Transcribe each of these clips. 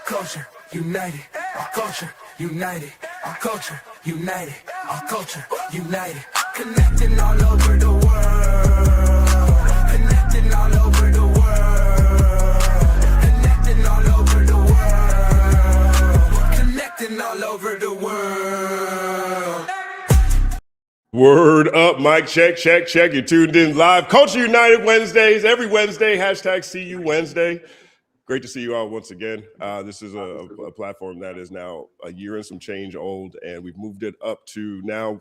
culture united, our culture united, our culture united, our culture united, connecting all over the world, connecting all over the world, connecting all over the world, connecting all over the world. Word up, mic check, check, check. You're tuned in live. Culture United Wednesdays, every Wednesday, hashtag See You Wednesday. Great to see you all once again. This is a platform that is now a year and some change old, and we've moved it up to now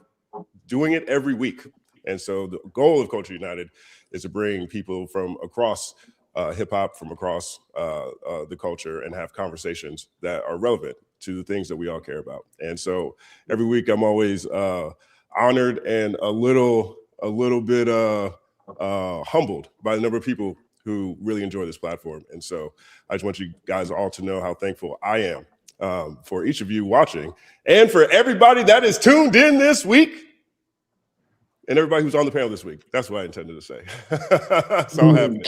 doing it every week. And so the goal of Culture United is to bring people from across hip hop, from across the culture, and have conversations that are relevant to the things that we all care about. And so every week I'm always honored and a little bit humbled by the number of people who really enjoy this platform. And so I just want you guys all to know how thankful I am for each of you watching and for everybody that is tuned in this week and everybody who's on the panel this week. That's what I intended to say. It's all happening.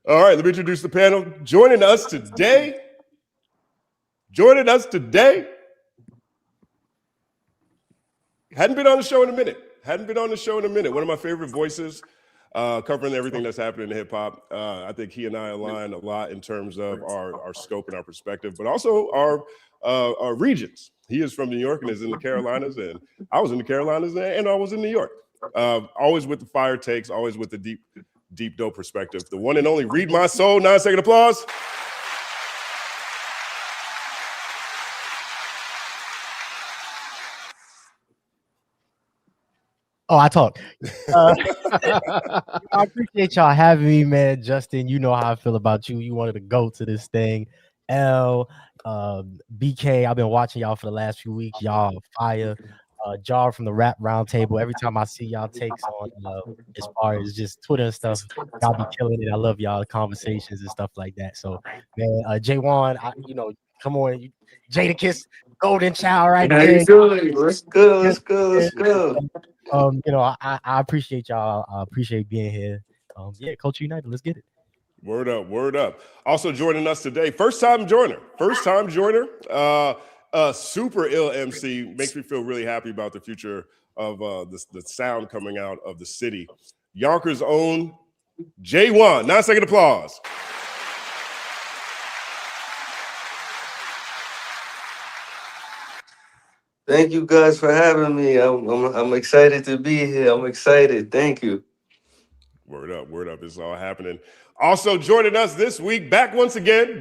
All right, let me introduce the panel. Joining us today, hadn't been on the show in a minute. One of my favorite voices, covering everything that's happening in hip hop. I think he and I align a lot in terms of our scope and our perspective, but also our regions. He is from New York and is in the Carolinas, and I was in the Carolinas and I was in New York. Always with the fire takes, always with the deep dope perspective. The one and only Read My Soul. 9-second applause. Oh, I talk. I appreciate y'all having me, man. Justin, you know how I feel about you. You wanted to go to this thing. Elle, BK, I've been watching y'all for the last few weeks. Y'all fire. Jar from the Rap Roundtable. Every time I see y'all takes on as far as just Twitter and stuff, y'all be killing it. I love y'all conversations and stuff like that. So, man, Jaewon, come on, Jada Kiss, Golden Child, right there. How you doing? Let's go. I appreciate y'all. I appreciate being here. Yeah, Culture United, let's get it. Word up. Also joining us today, first time joiner, super ill MC. Makes me feel really happy about the future of the sound coming out of the city. Yonkers' own Jaewon. 9-second applause. Thank you guys for having me. I'm excited to be here. I'm excited. Thank you. Word up. It's all happening. Also joining us this week, back once again,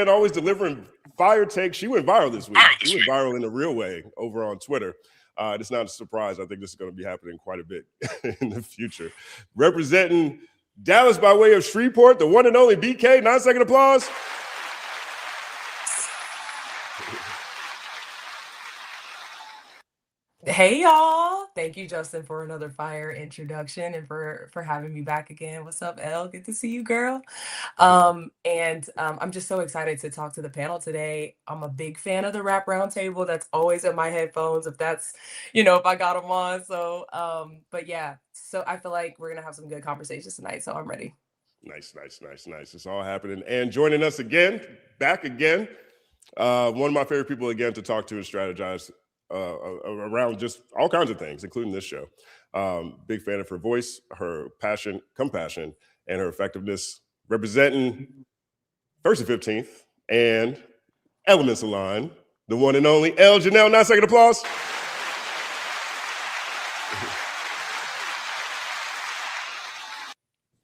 always delivering fire takes. She went viral this week. She went viral in a real way over on Twitter. It's not a surprise. I think this is going to be happening quite a bit in the future. Representing Dallas by way of Shreveport, the one and only BK. 9-second applause. Hey y'all, thank you Justin for another fire introduction and for having me back again. What's up, Elle? Good to see you, girl. I'm just so excited to talk to the panel today. I'm a big fan of the Rap Roundtable. That's always in my headphones if that's, if I got them on. So but yeah, so I feel like we're gonna have some good conversations tonight, so I'm ready. Nice. It's all happening. And joining us back again, one of my favorite people again to talk to and strategize around just all kinds of things, including this show. Big fan of her voice, her passion, compassion, and her effectiveness, representing 1st and 15th and Elements Align, the one and only Elle Janelle. 9-second applause.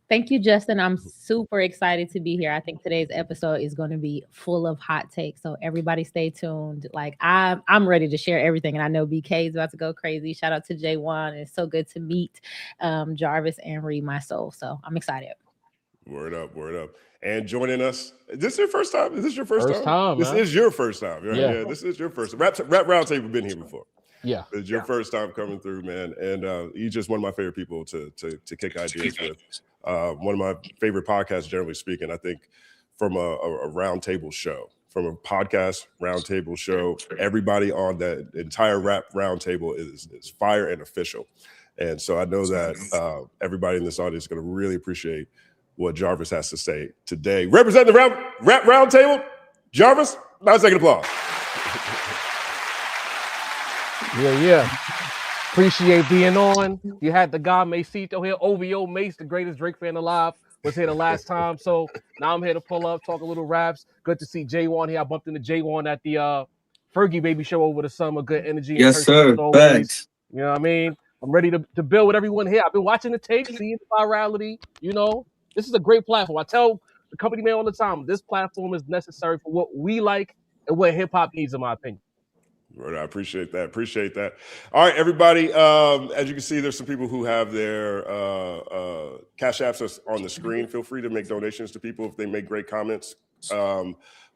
Thank you, Justin. I'm super excited to be here. I think today's episode is going to be full of hot takes. So everybody stay tuned. Like I'm ready to share everything. And I know BK is about to go crazy. Shout out to Jaewon. It's so good to meet Jarvis and Read My Soul. So I'm excited. Word up. And joining us, this is your first time? Is this your first time? This is your first time, right? Yeah, this is your first. Rap Roundtable been here before. Yeah. It's your first time coming through, man. And you're just one of my favorite people to kick ideas with. One of my favorite podcasts, generally speaking, I think from a roundtable show, from a podcast roundtable show, everybody on that entire Rap Roundtable is fire and official. And so I know that everybody in this audience is going to really appreciate what Jarvis has to say today. Representing the rap roundtable, Jarvis, 9-second applause. Yeah. Appreciate being on. You had the guy Macito here, OVO Mace, the greatest Drake fan alive, was here the last time. So now I'm here to pull up, talk a little raps. Good to see Jaewon here. I bumped into Jaewon at the Fergie Baby show over the summer. Good energy. Yes, sir. Thanks. You know what I mean? I'm ready to build with everyone here. I've been watching the tapes, seeing the virality. You know, this is a great platform. I tell the company man all the time, this platform is necessary for what we like and what hip hop needs, in my opinion. Right, I appreciate that. All right, everybody. As you can see, there's some people who have their Cash Apps on the screen. Feel free to make donations to people if they make great comments.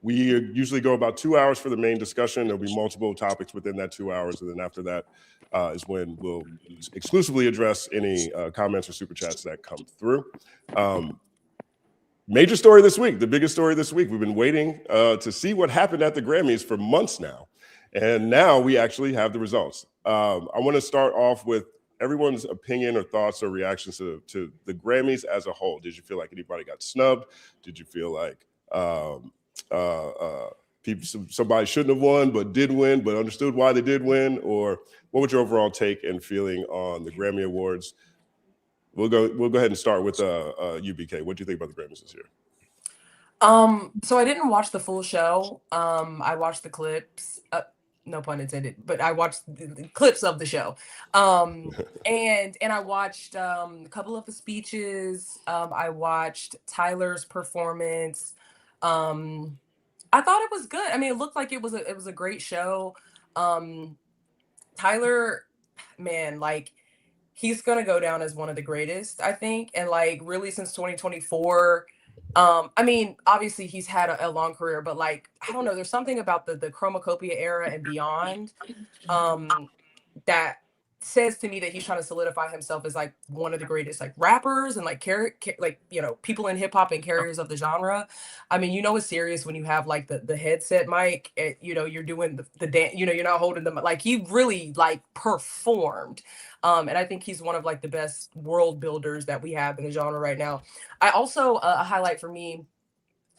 We usually go about 2 hours for the main discussion. There'll be multiple topics within that 2 hours, and then after that is when we'll exclusively address any comments or super chats that come through. Major story this week, the biggest story this week. We've been waiting to see what happened at the Grammys for months now. And now we actually have the results. I want to start off with everyone's opinion or thoughts or reactions to the Grammys as a whole. Did you feel like anybody got snubbed? Did you feel like somebody shouldn't have won but did win, but understood why they did win? Or what was your overall take and feeling on the Grammy Awards? We'll go ahead and start with UBK. What do you think about the Grammys this year? So I didn't watch the full show. I watched the clips. No pun intended, but I watched the clips of the show. And I watched a couple of the speeches. I watched Tyler's performance. I thought it was good. I mean, it looked like it was a great show. Tyler, man, like he's gonna go down as one of the greatest, I think. And like really since 2024. I mean, obviously he's had a long career, but like, I don't know, there's something about the Chromacopia era and beyond that says to me that he's trying to solidify himself as like one of the greatest like rappers and like you know, people in hip hop and carriers of the genre. I mean, you know, it's serious when you have like the headset mic, you know, you're doing the dance, you know, you're not holding them. Like he really like performed. And I think he's one of like the best world builders that we have in the genre right now. I also, a highlight for me,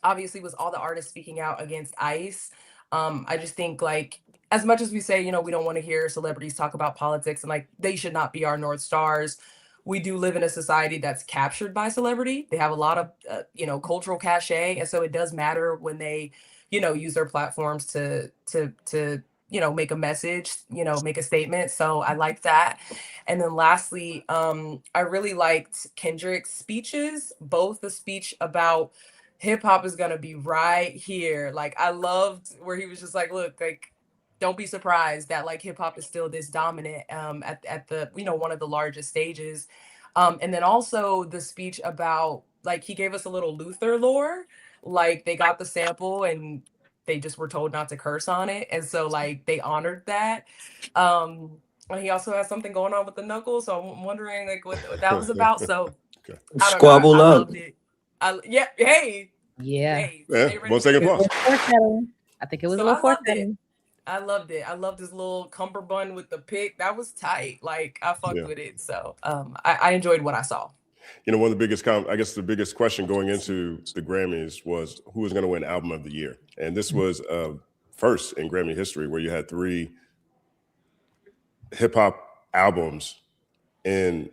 obviously, was all the artists speaking out against ICE. I just think like, as much as we say, you know, we don't want to hear celebrities talk about politics and like they should not be our North Stars. We do live in a society that's captured by celebrity. They have a lot of, you know, cultural cachet. And so it does matter when they, you know, use their platforms to you know, make a message, you know, make a statement. So I like that. And then lastly, I really liked Kendrick's speeches, both the speech about hip hop is going to be right here. Like I loved where he was just like, look, like, don't be surprised that like hip hop is still this dominant at the, you know, one of the largest stages. And then also the speech about like, he gave us a little Luther lore, like they got the sample and they just were told not to curse on it. And so like they honored that. And he also has something going on with the knuckles. So I'm wondering like what that was about. So Okay. Squabble I up. loved it. Yeah. Hey. Yeah. Hey, Yeah, 1 second applause. I think it was So a little I loved foreshadowing. I loved it. I loved his little cummerbund with the pick. That was tight. Like I fucked with it. So I enjoyed what I saw. You know, one of the biggest, I guess the biggest question going into the Grammys was who was going to win Album of the Year. And this was first in Grammy history where you had 3 hip hop albums that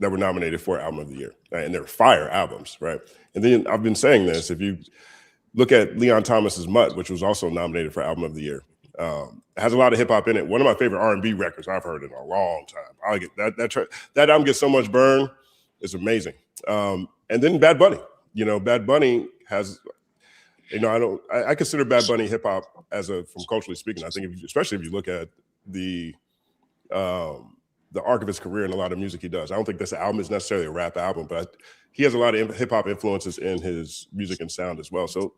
were nominated for Album of the Year. Right? And they're fire albums, right? And then I've been saying this, if you look at Leon Thomas's Mutt, which was also nominated for Album of the Year, it has a lot of hip hop in it. One of my favorite R&B records I've heard in a long time. I get that album gets so much burn. It's amazing. And then Bad Bunny. You know, Bad Bunny has, you know, I consider Bad Bunny hip hop from culturally speaking. I think especially if you look at the arc of his career and a lot of music he does. I don't think this album is necessarily a rap album, but he has a lot of hip hop influences in his music and sound as well. So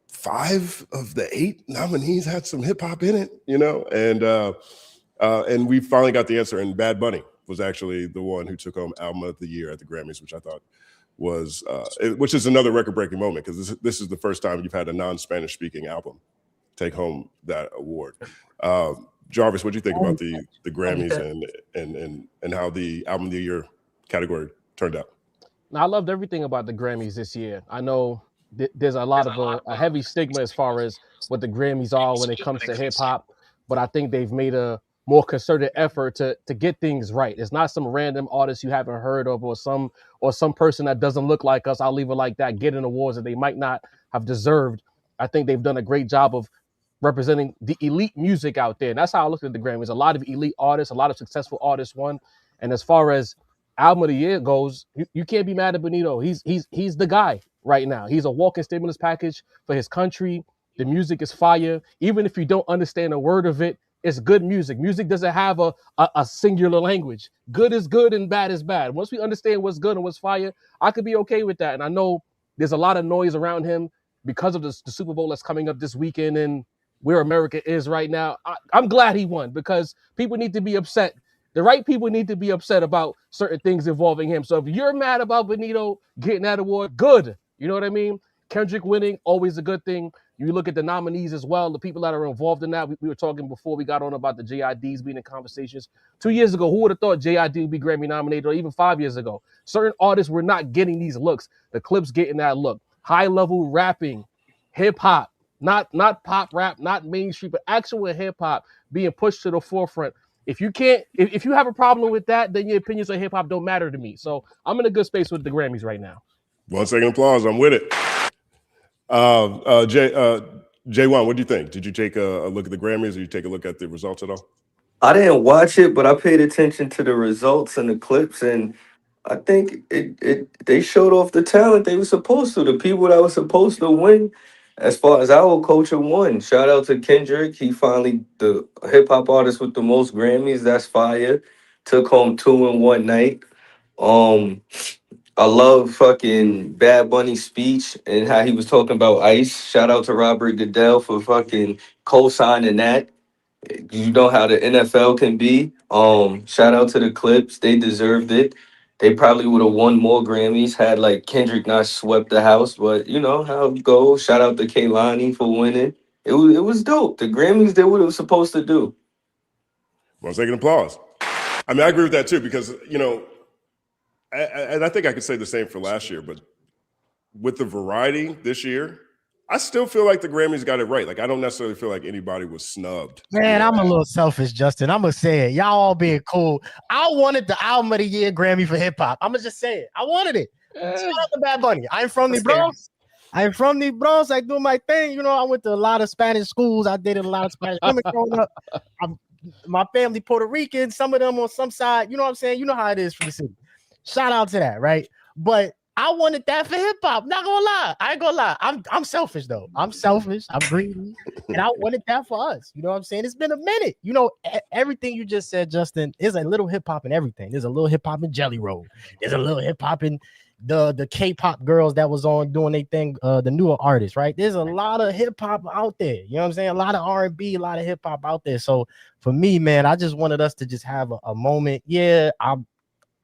5 of the 8 nominees had some hip hop in it, you know, and we finally got the answer. And Bad Bunny was actually the one who took home Album of the Year at the Grammys, which I thought was, which is another record-breaking moment because this is the first time you've had a non-Spanish speaking album take home that award. Jarvis, what do you think about the Grammys and how the Album of the Year category turned out? I loved everything about the Grammys this year. I know there's a lot of a heavy stigma as far as what the Grammys are when it comes to hip hop, but I think they've made a more concerted effort to get things right. It's not some random artist you haven't heard of or some person that doesn't look like us. I'll leave it like that. Getting awards that they might not have deserved. I think they've done a great job of representing the elite music out there. And that's how I look at the Grammys. A lot of elite artists, a lot of successful artists won. And as far as album of the year goes, you can't be mad at Benito. He's the guy right now. He's a walking stimulus package for his country. The music is fire. Even if you don't understand a word of it, it's good music. Music doesn't have a singular language. Good is good and bad is bad. Once we understand what's good and what's fire, I could be okay with that. And I know there's a lot of noise around him because of the Super Bowl that's coming up this weekend and where America is right now. I'm glad he won because people need to be upset. The right people need to be upset about certain things involving him. So if you're mad about Benito getting that award, good. You know what I mean? Kendrick winning, always a good thing. You look at the nominees as well, the people that are involved in that. We were talking before we got on about the JIDs being in conversations. 2 years ago, who would have thought JID would be Grammy nominated, or even 5 years ago? Certain artists were not getting these looks. The Clipse getting that look. High-level rapping, hip-hop, not pop rap, not mainstream, but actual hip-hop being pushed to the forefront. If you have a problem with that, then your opinions on hip-hop don't matter to me. So I'm in a good space with the Grammys right now. 1 second applause. I'm with it. Jaewon, what do you think? Did you take a look at the Grammys, or you take a look at the results at all? I didn't watch it, but I paid attention to the results and the clips, and I think they showed off the talent they were supposed to. The people that were supposed to win, as far as our culture, won. Shout out to Kendrick. He finally, the hip hop artist with the most Grammys. That's fire. Took home 2 in one night. I love fucking Bad Bunny's speech and how he was talking about Ice. Shout out to Robert Goodell for fucking co-signing that. You know how the NFL can be. Shout out to the Clipse. They deserved it. They probably would have won more Grammys had like Kendrick not swept the house, but you know how it goes. Shout out to Kehlani for winning. It was dope. The Grammys did what it was supposed to do. 1 second applause. I mean, I agree with that too, because and I think I could say the same for last year, but with the variety this year, I still feel like the Grammys got it right. Like, I don't necessarily feel like anybody was snubbed. Man, I'm a little selfish, Justin. I'm gonna say it. Y'all all being cool. I wanted the album of the year Grammy for hip hop. I'm gonna just say it. I wanted it. Shout out to Bad Bunny. I'm from the Bronx. I'm from the Bronx. I do my thing. You know, I went to a lot of Spanish schools. I dated a lot of Spanish women growing up. My family Puerto Rican. Some of them on some side. You know what I'm saying? You know how it is for the city. Shout out to that, right? But I wanted that for hip hop. Not gonna lie, I ain't gonna lie. I'm selfish though. I'm selfish. I'm greedy, and I wanted that for us. You know what I'm saying? It's been a minute. You know, everything you just said, Justin, is a little hip hop in everything. There's a little hip hop in Jelly Roll. There's a little hip hop in the K-pop girls that was on doing their thing. The newer artists, right? There's a lot of hip hop out there. You know what I'm saying? A lot of R&B, a lot of hip hop out there. So for me, man, I just wanted us to just have a moment. Yeah,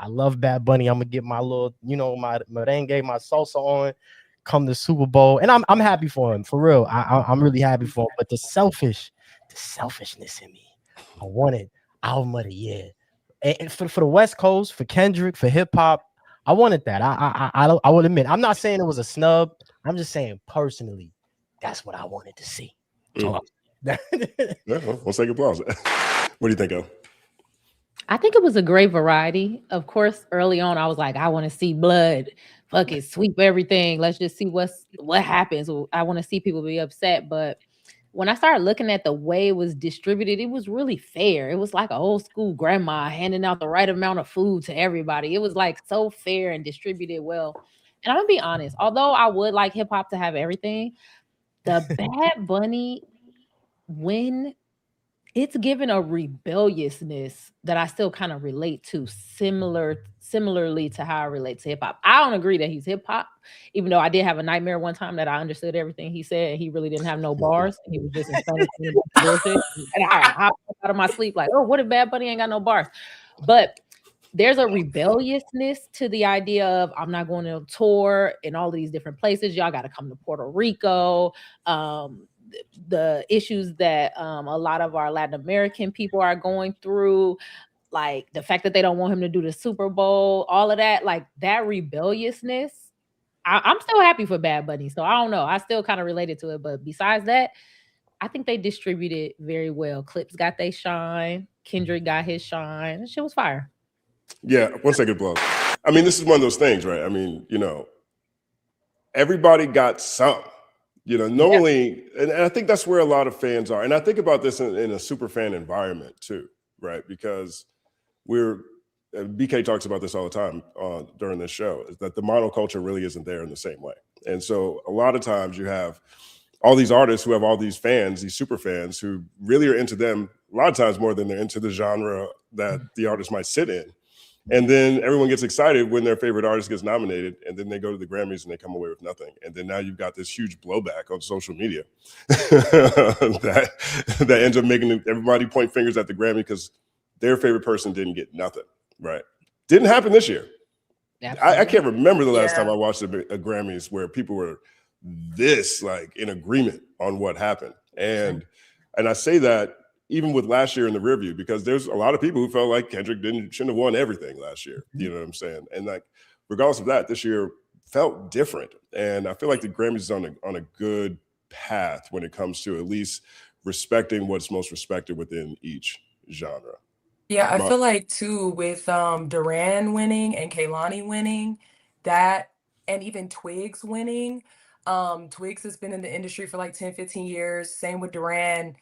I love Bad Bunny. I'm gonna get my little, my merengue, my salsa on, come to Super Bowl, and I'm happy for him, for real. I'm really happy for him. But the selfishness in me, I wanted album of the year, and for the West Coast, for Kendrick, for hip hop, I wanted that. I will admit, I'm not saying it was a snub. I'm just saying personally, that's what I wanted to see. Yeah, 1 second applause. What do you think, Elle? I think it was a great variety. Of course, early on, I was like, I want to see blood, fuck it, sweep everything. Let's just see what happens. I want to see people be upset. But when I started looking at the way it was distributed, it was really fair. It was like an old school grandma handing out the right amount of food to everybody. It was like so fair and distributed well. And I'm gonna be honest, although I would like hip hop to have everything, the Bad Bunny win, it's given a rebelliousness that I still kind of relate to, similarly to how I relate to hip hop. I don't agree that he's hip hop, even though I did have a nightmare one time that I understood everything he said. And he really didn't have no bars. He was just in Spanish bullshit. And I hopped out of my sleep like, oh, what if Bad Bunny ain't got no bars? But there's a rebelliousness to the idea of I'm not going to tour in all of these different places. Y'all got to come to Puerto Rico. The issues that a lot of our Latin American people are going through. like the fact that they don't want him to do the Super Bowl, all of that, like that rebelliousness. I'm still happy for Bad Bunny, so I don't know. I still kind of related to it, but besides that, I think they distributed very well. Clipse got they shine. Kendrick got his shine. That shit was fire. Yeah, 1 second, blow. I mean, this is one of those things, right? I mean, you know, everybody got some. You know, normally, and I think that's where a lot of fans are. And I think about this in a super fan environment too, right? Because BK talks about this all the time during this show, is that the monoculture really isn't there in the same way. And so a lot of times you have all these artists who have all these fans, these super fans who really are into them a lot of times more than they're into the genre that the artist might sit in. And then everyone gets excited when their favorite artist gets nominated, and then they go to the Grammys and they come away with nothing. And then now you've got this huge blowback on social media that ends up making everybody point fingers at the Grammy because their favorite person didn't get nothing, right? Didn't happen this year. I can't remember the last time I watched a Grammys where people were this like in agreement on what happened. And I say that even with last year in the rearview, because there's a lot of people who felt like Kendrick shouldn't have won everything last year. You know what I'm saying? And like, regardless of that, this year felt different. And I feel like the Grammys is on a good path when it comes to at least respecting what's most respected within each genre. Yeah, I feel like too with Durrand winning and Kehlani winning, that, and even Twigs winning. Twigs has been in the industry for like 10, 15 years. Same with Durrand.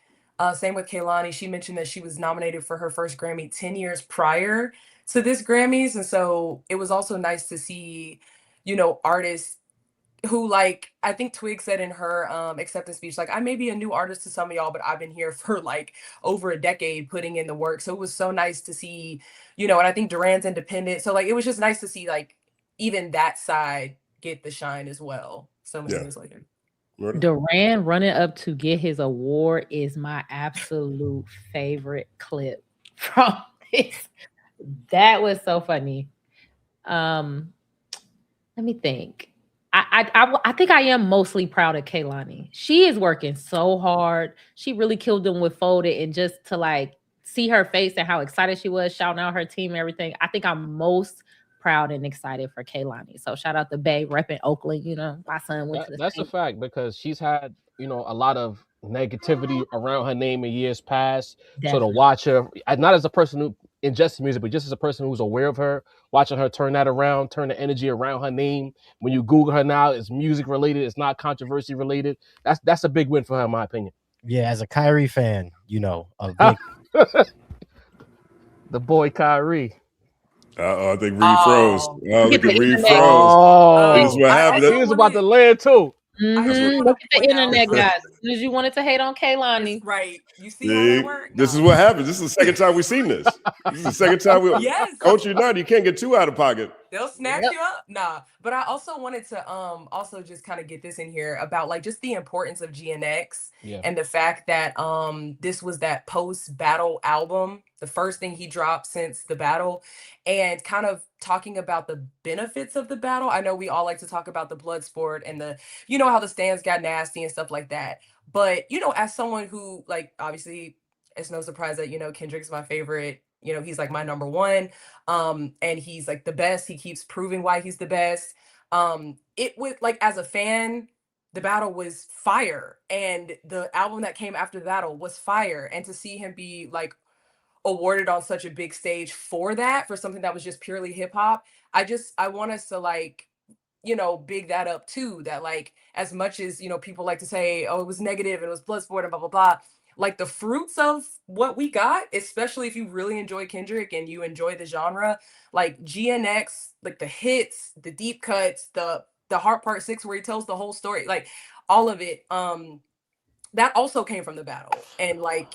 Same with Kehlani. She mentioned that she was nominated for her first Grammy 10 years prior to this Grammys. And so it was also nice to see, you know, artists who, like, I think Twig said in her acceptance speech, like, I may be a new artist to some of y'all, but I've been here for like over a decade putting in the work. So it was so nice to see, you know, and I think Durand's independent. So like, it was just nice to see like even that side get the shine as well. So many years later. Durrand running up to get his award is my absolute favorite clip from this. That was so funny. Let me think. I think I am mostly proud of Kehlani. She is working so hard. She really killed them with Folded, and just to like see her face and how excited she was, shouting out her team and everything. I think I'm most proud and excited for Kehlani. So shout out to Bay repping Oakland. You know, my son went to the That's state. a fact, because she's had, you know, a lot of negativity around her name in years past. Definitely. So to watch her, not as a person who ingests music, but just as a person who's aware of her, watching her turn that around, turn the energy around her name. When you Google her now, it's music related, it's not controversy related. That's a big win for her, in my opinion. Yeah, as a Kyrie fan, you know, a big the boy Kyrie. I think Reed froze. Look at Reed froze. Oh, this is what happened. He was about to land too. Look at the internet, guys. As soon as you wanted to hate on Kehlani, right? You see how that worked? This is what happens. This is the second time we've seen this. This is the second time we Coach United. You can't get too out of pocket. They'll snatch you up. Nah, but I also wanted to also just kind of get this in here about like just the importance of GNX and the fact that this was that post-battle album, the first thing he dropped since the battle, and kind of talking about the benefits of the battle. I know we all like to talk about the blood sport and the, you know, how the stands got nasty and stuff like that. But, you know, as someone who, like, obviously it's no surprise that, you know, Kendrick's my favorite. You know, he's like my number one. And he's like the best. He keeps proving why he's the best. It was like, as a fan, the battle was fire. And the album that came after the battle was fire. And to see him be like awarded on such a big stage for that, for something that was just purely hip hop, I want us to like, you know, big that up too. That like, as much as, you know, people like to say, oh, it was negative and it was bloodsport and blah, blah, blah. Like the fruits of what we got, especially if you really enjoy Kendrick and you enjoy the genre, like GNX, like the hits, the deep cuts, the Heart Part 6 where he tells the whole story, like all of it, that also came from the battle. And like,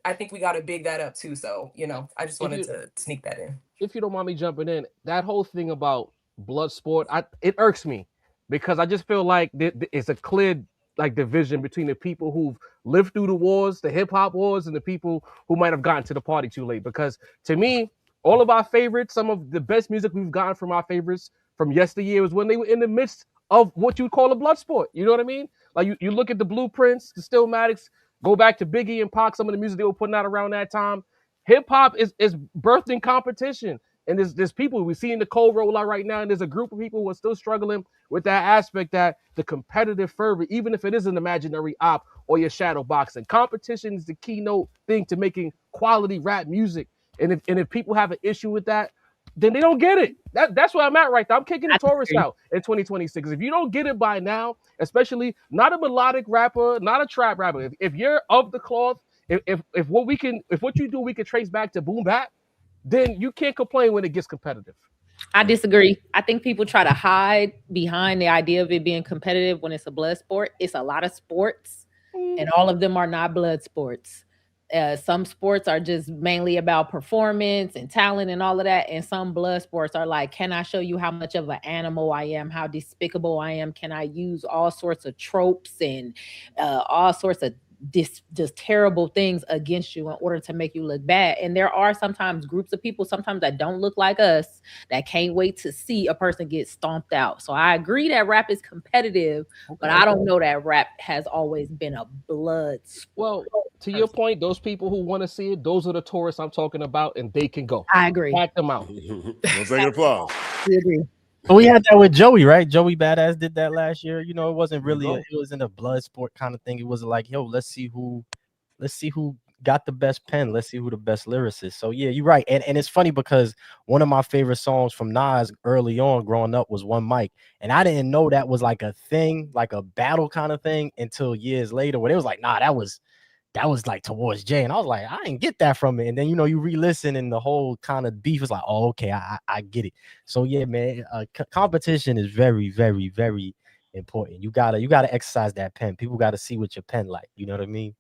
I think we got to big that up too. So, you know, I just wanted to sneak that in. If you don't mind me jumping in, that whole thing about blood sport, it irks me, because I just feel like it's a clear like division between the people who've lived through the wars, the hip hop wars, and the people who might have gotten to the party too late. Because to me, all of our favorites, some of the best music we've gotten from our favorites from yesteryear was when they were in the midst of what you call a blood sport. You know what I mean? Like you look at the Blueprints, the Stillmatics, go back to Biggie and Pac, some of the music they were putting out around that time. Hip hop is birthing competition. And there's people we see in the cold roll out right now, and there's a group of people who are still struggling with that aspect, that the competitive fervor, even if it is an imaginary op or your shadow boxing. Competition is the keynote thing to making quality rap music. And if people have an issue with that, then they don't get it. That's where I'm at right now. I'm kicking the Taurus out in 2026. If you don't get it by now, especially not a melodic rapper, not a trap rapper, if you're of the cloth, if what you do we can trace back to boom bap, then you can't complain when it gets competitive. I disagree. I think people try to hide behind the idea of it being competitive when it's a blood sport. It's a lot of sports, and all of them are not blood sports. Some sports are just mainly about performance and talent and all of that. And some blood sports are like, can I show you how much of an animal I am, how despicable I am? Can I use all sorts of tropes and all sorts of just terrible things against you in order to make you look bad? And there are sometimes groups of people sometimes that don't look like us that can't wait to see a person get stomped out. So I agree that rap is competitive, but I don't know that rap has always been a blood sport. Well, to your point, those people who want to see it, those are the tourists I'm talking about, and they can go. I agree. Back them out. Let's take applause. I agree. But we had that with Joey, right? Joey Badass did that last year. You know, it wasn't really it wasn't a blood sport kind of thing. It was like, yo, let's see who got the best pen. Let's see who the best lyricist. So yeah, you're right. And it's funny because one of my favorite songs from Nas early on growing up was One Mic. And I didn't know that was like a thing, like a battle kind of thing until years later, where it was like, nah, that was like towards Jay. And I was like, I didn't get that from it. And then, you know, you re-listen and the whole kind of beef is like, oh, okay, I get it. So yeah, man, competition is very, very, very important. You gotta exercise that pen. People gotta see what your pen like. You know what I mean?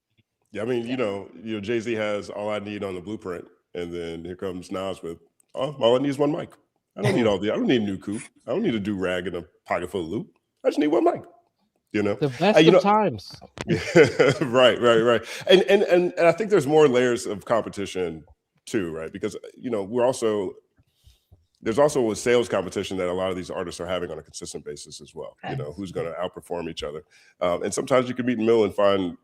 Yeah, I mean, you know, Jay-Z has All I Need on the blueprint, and then here comes Nas with, oh, all I need is one mic. I don't need I don't need a new coupe. I don't need a do-rag and a pocket full of loot. I just need one mic. You know, the best of times. right. And I think there's more layers of competition too, right? Because, you know, there's also a sales competition that a lot of these artists are having on a consistent basis as well. You know, who's going to outperform each other. And sometimes you can meet in the middle and find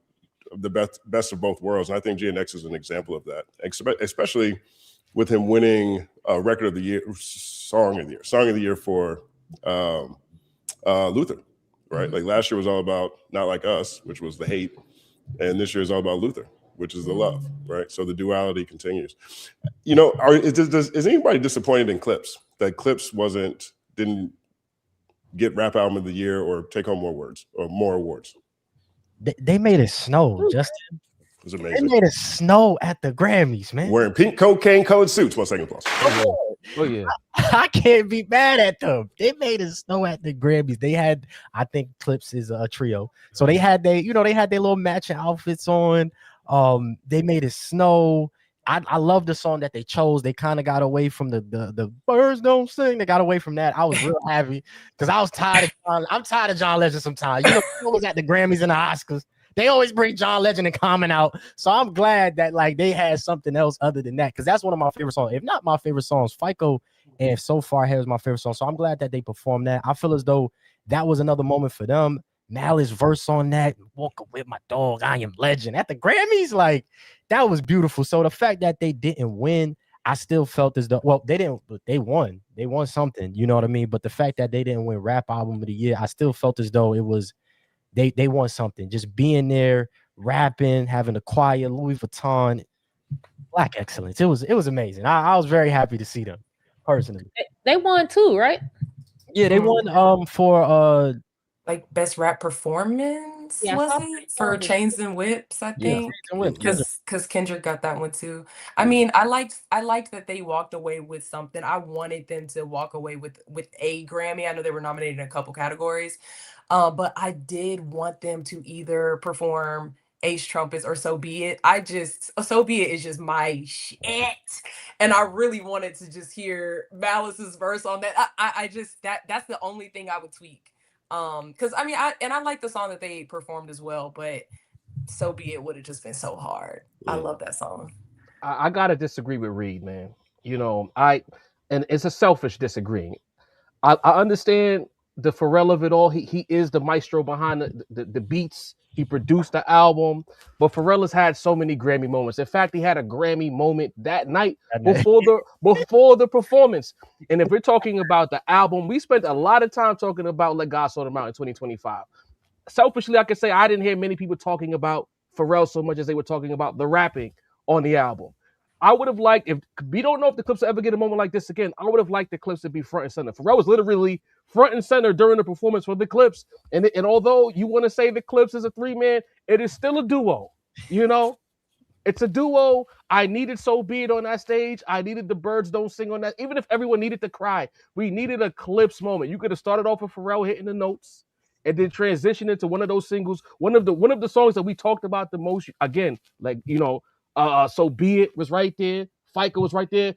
the best of both worlds. And I think GNX is an example of that, especially with him winning record of the year, song of the year for Luther, right? Like last year was all about Not Like Us, which was the hate. And this year is all about Luther, which is the love, right? So the duality continues. You know, is anybody disappointed in Clipse? That Clipse didn't get Rap Album of the Year or take home more awards? They made it snow, Justin. It was amazing. They made it snow at the Grammys, man. Wearing pink cocaine colored suits. 1 second, applause. Oh yeah. I can't be mad at them. They made it snow at the Grammys. They had, I think Clipse is a trio. So they had their little matching outfits on. They made it snow. I love the song that they chose. They kind of got away from the birds don't sing. They got away from that. I was real happy because I was tired of I'm tired of John Legend sometimes. You know, it was at the Grammys and the Oscars. They always bring John Legend and Common out. So I'm glad that like they had something else other than that, because that's one of my favorite songs. If not my favorite songs, FICO and So Far Ahead is my favorite song. So I'm glad that they performed that. I feel as though that was another moment for them. Malice verse on that, walking with my dog, I am legend at the Grammys, like that was beautiful. So the fact that they didn't win, I still felt as though, well, they won something, you know what I mean? But the fact that they didn't win Rap Album of the Year, I still felt as though it was they won something. Just being there, rapping, having a choir, Louis Vuitton, Black excellence. It was amazing. I was very happy to see them personally. They won too, right? Yeah, they won for like best rap performance, was it for Chains and Whips? I think because Kendrick got that one too. I mean, I liked that they walked away with something. I wanted them to walk away with a Grammy. I know they were nominated in a couple categories, but I did want them to either perform Ace Trumpets or So Be It. So Be It is just my shit, and I really wanted to just hear Malice's verse on that. I just that's the only thing I would tweak. Because I mean, I like the song that they performed as well, but So Be It would have just been so hard. I love that song. I gotta disagree with Reed, man. You know, and it's a selfish disagreeing. I understand the Pharrell of it all. He is the maestro behind the beats He produced the album, but Pharrell has had so many Grammy moments. In fact, he had a Grammy moment that night before the performance. And if we're talking about the album, we spent a lot of time talking about Let God Sort Them Out in 2025. Selfishly, I could say I didn't hear many people talking about Pharrell so much as they were talking about the rapping on the album. I would have liked, if we don't know if the Clipse will ever get a moment like this again, I would have liked the Clipse to be front and center. Pharrell was literally front and center during the performance for the Clipse. And although you want to say the Clipse is a 3-man, it is still a duo. You know, it's a duo. I needed So Be It on that stage. I needed The Birds Don't Sing on that. Even if everyone needed to cry, we needed a Clipse moment. You could have started off with Pharrell hitting the notes and then transition into one of those singles, one of the songs that we talked about the most. Again, like, you know, So Be It was right there. FICA was right there.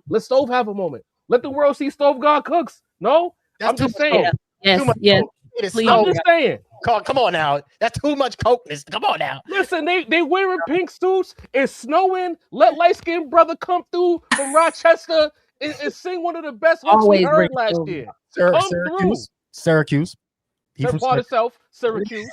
Let Stove have a moment. Let the world see Stove God cooks. No, That's I'm just saying. Yes, Too much yes. coke. It is Please. I'm so- just saying. Come on now. That's too much cokeness. Come on now. Listen, they wearing pink suits. It's snowing. Let light skinned brother come through from Rochester and sing one of the best hooks we Always heard bring last Stove. year. Come through. Syracuse. He They're from part of South Syracuse.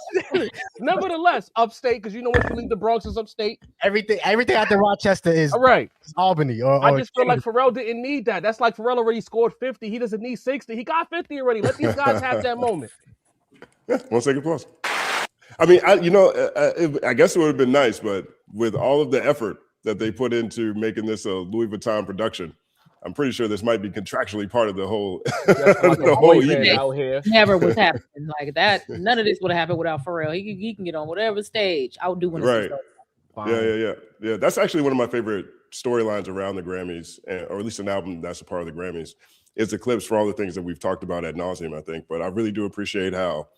Nevertheless, upstate, because you know once you leave the Bronx is upstate. everything after Rochester is All right. Albany. I just feel like Pharrell didn't need that. That's like Pharrell already scored 50. He doesn't need 60. He got 50 already. Let these guys have that moment. Yeah, 1 second pause. I mean, I guess it would have been nice, but with all of the effort that they put into making this a Louis Vuitton production, I'm pretty sure this might be contractually part of the whole, Like the whole evening. out here. Never was happening like that. None of this would have happened without Pharrell. He can get on whatever stage. I would do one of Right. Wow. Yeah. That's actually one of my favorite storylines around the Grammys, or at least an album that's a part of the Grammys. It's a Clipse for all the things that we've talked about ad nauseum, I think. But I really do appreciate how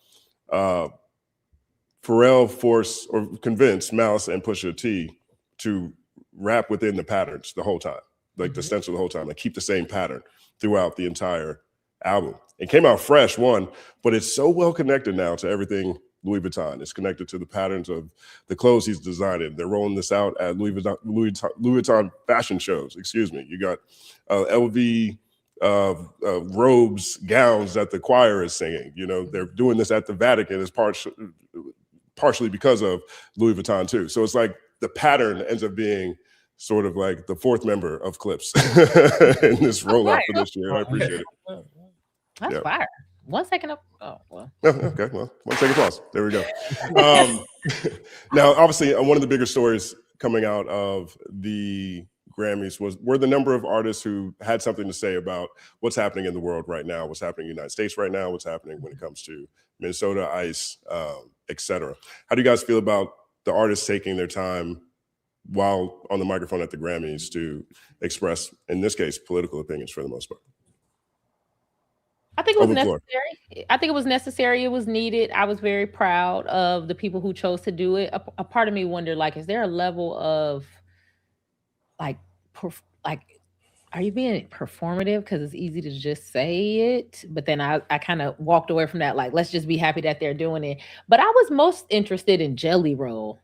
Pharrell forced or convinced Malice and Pusha T to rap within the patterns the whole time, like the stencil the whole time, and keep the same pattern throughout the entire album. It came out fresh, but it's so well connected now to everything Louis Vuitton. It's connected to the patterns of the clothes he's designing. They're rolling this out at Louis Vuitton fashion shows. Excuse me. You got LV robes, gowns that the choir is singing. You know, they're doing this at the Vatican as partially because of Louis Vuitton too. So it's like the pattern ends up being sort of like the fourth member of Clipse in this rollout for this year. I appreciate it. That's fire. 1 second up. Oh, well. Okay, well, 1 second pause. There we go. Now, obviously, one of the bigger stories coming out of the Grammys were the number of artists who had something to say about what's happening in the world right now, what's happening in the United States right now, what's happening when it comes to Minnesota, ICE, etc. How do you guys feel about the artists taking their time while on the microphone at the Grammys to express, in this case, political opinions for the most part? I think it was necessary. I think it was necessary. It was needed. I was very proud of the people who chose to do it. A part of me wondered, like, is there a level of, like, are you being performative? Because it's easy to just say it. But then I kind of walked away from that, like, let's just be happy that they're doing it. But I was most interested in Jelly Roll.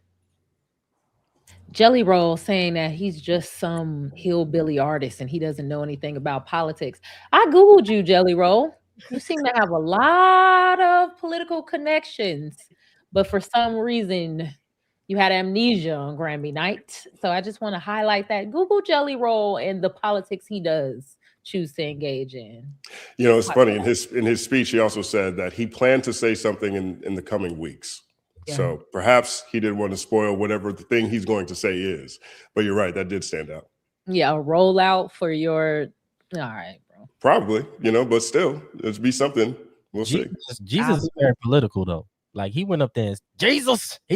Jelly Roll saying that he's just some hillbilly artist and he doesn't know anything about politics. I Googled you, Jelly Roll. You seem to have a lot of political connections, but for some reason you had amnesia on Grammy night. So I just want to highlight that. Google Jelly Roll and the politics he does choose to engage in. You know, it's funny, in his speech, he also said that he planned to say something in the coming weeks. Yeah. So perhaps he didn't want to spoil whatever the thing he's going to say is. But you're right, that did stand out. Yeah, a rollout for your, all right, bro. Probably, you know, but still, it'll be something. We'll see. Jesus is very political, though. Like, he went up there and Jesus, I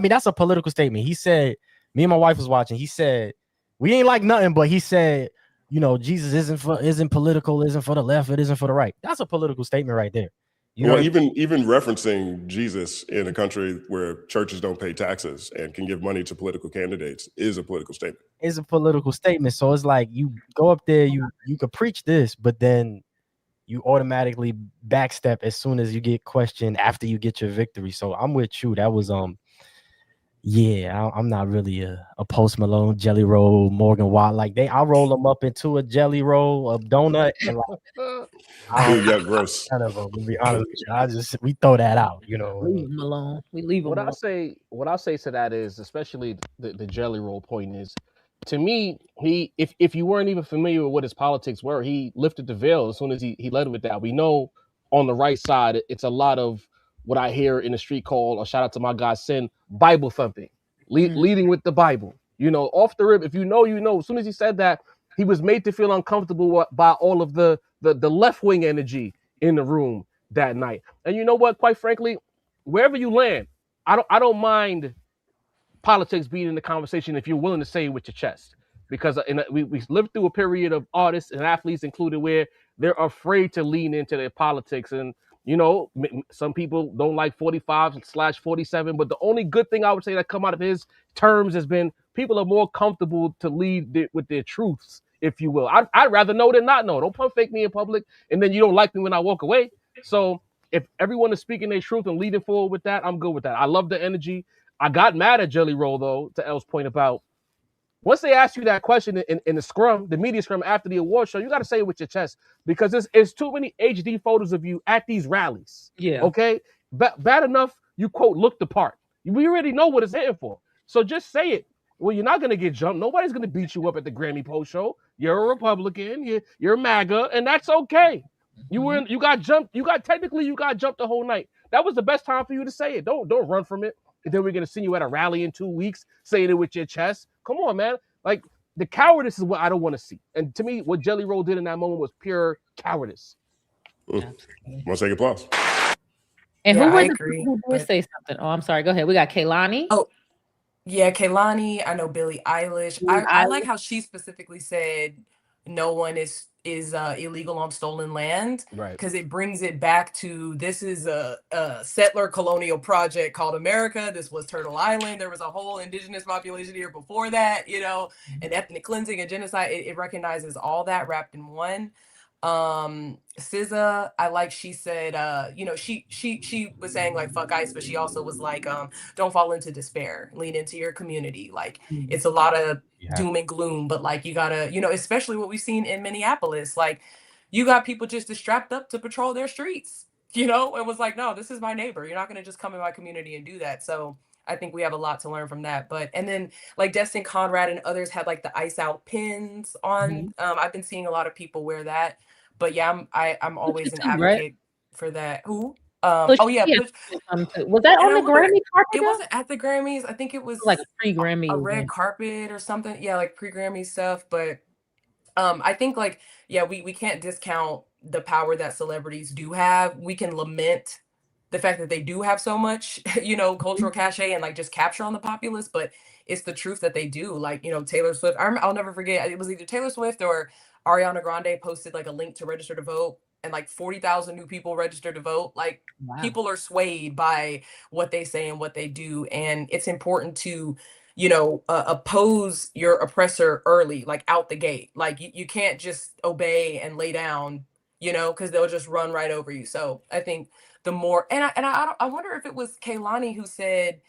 mean, that's a political statement. He said, me and my wife was watching, he said, we ain't like nothing, but he said, you know, Jesus isn't political, isn't for the left, it isn't for the right. That's a political statement right there. You know, even referencing Jesus in a country where churches don't pay taxes and can give money to political candidates is a political statement. It's a political statement. So it's like you go up there, you could preach this, but then you automatically backstep as soon as you get questioned after you get your victory. So I'm with you. That was Yeah, I'm not really a Post Malone, Jelly Roll, Morgan Wallen. Like I roll them up into a Jelly Roll, a donut, and like I don't Yeah, gross. none of them. To be honest with you, we throw that out. You know, Leave them alone. We leave them alone. What I say to that is, especially the Jelly Roll point is, to me, if you weren't even familiar with what his politics were, he lifted the veil as soon as he led with that. We know on the right side, it's a lot of what I hear in the street called, a shout out to my guy Sin, Bible thumping, leading with the Bible. You know, off the rip, if you know, you know. As soon as he said that, he was made to feel uncomfortable by all of the left wing energy in the room that night. And you know what? Quite frankly, wherever you land, I don't mind politics being in the conversation if you're willing to say it with your chest. Because we lived through a period of artists and athletes included where they're afraid to lean into their politics. And, you know, some people don't like 45/47. But the only good thing I would say that come out of his terms has been people are more comfortable to lead with their truths, if you will. I'd rather know than not know. Don't pump fake me in public and then you don't like me when I walk away. So if everyone is speaking their truth and leading forward with that, I'm good with that. I love the energy. I got mad at Jelly Roll, though, to Elle's point about once they ask you that question in the scrum, the media scrum after the award show, you got to say it with your chest because it's too many HD photos of you at these rallies. Yeah. Okay? Bad enough you, quote, look the part. We already know what it's hitting for. So just say it. Well, you're not going to get jumped. Nobody's going to beat you up at the Grammy post show. You're a Republican. You're MAGA, and that's okay. You got jumped. You got jumped the whole night. That was the best time for you to say it. Don't run from it. And then we're gonna see you at a rally in 2 weeks saying it with your chest. Come on, man. Like the cowardice is what I don't want to see. And to me, what Jelly Roll did in that moment was pure cowardice. 1 second applause. And Yeah, who I was agree, who did but- say something? Oh, I'm sorry. Go ahead. We got Kehlani. Oh, yeah, Kehlani. I know Billie Eillish. I like how she specifically said no one is illegal on stolen land, Right. because it brings it back to this is a settler colonial project called America. This was Turtle Island. There was a whole indigenous population here before that, you know, and ethnic cleansing and genocide. It recognizes all that wrapped in one. SZA, I like, she said, you know, she was saying like fuck ICE, but she also was like, don't fall into despair, lean into your community. Like it's a lot of doom and gloom, but like you gotta, you know, especially what we've seen in Minneapolis, like you got people just strapped up to patrol their streets, you know. It was like, no, this is my neighbor, you're not gonna just come in my community and do that. So I think we have a lot to learn from that. But and then like Destin Conrad and others had like the ice out pins on. I've been seeing a lot of people wear that. But yeah, I'm always an advocate for that. Who? Oh yeah, was that on the Grammy carpet? It wasn't at the Grammys. I think it was like a pre-Grammy, a red carpet or something. Yeah, like pre-Grammy stuff. But I think like, yeah, we can't discount the power that celebrities do have. We can lament the fact that they do have so much, you know, cultural cachet and like just capture on the populace, but it's the truth that they do. Like, you know, Taylor Swift, I'll never forget, it was either Taylor Swift or Ariana Grande posted like a link to register to vote, and like 40,000 new people registered to vote. Like people are swayed by what they say and what they do. And it's important to, you know, oppose your oppressor early, like out the gate. Like you can't just obey and lay down, you know, because they'll just run right over you. So I think the more, and I wonder if it was Kehlani who said,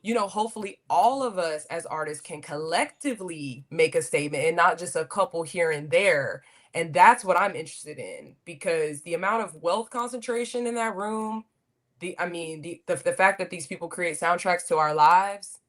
you know, hopefully all of us as artists can collectively make a statement and not just a couple here and there. And that's what I'm interested in, because the amount of wealth concentration in that room, the fact that these people create soundtracks to our lives,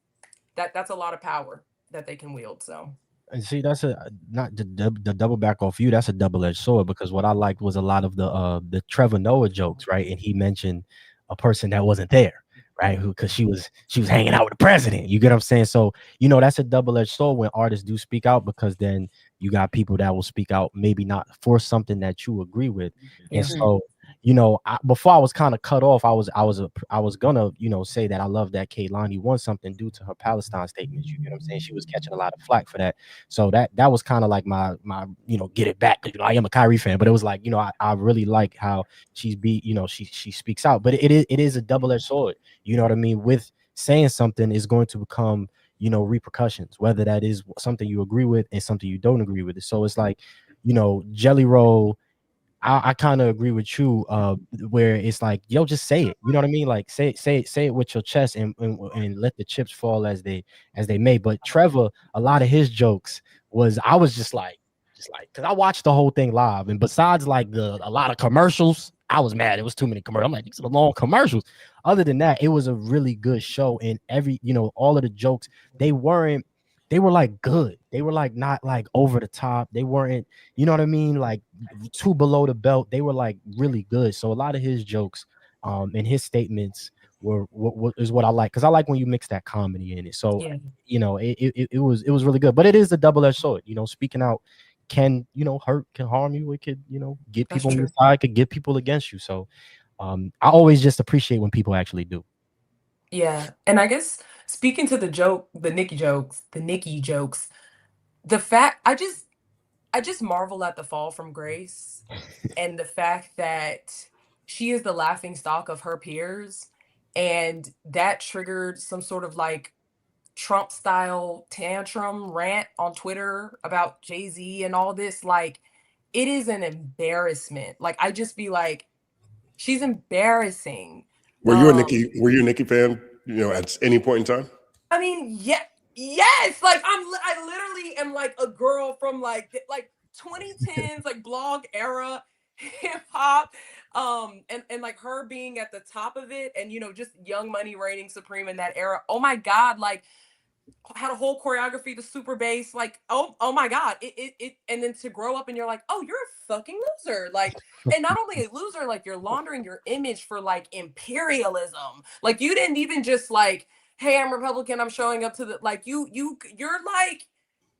that's a lot of power that they can wield. So. And see, that's not the double back off you. That's a double-edged sword, because what I liked was a lot of the Trevor Noah jokes, right? And he mentioned a person that wasn't there, right? Because she was hanging out with the president. You get what I'm saying? So, you know, that's a double-edged sword when artists do speak out, because then you got people that will speak out, maybe not for something that you agree with. And so, you know, before I was kind of cut off, I was gonna, you know, say that I love that Kehlani won something due to her Palestine statements. You get what I'm saying? She was catching a lot of flack for that. So that was kind of like my you know, get it back. You know, I am a Kyrie fan, but it was like, you know, I really like how you know, she speaks out. But it is a double-edged sword. You know what I mean? With saying something is going to become, you know, repercussions, whether that is something you agree with and something you don't agree with. So it's like, you know, Jelly Roll, I kind of agree with you, where it's like, yo, just say it. You know what I mean? Like say it with your chest and let the chips fall as they may. But Trevor, a lot of his jokes I was just like, because I watched the whole thing live, and besides like a lot of commercials, I was mad. It was too many commercials. I'm like, these are long commercials. Other than that, it was a really good show, and all of the jokes, they were like good. They were like not like over the top. They weren't, you know what I mean, like too below the belt. They were like really good. So a lot of his jokes and his statements is what I like, because I like when you mix that comedy in it. So Yeah. It was really good. But it is a double-edged sword. Speaking out can hurt, can harm you. It could get That's people on your true. side, could get people against you. So I always just appreciate when people actually do. Yeah. And I guess speaking to the Nicki jokes, the fact I just marvel at the fall from grace and the fact that she is the laughing stock of her peers, and that triggered some sort of like Trump style tantrum rant on Twitter about Jay-Z and all this. Like, it is an embarrassment. Like, I just be like, she's embarrassing. Were you a Nicki fan? At any point in time? I mean, yeah, yes. Like, I literally am like a girl from like 2010s, like blog era hip hop. And like her being at the top of it, and just Young Money reigning supreme in that era. Oh my God, like had a whole choreography to super bass, like oh my God, it and then to grow up and you're like, oh, you're a fucking loser, like, and not only a loser, like you're laundering your image for like imperialism. Like, you didn't even just like, hey, I'm Republican, I'm showing up to the, like, you're like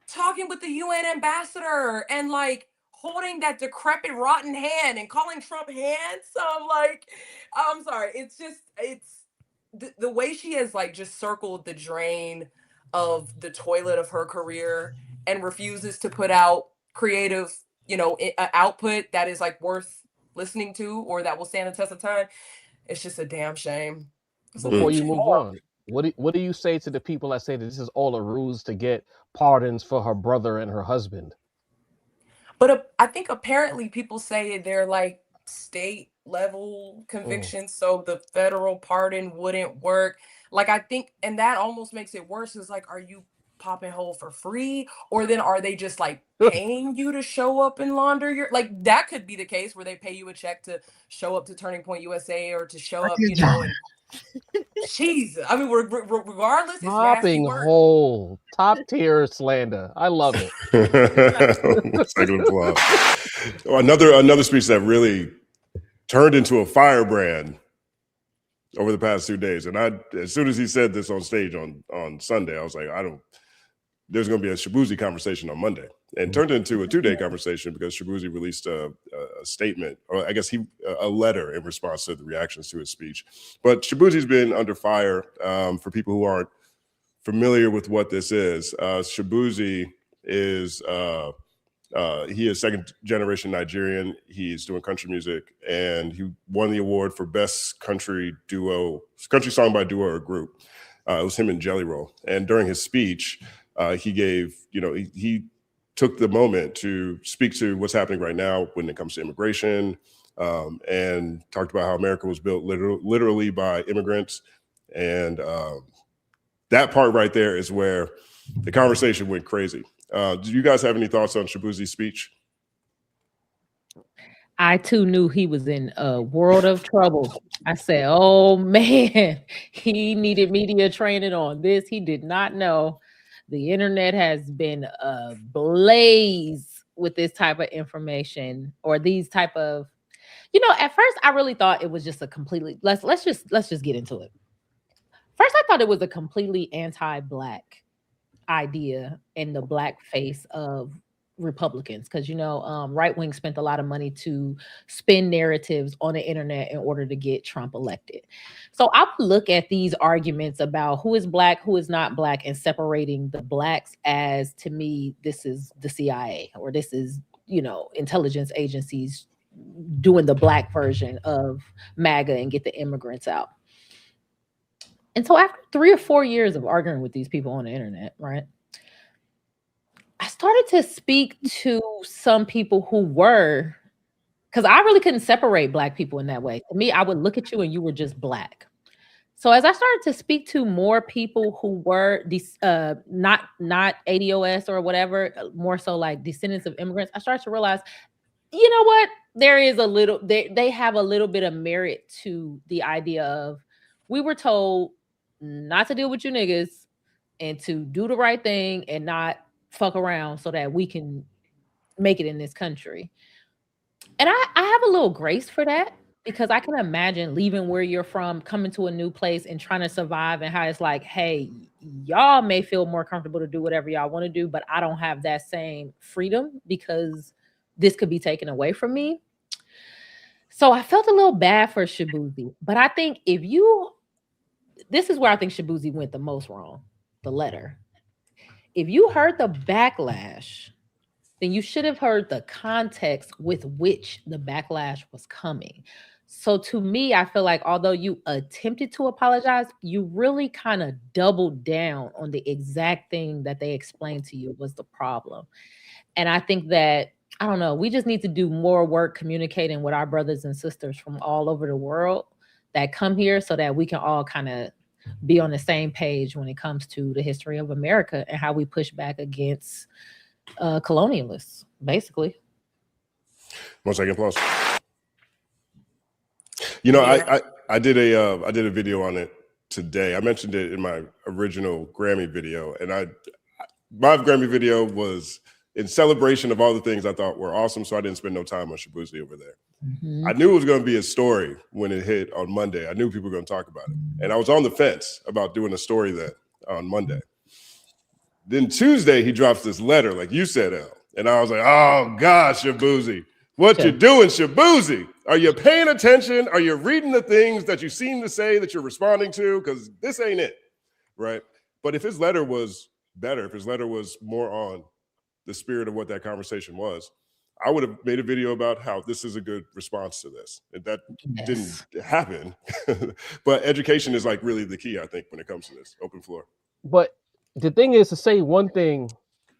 talking with the UN ambassador and like holding that decrepit rotten hand and calling Trump handsome. Like, I'm sorry, it's the way she has like just circled the drain of the toilet of her career and refuses to put out creative, output that is like worth listening to or that will stand the test of time. It's just a damn shame. Before you move on, what do you say to the people that say that this is all a ruse to get pardons for her brother and her husband? But I think apparently people say they're like state level convictions, so the federal pardon wouldn't work. Like, I think, and that almost makes it worse. Is like, are you popping hole for free, or then are they just like paying you to show up and launder your, like, that could be the case where they pay you a check to show up to Turning Point USA or to show up, and Jesus, I mean, regardless, it's nasty Popping work. hole, top tier slander. I love it. Second applause. Another speech that really turned into a firebrand over the past 2 days. And as soon as he said this on stage on Sunday, I was like, there's going to be a Shaboozey conversation on Monday, and turned into a 2-day conversation because Shaboozey released a statement, or I guess a letter in response to the reactions to his speech. But Shaboozey's been under fire. For people who aren't familiar with what this is, Shaboozey is he is second generation Nigerian. He's doing country music, and he won the award for best country song by duo or group. It was him and Jelly Roll. And during his speech, he gave, he took the moment to speak to what's happening right now when it comes to immigration, and talked about how America was built literally by immigrants. And that part right there is where the conversation went crazy. Do you guys have any thoughts on Shaboozey's speech? I too knew he was in a world of trouble. I said, oh man, he needed media training on this. He did not know the internet has been ablaze with this type of information, or these type of, at first I really thought it was just a completely, let's just get into it. First, I thought it was a completely anti-Black idea in the Black face of Republicans, because right wing spent a lot of money to spin narratives on the internet in order to get Trump elected. So I would look at these arguments about who is Black, who is not Black, and separating the Blacks as, to me, this is the CIA, or this is intelligence agencies doing the Black version of MAGA and get the immigrants out. And so after 3 or 4 years of arguing with these people on the internet, right, I started to speak to some people who were because I really couldn't separate Black people in that way. To me, I would look at you and you were just Black. So as I started to speak to more people who were not ADOS or whatever, more so like descendants of immigrants, I started to realize, you know what? There is a little, they have a little bit of merit to the idea of, we were told not to deal with you niggas and to do the right thing and not fuck around so that we can make it in this country. And I have a little grace for that, because I can imagine leaving where you're from, coming to a new place and trying to survive, and how it's like, hey, y'all may feel more comfortable to do whatever y'all want to do, but I don't have that same freedom because this could be taken away from me. So I felt a little bad for Shaboozey, but I think this is where I think Shaboozey went the most wrong, the letter. If you heard the backlash, then you should have heard the context with which the backlash was coming. So to me, I feel like although you attempted to apologize, you really kind of doubled down on the exact thing that they explained to you was the problem. And I think that, I don't know, we just need to do more work communicating with our brothers and sisters from all over the world that come here, so that we can all kind of be on the same page when it comes to the history of America and how we push back against colonialists, basically. 1 second, applause. You know, Yeah. I did a video on it today. I mentioned it in my original Grammy video, and my Grammy video was in celebration of all the things I thought were awesome, so I didn't spend no time on Shaboozey over there. I knew it was going to be a story when it hit on Monday. I knew people were going to talk about it, and I was on the fence about doing a story then on Monday. Then Tuesday, he drops this letter, like you said, Elle. And I was like, oh, God, Shaboozey. What you doing, Shaboozey? Are you paying attention? Are you reading the things that you seem to say that you're responding to? Because this ain't it, right? But if his letter was better, if his letter was more on the spirit of what that conversation was, I would have made a video about how this is a good response to this. And that didn't happen. But education is like really the key, I think, when it comes to this. Open floor. But the thing is to say one thing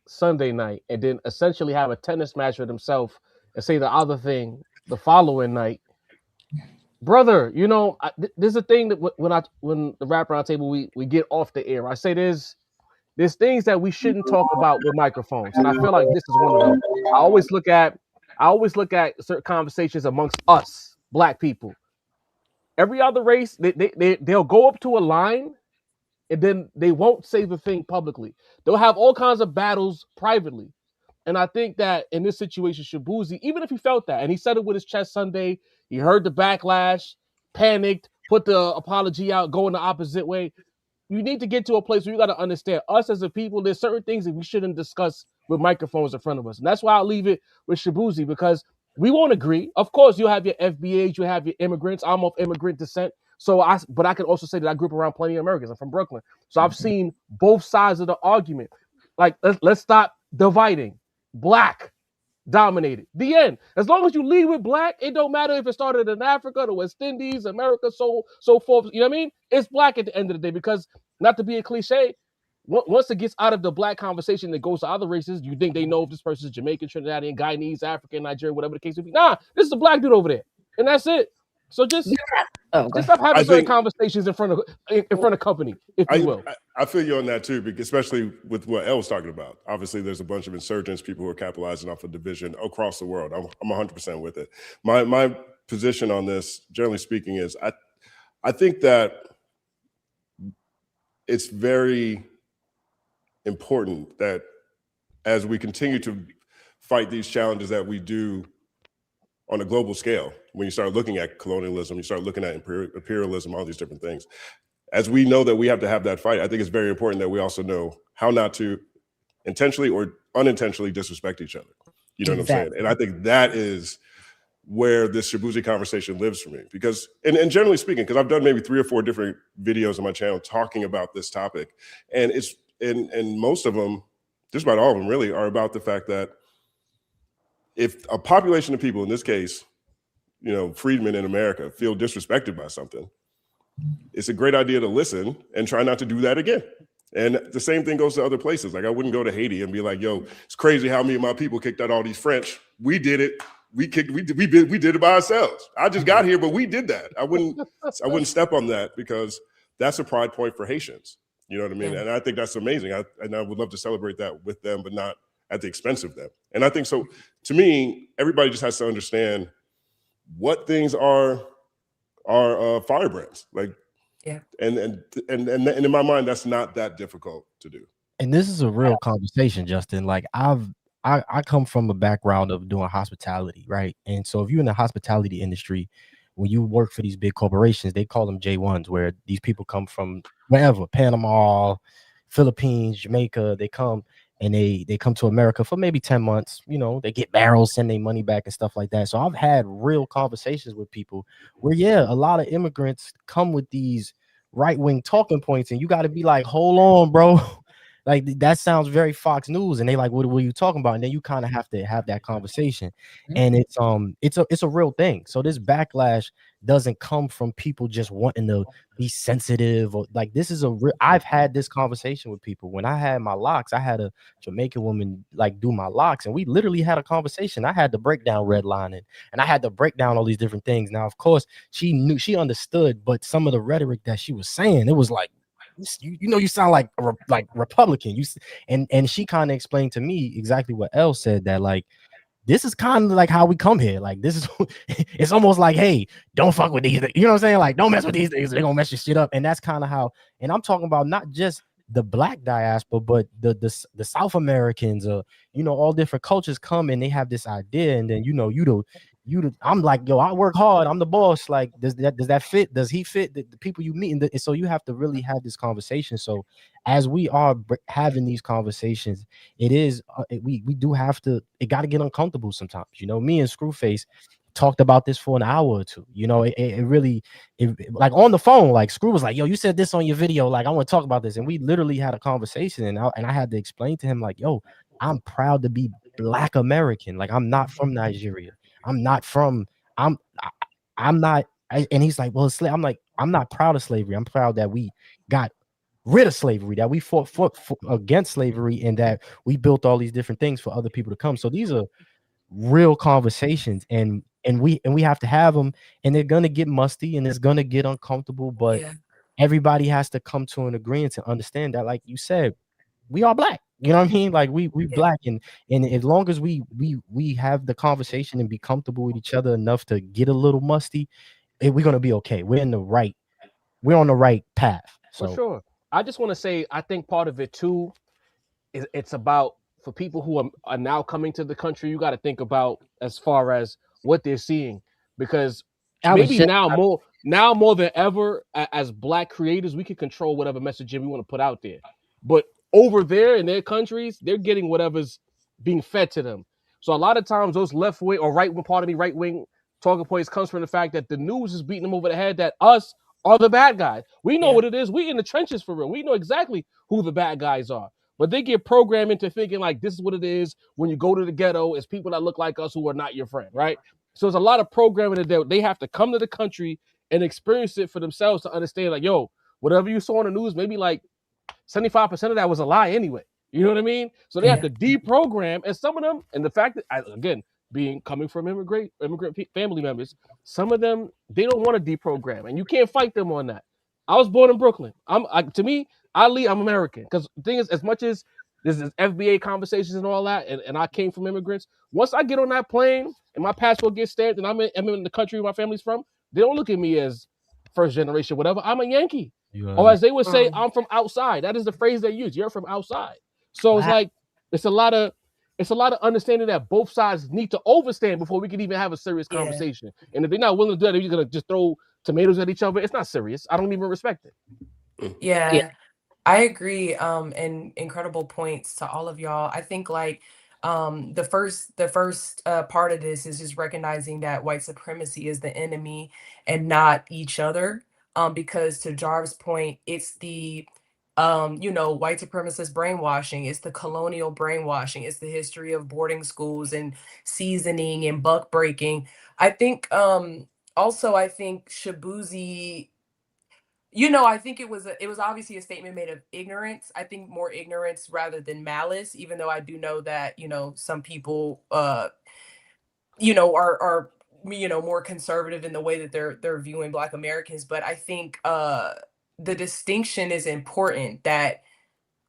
Sunday night and then essentially have a tennis match with himself and say the other thing the following night. Brother, you know, there's a thing that when the Rap Roundtable we get off the air, I say there's things that we shouldn't talk about with microphones, and I feel like this is one of them. I always look at certain conversations amongst us Black people. Every other race, they'll go up to a line and then they won't say the thing publicly. They'll have all kinds of battles privately. And I think that in this situation, Shaboozey, even if he felt that, and he said it with his chest Sunday, he heard the backlash, panicked, put the apology out, going the opposite way. You need to get to a place where you got to understand, us as a people, there's certain things that we shouldn't discuss with microphones in front of us. And that's why I'll leave it with Shaboozey, because we won't agree. Of course, you'll have your FBAs, you'll have your immigrants. I'm of immigrant descent. But I can also say that I grew up around plenty of Americans. I'm from Brooklyn. So I've seen both sides of the argument. Like, let's stop dividing. Black dominated. The end. As long as you lead with Black, it don't matter if it started in Africa, the West Indies, America, so forth. You know what I mean? It's Black at the end of the day, because, not to be a cliche, once it gets out of the Black conversation that goes to other races, you think they know if this person is Jamaican, Trinidadian, Guyanese, African, Nigerian, whatever the case may be. Nah, this is a Black dude over there. And that's it. So just stop having certain conversations in front of company, if you will. I feel you on that too, because especially with what Elle was talking about. Obviously, there's a bunch of insurgents, people who are capitalizing off of division across the world. I'm 100% with it. My position on this, generally speaking, is I think that it's very important that as we continue to fight these challenges that we do on a global scale, when you start looking at colonialism, you start looking at imperialism, all these different things. As we know that we have to have that fight, I think it's very important that we also know how not to intentionally or unintentionally disrespect each other. You know what I'm saying? And I think that is where this Shaboozey conversation lives for me. Because, and generally speaking, because I've done maybe 3 or 4 different videos on my channel talking about this topic, and it's and most of them, just about all of them really, are about the fact that if a population of people, in this case, you know, freedmen in America, feel disrespected by something, it's a great idea to listen and try not to do that again. And the same thing goes to other places. Like, I wouldn't go to Haiti and be like, yo, it's crazy how me and my people kicked out all these French. We did it. we did it by ourselves. I just got here, but we did that. I wouldn't step on that because that's a pride point for Haitians. You know what I mean? Yeah. And I think that's amazing. And I would love to celebrate that with them, but not at the expense of them. And I think so. To me, everybody just has to understand what things are firebrands. Like, Yeah. And in my mind, that's not that difficult to do. And this is a real conversation, Justin. Like I come from a background of doing hospitality, right? And so if you're in the hospitality industry, when you work for these big corporations, they call them J1s, where these people come from wherever, Panama, Philippines, Jamaica. They come and they come to America for maybe 10 months. You know, they get barrels, send their money back and stuff like that. So I've had real conversations with people where, yeah, a lot of immigrants come with these right-wing talking points, and you got to be like, hold on, bro. Like, that sounds very Fox News, and they like, what are you talking about? And then you kind of have to have that conversation. And it's a real thing. So this backlash doesn't come from people just wanting to be sensitive, or like, this is a real. I've had this conversation with people. When I had my locks, I had a Jamaican woman like do my locks, and we literally had a conversation. I had to break down redlining, and I had to break down all these different things. Now, of course, she knew, she understood, but some of the rhetoric that she was saying, it was like, you know, you sound like Republican. And she kind of explained to me exactly what Elle said, that like, this is kind of like how we come here. Like, this is it's almost like, hey, don't fuck with these things. You know what I'm saying? Like, don't mess with these things. They're gonna mess your shit up. And that's kind of how, and I'm talking about not just the Black diaspora, but the South Americans, you know, all different cultures come and they have this idea, and then I'm like, yo, I work hard, I'm the boss. Like, does that fit? Does he fit the people you meet? And so you have to really have this conversation. So as we are having these conversations, it is we do have to, it got to get uncomfortable sometimes. You know, me and Screwface talked about this for an hour or two. You know, it really, like on the phone, like Screw was like, yo, you said this on your video, like I want to talk about this. And we literally had a conversation, and I had to explain to him, like, yo, I'm proud to be Black American. Like, I'm not from Nigeria. I'm not from, I'm not, and he's like, well, I'm like, I'm not proud of slavery. I'm proud that we got rid of slavery, that we fought against slavery, and that we built all these different things for other people to come. So these are real conversations, and we have to have them, and they're gonna get musty and it's gonna get uncomfortable, but everybody has to come to an agreement to understand that, like you said, we are Black. You know what I mean? Like, we Black, and as long as we have the conversation and be comfortable with each other enough to get a little musty, we're gonna be okay. We're on the right path. So for sure. I just want to say, I think part of it too is it's about, for people who are now coming to the country, you got to think about as far as what they're seeing, because maybe now more than ever, as Black creators, we can control whatever messaging we want to put out there. But over there in their countries, they're getting whatever's being fed to them. So a lot of times those left wing or right wing talking points comes from the fact that the news is beating them over the head that us are the bad guys. We know what it is. We in the trenches for real. We know exactly who the bad guys are. But they get programmed into thinking like this is what it is when you go to the ghetto. It's people that look like us who are not your friend, right? So there's a lot of programming that they have to come to the country and experience it for themselves to understand, like, yo, whatever you saw on the news, maybe like 75% of that was a lie anyway. You know what I mean? So they have to deprogram, and some of them, and the fact that, again, coming from immigrant family members, some of them, they don't want to deprogram, and you can't fight them on that. I was born in Brooklyn. To me, I'm American, because the thing is, as much as there's FBA conversations and all that, and I came from immigrants, once I get on that plane and my passport gets stamped and I'm in the country where my family's from, they don't look at me as first generation, whatever. I'm a Yankee. Or as they would say, I'm from outside. That is the phrase they use. You're from outside. So it's like, it's a lot of understanding that both sides need to overstand before we can even have a serious conversation. And if they're not willing to do that, they're just gonna just throw tomatoes at each other. It's not serious. I don't even respect it. Yeah. I agree. And incredible points to all of y'all. I think like the first part of this is just recognizing that white supremacy is the enemy and not each other. Because to Jarvis' point, it's the white supremacist brainwashing, it's the colonial brainwashing, it's the history of boarding schools and seasoning and buck breaking. I think also I think Shaboozey, I think it was obviously a statement made of ignorance. I think more ignorance rather than malice, even though I do know that, some people you know, are you know, more conservative in the way that they're viewing Black Americans. But I think the distinction is important, that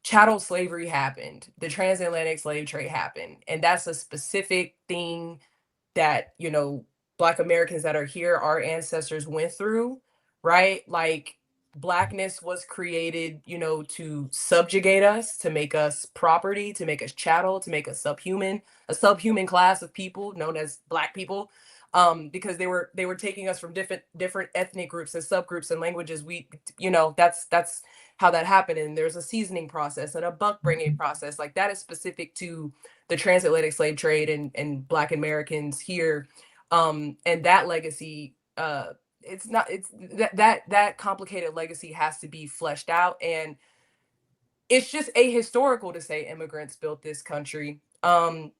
chattel slavery happened, the transatlantic slave trade happened, and that's a specific thing that, you know, Black Americans that are here, our ancestors went through, right? Like, Blackness was created, you know, to subjugate us, to make us property, to make us chattel, to make us subhuman, a subhuman class of people known as Black people, because they were taking us from different ethnic groups and subgroups and languages. We, you know, that's how that happened. And there's a seasoning process and a buck bringing process, like that is specific to the transatlantic slave trade and Black Americans here. And that legacy, it's not, it's that complicated legacy has to be fleshed out. And it's just ahistorical to say immigrants built this country. And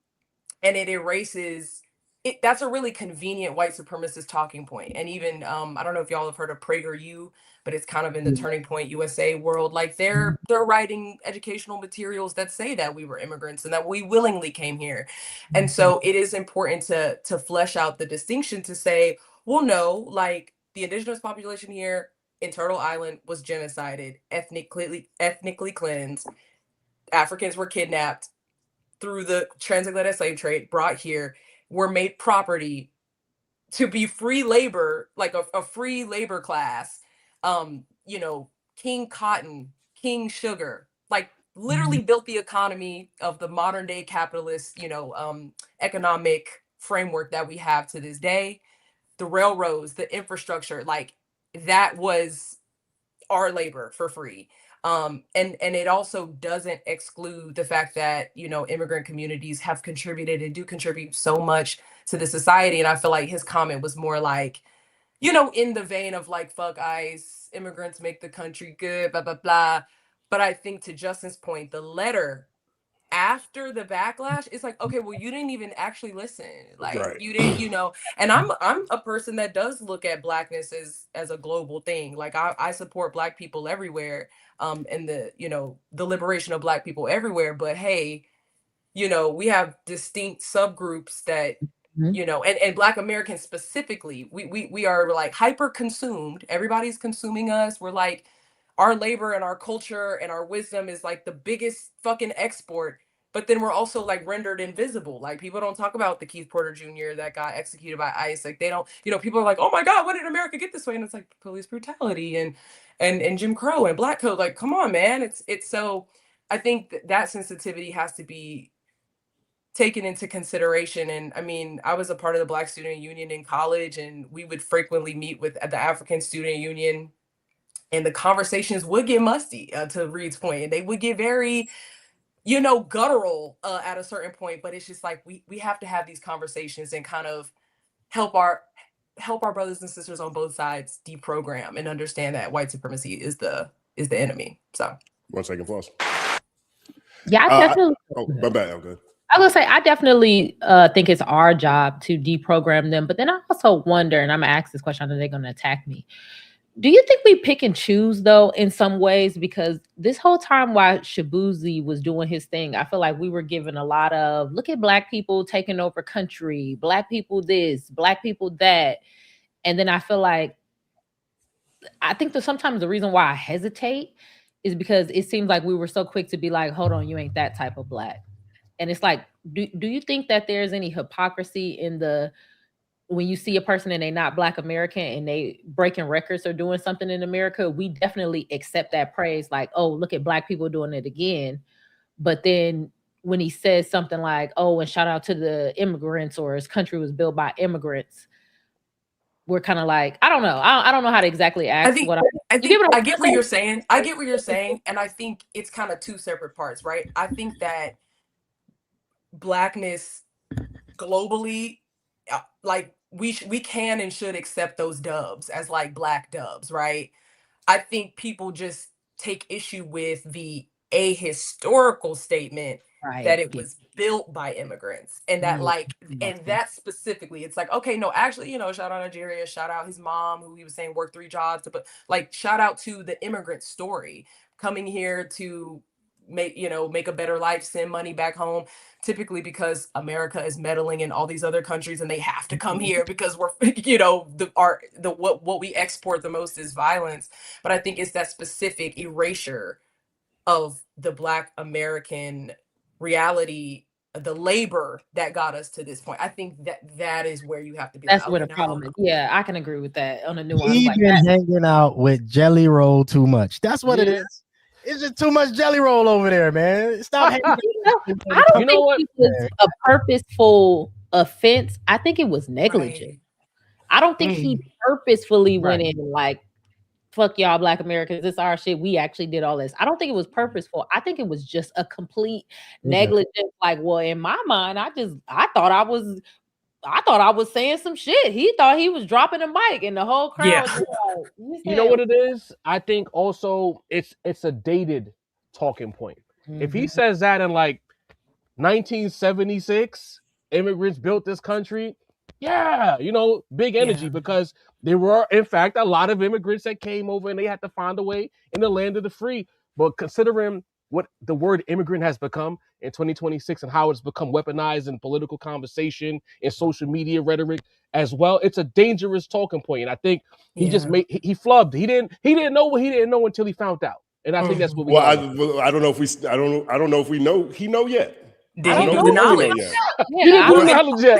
it erases it. That's a really convenient white supremacist talking point. And even I don't know if y'all have heard of PragerU, but it's kind of in the Turning Point USA world. Like they're writing educational materials that say that we were immigrants and that we willingly came here. And so it is important to flesh out the distinction, to say, well, no, like the indigenous population here in Turtle Island was genocided, ethnically cleansed. Africans were kidnapped through the transatlantic slave trade, brought here, were made property to be free labor, like a free labor class. You know, King Cotton, King Sugar, like literally built the economy of the modern day capitalist, you know, economic framework that we have to this day. The railroads, the infrastructure, like that was our labor for free. And it also doesn't exclude the fact that, you know, immigrant communities have contributed and do contribute so much to the society. And I feel like his comment was more like, you know, in the vein of like, fuck ICE, immigrants make the country good, blah, blah, blah. But I think to Justin's point, the letter after the backlash, it's like, okay, well, you didn't even actually listen. Like Right. you didn't, you know, and I'm a person that does look at Blackness as a global thing. Like I support Black people everywhere, and the, you know, the liberation of Black people everywhere. But hey, you know, we have distinct subgroups that, you know, and Black Americans specifically, we are like hyper consumed. Everybody's consuming us. We're like, our labor and our culture and our wisdom is like the biggest fucking export. But then we're also like rendered invisible. Like people don't talk about the Keith Porter Jr. that got executed by ICE. Like they don't, you know, people are like, oh my God, what did America get this way? And it's like police brutality and Jim Crow and Black Code. Like, come on, man. It's so, I think that sensitivity has to be taken into consideration. And I mean, I was a part of the Black Student Union in college, and we would frequently meet with the African Student Union, and the conversations would get musty, to Reed's point, and they would get very, you know, guttural at a certain point. But it's just like we have to have these conversations and kind of help our brothers and sisters on both sides deprogram and understand that white supremacy is the enemy. So 1 second, pause. Yeah, I definitely. Oh, my bad. I'm good. I was gonna say, I definitely think it's our job to deprogram them. But then I also wonder, and I'm gonna ask this question, I know they're gonna attack me. Do you think we pick and choose though in some ways? Because this whole time while Shaboozey was doing his thing, I feel like we were given a lot of, look at Black people taking over country, Black people this, Black people that. And then I feel like, I think that sometimes the reason why I hesitate is because it seems like we were so quick to be like, hold on, you ain't that type of Black. And it's like, do you think that there's any hypocrisy in the, when you see a person and they not Black American and they breaking records or doing something in America, we definitely accept that praise. Like, oh, look at Black people doing it again. But then when he says something like, oh, and shout out to the immigrants, or his country was built by immigrants, we're kind of like, I don't know. I don't know how to exactly ask what I get what you're saying. I get what you're saying. And I think it's kind of two separate parts, right? I think that Blackness globally, like we can and should accept those dubs as like Black dubs, right? I think people just take issue with the ahistorical statement that it was built by immigrants, and that like, and that specifically, it's like, okay, no, actually, you know, shout out Nigeria, shout out his mom, who he was saying worked 3 jobs to, but like, shout out to the immigrant story coming here to make a better life, send money back home, typically because America is meddling in all these other countries and they have to come here because we're what we export the most is violence. But I think it's that specific erasure of the Black American reality, the labor that got us to this point. I think that is where you have to be. That's like, where the problem is. Yeah, I can agree with that on a nuance He like been that. hanging out with Jelly Roll too much. That's what it is. It's just too much Jelly Roll over there, man. Stop hanging. I don't think it was a purposeful offense. I think it was negligent. Right. I don't think he purposefully went in and like, fuck y'all Black Americans, it's our shit, we actually did all this. I don't think it was purposeful. I think it was just a complete negligence. Like, well, in my mind, I thought I was saying some shit. He thought he was dropping a mic and the whole crowd was like, you know what it is? I think also it's a dated talking point. If he says that in like 1976, immigrants built this country, big energy because there were, in fact, a lot of immigrants that came over and they had to find a way in the land of the free. But considering what the word immigrant has become in 2026 and how it's become weaponized in political conversation and social media rhetoric as well, it's a dangerous talking point. And I think he just he flubbed. He didn't know what he didn't know until he found out. And I think that's what we. I don't know if we. I don't know if we know. He know yet. Did he do the knowledge?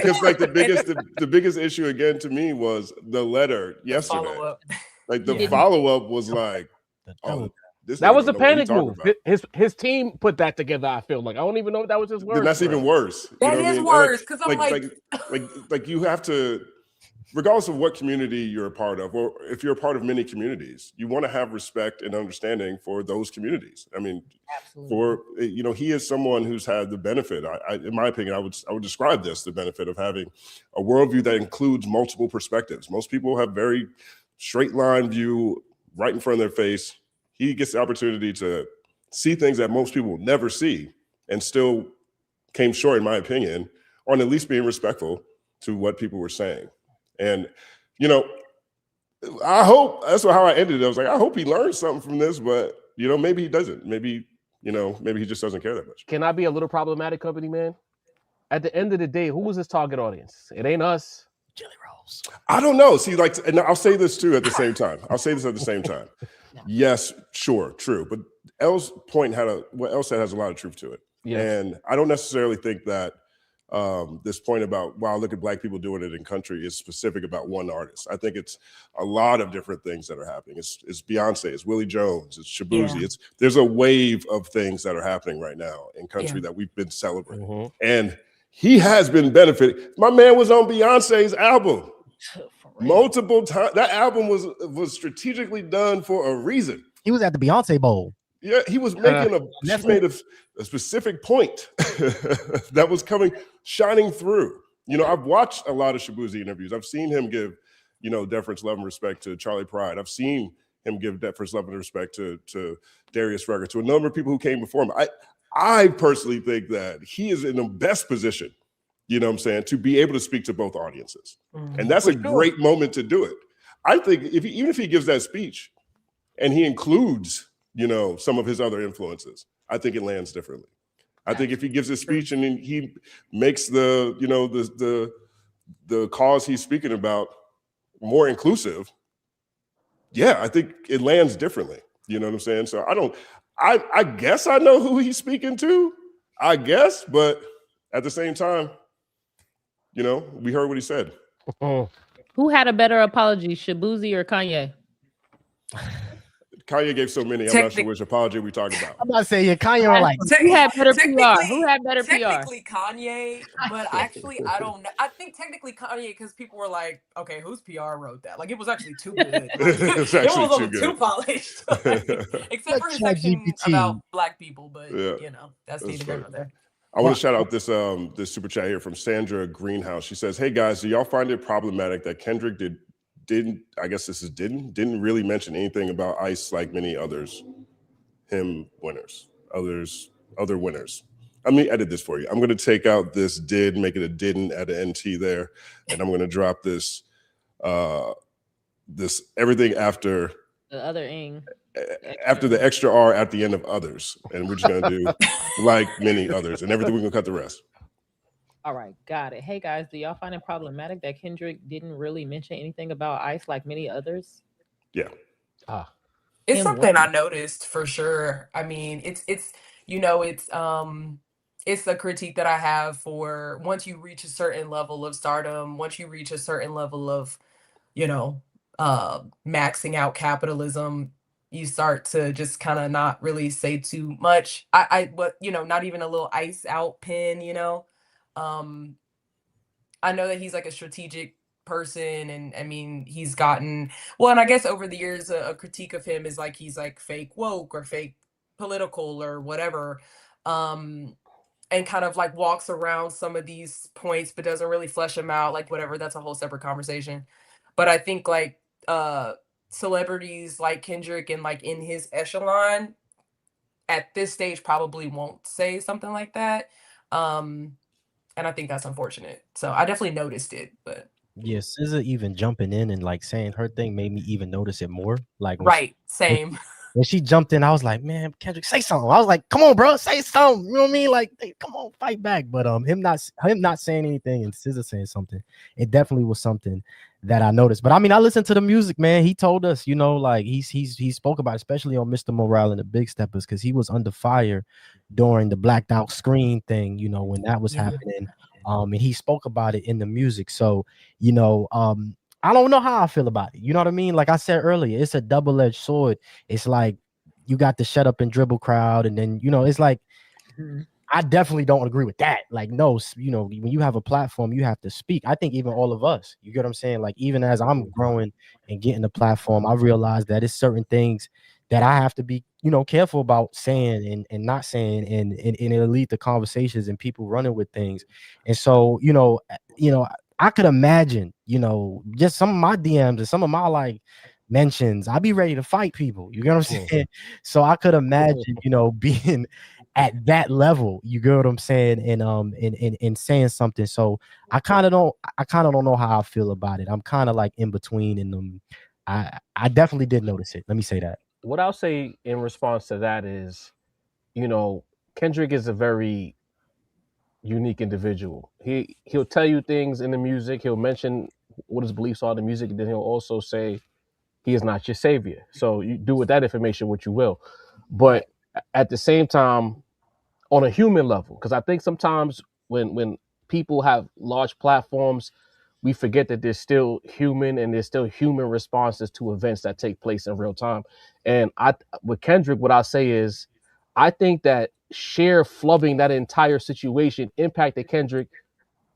Because like the biggest issue again to me was the letter yesterday. Follow-up. Like the follow-up was like, oh, that was a panic move. His team put that together. I feel like I don't even know if that was his word. Then that's even worse. That is worse because I'm like you have to, regardless of what community you're a part of, or if you're a part of many communities, you want to have respect and understanding for those communities. I mean, he is someone who's had the benefit. In my opinion, I would describe this the benefit of having a worldview that includes multiple perspectives. Most people have very straight line view right in front of their face. He gets the opportunity to see things that most people will never see, and still came short, in my opinion, on at least being respectful to what people were saying. And, I hope that's how I ended it. I was like, I hope he learned something from this, but, maybe he doesn't. Maybe he just doesn't care that much. Can I be a little problematic, company man? At the end of the day, who was his target audience? It ain't us. Jelly Rolls. I don't know. See, and I'll say this too at the same time. Yes, sure, true. But Elle's point what Elle said has a lot of truth to it. Yes. And I don't necessarily think that this point about, wow, look at Black people doing it in country is specific about one artist. I think it's a lot of different things that are happening. It's Beyonce, it's Willie Jones, it's Shaboozey. There's a wave of things that are happening right now in country that we've been celebrating. And he has been benefiting. My man was on Beyonce's album multiple times. That album was strategically done for a reason. He was at the Beyonce Bowl. Yeah, he was making she made a specific point that was shining through. I've watched a lot of Shaboozey interviews. I've seen him give, deference, love, and respect to Charlie Pride. I've seen him give deference, love, and respect to Darius Rucker, to a number of people who came before him. I personally think that he is in the best position, to be able to speak to both audiences. And that's a great moment to do it. I think even if he gives that speech and he includes, some of his other influences, I think it lands differently. I think if he gives a speech and then he makes the cause he's speaking about more inclusive, I think it lands differently. You know what I'm saying? So I guess I know who he's speaking to, but at the same time, we heard what he said. Who had a better apology, Shaboozey or Kanye? Kanye gave so many. I'm not sure which apology we're talking about. I'm not saying Kanye or like who had better PR? Who had better PR? Technically Kanye, but actually I don't know. I think technically Kanye because people were like, okay, whose PR wrote that? Like it was actually too good. It was too polished. Except for the section about Black people, but that's neither here nor there. I want to shout out this super chat here from Sandra Greenhouse. She says, "Hey guys, do y'all find it problematic that Kendrick didn't really mention anything about ICE like many other winners? Let me edit this for you. I'm going to take out this did, make it a didn't, add an NT there, and I'm going to drop this everything after The other ing. after the extra R at the end of others. And we're just going to do like many others. And everything, we're going to cut the rest. All right, got it. Hey guys, do y'all find it problematic that Kendrick didn't really mention anything about ICE like many others? Yeah. It's And something what? I noticed for sure. I mean, it's you know, it's a critique that I have for once you reach a certain level of stardom, once you reach a certain level of, you know, maxing out capitalism, you start to just kind of not really say too much. But you know, not even a little ice out pin, you know. Um, I know that he's like a strategic person, and I mean, he's gotten well, and I guess over the years, a critique of him is like he's like fake woke or fake political or whatever. And kind of like walks around some of these points but doesn't really flesh them out, like whatever, that's a whole separate conversation. But I think like celebrities like Kendrick and like in his echelon at this stage probably won't say something like that. And I think that's unfortunate. So I definitely noticed it, but Yeah, SZA even jumping in and like saying her thing made me even notice it more. Like when right, same. when she jumped in, I was like, man, Kendrick, say something. I was like, come on, bro, say something. You know what I mean? Like, hey, come on, fight back. But him not saying anything and SZA saying something, it definitely was something that I noticed. But I mean, I listened to the music, man. He told us, you know, like he spoke about, especially on Mr. Morale and the Big Steppers, because he was under fire during the blacked out screen thing, you know, when that was happening. And he spoke about it in the music. So, you know, I don't know how I feel about it. You know what I mean? Like I said earlier, it's a double-edged sword. It's like you got the shut up and dribble crowd, and then, you know, it's like I definitely don't agree with that. Like, no, you know, when you have a platform, you have to speak. I think even all of us, you get what I'm saying? Like, even as I'm growing and getting the platform, I realize that it's certain things that I have to be, you know, careful about saying and not saying, and it'll lead to conversations and people running with things. And so, you know, I could imagine, you know, just some of my DMs and some of my like mentions, I'd be ready to fight people. You get what I'm saying? So I could imagine, you know, being at that level, you get what I'm saying, and saying something. So I kind of don't know how I feel about it. I'm kind of like in between, and I definitely did notice it. Let me say that. What I'll say in response to that is, you know, Kendrick is a very unique individual. He'll tell you things in the music. He'll mention what his beliefs are in the music, and then he'll also say he is not your savior. So you do with that information what you will. But at the same time, on a human level, because I think sometimes when people have large platforms, we forget that they're still human and there's still human responses to events that take place in real time. And with Kendrick, what I say is, I think that Cher flubbing that entire situation impacted Kendrick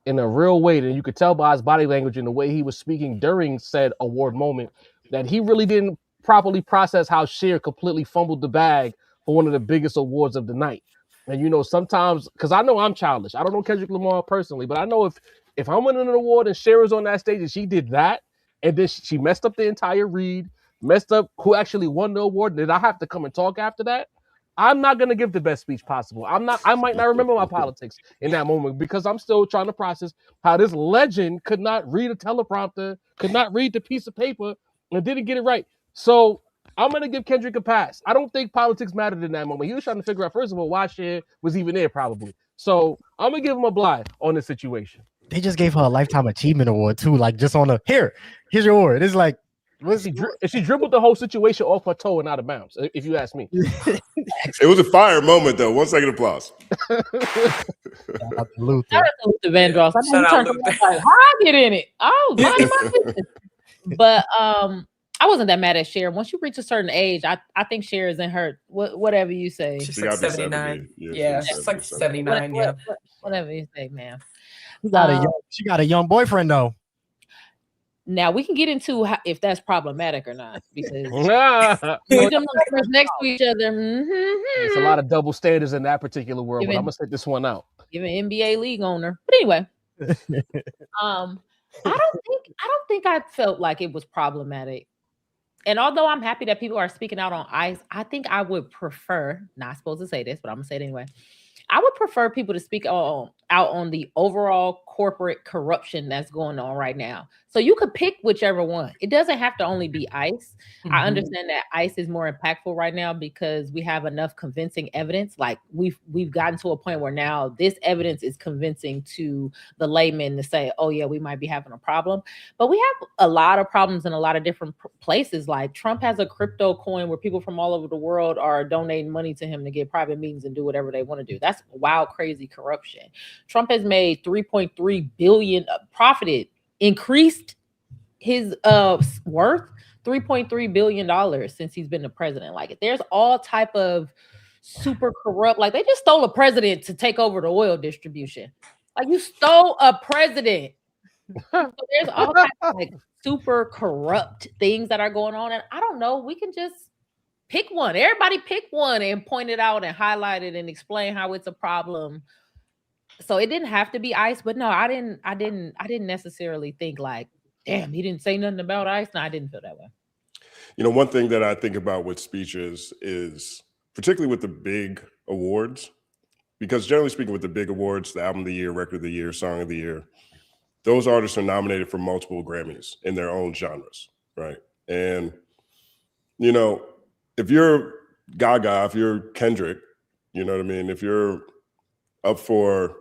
in a real way. And you could tell by his body language and the way he was speaking during said award moment that he really didn't properly process how Cher completely fumbled the bag for one of the biggest awards of the night. And you know, sometimes, because I know I'm childish, I don't know Kendrick Lamar personally, but I know if I'm winning an award and Cher is on that stage and she did that, and then she messed up the entire read, messed up who actually won the award, then I have to come and talk after that. I'm not gonna give the best speech possible. I might not remember my politics in that moment because I'm still trying to process how this legend could not read a teleprompter, could not read the piece of paper, and didn't get it right. So I'm gonna give Kendrick a pass. I don't think politics mattered in that moment. He was trying to figure out, first of all, why Cher was even there, probably. So I'm gonna give him a blind on this situation. They just gave her a lifetime achievement award too, like just on here's your award. It's like, she dribbled the whole situation off her toe and out of bounds, if you ask me. It was a fire moment, though. 1 second applause. Shout out to Luther Vandross. I know he turned around like, how I get in it? Oh, my business. But I wasn't that mad at Cher. Once you reach a certain age, I think Cher is in her whatever you say. She's like 79. Yeah, she's like 79. Yeah, whatever you say, man. She got a young boyfriend though. Now we can get into if that's problematic or not, because them next to each other. There's a lot of double standards in that particular world, but I'm gonna set this one out. Give an NBA league owner, but anyway, I don't think I felt like it was problematic. And although I'm happy that people are speaking out on ICE, I think I would prefer, not supposed to say this, but I'm gonna say it anyway. I would prefer people to speak out on the overall corporate corruption that's going on right now. So you could pick whichever one. It doesn't have to only be ICE. I understand that ICE is more impactful right now because we have enough convincing evidence. Like we've gotten to a point where now this evidence is convincing to the layman to say, oh yeah, we might be having a problem. But we have a lot of problems in a lot of different places. Like Trump has a crypto coin where people from all over the world are donating money to him to get private meetings and do whatever they want to do. That's wild, crazy corruption. Trump has made 3.3 billion increased his worth $3.3 billion since he's been the president. Like there's all type of super corrupt, like they just stole a president to take over the oil distribution. Like you stole a president. So there's all kinds of like super corrupt things that are going on. And I don't know, we can just pick one. Everybody pick one and point it out and highlight it and explain how it's a problem. So it didn't have to be ICE, but no, I didn't necessarily think like, damn, he didn't say nothing about ICE. No, I didn't feel that way. You know, one thing that I think about with speeches is particularly with the big awards, because generally speaking with the big awards, the album of the year, record of the year, song of the year, those artists are nominated for multiple Grammys in their own genres, right? And, you know, if you're Gaga, if you're Kendrick, you know what I mean? If you're up for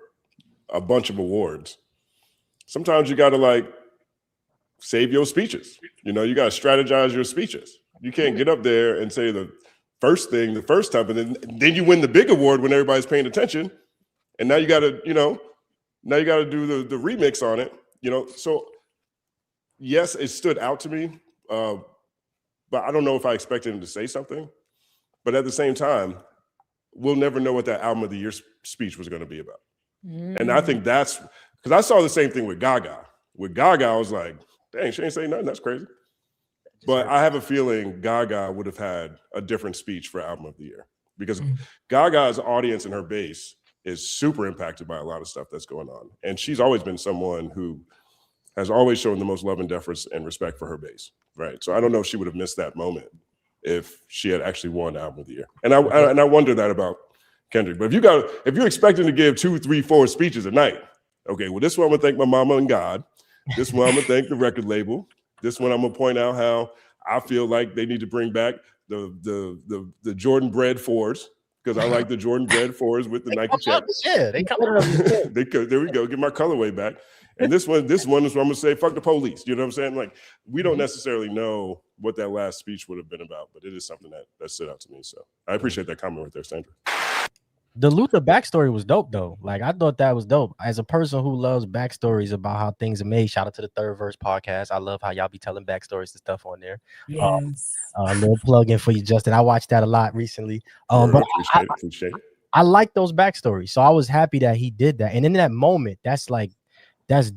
a bunch of awards, sometimes you got to like save your speeches. You know, you got to strategize your speeches. You can't get up there and say the first thing the first time, and then you win the big award when everybody's paying attention. And now you got to, you know, now you got to do the remix on it, you know? So yes, it stood out to me, but I don't know if I expected him to say something. But at the same time, we'll never know what that album of the year speech was going to be about. And I think that's, because I saw the same thing with Gaga. With Gaga, I was like, dang, she ain't saying nothing, that's crazy. But I have a feeling Gaga would have had a different speech for album of the year, because Gaga's audience and her base is super impacted by a lot of stuff that's going on. And she's always been someone who has always shown the most love and deference and respect for her base, right? So I don't know if she would have missed that moment if she had actually won album of the year. And I wonder that about Kendrick. But if you're expecting to give 2, 3, 4 speeches a night, okay, well, this one I'm gonna thank my mama and God. This one I'm gonna thank the record label. This one I'm gonna point out how I feel like they need to bring back the Jordan Bread 4s, because I like the Jordan Bread 4s with the Nike check. Yeah, they come There we go, get my colorway back. And this one is where I'm gonna say, fuck the police. You know what I'm saying? Like, we don't necessarily know what that last speech would have been about, but it is something that stood out to me. So I appreciate that comment right there, Sandra. The Luther backstory was dope though. Like I thought that was dope. As a person who loves backstories about how things are made, shout out to the Third Verse podcast. I love how y'all be telling backstories and stuff on there. Yes. A little plug in for you, Justin. I watched that a lot recently. But Appreciate it. I like those backstories, so I was happy that he did that. And in that moment, that's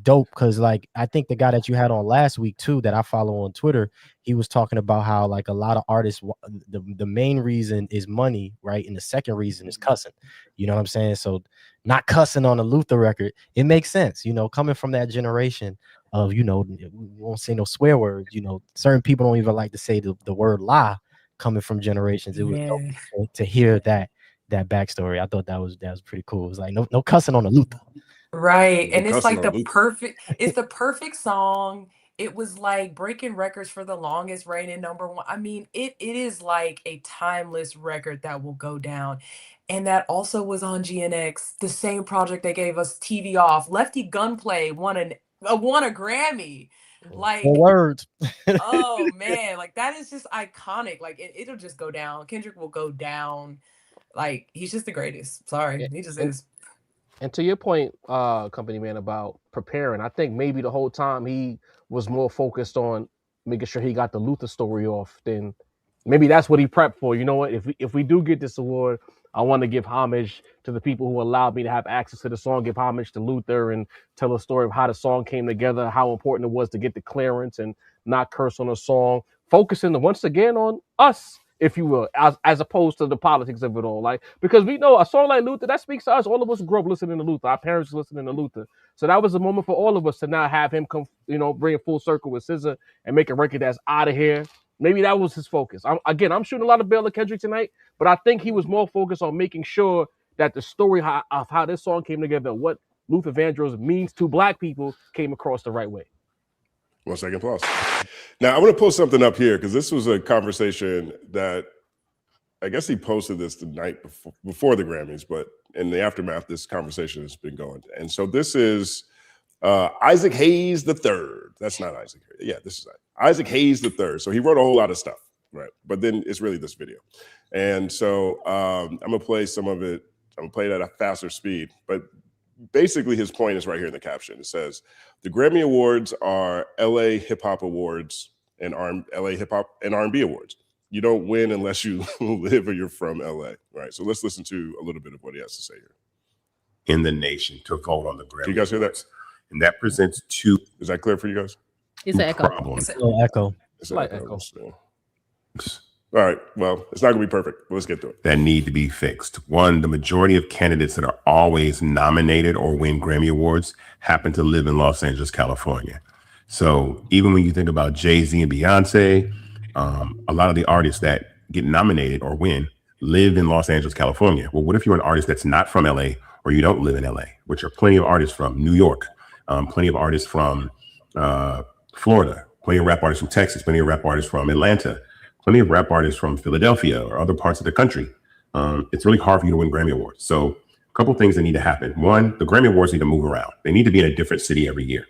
dope, because like I think the guy that you had on last week too, that I follow on Twitter, he was talking about how like a lot of artists, the main reason is money, right? And the second reason is cussing. You know what I'm saying? So not cussing on a Luther record, it makes sense, you know, coming from that generation of, you know, we won't say no swear words, you know, certain people don't even like to say the word lie, coming from generations. It was dope to hear that backstory. I thought that was pretty cool. It was like no cussing on a Luther. Right. And it's like it's the perfect song. It was like breaking records for the longest reigning #1. I mean, it is like a timeless record that will go down. And that also was on GNX, the same project that gave us TV Off. Lefty Gunplay won a Grammy. Like, words. oh man, like that is just iconic. Like it'll just go down. Kendrick will go down. Like, he's just the greatest. Sorry. He just is. And to your point, company man, about preparing, I think maybe the whole time he was more focused on making sure he got the Luther story off than maybe that's what he prepped for. You know what? If we do get this award, I want to give homage to the people who allowed me to have access to the song, give homage to Luther, and tell a story of how the song came together, how important it was to get the clearance and not curse on a song, focusing once again on us, if you will, as opposed to the politics of it all. Like, because we know a song like Luther, that speaks to us. All of us grew up listening to Luther. Our parents listening to Luther. So that was a moment for all of us to now have him come, you know, bring it full circle with SZA and make a record that's out of here. Maybe that was his focus. I'm shooting a lot of Bill and Kendrick tonight, but I think he was more focused on making sure that the story of how this song came together, what Luther Vandross means to Black people, came across the right way. 1 second applause. Now, I want to post something up here because this was a conversation that I guess he posted this the night before the Grammys, but in the aftermath, this conversation has been going. And so this is Isaac Hayes III. That's not Isaac. Yeah, this is Isaac Hayes III. So he wrote a whole lot of stuff, right? But then it's really this video. And so I'm going to play some of it. I'm going to play it at a faster speed. But basically his point is right here in the caption. It says, the Grammy Awards are LA Hip Hop Awards and LA Hip Hop and R&B Awards. You don't win unless you live or you're from LA, right? So let's listen to a little bit of what he has to say here. In the nation to vote on the Grammy. Do you guys hear that? And that presents two. Is that clear for you guys? It's an echo. Problems. A little echo. It's Like an echo. So. All right. Well, it's not going to be perfect, but let's get to it. That need to be fixed. One, the majority of candidates that are always nominated or win Grammy Awards happen to live in Los Angeles, California. So even when you think about Jay-Z and Beyonce, a lot of the artists that get nominated or win live in Los Angeles, California. Well, what if you're an artist that's not from LA or you don't live in LA, which are plenty of artists from New York, plenty of artists from Florida, plenty of rap artists from Texas, plenty of rap artists from Atlanta, plenty of rap artists from Philadelphia or other parts of the country. It's really hard for you to win Grammy Awards. So a couple of things that need to happen. One, the Grammy Awards need to move around. They need to be in a different city every year.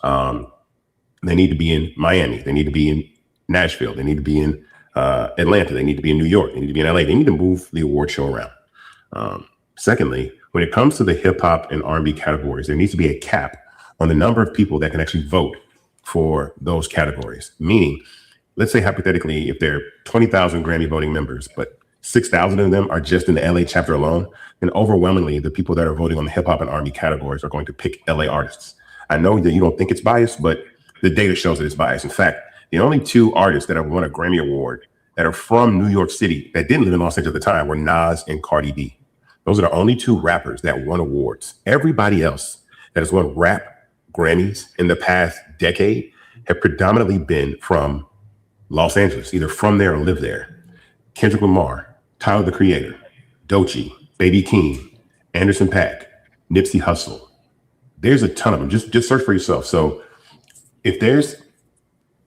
They need to be in Miami. They need to be in Nashville. They need to be in Atlanta. They need to be in New York. They need to be in LA. They need to move the award show around. Secondly, when it comes to the hip hop and R&B categories, there needs to be a cap on the number of people that can actually vote for those categories. Meaning, let's say hypothetically, if there are 20,000 Grammy voting members, but 6,000 of them are just in the LA chapter alone, then overwhelmingly the people that are voting on the hip hop and R&B categories are going to pick LA artists. I know that you don't think it's biased, but the data shows that it's biased. In fact, the only two artists that have won a Grammy Award that are from New York City that didn't live in Los Angeles at the time were Nas and Cardi B. Those are the only two rappers that won awards. Everybody else that has won rap Grammys in the past decade have predominantly been from Los Angeles, either from there or live there. Kendrick Lamar, Tyler the Creator, Doechii, Baby Keem, Anderson .Paak, Nipsey Hussle. There's a ton of them. Just search for yourself. So if there's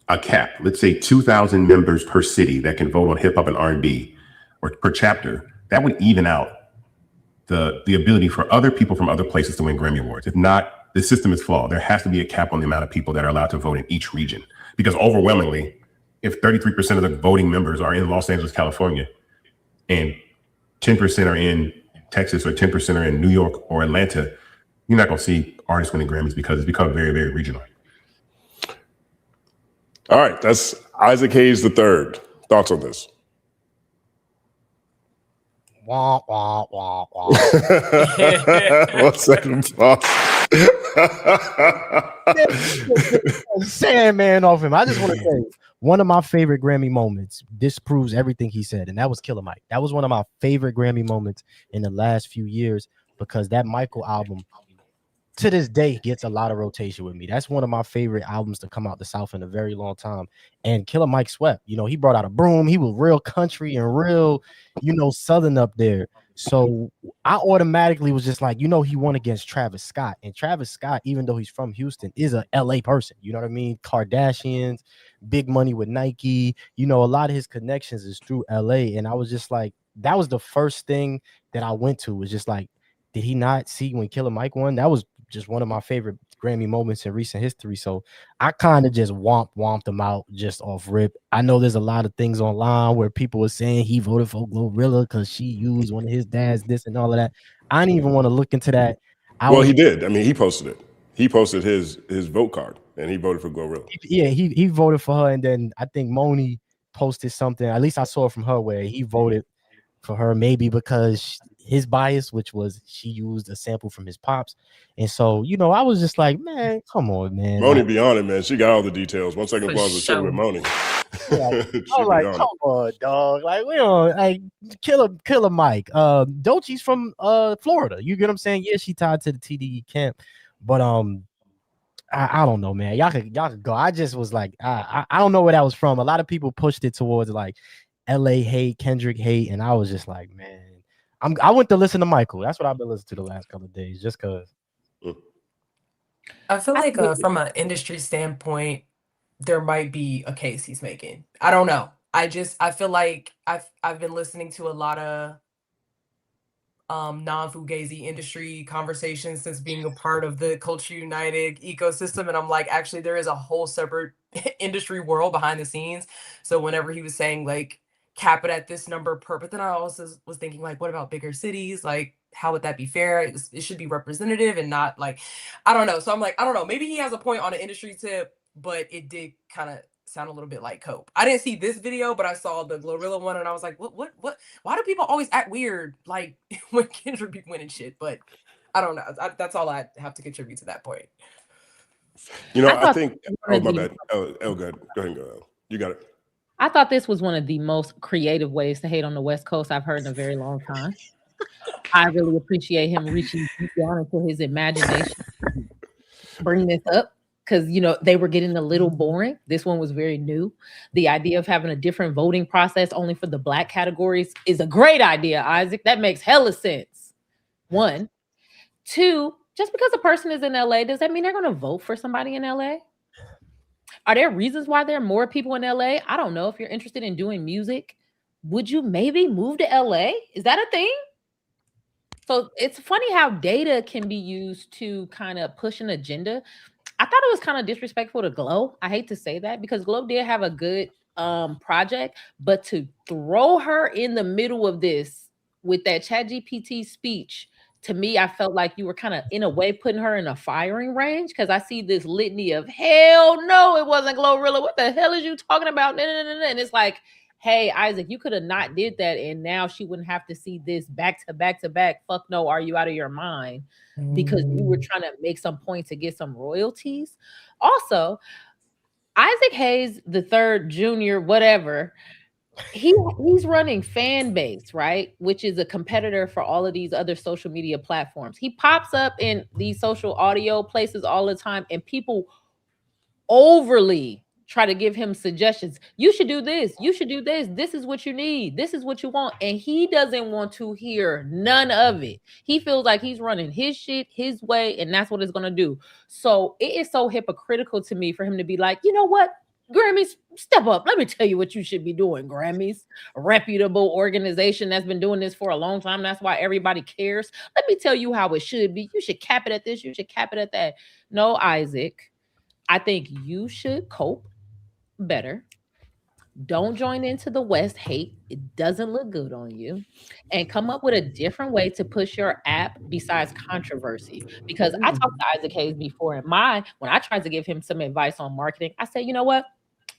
a cap, let's say 2,000 members per city that can vote on hip hop and R&B or per chapter, that would even out the ability for other people from other places to win Grammy Awards. If not, the system is flawed. There has to be a cap on the amount of people that are allowed to vote in each region, because overwhelmingly, if 33% of the voting members are in Los Angeles, California, and 10% are in Texas or 10% are in New York or Atlanta, you're not going to see artists winning Grammys because it's become very, very regional. All right, that's Isaac Hayes III. Thoughts on this? Wah, wah, wah, wah. 1 second applause. Sandman off him. I just want to say one of my favorite Grammy moments disproves everything he said, and that was Killer Mike. That was one of my favorite Grammy moments in the last few years, because that Michael album to this day gets a lot of rotation with me. That's one of my favorite albums to come out the South in a very long time. And Killer Mike swept. You know, he brought out a broom. He was real country and real, you know, Southern up there. So I automatically was just like, you know, he won against Travis Scott. And Travis Scott, even though he's from Houston, is a LA person. You know what I mean? Kardashians, big money with Nike. You know, a lot of his connections is through LA. And I was just like, that was the first thing that I went to, was just like, did he not see when Killer Mike won? That was just one of my favorite Grammy moments in recent history. So I kind of just womped him out just off rip. I know there's a lot of things online where people were saying he voted for Glorilla because she used one of his dad's this and all of that. I didn't even want to look into that. Well, he did. I mean, he posted it. He posted his vote card and he voted for Glorilla. Yeah, he voted for her, and then I think Moni posted something. At least I saw it from her where he voted for her, maybe because his bias, which was she used a sample from his pops. And so, you know, I was just like, man, come on, man. Moni be on it, man. She got all the details. 1 second applause was sure. with Moni. I was like, come on, dog. Like, we don't like Killer Mike. Doechie's from Florida. You get what I'm saying? Yeah, she tied to the TDE camp. But I don't know, man. Y'all could go. I just was like, I don't know where that was from. A lot of people pushed it towards like LA hate, Kendrick hate, and I was just like, man, I went to listen to Michael. That's what I've been listening to the last couple of days, just cause. I feel like from an industry standpoint, there might be a case he's making. I don't know. I feel like I've been listening to a lot of non-Fugazi industry conversations since being a part of the Culture United ecosystem, and I'm like, actually there is a whole separate industry world behind the scenes. So whenever he was saying like cap it at this number per, but then I also was thinking like, what about bigger cities? Like, how would that be fair? It should be representative and not like, I don't know. So I'm like, I don't know, maybe he has a point on the industry tip, but it did kind of sound a little bit like cope. I didn't see this video, but I saw the Glorilla one and I was like, what? Why do people always act weird like when Kendrick be winning shit? But I don't know. That's all I have to contribute to that point. You know, I think, oh, my bad. Elle, go ahead and go, Elle. You got it. I thought this was one of the most creative ways to hate on the West Coast I've heard in a very long time. I really appreciate him reaching deep down into his imagination, bring this up, because, you know, they were getting a little boring. This one was very new. The idea of having a different voting process only for the Black categories is a great idea, Isaac. That makes hella sense. One. Two, just because a person is in LA, does that mean they're going to vote for somebody in LA? Are there reasons why there are more people in LA? I don't know. If you're interested in doing music, would you maybe move to LA? Is that a thing? So it's funny how data can be used to kind of push an agenda. I thought it was kind of disrespectful to Glow. I hate to say that because Glow did have a good project, but to throw her in the middle of this with that ChatGPT speech, to me, I felt like you were kind of, in a way, putting her in a firing range, because I see this litany of, hell no, it wasn't Glorilla. What the hell is you talking about? And it's like, hey, Isaac, you could have not did that, and now she wouldn't have to see this back to back to back. Fuck no, are you out of your mind? Because you were trying to make some point to get some royalties. Also, Isaac Hayes the third, junior, whatever, he's running Fan Base, right? Which is a competitor for all of these other social media platforms. He pops up in these social audio places all the time, and people overly try to give him suggestions. You should do this. You should do this. This is what you need. This is what you want. And he doesn't want to hear none of it. He feels like he's running his shit his way, and that's what it's going to do. So it is so hypocritical to me for him to be like, you know what? Grammys, step up. Let me tell you what you should be doing, Grammys. A reputable organization that's been doing this for a long time. That's why everybody cares. Let me tell you how it should be. You should cap it at this. You should cap it at that. No, Isaac. I think you should cope better. Don't join into the West hate. It doesn't look good on you. And come up with a different way to push your app besides controversy. Because I talked to Isaac Hayes before, and when I tried to give him some advice on marketing, I said, you know what?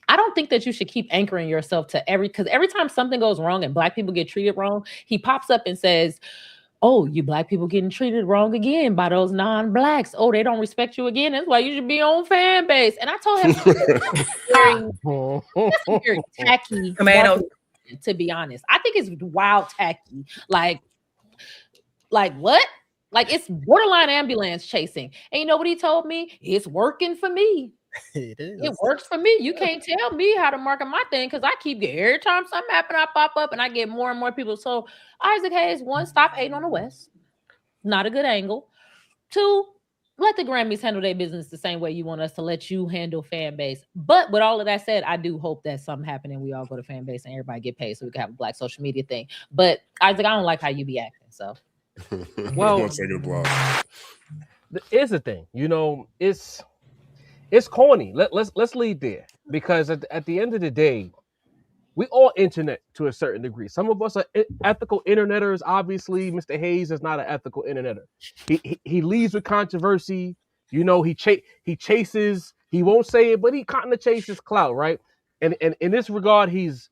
I don't think that you should keep anchoring yourself to because every time something goes wrong and Black people get treated wrong, he pops up and says, oh, you Black people getting treated wrong again by those non-Blacks. Oh, they don't respect you again. That's why you should be on Fan Base. And I told him that's very tacky. Tomato. To be honest, I think it's wild tacky. Like what? Like it's borderline ambulance chasing. And you know what he told me? It's working for me. It works for me. You can't tell me how to market my thing because I keep getting, every time something happens, I pop up and I get more and more people. So Isaac Hayes, one, stop hating on the West. Not a good angle. Two, let the Grammys handle their business the same way you want us to let you handle Fan Base. But with all of that said, I do hope that something happen and we all go to Fan Base and everybody get paid so we can have a Black social media thing. But Isaac, I don't like how you be acting. So well, 1 second applause. Here's the thing, you know, it's corny. Let's lead there, because at the end of the day, we all internet to a certain degree. Some of us are ethical interneters. Obviously, Mr. Hayes is not an ethical interneter. He leads with controversy. You know, he chases. He won't say it, but he kind of chases clout, right? And in this regard, he's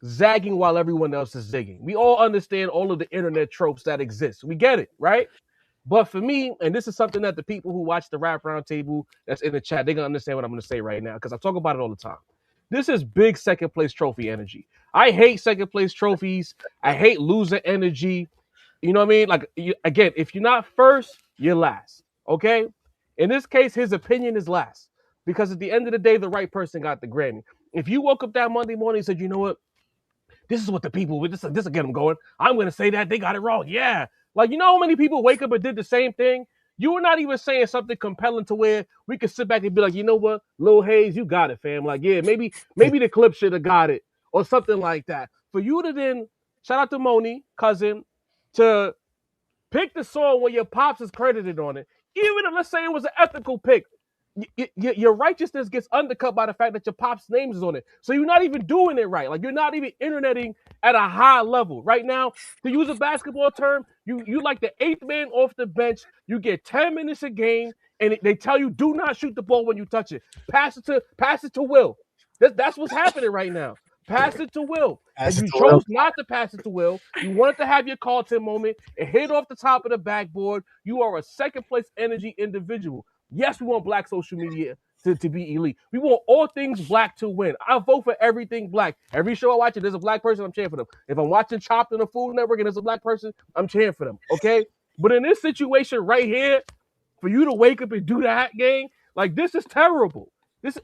zagging while everyone else is zigging. We all understand all of the internet tropes that exist. We get it, right? But for me, and this is something that the people who watch the Rap Roundtable that's in the chat, they're going to understand what I'm going to say right now, because I talk about it all the time. This is big second place trophy energy. I hate second place trophies. I hate loser energy. You know what I mean? Like, again, if you're not first, you're last, okay? In this case, his opinion is last, because at the end of the day, the right person got the Grammy. If you woke up that Monday morning and said, you know what? this is what the people with this will get them going. I'm gonna say that they got it wrong. Yeah, like you know how many people wake up and did the same thing. You were not even saying something compelling to where we could sit back and be like, you know what, Lil Hayes, you got it, fam. Like, yeah, maybe the Clipse should have got it or something like that. For you to then shout out to Moni, cousin, to pick the song where your pops is credited on it, even if let's say it was an ethical pick. Your righteousness gets undercut by the fact that your pop's name is on it. So you're not even doing it right. Like you're not even interneting at a high level. Right now, to use a basketball term, you like the 8th man off the bench. You get 10 minutes a game, and they tell you do not shoot the ball when you touch it. Pass it to Will. That's what's happening right now. Pass it to Will. And you chose not to pass it to Will. You wanted to have your Carlton moment and hit off the top of the backboard. You are a second place energy individual. Yes, we want black social media to be elite. We want all things black to win. I vote for everything black. Every show I watch, there's a black person, I'm cheering for them. If I'm watching Chopped on the Food Network and there's a black person, I'm cheering for them, okay? But in this situation right here, for you to wake up and do that, gang, like this is terrible.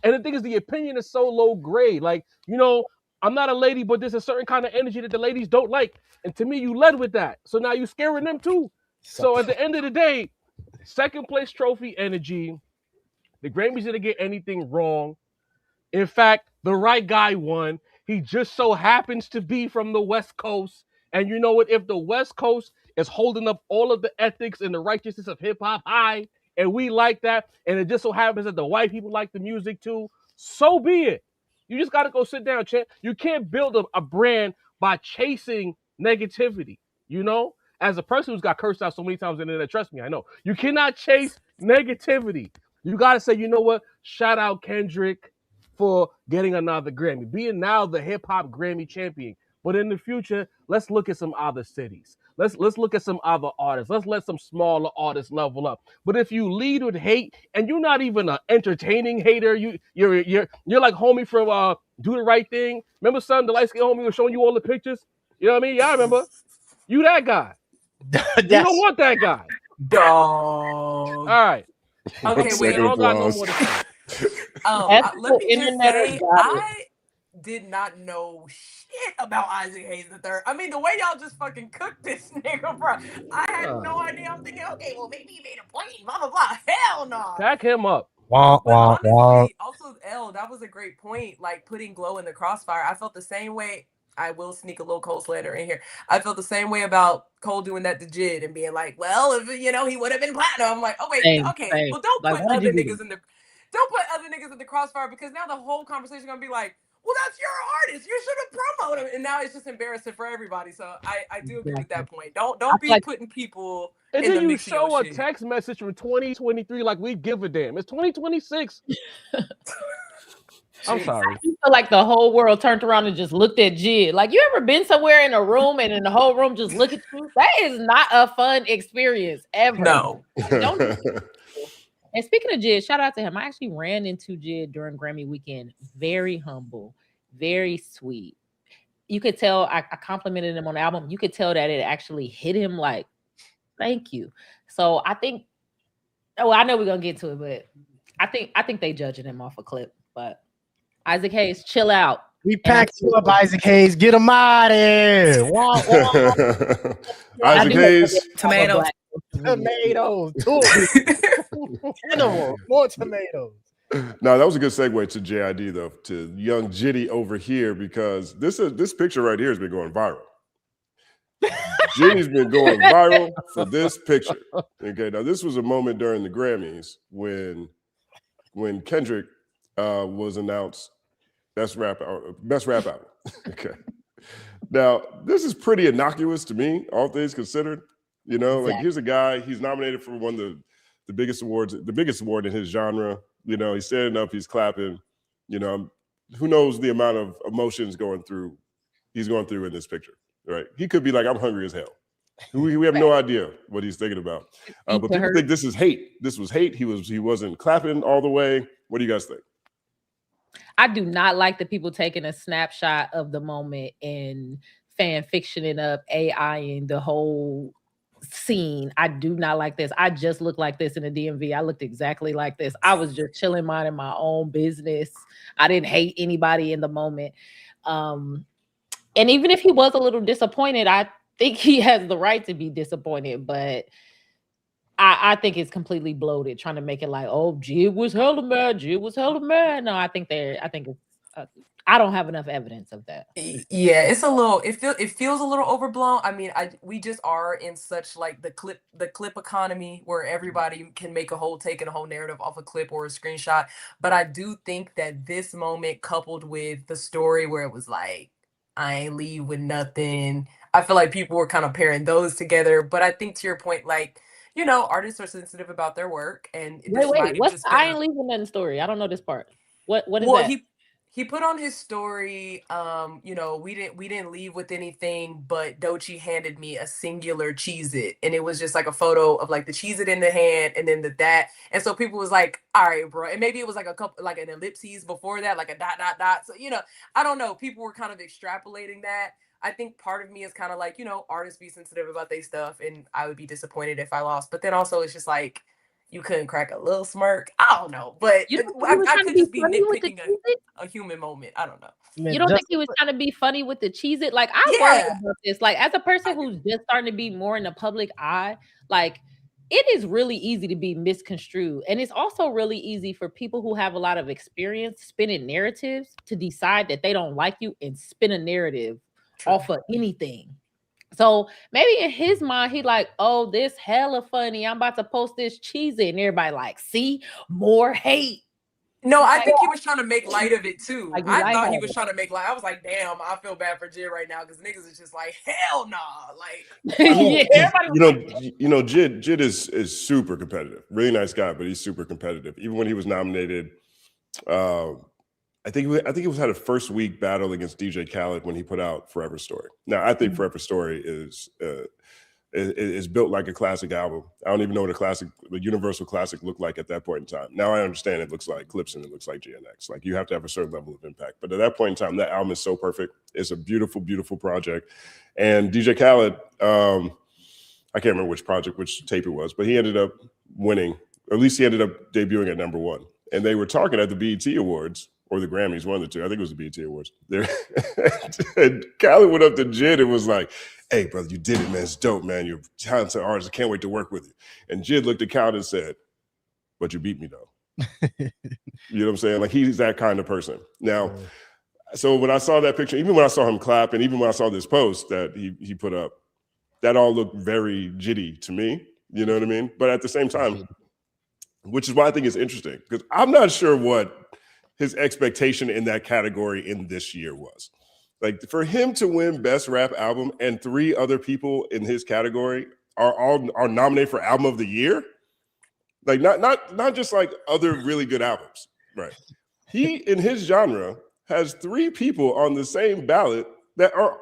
And the thing is, the opinion is so low grade. Like, you know, I'm not a lady, but there's a certain kind of energy that the ladies don't like. And to me, you led with that. So now you're scaring them too. So at the end of the day, second place trophy energy. The Grammys didn't get anything wrong. In fact, the right guy won. He just so happens to be from the West Coast. And you know what? If the West Coast is holding up all of the ethics and the righteousness of hip hop high, and we like that, and it just so happens that the white people like the music too, so be it. You just got to go sit down, champ. You can't build a brand by chasing negativity, you know? As a person who's got cursed out so many times on the internet, trust me, I know. You cannot chase negativity. You got to say, you know what? Shout out Kendrick for getting another Grammy, being now the hip-hop Grammy champion. But in the future, let's look at some other cities. Let's look at some other artists. Let's let some smaller artists level up. But if you lead with hate, and you're not even an entertaining hater, you're like homie from Do the Right Thing. Remember, son, the light-skinned homie was showing you all the pictures? You know what I mean? Yeah, I remember. You that guy. You don't want that guy. Dog. All right. Okay, wait. Second applause. Let me just say, I did not know shit about Isaac Hayes III. I mean, the way y'all just fucking cooked this nigga, bro. I had no idea. I'm thinking, okay, well, maybe he made a point, blah, blah, blah. Hell no. Pack him up. Womp, womp, honestly, also, Elle, that was a great point. Like, putting Glow in the crossfire. I felt the same way. I will sneak a little Cole slander in here. I felt the same way about Cole doing that to Jid and being like, well, if you know, he would have been platinum. I'm like, oh wait, okay. Well, don't put other niggas in the crossfire, because now the whole conversation is gonna be like, well, that's your artist. You should have promoted him. And now it's just embarrassing for everybody. So I do agree with that point. Don't be like, putting people and in then the you show a text message from 2023 like we give a damn. It's 2026. I'm sorry. I feel like the whole world turned around and just looked at Jid. Like, you ever been somewhere in a room and in the whole room just look at you? That is not a fun experience ever. No. Don't. And speaking of Jid, shout out to him. I actually ran into Jid during Grammy weekend. Very humble, very sweet. You could tell I complimented him on the album. You could tell that it actually hit him like, thank you. So I think, I know we're gonna get to it, but I think they judging him off a clip. But Isaac Hayes, chill out. We packed you up, Isaac Hayes. Get him out of here. Isaac Hayes. Tomatoes. Tomatoes. More tomatoes. No, that was a good segue to JID, though, to young Jitty over here, because this picture right here has been going viral. Jitty's been going viral for this picture. Okay, now this was a moment during the Grammys when Kendrick was announced best rap album. Okay. Now, this is pretty innocuous to me, all things considered. You know, like, here's a guy, he's nominated for one of the biggest awards, the biggest award in his genre. You know, he's standing up, he's clapping. You know, who knows the amount of emotions he's going through in this picture, right? He could be like, I'm hungry as hell. We have no idea what he's thinking about. But people think this is hate. This was hate. He wasn't clapping all the way. What do you guys think? I do not like the people taking a snapshot of the moment and fan fictioning up, AIing the whole scene. I do not like this. I just looked like this in the DMV. I looked exactly like this. I was just chilling, minding my own business. I didn't hate anybody in the moment. And even if he was a little disappointed, I think he has the right to be disappointed, but I think it's completely bloated, trying to make it like, oh, Jid was hella mad. Jid was hella mad. No, I think it's. I don't have enough evidence of that. Yeah, it's a little. It feels a little overblown. I mean, we just are in such like the clip economy where everybody can make a whole take and a whole narrative off a clip or a screenshot. But I do think that this moment, coupled with the story where it was like, I ain't leave with nothing. I feel like people were kind of pairing those together. But I think to your point, like, artists are sensitive about their work, and this might have What's just the been I ain't leaving nothing story? I don't know this part. What is well, that? he put on his story, we didn't leave with anything, but Doechii handed me a singular Cheez-It, and it was just like a photo of like the Cheez-It in the hand and then that. And so people was like, all right, bro. And maybe it was like a couple, like an ellipses before that, like a dot, dot, dot. So, I don't know. People were kind of extrapolating that. I think part of me is kind of like, artists be sensitive about their stuff, and I would be disappointed if I lost. But then also it's just like, you couldn't crack a little smirk. I don't know, but I could just be nitpicking a human moment. I don't know. You don't think he was trying to be funny with the Cheez-It? Like, I worry about this. Like, as a person who's just starting to be more in the public eye, like, it is really easy to be misconstrued. And it's also really easy for people who have a lot of experience spinning narratives to decide that they don't like you and spin a narrative off of anything. So maybe in his mind, he like, oh, this hella funny. I'm about to post this Cheez-It, and everybody like, see, more hate. No, I think he was trying to make light of it too. Like, I thought he was trying to make light. I was like, damn, I feel bad for Jid right now because niggas is just like, hell nah. Like, Jid is super competitive. Really nice guy, but he's super competitive. Even when he was nominated, I think it was had a first week battle against DJ Khaled when he put out Forever Story. Now, I think Forever Story is built like a classic album. I don't even know what the universal classic looked like at that point in time. Now I understand it looks like Clipse and it looks like GNX. Like, you have to have a certain level of impact. But at that point in time, that album is so perfect. It's a beautiful, beautiful project. And DJ Khaled, I can't remember which tape it was, but he ended up winning. Or at least he ended up debuting at #1. And they were talking at the BET Awards, or the Grammys, one of the two. I think it was the BET Awards. And Khaled went up to Jid and was like, hey, brother, you did it, man. It's dope, man. You're a talented artist. I can't wait to work with you. And Jid looked at Khaled and said, but you beat me, though. You know what I'm saying? Like, he's that kind of person. Now, so when I saw that picture, even when I saw him clap, and even when I saw this post that he put up, that all looked very Jiddy to me. You know what I mean? But at the same time, which is why I think it's interesting, because I'm not sure what his expectation in that category in this year was. Like, for him to win Best Rap Album and 3 other people in his category are nominated for Album of the Year. Like, not just like other really good albums, right? He, in his genre, has 3 people on the same ballot that are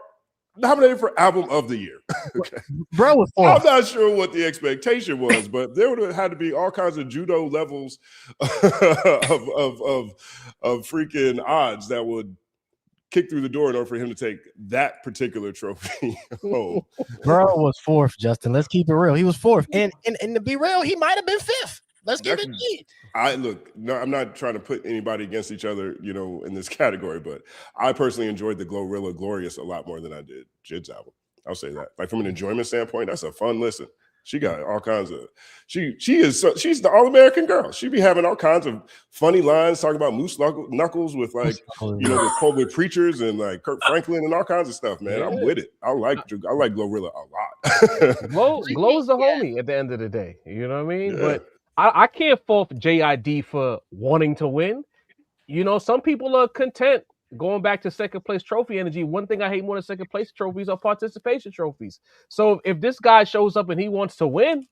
nominated for Album of the Year. Okay. Bro was I'm not sure what the expectation was, but there would have had to be all kinds of judo levels of freaking odds that would kick through the door in order for him to take that particular trophy home. Bro was 4th, Justin. Let's keep it real. He was 4th. And to be real, he might have been 5th. Let's give it no, I'm not trying to put anybody against each other, in this category, but I personally enjoyed the Glorilla Glorious a lot more than I did Jid's album. I'll say that. Like, from an enjoyment standpoint, that's a fun listen. She got all kinds of, she's the all-American girl. She be having all kinds of funny lines, talking about moose knuckles with like, with preachers and like Kirk Franklin and all kinds of stuff, man. I'm with it. I like Glorilla a lot. Glow's the homie at the end of the day. You know what I mean? Yeah. But I can't fault JID for wanting to win. Some people are content going back to second place trophy energy. One thing I hate more than second place trophies are participation trophies. So if this guy shows up and he wants to win,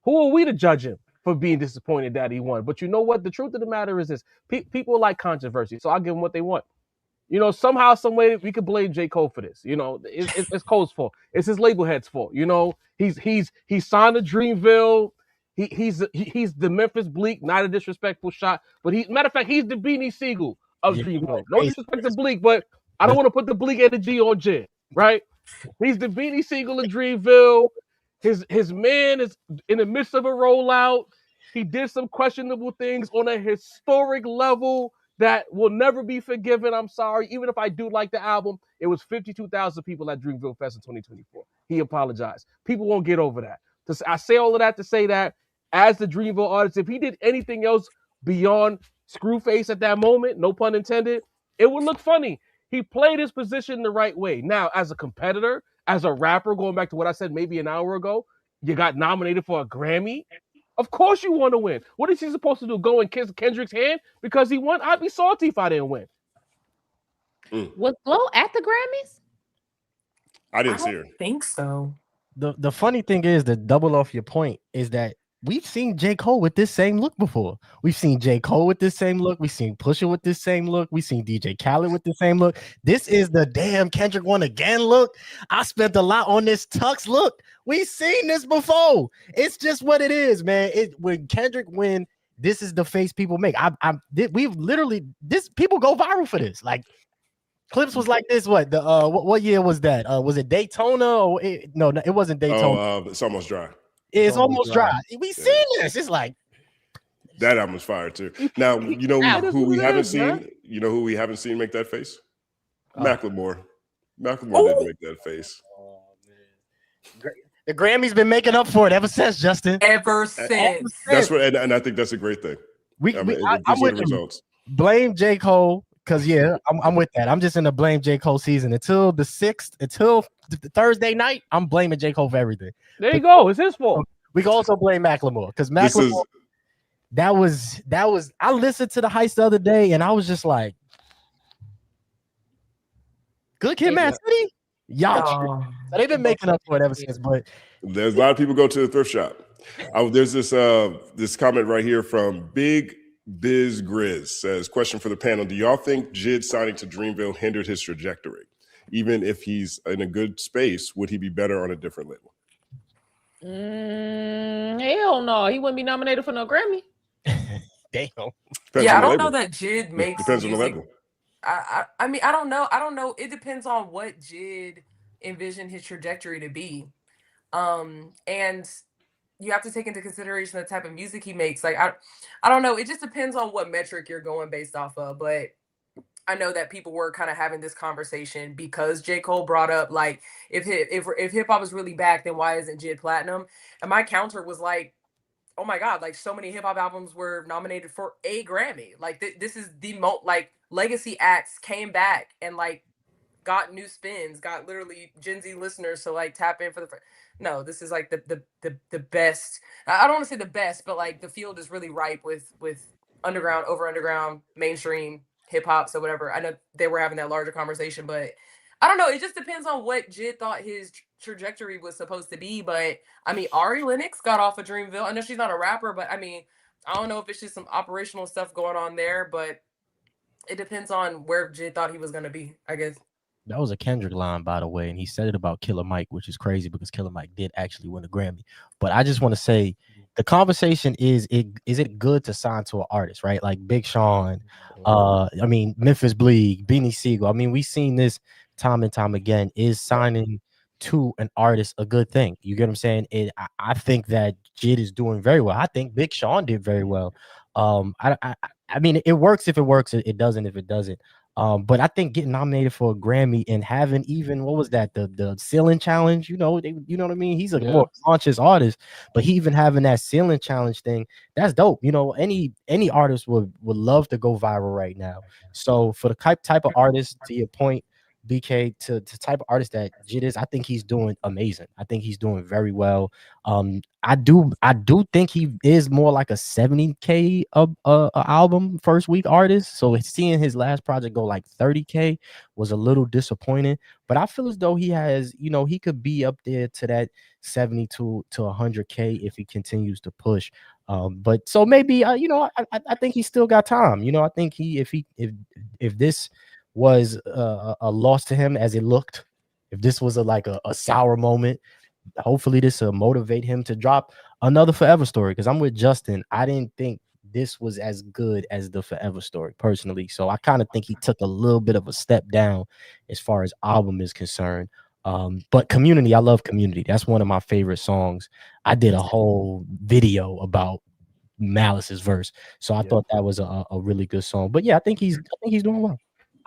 who are we to judge him for being disappointed that he won? But you know what? The truth of the matter is this. People like controversy, so I'll give them what they want. Somehow, some way, we could blame J. Cole for this. It's Cole's fault. It's his label head's fault. He's signed to Dreamville. He's the Memphis Bleak, not a disrespectful shot, but matter of fact, he's the Beanie Siegel of Dreamville. No disrespect to Bleak, but I don't want to put the Bleak energy on Jid, right? He's the Beanie Siegel of Dreamville. His man is in the midst of a rollout. He did some questionable things on a historic level. that will never be forgiven. I'm sorry. Even if I do like the album, it was 52,000 people at Dreamville Fest in 2024. He apologized. People won't get over that. I say all of that to say that as the Dreamville artist, if he did anything else beyond Screwface at that moment, no pun intended, it would look funny. He played his position the right way. Now, as a competitor, as a rapper, going back to what I said maybe an hour ago, you got nominated for a Grammy. Of course you want to win. What is he supposed to do? Go and kiss Kendrick's hand because he won? I'd be salty if I didn't win. Was Glow at the Grammys? I didn't see her. Think so. The funny thing is, to double off your point, is that we've seen J. Cole with this same look before. We've seen J. Cole with this same look. We've seen Pusha with this same look. We've seen DJ Khaled with the same look. This is the damn Kendrick won again look. I spent a lot on this tux look. We've seen this before. It's just what it is, man. When Kendrick win, this is the face people make. We've literally, this people go viral for this. Like, Clipse was like this. What year was that? Was it Daytona? Or no, it wasn't Daytona. It's almost dry. It's almost dry. We seen this. It's like that album's fire too. Now you know who we haven't seen. You know who we haven't seen make that face? Macklemore. Macklemore didn't make that face. Oh, man. The Grammys been making up for it ever since, Justin. Ever since. That's what, and I think that's a great thing. I'm with results. Blame J. Cole. Because, yeah, I'm with that. I'm just in the blame J. Cole season until the 6th, until the Thursday night. I'm blaming J. Cole for everything. There you go. It's his fault. We can also blame Macklemore because Macklemore, that was. I listened to the Heist the other day and I was just like, Good Kid, Mad City? Y'all. So they've been making up for it ever since. But there's a lot of people go to the thrift shop. There's this comment right here from Big Biz Grizz says, question for the panel. Do y'all think Jid signing to Dreamville hindered his trajectory? Even if he's in a good space, would he be better on a different label? Hell no. He wouldn't be nominated for no Grammy. Damn. I don't know that Jid makes depends on the label. I mean, I don't know. It depends on what Jid envisioned his trajectory to be. And you have to take into consideration the type of music he makes. Like, I don't know. It just depends on what metric you're going based off of. But I know that people were kind of having this conversation because J. Cole brought up, like, if hip hop is really back, then why isn't Jid platinum? And my counter was like, oh my God, like, so many hip hop albums were nominated for a Grammy. Like, this is the most, like, legacy acts came back and, like, got new spins, got literally Gen Z listeners to, like, tap in for the no, this is like the best. I don't want to say the best, but like the field is really ripe with underground, over underground, mainstream hip hop. So whatever. I know they were having that larger conversation, but I don't know. It just depends on what Jid thought his trajectory was supposed to be. But I mean, Ari Lennox got off of Dreamville. I know she's not a rapper, but I mean, I don't know if it's just some operational stuff going on there, but it depends on where Jid thought he was going to be, I guess. That was a Kendrick line, by the way, and he said it about Killer Mike, which is crazy because Killer Mike did actually win a Grammy. But I just want to say, the conversation is it good to sign to an artist, right? Like Big Sean, I mean, Memphis Bleak, Beanie Siegel. I mean, we've seen this time and time again. Is signing to an artist a good thing? You get what I'm saying? I think that Jid is doing very well. I think Big Sean did very well. I mean, it works if it works. It doesn't if it doesn't. But I think getting nominated for a Grammy and having even, what was that, the ceiling challenge, you know what I mean? He's a more conscious artist, but he even having that ceiling challenge thing, that's dope. You know, any artist would love to go viral right now. So for the type of artist, to your point, BK, to type of artist that Jid is, I think he's doing amazing. I think he's doing very well. I do think he is more like a 70K album first week artist. So seeing his last project go like 30K was a little disappointing. But I feel as though he has, you know, he could be up there to that 70 to 100K if he continues to push. But so maybe you know, I think he still got time. You know, I think if this was a loss to him as it looked, if this was a sour moment, hopefully this will motivate him to drop another Forever Story. Because I'm with Justin, I didn't think this was as good as the Forever Story personally. So I kind of think he took a little bit of a step down as far as album is concerned. But Community, I love Community. That's one of my favorite songs. I did a whole video about Malice's verse. So I thought that was a really good song. But yeah, I think he's doing well.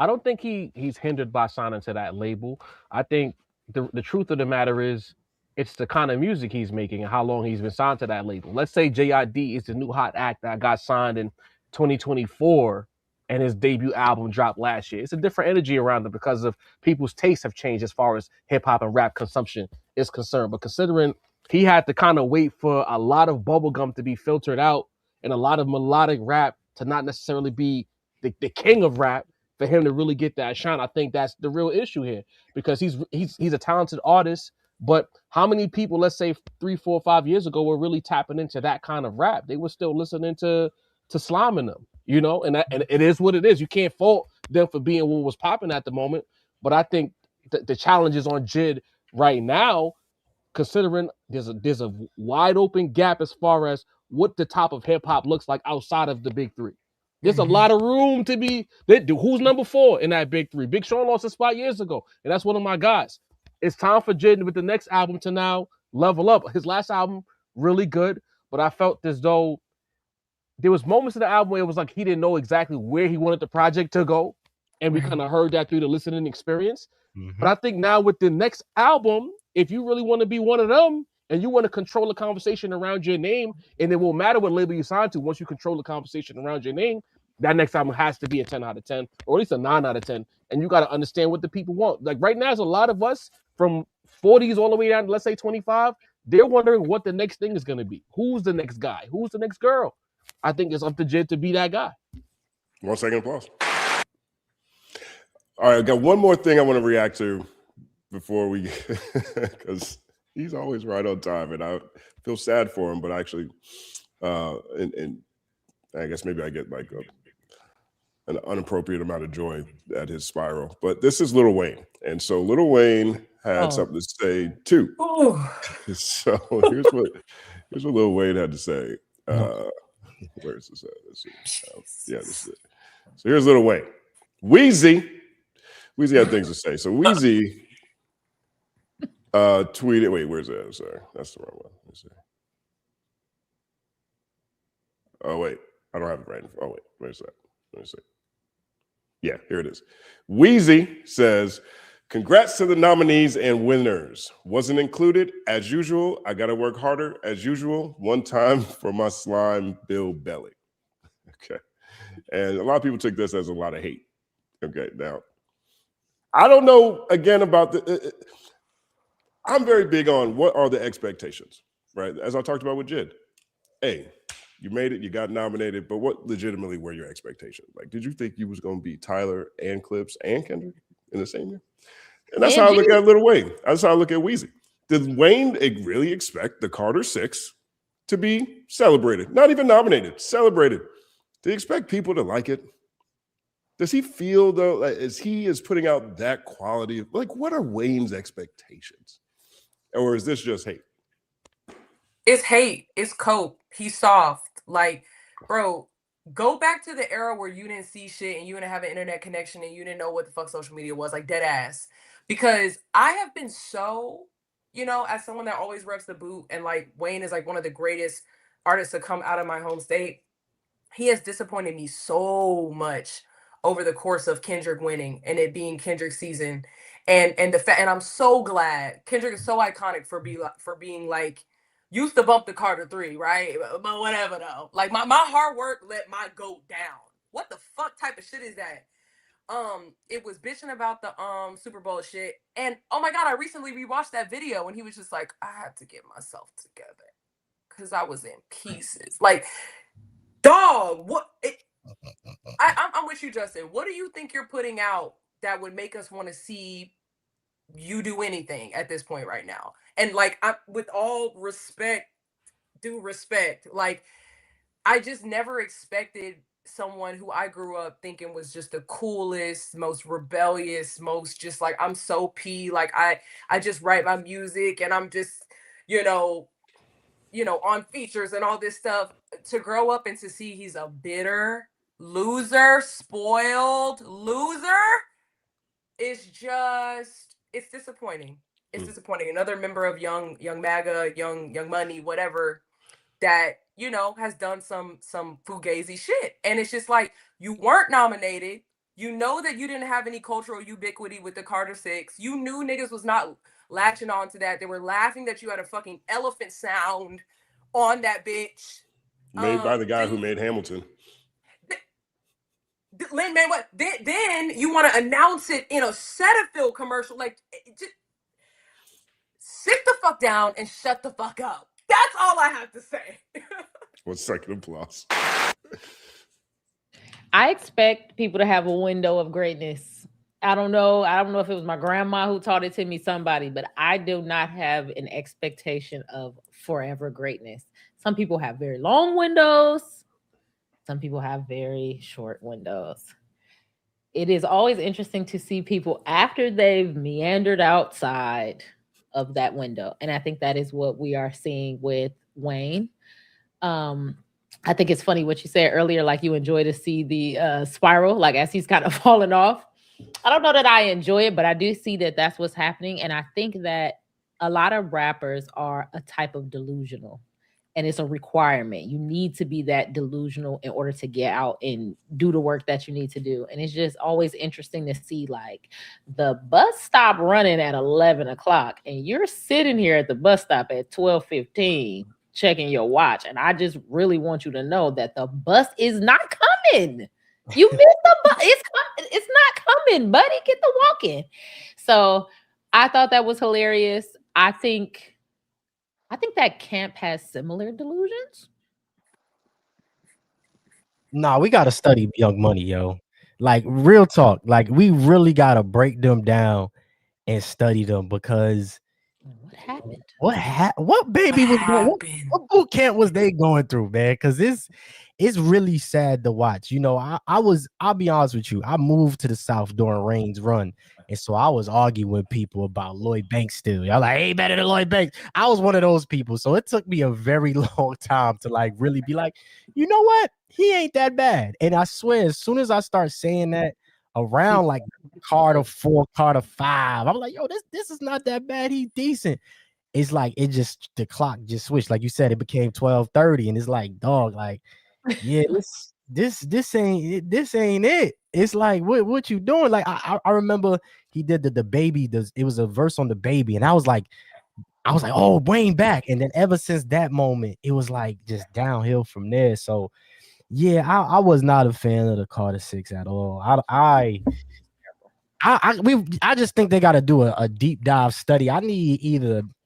I don't think he's hindered by signing to that label. I think the truth of the matter is it's the kind of music he's making and how long he's been signed to that label. Let's say JID is the new hot act that got signed in 2024 and his debut album dropped last year. It's a different energy around it because of people's tastes have changed as far as hip hop and rap consumption is concerned. But considering he had to kind of wait for a lot of bubblegum to be filtered out and a lot of melodic rap to not necessarily be the king of rap, for him to really get that shine, I think that's the real issue here, because he's a talented artist. But how many people, let's say 3, 4, 5 years ago, were really tapping into that kind of rap? They were still listening to slamming them, you know, and it is what it is. You can't fault them for being what was popping at the moment. But I think the challenge is on JID right now, considering there's a wide open gap as far as what the top of hip hop looks like outside of the big three. There's a lot of room to be. Who's number 4 in that big three? Big Sean lost his spot years ago, and that's one of my guys. It's time for JID with the next album to now level up. His last album, really good, but I felt as though there was moments in the album where it was like he didn't know exactly where he wanted the project to go, and we kind of heard that through the listening experience. But I think now with the next album, if you really want to be one of them, and you want to control the conversation around your name, and it won't matter what label you sign to, once you control the conversation around your name, that next album has to be a 10 out of 10, or at least a 9 out of 10. And you got to understand what the people want. Like right now, there's a lot of us from 40s all the way down to, let's say, 25. They're wondering what the next thing is going to be. Who's the next guy? Who's the next girl? I think it's up to JID to be that guy. 1 second applause. All right, I got one more thing I want to react to before we, because he's always right on time, and I feel sad for him. But actually, and I guess maybe I get like an inappropriate amount of joy at his spiral. But this is Lil Wayne, and so Lil Wayne had something to say too. So here's what Lil Wayne had to say. Where is this at? Let's see. Yeah, this is it. So here's Lil Wayne. Weezy had things to say. So Weezy tweeted. Wait, where's that? I'm sorry, that's the wrong one. Let's see. Oh wait, I don't have it right. Oh wait, where's that? Let me see. Yeah, here it is. Weezy says, "Congrats to the nominees and winners. Wasn't included as usual. I got to work harder as usual. One time for my slime, Bill Belly." Okay, and a lot of people took this as a lot of hate. Okay, now I don't know again about the. I'm very big on what are the expectations, right? As I talked about with JID. Hey, you made it, you got nominated, but what legitimately were your expectations? Like, did you think you was going to be Tyler and Clipse and Kendrick in the same year? And that's how I look at Lil Wayne. That's how I look at Weezy. Did Wayne really expect the Carter 6 to be celebrated? Not even nominated, celebrated. Did he expect people to like it? Does he feel, though, like, as he is putting out that quality, like, what are Wayne's expectations? Or is this just hate? It's hate. It's cope. He's soft. Like, bro, go back to the era where you didn't see shit and you didn't have an internet connection and you didn't know what the fuck social media was, like dead ass. Because I have been so, you know, as someone that always reps the boot, and like Wayne is like one of the greatest artists to come out of my home state. He has disappointed me so much over the course of Kendrick winning and it being Kendrick's season. And the fact, and I'm so glad Kendrick is so iconic for being like, used to bump the Carter 3, right? But whatever though. Like my hard work let my goat down. What the fuck type of shit is that? It was bitching about the Super Bowl shit. And oh my God, I recently rewatched that video and he was just like, I had to get myself together because I was in pieces. Like, dog, what? I'm with you, Justin. What do you think you're putting out that would make us want to see you do anything at this point right now? And like, with all respect, due respect, like, I just never expected someone who I grew up thinking was just the coolest, most rebellious, most just like, I'm so P, like I just write my music and I'm just, you know, on features and all this stuff, to grow up and to see he's a bitter loser, spoiled loser, it's disappointing. It's disappointing. Another member of young MAGA, young money, whatever, that, you know, has done some fugazi shit. And it's just like, you weren't nominated. You know that you didn't have any cultural ubiquity with the Carter Six. You knew niggas was not latching on to that. They were laughing that you had a fucking elephant sound on that bitch. Made by the guy who made Hamilton. Man, what? Then you want to announce it in a Cetaphil commercial? Like, just sit the fuck down and shut the fuck up. That's all I have to say. 1 second applause. I expect people to have a window of greatness. I don't know if it was my grandma who taught it to me, somebody, but I do not have an expectation of forever greatness. Some people have very long windows. Some people have very short windows. It is always interesting to see people after they've meandered outside of that window. And I think that is what we are seeing with Wayne. I think it's funny what you said earlier, like you enjoy to see the spiral, like as he's kind of falling off. I don't know that I enjoy it, but I do see that that's what's happening. And I think that a lot of rappers are a type of delusional, and it's a requirement. You need to be that delusional in order to get out and do the work that you need to do. And it's just always interesting to see, like, the bus stop running at 11 o'clock and you're sitting here at the bus stop at 12:15 checking your watch. And I just really want you to know that the bus is not coming. You missed the bus. It's not coming, buddy. Get the walk in. So I thought that was hilarious. I think that Camp has similar delusions. Nah, we gotta study Young Money, yo. Like, real talk. Like, we really gotta break them down and study them, because what happened? What baby was going? What boot camp was they going through, man? Because it's really sad to watch. You know, I'll be honest with you. I moved to the South during Rain's run. And so I was arguing with people about Lloyd Banks still. Y'all like, hey, better than Lloyd Banks. I was one of those people. So it took me a very long time to like really be like, you know what? He ain't that bad. And I swear, as soon as I start saying that around like Carter 4, Carter 5, I'm like, yo, this is not that bad. He's decent. It's like the clock just switched. Like you said, it became 12:30, and it's like, dog, like, yeah, this ain't it. It's like, what you doing? Like, I remember he did the baby. It was a verse on the baby, and I was like, oh, Wayne back. And then ever since that moment, it was like just downhill from there. So yeah, I was not a fan of the Carter 6 at all. I just think they got to do a deep dive study. I need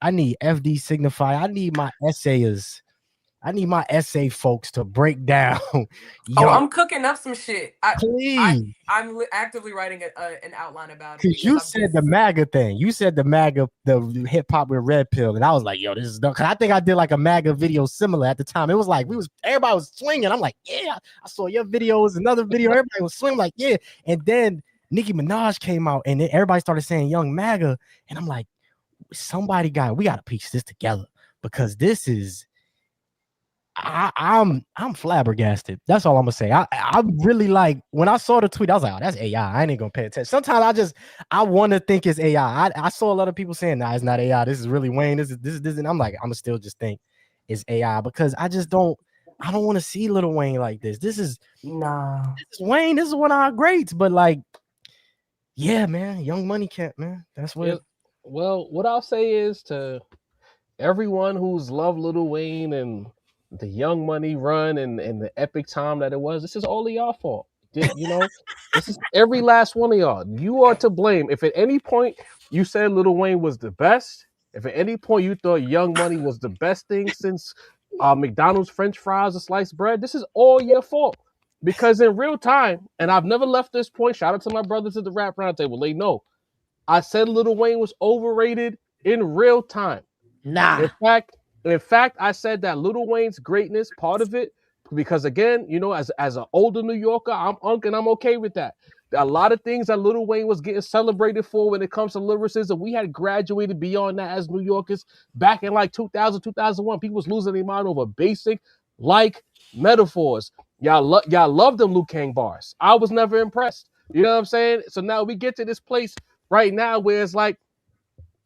FD Signify. I need my essayers. I need my essay folks to break down. Oh, I'm cooking up some shit. Please. I'm actively writing an outline about it. Because you said the MAGA thing. You said the MAGA, the hip hop with red pill, and I was like, yo, this is dumb. Because I think I did like a MAGA video similar at the time. It was like everybody was swinging. I'm like, yeah, I saw your video. It was another video. Everybody was swinging, like, yeah. And then Nicki Minaj came out, and then everybody started saying Young MAGA, and I'm like, we got to piece this together, because this is. I'm flabbergasted. That's all I'm gonna say. I really, like, when I saw the tweet, I was like, oh, that's AI. I ain't gonna pay attention. Sometimes I want to think it's AI. I saw a lot of people saying, nah, it's not AI. This is really Wayne. This is, and I'm like, I'm gonna still just think it's AI, because I don't want to see Lil Wayne like this. This is Wayne. This is one of our greats. But like, yeah, man, Young Money Camp, man. That's what. Well, what I'll say is to everyone who's loved Lil Wayne and the Young Money run and the epic time that it was, this is all of y'all fault. You know, this is every last one of y'all. You are to blame. If at any point you said Lil Wayne was the best, if at any point you thought Young Money was the best thing since McDonald's French fries and sliced bread, this is all your fault. Because in real time, and I've never left this point, shout out to my brothers at the Rap Roundtable, they know, I said Lil Wayne was overrated in real time. Nah. In fact, I said that Lil Wayne's greatness, part of it, because again, you know, as an older New Yorker, I'm Unc, and I'm okay with that. A lot of things that Lil Wayne was getting celebrated for when it comes to lyricism, we had graduated beyond that as New Yorkers back in like 2000, 2001. People was losing their mind over basic, like, metaphors. Y'all love them Liu Kang bars. I was never impressed. You know what I'm saying? So now we get to this place right now where it's like,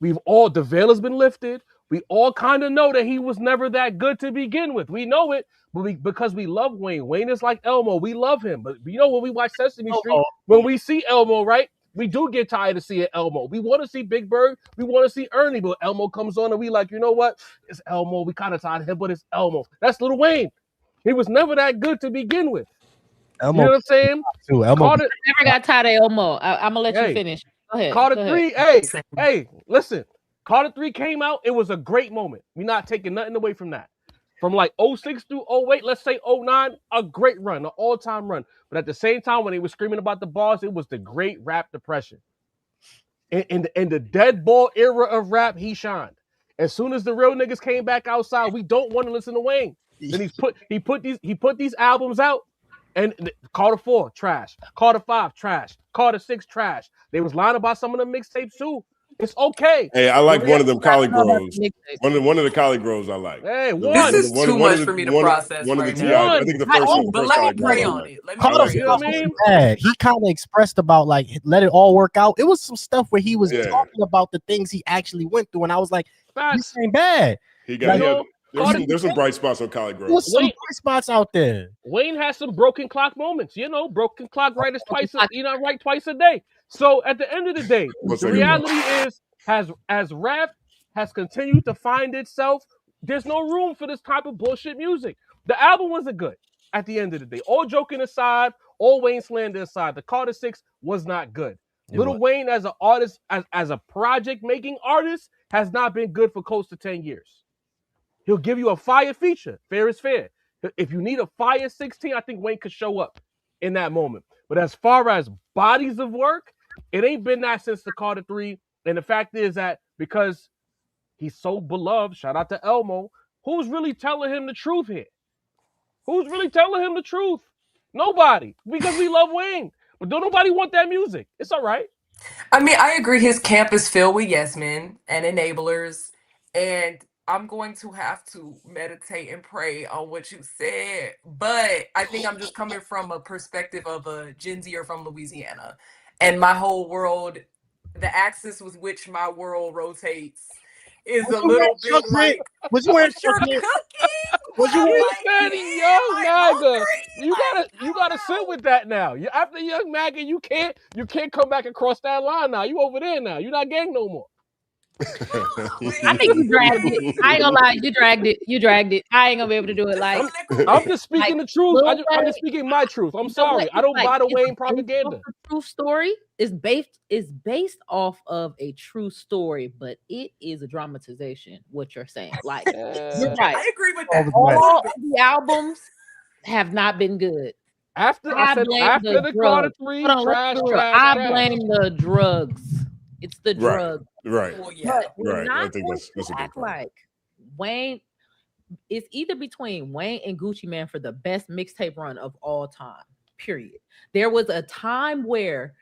the veil has been lifted. We all kind of know that he was never that good to begin with. We know it, but because we love Wayne. Wayne is like Elmo. We love him. But you know, when we watch Sesame Street, when we see Elmo, right? We do get tired of seeing Elmo. We want to see Big Bird. We want to see Ernie, but Elmo comes on and we like, you know what? It's Elmo. We kind of tired of him, but it's Elmo. That's Lil Wayne. He was never that good to begin with. Elmo, you know what I'm saying? too. Elmo I never got tired of Elmo. I'm gonna let you finish. Go ahead. Carter 3. Hey, listen. Carter 3 came out. It was a great moment. We're not taking nothing away from that. From like 06 through 08, let's say 09, a great run, an all-time run. But at the same time, when they were screaming about the bars, it was the great rap depression. In the dead ball era of rap, he shined. As soon as the real niggas came back outside, we don't want to listen to Wayne. Then he put these albums out, and Carter 4, trash. Carter 5, trash. Carter 6, trash. They was lying about some of the mixtapes too. It's okay. Hey, I like one of them Collie Groves. One of the Collie Groves I like. Hey, this is too much for me to process one right of the now. I think the first one. But let me pray on it. Let me pray on it. bad. He kind of expressed about like let it all work out. It was some stuff where he was talking about the things he actually went through, and I was like, "This ain't bad." He got there's some bright spots on Collie Grove. There's some bright spots out there. Wayne has some broken clock moments. You know, broken clock writers twice. Write twice a day. So at the end of the day, the reality is, as rap has continued to find itself, there's no room for this type of bullshit music. The album wasn't good at the end of the day. All joking aside, all Wayne slander aside, the Carter 6 was not good. Lil Wayne as an artist, as a project making artist, has not been good for close to 10 years. He'll give you a fire feature. Fair is fair. If you need a fire 16, I think Wayne could show up in that moment. But as far as bodies of work, it ain't been that since the Carter 3. And the fact is that because he's so beloved, shout out to Elmo, who's really telling him the truth here? Who's really telling him the truth? Nobody. Because we love Wayne. But don't nobody want that music. It's all right. I mean, I agree his camp is filled with yes men and enablers. And I'm going to have to meditate and pray on what you said. But I think I'm just coming from a perspective of a Gen Zer from Louisiana. And my whole world, the axis with which my world rotates is a little bit like, was you wearing cooking? Was you wearing young MAGA? You gotta sit with that now. After young MAGA, you can't come back across that line now. You over there now. You're not gang no more. I think you dragged it. I ain't gonna lie, you dragged it. I ain't gonna be able to do it. Like I'm just speaking the truth. I'm just speaking my truth. I'm sorry. I don't buy the Wayne propaganda. The true story is based off of a true story, but it is a dramatization. What you're saying, like you're right. I agree with that. All of the albums have not been good. After the Carter 3, I blame the drugs. It's the drug. Right. Well, yeah. Right. I think that's a good point. Like Wayne, it's either between Wayne and Gucci Mane for the best mixtape run of all time. Period. There was a time where,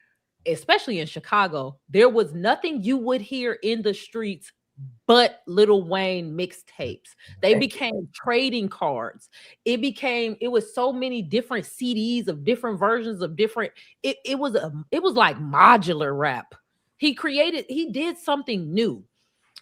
especially in Chicago, there was nothing you would hear in the streets but Lil Wayne mixtapes. They became trading cards. It was so many different CDs of different versions of different. It was like modular rap. He did something new.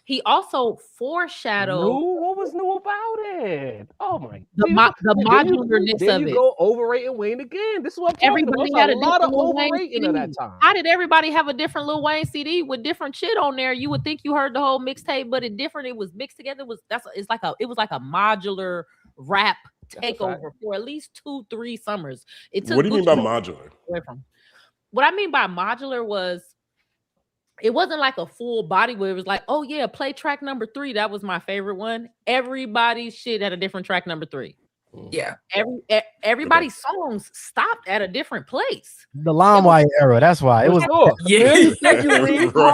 He also foreshadowed. What was new about it? Oh my! The modularness of it. You go overrating Wayne again. This is what I'm everybody talking about. had a lot of overrating at that time. How did everybody have a different Lil Wayne CD with different shit on there? You would think you heard the whole mixtape, but it was mixed together. It was like a modular rap takeover for at least 2-3 summers. What do you mean by modular? What I mean by modular was, it wasn't like a full body where it was like, oh yeah, play track number 3. That was my favorite one. Everybody's shit had a different track number 3. Yeah. Everybody's songs stopped at a different place. The LimeWire era. That's why it was.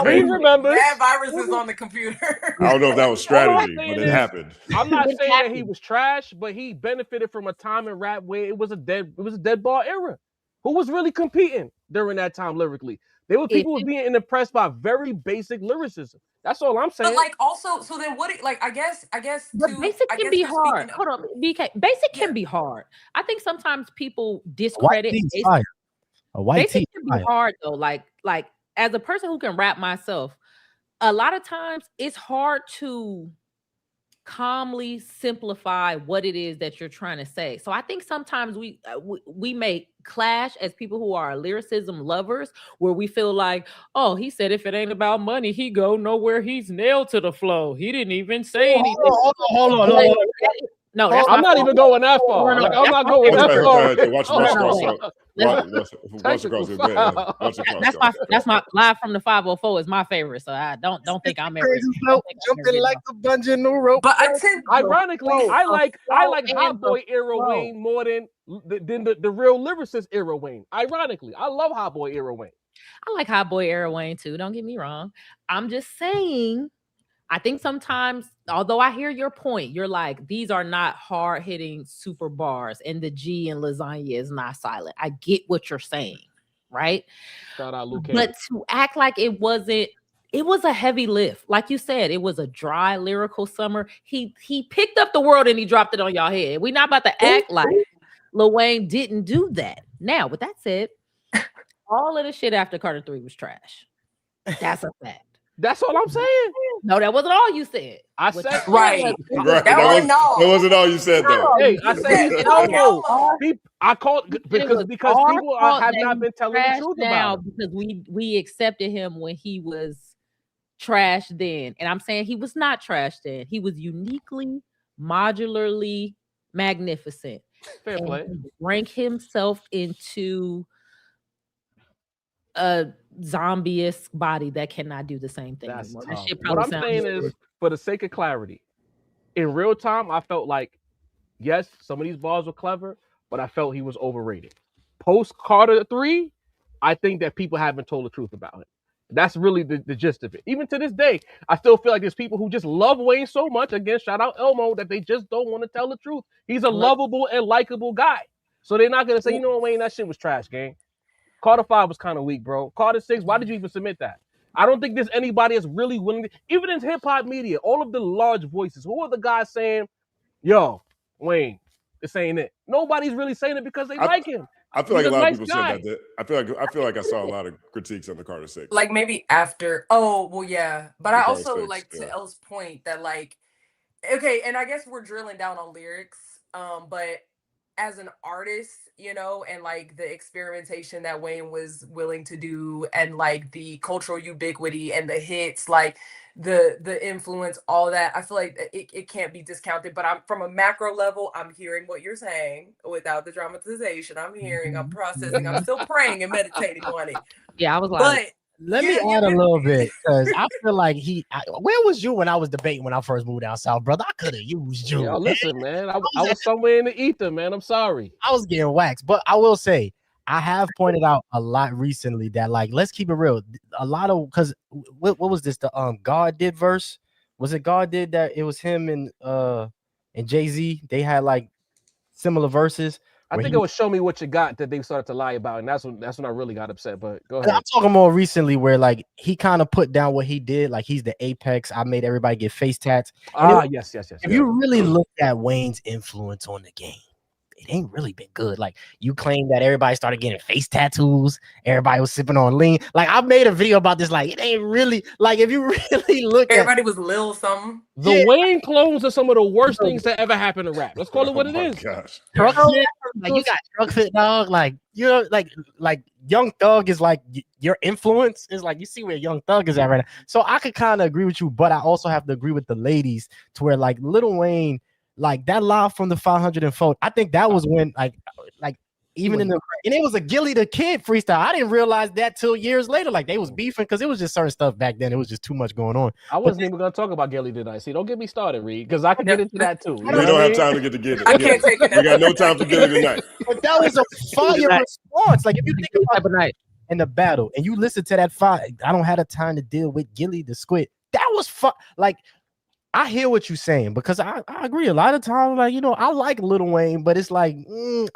Reed remembers. Bad viruses on the computer. I don't know if that was strategy, but it happened. I'm not saying that he was trash, but he benefited from a time in rap where it was a dead ball era. Who was really competing during that time lyrically? There were people who were being impressed by very basic lyricism. That's all I'm saying. But like also, so then what? Like I guess. But basic can be hard. Hold on, BK. Basic can be hard. I think sometimes people discredit. Basic can be hard though. Like as a person who can rap myself, a lot of times it's hard to calmly simplify what it is that you're trying to say. So I think sometimes we may clash as people who are lyricism lovers, where we feel like, oh, he said if it ain't about money, he go nowhere. He's nailed to the flow. He didn't even say anything. Hold on. No, that's I'm not even going that far. Like, I'm not going that far. That's my live from the 504 is my favorite. So I don't think I'm jumping like a bungee new rope. But I tend, ironically, I like Hot Boy era Wayne more than the real lyricist era Wayne. Ironically, I love Hot Boy era Wayne. I like Hot Boy era Wayne too. Don't get me wrong. I'm just saying, I think sometimes, although I hear your point, you're like, these are not hard-hitting super bars, and the G in lasagna is not silent. I get what you're saying, right? Shout out Liu Kang. But to act like it wasn't, it was a heavy lift. Like you said, it was a dry lyrical summer. He picked up the world and he dropped it on y'all head. We're not about to act like Lil Wayne didn't do that. Now, with that said, all of the shit after Carter 3 was trash. That's a fact. That's all I'm saying. No, that wasn't all you said. I said right. That wasn't all you said, though. Hey, I said no. I called because people have not been telling the truth now about it. Because we accepted him when he was trash then, and I'm saying he was not trash then. He was uniquely, modularly magnificent. Fair play. Rank himself into a zombie-esque body that cannot do the same thing anymore. That shit what I'm saying is, for the sake of clarity, in real time, I felt like, yes, some of these bars were clever, but I felt he was overrated. Post Carter 3, I think that people haven't told the truth about it. That's really the gist of it. Even to this day, I still feel like there's people who just love Wayne so much, again, shout out Elmo, that they just don't want to tell the truth. He's a lovable and likable guy. So they're not going to say, you know what, Wayne, that shit was trash, gang. Carter 5 was kind of weak, bro. Carter 6, why did you even submit that? I don't think there's anybody that's really willing to, even in hip-hop media, all of the large voices, who are the guys saying, yo, Wayne, this ain't it? Nobody's really saying it because they like him. I feel like a lot of people said that. I feel like I saw a lot of critiques on the Carter 6. Like maybe after, but I also like to Elle's point that like, okay, and I guess we're drilling down on lyrics, but as an artist, you know, and like the experimentation that Wayne was willing to do, and like the cultural ubiquity and the hits, like the influence, all that, I feel like it can't be discounted. But I'm from a macro level, I'm hearing what you're saying without the dramatization. I'm hearing, I'm processing, I'm still praying and meditating on it. Yeah, I was like, let me add a little bit, because I feel like where was you when I was debating when I first moved down south, brother? I could have used you. Yo, listen, man. I was somewhere in the ether, man. I'm sorry. I was getting waxed, but I will say I have pointed out a lot recently that, like, let's keep it real. A lot of, because what was this? The God Did verse? Was it God Did that? It was him and Jay-Z. They had like similar verses. I think it was Show Me What You Got that they started to lie about, and that's when I really got upset. But go ahead. I'm talking more recently, where like he kind of put down what he did, like he's the apex. I made everybody get face tats. Yes. If you really look at Wayne's influence on the game, it ain't really been good. Like, you claim that everybody started getting face tattoos, everybody was sipping on lean. Like, I made a video about this. Like, it ain't really, like, if you really look everybody was Lil something. The Wayne clones are some of the worst things that ever happened to rap. Let's call it what it is. Gosh. Truck Fit, like, you got Truck Fit, dog. Like, you know, like Young Thug is like your influence is like, you see where Young Thug is at right now. So I could kind of agree with you, but I also have to agree with the ladies to where, like, Lil Wayne, like that live from the 504, I think that was when like even in the, and it was a Gilly the Kid freestyle. I didn't realize that till years later. Like, they was beefing because it was just certain stuff back then. It was just too much going on. I wasn't even gonna talk about Gilly tonight. See, don't get me started, Reed, because I can get into that too. We don't have time to get to Gilly. I can't take it. We got no time for Gilly tonight. But that was a fire response. Like, if you think about night in the battle and you listen to that fire, I don't have the time to deal with Gilly the Squid. That was fun. Like, I hear what you're saying, because I agree. A lot of times, like, you know, I like Lil Wayne, but it's like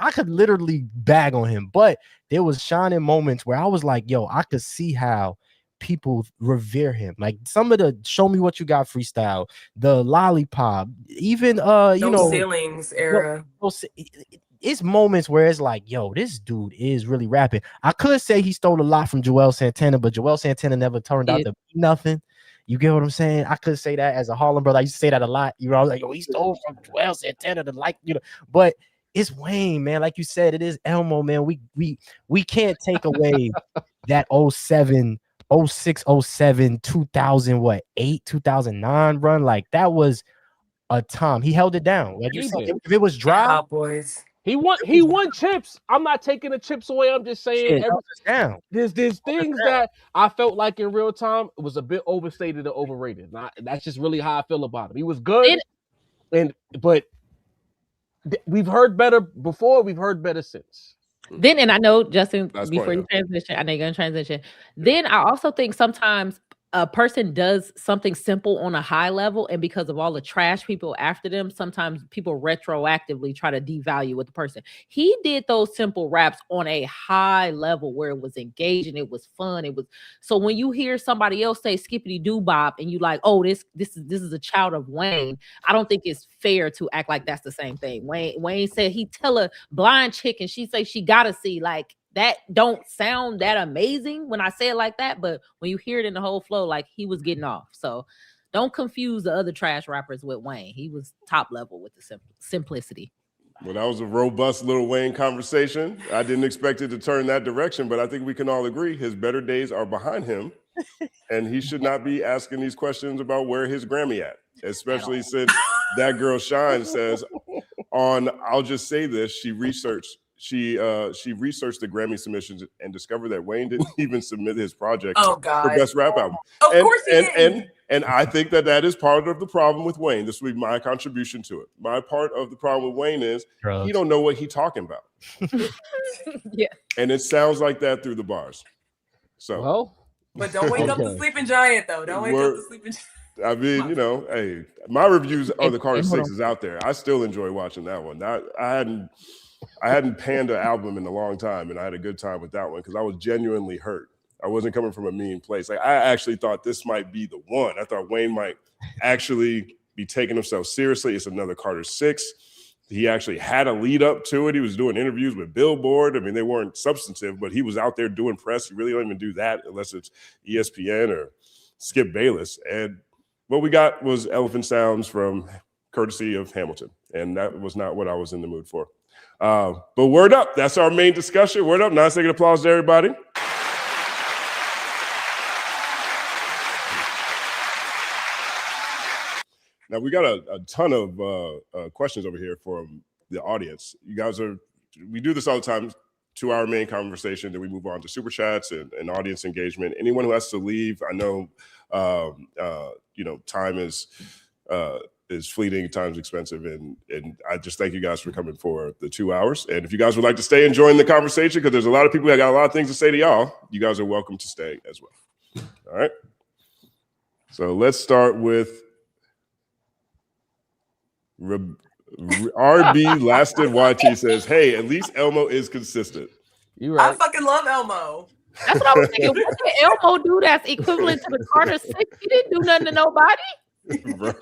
I could literally bag on him. But there was shining moments where I was like, yo, I could see how people revere him. Like, some of the Show Me What You Got freestyle, the Lollipop, even you know, ceilings era. It's moments where it's like, yo, this dude is really rapping. I could say he stole a lot from Joel Santana, but Joel Santana never turned out to be nothing. You get what I'm saying? I could say that as a Harlem brother. I used to say that a lot. You know, I was like, yo, he stole from 12 Santana to like, you know, but it's Wayne, man. Like you said, it is Elmo, man. We can't take away that 07, 06, 07, 2008, 2009 run. Like that was a time. He held it down. Like you said, if it was dry, Hot Boys. He won chips. I'm not taking the chips away. I'm just saying down. There's things that I felt like in real time it was a bit overstated or overrated. That's just really how I feel about him. He was good, but we've heard better before. We've heard better since. Then, and I know, Justin, That's before fine, you transition, I know you're going to transition. Then I also think sometimes a person does something simple on a high level, and because of all the trash people after them, sometimes people retroactively try to devalue with the person. He did those simple raps on a high level where it was engaging, it was fun, it was. So when you hear somebody else say skippity doo bop, and you like, oh, this is a child of Wayne, I don't think it's fair to act like that's the same thing. Wayne said he tell a blind chick and she say she gotta see, like. That don't sound that amazing when I say it like that, but when you hear it in the whole flow, like he was getting off. So don't confuse the other trash rappers with Wayne. He was top level with the simplicity. Well, that was a robust Lil Wayne conversation. I didn't expect it to turn that direction, but I think we can all agree his better days are behind him, and he should not be asking these questions about where his Grammy at, especially since that girl Shine says on, I'll just say this, she researched the Grammy submissions and discovered that Wayne didn't even submit his project for Best Rap Album. Of course he didn't. And I think that is part of the problem with Wayne. This will be my contribution to it. My part of the problem with Wayne is he don't know what he's talking about. Yeah. And it sounds like that through the bars. So, well, but don't wake up the sleeping giant, though. Don't wake up the sleeping giant. I mean, you know, hey, my reviews of the Carter 6 is out there. I still enjoy watching that one. I hadn't panned an album in a long time, and I had a good time with that one because I was genuinely hurt. I wasn't coming from a mean place. Like I actually thought this might be the one. I thought Wayne might actually be taking himself seriously. It's another Carter 6. He actually had a lead up to it. He was doing interviews with Billboard. I mean, they weren't substantive, but he was out there doing press. You really don't even do that unless it's ESPN or Skip Bayless. And what we got was Elephant Sounds from courtesy of Hamilton, and that was not what I was in the mood for. But word up, that's our main discussion. Word up, 9-second applause to everybody. Now we got a ton of questions over here from the audience. You guys we do this all the time, 2-hour main conversation, then we move on to super chats and audience engagement. Anyone who has to leave, I know, you know, time is fleeting, time's expensive, and I just thank you guys for coming for the 2 hours. And if you guys would like to stay and join the conversation, because there's a lot of people that got a lot of things to say to y'all, you guys are welcome to stay as well. All right. So let's start with RB Lasted YT says, hey, at least Elmo is consistent. You right. I fucking love Elmo. That's what I was thinking. What did Elmo do that's equivalent to the Carter 6? He didn't do nothing to nobody. Right.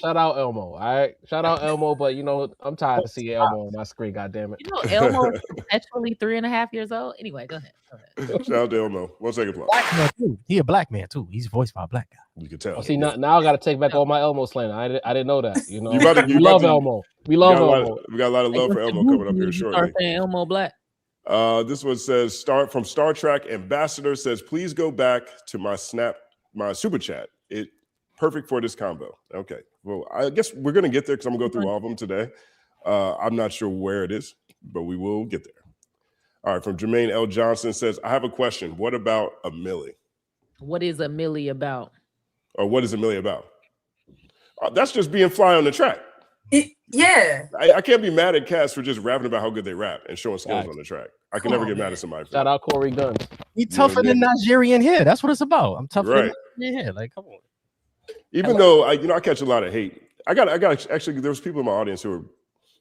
Shout out Elmo. All right. Shout out Elmo, but you know, I'm tired of seeing Elmo on my screen, goddammit. You know, Elmo is actually 3.5 years old. Anyway, go ahead. Shout out to Elmo. 1 second applause. Black man too. He a black man too. He's voiced by a black guy. You can tell. See, now I got to take back all my Elmo slang. I didn't know that. You know, you love Elmo. We love Elmo. We got a lot of love for Elmo coming up here shortly. Start saying Elmo black. This one says, from Star Trek Ambassador says, please go back to my super chat. It perfect for this combo. Okay. Well, I guess we're gonna get there because I'm gonna go through all of them today. I'm not sure where it is, but we will get there. All right, from Jermaine L. Johnson says, I have a question. What about a Millie? What is a Millie about? Or what is a Millie about? That's just being fly on the track. Yeah. I can't be mad at cats for just rapping about how good they rap and showing skills on the track. I can never get mad at somebody. Shout out Corey Guns. He tougher than Nigerian here. That's what it's about. I'm tougher than Nigerian here. Like, come on. Even though I catch a lot of hate. I got actually, there was people in my audience who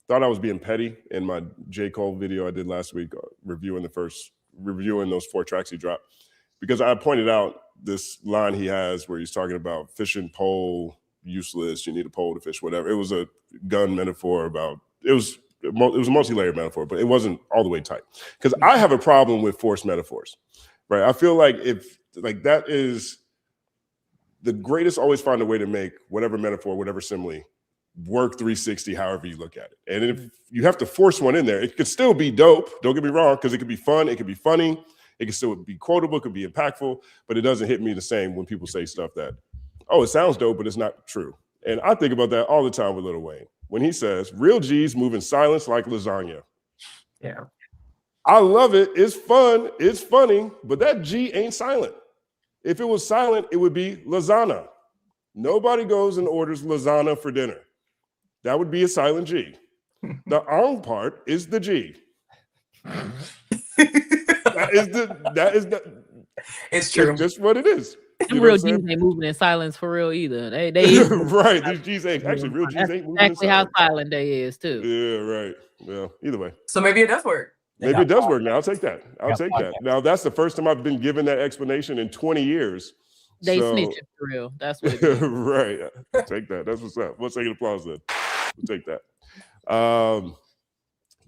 thought I was being petty in my J. Cole video I did last week, reviewing those 4 tracks he dropped, because I pointed out this line he has where he's talking about fishing pole useless, you need a pole to fish, whatever. It was a gun metaphor it was a multi-layered metaphor, but it wasn't all the way tight. Because I have a problem with forced metaphors, right? I feel like if like that is the greatest always find a way to make whatever metaphor, whatever simile, work 360, however you look at it. And if you have to force one in there, it could still be dope. Don't get me wrong, because it could be fun, it could be funny, it can still be quotable, it could be impactful, but it doesn't hit me the same when people say stuff that, oh, it sounds dope, but it's not true. And I think about that all the time with Lil Wayne. When he says, real G's move in silence like lasagna. Yeah. I love it. It's fun. It's funny. But that G ain't silent. If it was silent, it would be lasagna. Nobody goes and orders lasagna for dinner. That would be a silent G. The ong part is the G. that is the. It's true. It's just what it is. Them real G's ain't moving in silence for real either. They right. These G's ain't actually real G's ain't moving exactly in silence. how silent they is too. Yeah, right. Well, either way. So maybe it does work. Maybe it does work now. I'll take that. I'll take that. Now, that's the first time I've been given that explanation in 20 years. They so, snitching for real. That's what it is. Right. I'll take that. That's what's up. 1 second applause then. We'll take that.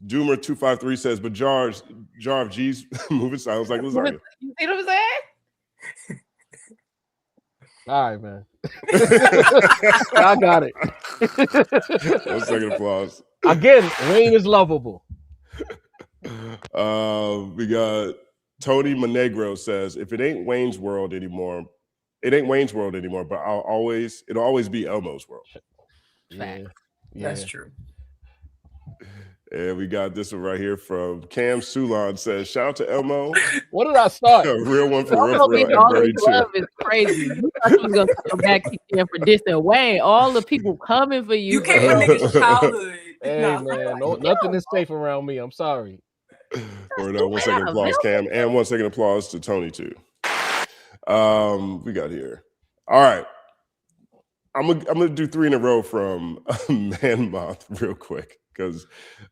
Doomer253 says, but Jarv G's moving sounds like lasagna. You see what I'm saying? All right, man. I got it. 1 second applause. Again, Wayne is lovable. We got Tony Monegro says, if it ain't Wayne's world anymore, it ain't Wayne's world anymore, but it'll always be Elmo's world. Yeah. That's true. And we got this one right here from Cam Sulon says, shout out to Elmo. What did I start? A real one for real. All And Birdie this too. love is crazy. You thought you was gonna come back in for dissing Wayne. All the people coming for you. You came from niggas' childhood. Hey, man, nothing is safe around me. I'm sorry. For 1 second applause, Cam, and 1 second applause to Tony too. We got here. All right. I'm gonna do 3 in a row from Man Moth real quick because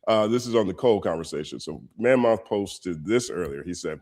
this is on the Cole conversation. So Man Moth posted this earlier. He said,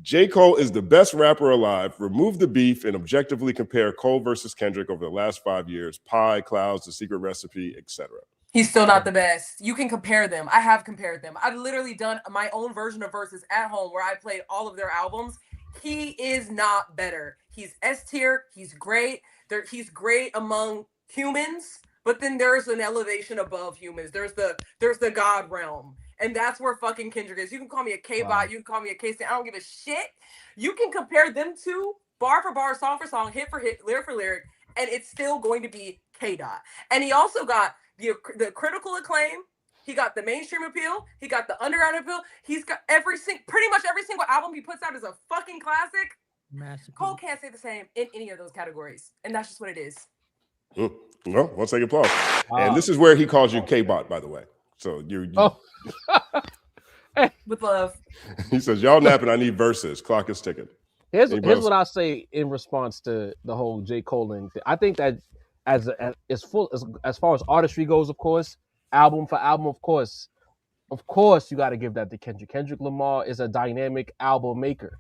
J. Cole is the best rapper alive. Remove the beef and objectively compare Cole versus Kendrick over the last 5 years. Pie, Clouds, The Secret Recipe, etc. He's still not the best. You can compare them. I have compared them. I've literally done my own version of Versus at home where I played all of their albums. He is not better. He's S tier. He's great. He's great among humans, but then there's an elevation above humans. There's the God realm. And that's where fucking Kendrick is. You can call me a K-bot. Wow. You can call me a K-stan. I don't give a shit. You can compare them two bar for bar, song for song, hit for hit, lyric for lyric, and it's still going to be K-dot. And he also got the critical acclaim. He got the mainstream appeal. He got the underground appeal. He's got pretty much every single album he puts out is a fucking classic. Massacre. Cole can't say the same in any of those categories. And that's just what it is. No, 1 second applause. And this is where he calls you K-bot, by the way. So you with love. He says, y'all napping, I need verses. Clock is ticking. Here's what I say in response to the whole J. Cole thing. I think that as far as artistry goes, of course, album for album, of course, you got to give that to Kendrick. Kendrick Lamar is a dynamic album maker.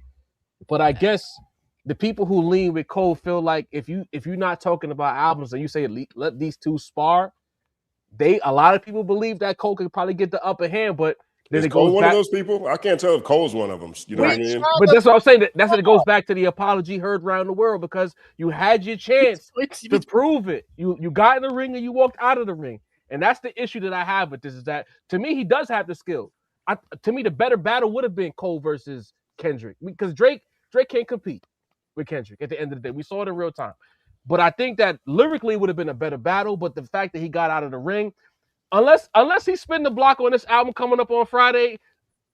But I guess the people who lean with Cole feel like if you're not talking about albums and you say let these two spar, a lot of people believe that Cole could probably get the upper hand, but then is Cole one of those people? I can't tell if Cole's one of them. You know what I mean? But that's what I'm saying. That's what it goes back to the apology heard around the world because you had your chance to prove it. You got in the ring and you walked out of the ring. And that's the issue that I have with this is that, to me, he does have the skill. To me, the better battle would have been Cole versus Kendrick because Drake can't compete with Kendrick at the end of the day. We saw it in real time. But I think that lyrically would have been a better battle. But the fact that he got out of the ring, unless he spin the block on this album coming up on Friday,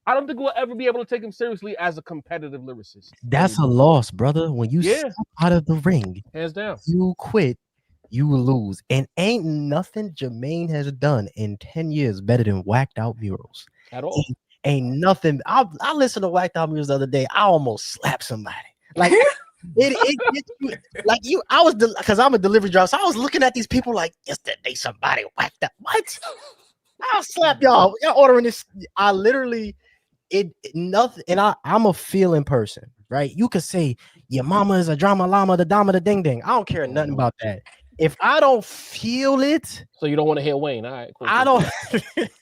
I don't think we'll ever be able to take him seriously as a competitive lyricist. That's a loss, brother. When you step out of the ring, hands down, you quit, you lose. And ain't nothing Jermaine has done in 10 years better than whacked out murals. At all. Ain't nothing. I listened to whacked out murals the other day. I almost slapped somebody. Like I was because I'm a delivery driver, so I was looking at these people like yesterday somebody whacked up. What? I'll slap y'all. Y'all ordering this. I literally nothing. And I'm a feeling person, right? You could say your mama is a drama llama, the dama, the ding ding. I don't care nothing about that. if I don't feel it, So you don't want to hear Wayne? All right, cool. I don't.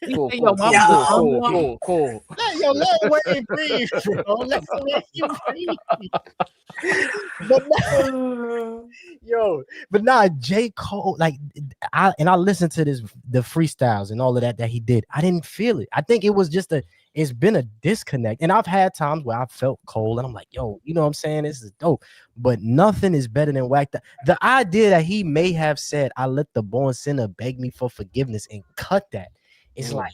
He Cool, said cool, your mama cool, was cool, hungry. cool, cool. Let your Lil Wayne breathe, bro. Let him breathe. But but nah, J. Cole, like I listened to the freestyles and all of that he did. I didn't feel it. I think it was just it's been a disconnect. And I've had times where I felt cold and I'm like, yo, you know what I'm saying? This is dope. But nothing is better than Whack. The idea that he may have said, I let the born sinner beg me for forgiveness and cut that. It's like,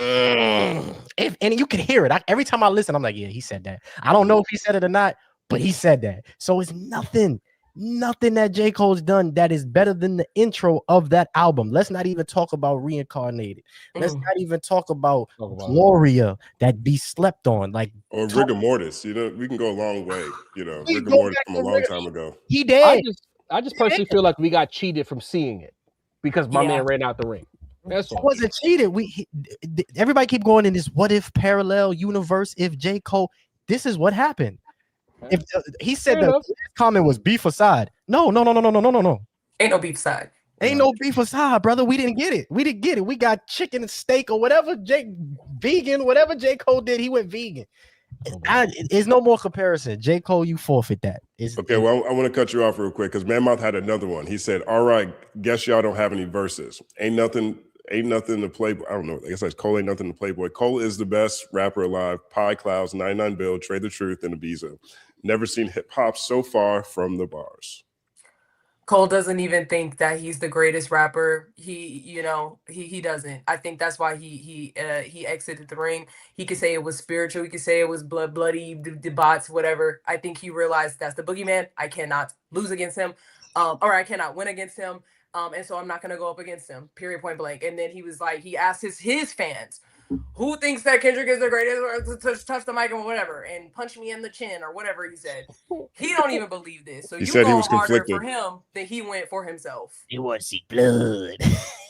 and you can hear it. Every time I listen, I'm like, yeah, he said that. I don't know if he said it or not, but he said that. So it's nothing that J. Cole's done that is better than the intro of that album. Let's not even talk about Reincarnated. Let's not even talk about Gloria that be slept on. Like, or rigor mortis. You know, we can go a long way. You know, rigor go mortis back from to a long rigor. time ago. He did. I just personally feel like we got cheated from seeing it because my man ran out the ring. That's all. It wasn't cheated. Everybody keep going in this what if parallel universe. If J. Cole, this is what happened. If he said the comment was beef aside. No. Ain't no beef side. Ain't no beef aside, brother. We didn't get it. We got chicken and steak or whatever. Whatever J. Cole did, he went vegan. There's no more comparison. J. Cole, you forfeit that. Okay, well, I want to cut you off real quick because Manmouth had another one. He said, all right, guess y'all don't have any verses. Ain't nothing to play. I don't know. I guess that's Cole ain't nothing to Playboy. Cole is the best rapper alive. Pie Clouds, 99 Bill, Trey the Truth, and Ibiza. Never seen hip hop so far from the bars. Cole doesn't even think that he's the greatest rapper. He doesn't. I think that's why he exited the ring. He could say it was spiritual. He could say it was bloody, bots, whatever. I think he realized that's the boogeyman. I cannot lose against him, or I cannot win against him. And so I'm not gonna go up against him. Period. Point blank. And then he was like, he asked his fans, who thinks that Kendrick is the greatest, or to touch the mic or whatever, and punch me in the chin or whatever he said. He don't even believe this. So he you said go he was harder conflicted for him than he went for himself. He wants to see blood.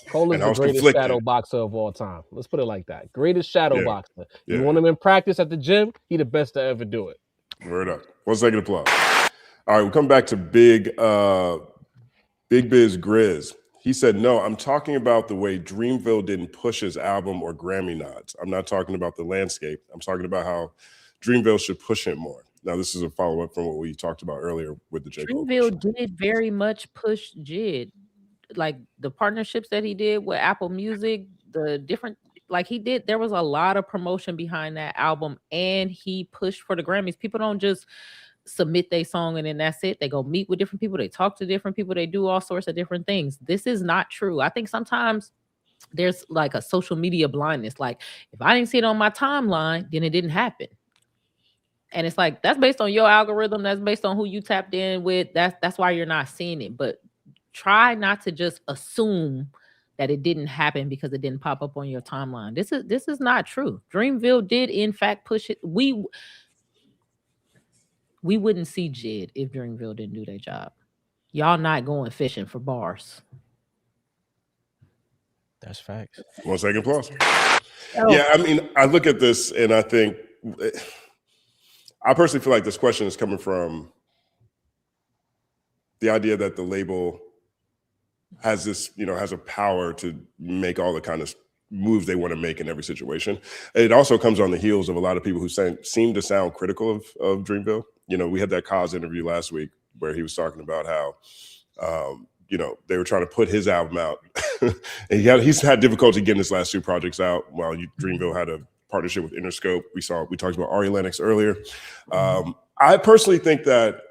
Cole is the greatest shadow boxer of all time. Let's put it like that. Greatest shadow boxer. You want him in practice at the gym, he the best to ever do it. Word up. 1 second applause. All right, we'll come back to Big Biz Grizz. He said, no, I'm talking about the way Dreamville didn't push his album or Grammy nods. I'm not talking about the landscape. I'm talking about how Dreamville should push it more. Now, this is a follow-up from what we talked about earlier with the J. Cole. Dreamville did very much push JID. Like the partnerships that he did with Apple Music, the different, like he did, there was a lot of promotion behind that album, and he pushed for the Grammys. People don't just submit their song and then that's it. They go meet with different people, they talk to different people, they do all sorts of different things. This is not true. I think sometimes there's like a social media blindness. Like if I didn't see it on my timeline, then it didn't happen. And it's like, that's based on your algorithm, that's based on who you tapped in with. That's why you're not seeing it. But try not to just assume that it didn't happen because it didn't pop up on your timeline. This is not true. Dreamville did in fact push it. We wouldn't see JID if Dreamville didn't do their job. Y'all not going fishing for bars. That's facts. 1 second applause. Yeah, I mean, I look at this and I think, I personally feel like this question is coming from the idea that the label has this, has a power to make all the kind of moves they want to make in every situation. It also comes on the heels of a lot of people who seem to sound critical of Dreamville. We had that Kaz interview last week where he was talking about how, they were trying to put his album out. And he's had difficulty getting his last 2 projects out while Dreamville had a partnership with Interscope. We talked about Ari Lennox earlier. I personally think that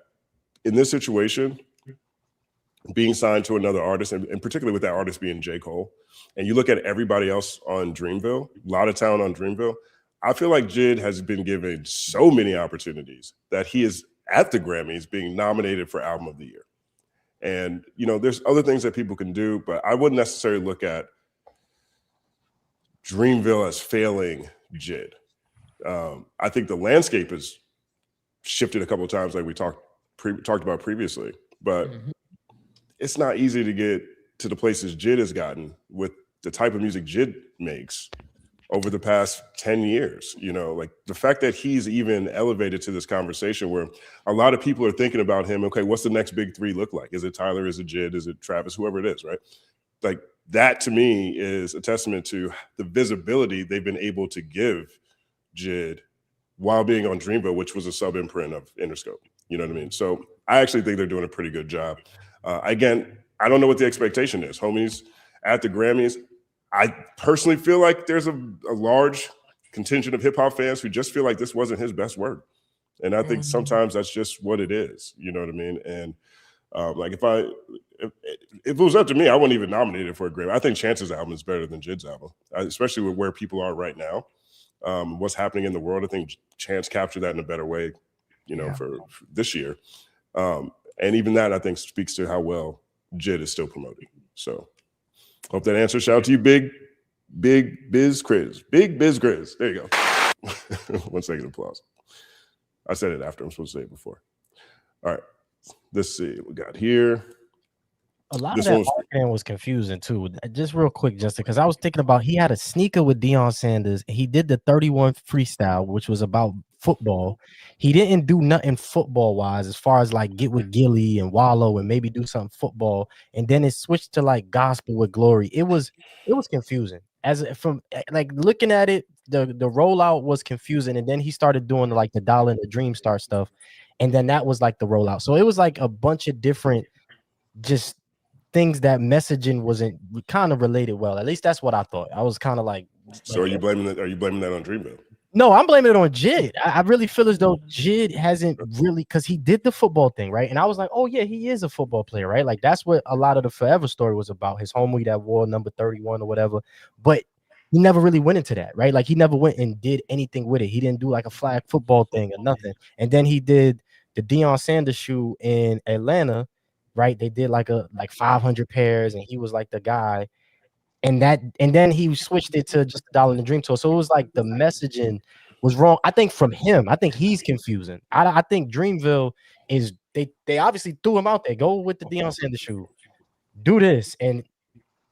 in this situation, being signed to another artist, and particularly with that artist being J. Cole, and you look at everybody else on Dreamville, a lot of talent on Dreamville, I feel like JID has been given so many opportunities that he is at the Grammys being nominated for Album of the Year. And, there's other things that people can do, but I wouldn't necessarily look at Dreamville as failing JID. I think the landscape has shifted a couple of times like we talked about previously, but it's not easy to get to the places JID has gotten with the type of music JID makes over the past 10 years. You know, like the fact that he's even elevated to this conversation where a lot of people are thinking about him. Okay, what's the next big three look like? Is it Tyler? Is it Jid? Is it Travis? Whoever it is, right? Like that to me is a testament to the visibility they've been able to give Jid while being on Dreamville, which was a sub imprint of Interscope. You know what I mean? So I actually think they're doing a pretty good job. Again, I don't know what the expectation is. Homies, at the Grammys, I personally feel like there's a large contingent of hip hop fans who just feel like this wasn't his best work. And I think sometimes that's just what it is. You know what I mean? And like if it was up to me, I wouldn't even nominate it for a Grammy. I think Chance's album is better than Jid's album, especially with where people are right now. What's happening in the world. I think Chance captured that in a better way, you know, for this year. And even that, I think, speaks to how well Jid is still promoted. So hope that answers. Shout out to you, Big Biz Grizz. Big Biz Grizz. There you go. 1 second applause. I said it after. I'm supposed to say it before. All right. Let's see what we got here. A lot of that marketing was confusing too. Just real quick, Justin, because I was thinking about he had a sneaker with Deion Sanders. He did the 31 freestyle, which was about football. He didn't do nothing football wise as far as like get with Gilly and Wallow and maybe do something football. And then it switched to like gospel with Glory. It was confusing. As from like looking at it, the rollout was confusing. And then he started doing like the Dollar and the Dream Star stuff. And then that was like the rollout. So it was like a bunch of different just things that messaging wasn't kind of related well. At least that's what I thought. I was kind of like. So are you blaming that? Are you blaming that on Dreamville? No, I'm blaming it on Jid. I really feel as though Jid hasn't really, because he did the football thing, right? And I was like, oh yeah, he is a football player, right? Like that's what a lot of the Forever story was about. His homie that wore number 31 or whatever. But he never really went into that, right? Like he never went and did anything with it. He didn't do like a flag football thing or nothing. And then he did the Deion Sanders shoe in Atlanta. Right, they did like 500 pairs, and he was like the guy, and then he switched it to just the Dollar and the Dream Tour. So it was like the messaging was wrong. I think from him, I think he's confusing. I think Dreamville is they obviously threw him out there. Go with the Deion Sanders shoe, do this, and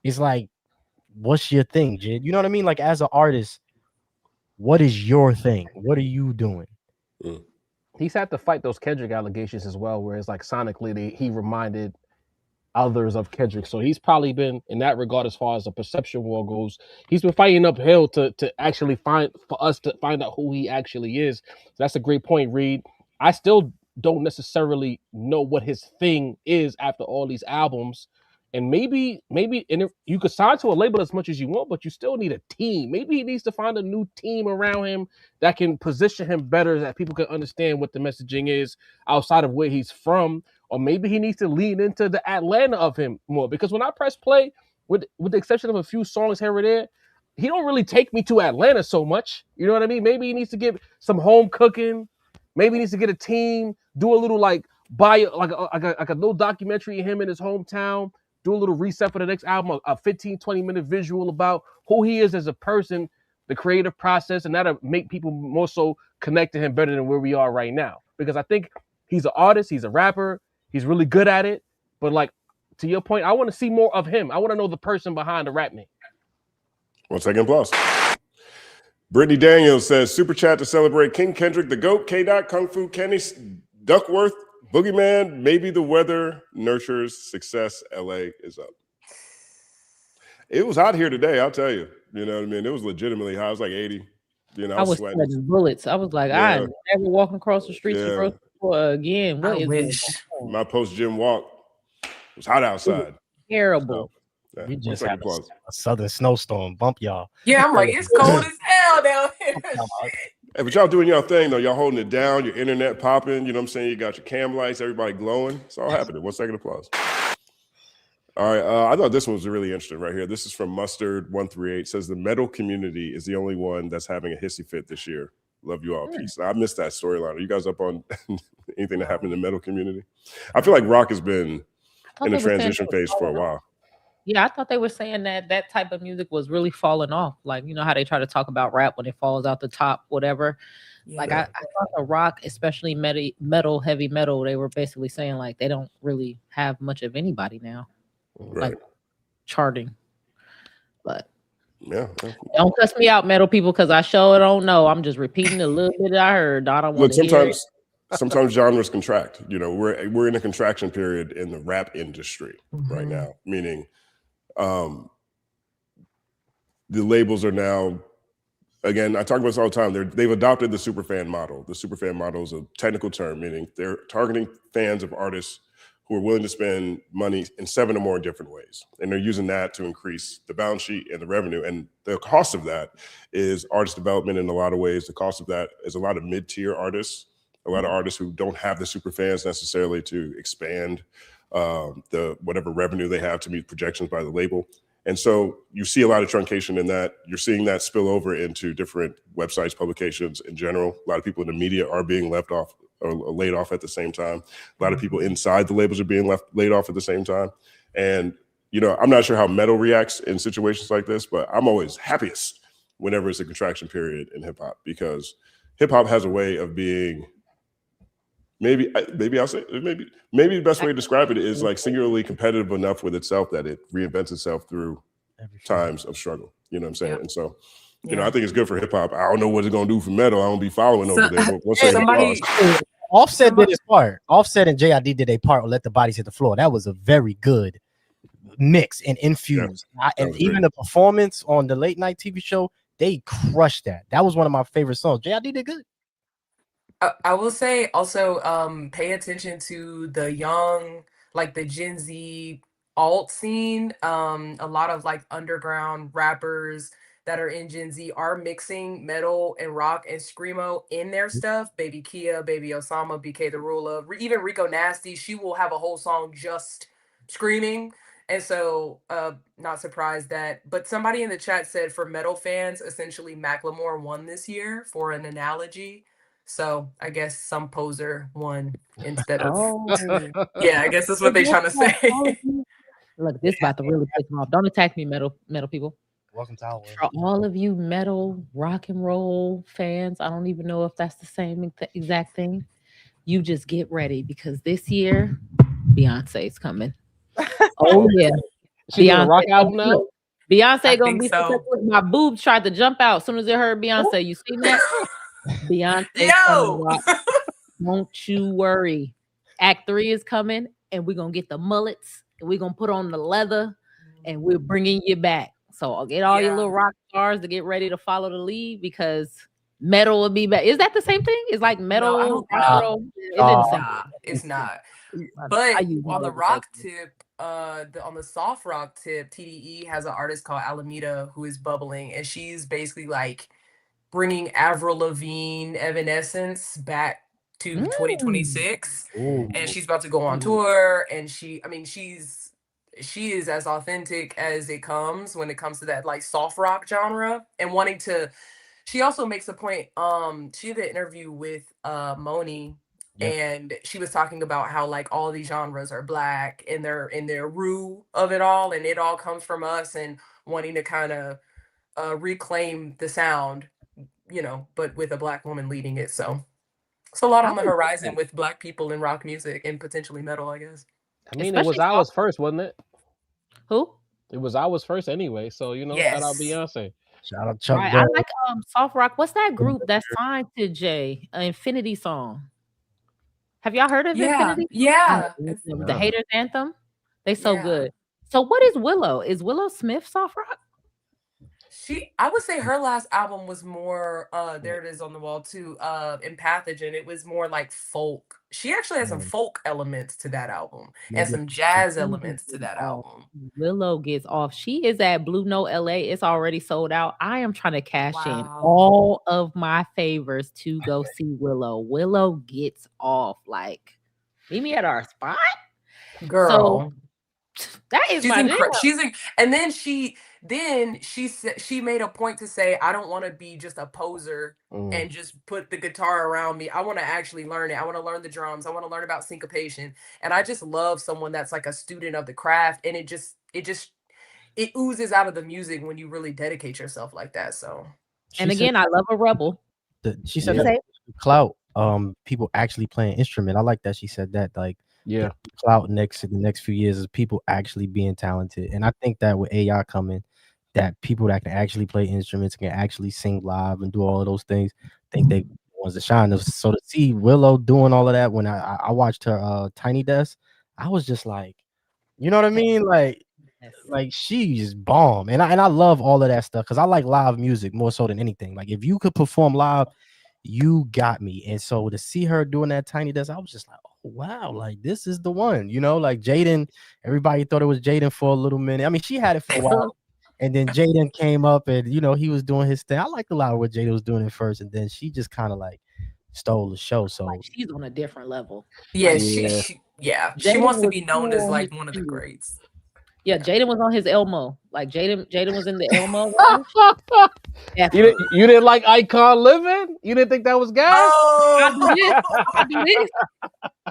it's like, what's your thing, Jid? You know what I mean? Like as an artist, what is your thing? What are you doing? He's had to fight those Kendrick allegations as well, where it's like sonically he reminded others of Kendrick. So he's probably been in that regard, as far as the perception war goes, he's been fighting uphill to actually find out who he actually is. So that's a great point, Reed. I still don't necessarily know what his thing is after all these albums. And maybe, and you could sign to a label as much as you want, but you still need a team. Maybe he needs to find a new team around him that can position him better, that people can understand what the messaging is outside of where he's from. Or maybe he needs to lean into the Atlanta of him more. Because when I press play, with the exception of a few songs here or there, he don't really take me to Atlanta so much. You know what I mean? Maybe he needs to get some home cooking. Maybe he needs to get a team, do a little like a little documentary of him in his hometown. Do a little reset for the next album, a 15, 20-minute visual about who he is as a person, the creative process, and that'll make people more so connect to him better than where we are right now. Because I think he's an artist, he's a rapper, he's really good at it. But like, to your point, I want to see more of him. I want to know the person behind the rap name. 1 second applause. Brittany Daniels says, super chat to celebrate King Kendrick, the GOAT, K-Dot, Kung Fu, Kenny, Duckworth, Boogeyman, maybe the weather nurtures success. LA is up. It was hot here today, I'll tell you. You know what I mean? It was legitimately hot. It was like 80. You know, I was sweating bullets. I was like, I'm never walking across the streets of grocery store again. What is this? My post-gym walk was hot outside. Terrible. So, we just had a southern snowstorm bump y'all. Yeah, I'm like, it's cold as hell down here. Hey, but y'all doing your thing, though. Y'all holding it down, your internet popping. You know what I'm saying? You got your cam lights, everybody glowing. It's all happening. 1 second applause. All right. I thought this one was really interesting right here. This is from Mustard138. It says the metal community is the only one that's having a hissy fit this year. Love you all. Peace. I missed that storyline. Are you guys up on anything that happened in the metal community? I feel like rock has been in a transition phase for a while. Yeah, I thought they were saying that type of music was really falling off. Like, you know how they try to talk about rap when it falls out the top, whatever. Yeah. Like, I thought the rock, especially metal, heavy metal, they were basically saying, like, they don't really have much of anybody now. Right. Like, charting. But Yeah. Don't cuss me out, metal people, because I sure don't know. I'm just repeating a little bit I heard. I don't want Look, to hear it. sometimes genres contract. You know, we're in a contraction period in the rap industry right now, meaning the labels are now, again, I talk about this all the time. They've adopted the superfan model. The superfan model is a technical term, meaning they're targeting fans of artists who are willing to spend money in 7 or more different ways. And they're using that to increase the balance sheet and the revenue. And the cost of that is artist development in a lot of ways. The cost of that is a lot of mid-tier artists, a lot of artists who don't have the super fans necessarily to expand the whatever revenue they have to meet projections by the label. And so you see a lot of truncation in that. You're seeing that spill over into different websites, publications in general. A lot of people in the media are being left off or laid off at the same time. A lot of people inside the labels are being laid off at the same time. And, you know, I'm not sure how metal reacts in situations like this, but I'm always happiest whenever it's a contraction period in hip hop, because hip hop has a way of being, maybe I'll say, maybe the best way to describe it is like singularly competitive enough with itself that it reinvents itself through times of struggle. You know what I'm saying? And so, you know, I think it's good for hip hop. I don't know what it's gonna do for metal. I don't be following over there. But we'll say Offset did his part. Offset and JID did a part. Let the bodies hit the floor. That was a very good mix and infused. And even the performance on the late night TV show, they crushed that. That was one of my favorite songs. JID did good. I will say also, pay attention to the young, like the Gen Z alt scene. A lot of like underground rappers that are in Gen Z are mixing metal and rock and screamo in their stuff. Baby Kia, Baby Osama, BK the Ruler, even Rico Nasty, she will have a whole song just screaming. And so, not surprised that, but somebody in the chat said for metal fans, essentially Macklemore won this year for an analogy. So I guess some poser won instead of, yeah, I guess that's what they're trying to say. Look, this about to really piss them off. Don't attack me, metal people. Welcome to our world. For all of you metal rock and roll fans, I don't even know if that's the same exact thing. You just get ready, because this year Beyonce's coming. Oh yeah, she got a rock album now. Beyonce gonna be so. My boobs tried to jump out as soon as they heard Beyonce. You seen that? Beyonce, don't you worry. Act 3 is coming, and we're gonna get the mullets, and we're gonna put on the leather, and we're bringing you back. So I'll get all your little rock stars to get ready to follow the lead, because metal will be back. Is that the same thing? It's like metal. It's not. But on the rock tip, on the soft rock tip, TDE has an artist called Alameda who is bubbling, and she's basically like bringing Avril Lavigne Evanescence back to 2026. And she's about to go on tour, and she is as authentic as it comes when it comes to that like soft rock genre, and wanting to, she also makes a point, she did an interview with Moni, and she was talking about how like all these genres are black and they're in their root of it all, and it all comes from us, and wanting to kind of reclaim the sound, you know, but with a black woman leading it. So it's a lot on the horizon with black people in rock music and potentially metal, I guess. I mean, it was ours first, wasn't it? Who? It was ours first anyway. So, you know, shout out Beyonce. Shout out Chuck. Right. I like soft rock. What's that group that's signed to Jay? Infinity Song. Have y'all heard of Infinity? Yeah. The Haters Anthem. They so good. So what is Willow? Is Willow Smith soft rock? I would say her last album was more, there it is on the wall too, in Pathogen. It was more like folk. She actually has some folk elements to that album and some jazz elements to that album. Willow gets off. She is at Blue Note LA. It's already sold out. I am trying to cash in all of my favors to go see Willow. Willow gets off. Like, meet me at our spot, girl. So, that is my and then she said, she made a point to say, I don't want to be just a poser and just put the guitar around me. I want to actually learn it. I want to learn the drums. I want to learn about syncopation. And I just love someone that's like a student of the craft. And it oozes out of the music when you really dedicate yourself like that. So, and again, I love a rebel. She said that clout, people actually playing instrument. I like that she said that, like, clout in the next few years is people actually being talented. And I think that with AI coming, that people that can actually play instruments, can actually sing live and do all of those things, think they was to shine. So to see Willow doing all of that when I watched her Tiny Desk, I was just like, you know what I mean? Like she's bomb. And I love all of that stuff because I like live music more so than anything. Like if you could perform live, you got me. And so to see her doing that Tiny Desk, I was just like, oh wow, like this is the one, you know, like Jaden, everybody thought it was Jaden for a little minute. I mean, she had it for a while. And then Jaden came up and, you know, he was doing his thing. I liked a lot of what Jaden was doing at first. And then she just kind of like stole the show. So Like she's on a different level. Yeah, Like, she Jaden wants to was be known as on like his one of the shit. greats. Yeah, Jaden was on his Elmo. Like Jaden was in the Elmo. You didn't like Icon Living? You didn't think that was gas? Oh, I do this.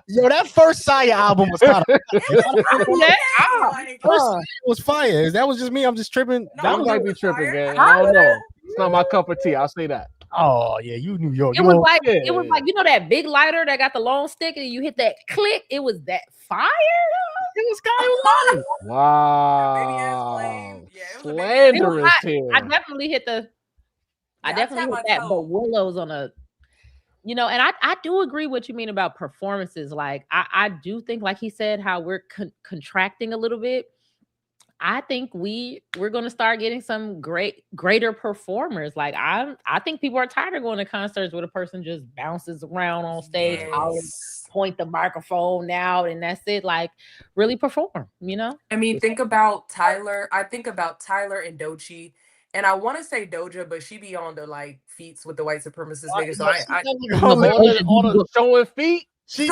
yo, that first Saya album was kind of like, was fire. That was just me. I'm just tripping. No, That You was might be tripping, man. I don't know. It's not my cup of tea. I'll say that. oh yeah, you New York. It was like it was like, you know, that big lighter that got the long stick and you hit that click. It was that fire. It was kind of Wow. Yeah, it was a Slanderous here. I definitely hit the. I definitely hit that. But Willow's on a. You know, and I do agree what you mean about performances. Like I do think, like he said, how we're contracting a little bit. I think we're going to start getting some greater performers. Like I think people are tired of going to concerts where the person just bounces around on stage, point the microphone out, and that's it. Like really perform, you know? I mean, think about Tyler. I think about Tyler and Doechii. And I want to say Doja, but she be on the like feats with the white supremacist niggas. So on the showing feet. Put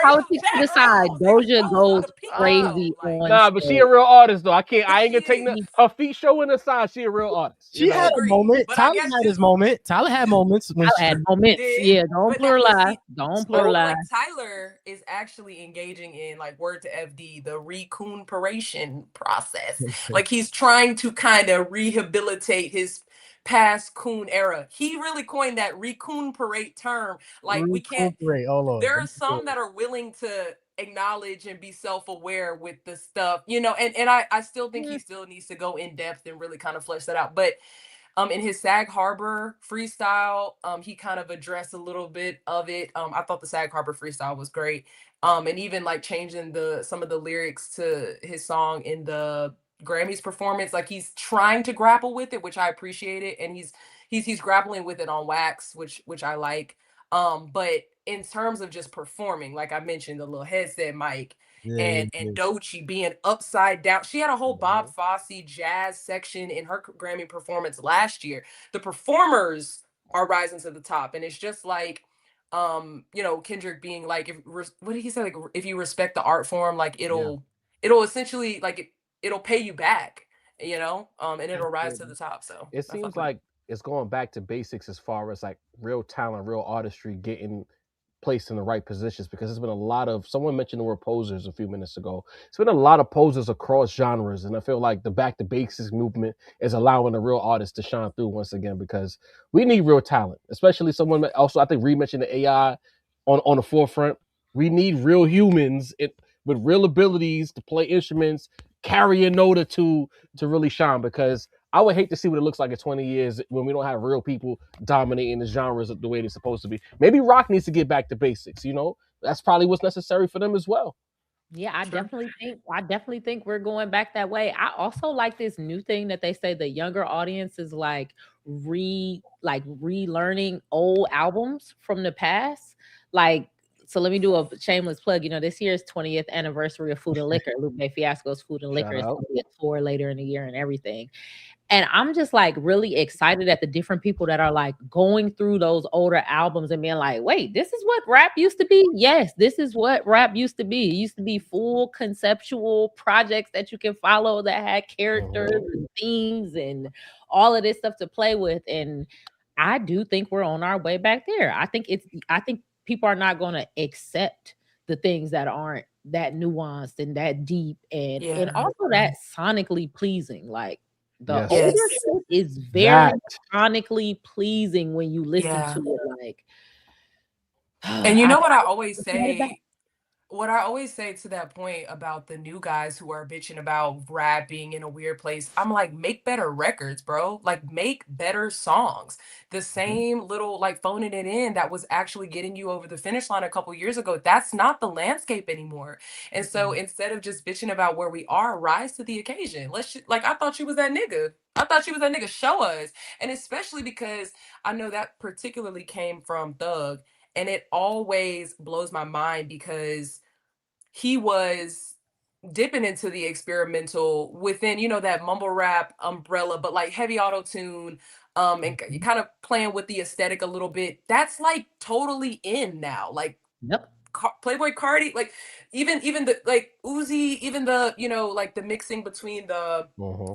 politics to the side. Doja goes crazy on Nah, but she a real artist though. I ain't gonna take her feet showing aside. She a real artist. She had a moment. Tyler had his moment. Tyler had moments. Tyler had moments. Yeah, don't pluralize. Don't pluralize. Like Tyler is actually engaging in, like, word to FD, the recuperation process. Like he's trying to kind of rehabilitate his past coon era. He really coined that recuperate term. Like we can't. There are some that are willing to acknowledge and be self-aware with the stuff, you know, and I still think he still needs to go in depth and really kind of flesh that out. But in his Sag Harbor freestyle, he kind of addressed a little bit of it. I thought the Sag Harbor freestyle was great. And even like changing some of the lyrics to his song in the Grammys performance, like he's trying to grapple with it, which I appreciate it, and he's grappling with it on wax, which I like. But in terms of just performing, like I mentioned, the little headset mic and Doechii being upside down. She had a whole Bob Fosse jazz section in her Grammy performance last year. The performers are rising to the top, and it's just like, you know, Kendrick being like, what did he say? Like, if you respect the art form, like it'll essentially like it'll pay you back, you know, and it'll rise to the top. So it seems like it's going back to basics as far as like real talent, real artistry getting placed in the right positions, because there's been a lot of, someone mentioned the word posers a few minutes ago. It's been a lot of posers across genres, and I feel like the back to basics movement is allowing the real artists to shine through once again, because we need real talent, especially someone also, I think Reed mentioned the AI on the forefront. We need real humans with real abilities to play instruments, carry a note or two to really shine, because I would hate to see what it looks like in 20 years when we don't have real people dominating the genres the way they're supposed to be. Maybe rock needs to get back to basics, you know? That's probably what's necessary for them as well. Yeah, I definitely think we're going back that way. I also like this new thing that they say the younger audience is like relearning old albums from the past. Like, so let me do a shameless plug. You know, this year's 20th anniversary of Food and Liquor, Lupe Fiasco's Food and Liquor, is going to be a tour later in the year and everything. And I'm just like really excited at the different people that are like going through those older albums and being like, wait, this is what rap used to be? Yes, this is what rap used to be. It used to be full conceptual projects that you can follow that had characters and themes and all of this stuff to play with. And I do think we're on our way back there. I think people are not going to accept the things that aren't that nuanced and that deep and also that sonically pleasing. Like the older shit is very sonically pleasing when you listen to it. Like, and you know what I always say, What I always say to that point about the new guys who are bitching about rap being in a weird place, I'm like, make better records, bro. Like, make better songs. The same little like phoning it in that was actually getting you over the finish line a couple years ago, that's not the landscape anymore. And so instead of just bitching about where we are, rise to the occasion. Like, I thought you was that nigga. I thought you was that nigga. Show us. And especially because I know that particularly came from Thug. And it always blows my mind because he was dipping into the experimental within, that mumble rap umbrella, but like heavy auto tune, and kind of playing with the aesthetic a little bit. That's like totally in now. Like Yep. Playboy Cardi, like even the like Uzi, even the like the mixing between the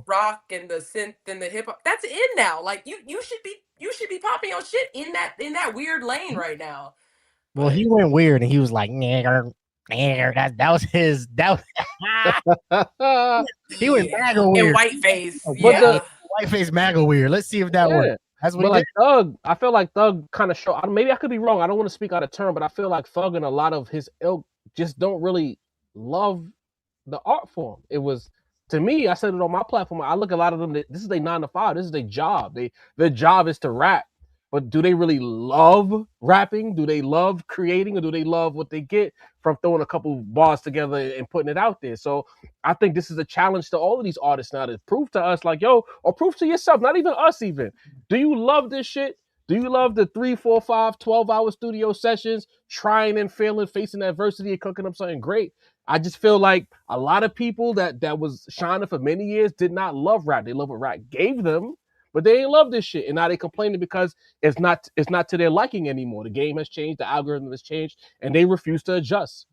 rock and the synth and the hip hop. That's in now. Like you should be popping your shit in that weird lane right now. Well, But he went weird and he was like, nigger, nigger. That was his. That was he went MAGA in weird. whiteface. But Yeah. Whiteface MAGA weird. Let's see if that works. That's what But he like did. Thug, I feel like Thug kind of show. Maybe I could be wrong. I don't want to speak out of turn, but I feel like Thug and a lot of his ilk just don't really love the art form. It was, to me, I said it on my platform. I look at a lot of them. This is their 9 to 5. This is their job. Their job is to rap. But do they really love rapping? Do they love creating, or do they love what they get from throwing a couple bars together and putting it out there? So I think this is a challenge to all of these artists now to prove to us, like, yo, or prove to yourself, not even us even. Do you love this shit? Do you love the 3, 4, 5, 12-hour studio sessions, trying and failing, facing adversity and cooking up something great? I just feel like a lot of people that was shining for many years did not love rap. They love what rap gave them, but they ain't love this shit. And now they complaining because it's not to their liking anymore. The game has changed, the algorithm has changed, and they refuse to adjust.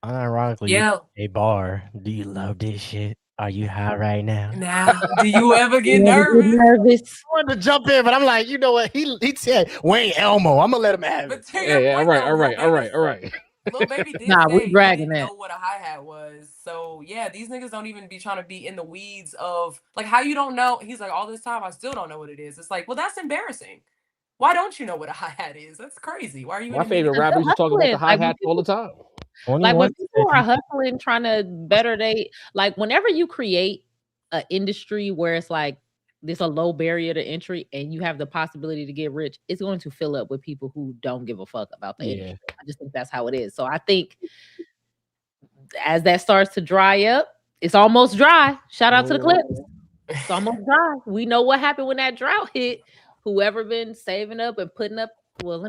Unironically, Yeah. a bar. Do you love this shit? Are you high right now? Now, do you ever get You ever get nervous? I wanted to jump in, but I'm like, you know what? He said Wayne Elmo. I'm gonna let him have But it. to your Yeah, all point, right, though, all right. Lil Baby did Nah, we say he dragging didn't that. know what a hi-hat was. So yeah, these niggas don't even be trying to be in the weeds of like how you don't know. He's like, all this time I still don't know what it is. It's like, well, that's embarrassing. Why don't you know what a hi-hat is? That's crazy. Why are you My in favorite immediate- rappers just talk about the Hustling, like, hi-hat all the time. Like when 21 people are hustling, trying to better like whenever you create an industry where it's like there's a low barrier to entry and you have the possibility to get rich, it's going to fill up with people who don't give a fuck about the industry. I just think that's how it is. So I think as that starts to dry up, it's almost dry. Shout out to the Clipse. It's almost dry. We know what happened when that drought hit. Whoever been saving up and putting up, well,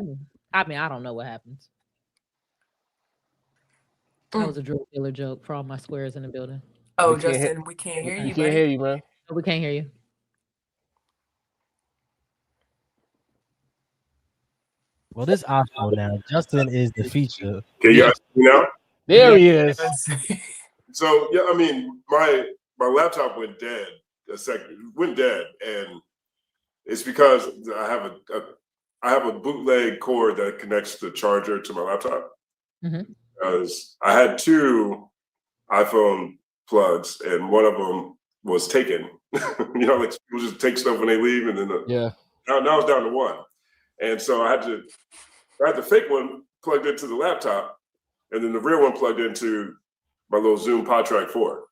I don't know what happens. That was a drug dealer joke for all my squares in the building. Oh, Justin, we can't hear you. We can't hear you, man. We can't hear you. Well, this iPhone now. Justin is the feature. Can you guys see me now? There he is. So yeah, I mean, my laptop went dead went dead, and it's because I have a bootleg cord that connects the charger to my laptop. Because I had 2 iPhone plugs, and one of them was taken. You know, like people just take stuff when they leave, and then now it's down to 1. And so I had the fake one plugged into the laptop, and then the real one plugged into my little Zoom PodTrack 4.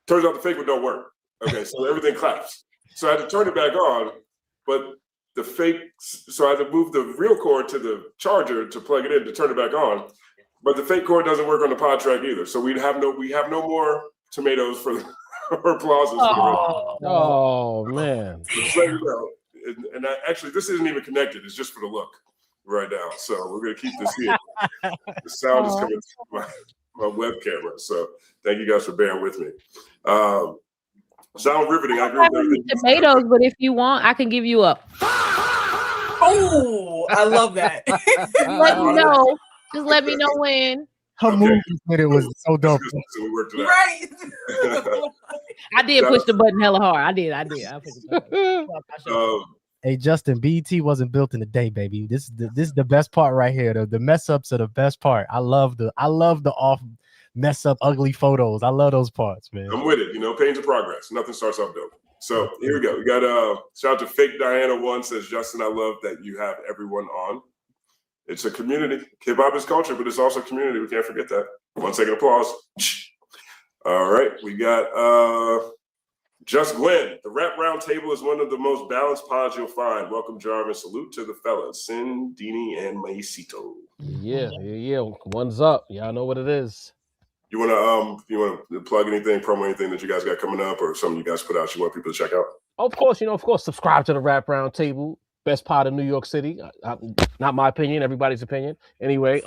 Turns out the fake one don't work. Okay, so everything collapsed. So I had to turn it back on, but so I had to move the real cord to the charger to plug it in to turn it back on. But the fake cord doesn't work on the PodTrack either. So we have no more tomatoes for plazas. Oh man. Just let you know. And actually, this isn't even connected. It's just for the look right now. So we're gonna keep this here. The sound is coming through my web camera. So thank you guys for bearing with me. Sound riveting. I agree with everything. Tomatoes, but if you want, I can give you up. Oh, I love that. Let me know. Just let me know when. Her movie with it was so dope. So we worked it out. Right. I did push the button hella hard. I did. I pushed the button. Hey Justin, BET wasn't built in a day, baby. This is the best part right here. The mess ups are the best part. I love the off mess up ugly photos. I love those parts, man. I'm with it. You know, pains of progress. Nothing starts off dope. So here we go. We got shout out to Fake Diana 1 says, Justin, I love that you have everyone on. It's a community. Hip hop is culture, but it's also community. We can't forget that. 1 second applause. All right, we got Just Gwen. The rap round table is one of the most balanced pods you'll find. Welcome, Jarvis. Salute to the fellas, Sin, Dini, and Maicito. Yeah. One's up. Y'all know what it is. You wanna plug anything, promo anything that you guys got coming up, or something you guys put out you want people to check out? Of course, subscribe to the Rap Round Table. Best pod of New York City. Not my opinion, everybody's opinion. Anyway,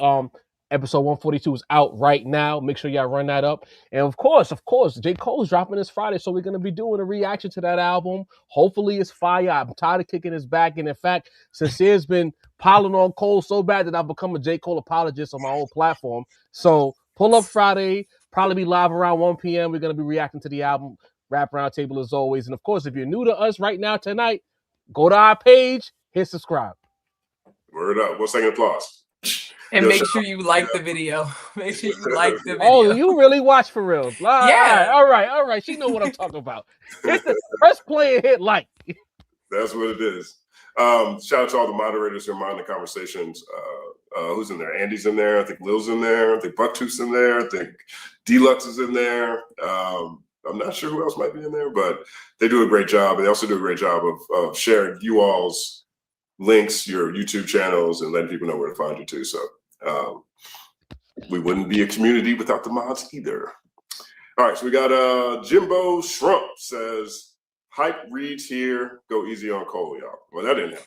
episode 142 is out right now. Make sure y'all run that up. And of course, J. Cole's dropping this Friday, so we're going to be doing a reaction to that album. Hopefully it's fire. I'm tired of kicking his back. And in fact, Sincere's been piling on Cole so bad that I've become a J. Cole apologist on my own platform. So pull up Friday, probably be live around 1 p.m. We're going to be reacting to the album. Rap Roundtable as always. And of course, if you're new to us right now tonight, go to our page, hit subscribe. Word up. 1 second applause. And make sure you like the video. Make sure you like the video. Oh, you really watch for real? Yeah. All right. She know what I'm talking about. Press play and hit like. That's what it is. Shout out to all the moderators who are minding the conversations. Who's in there? Andy's in there. I think Lil's in there. I think Whatchu's in there. I think Deluxe is in there. I'm not sure who else might be in there, but they do a great job. They also do a great job of sharing you all's links, your YouTube channels, and letting people know where to find you too. So we wouldn't be a community without the mods either. All right, so we got Jimbo Shrump says, hype reads here, go easy on Cole, y'all. Well, that didn't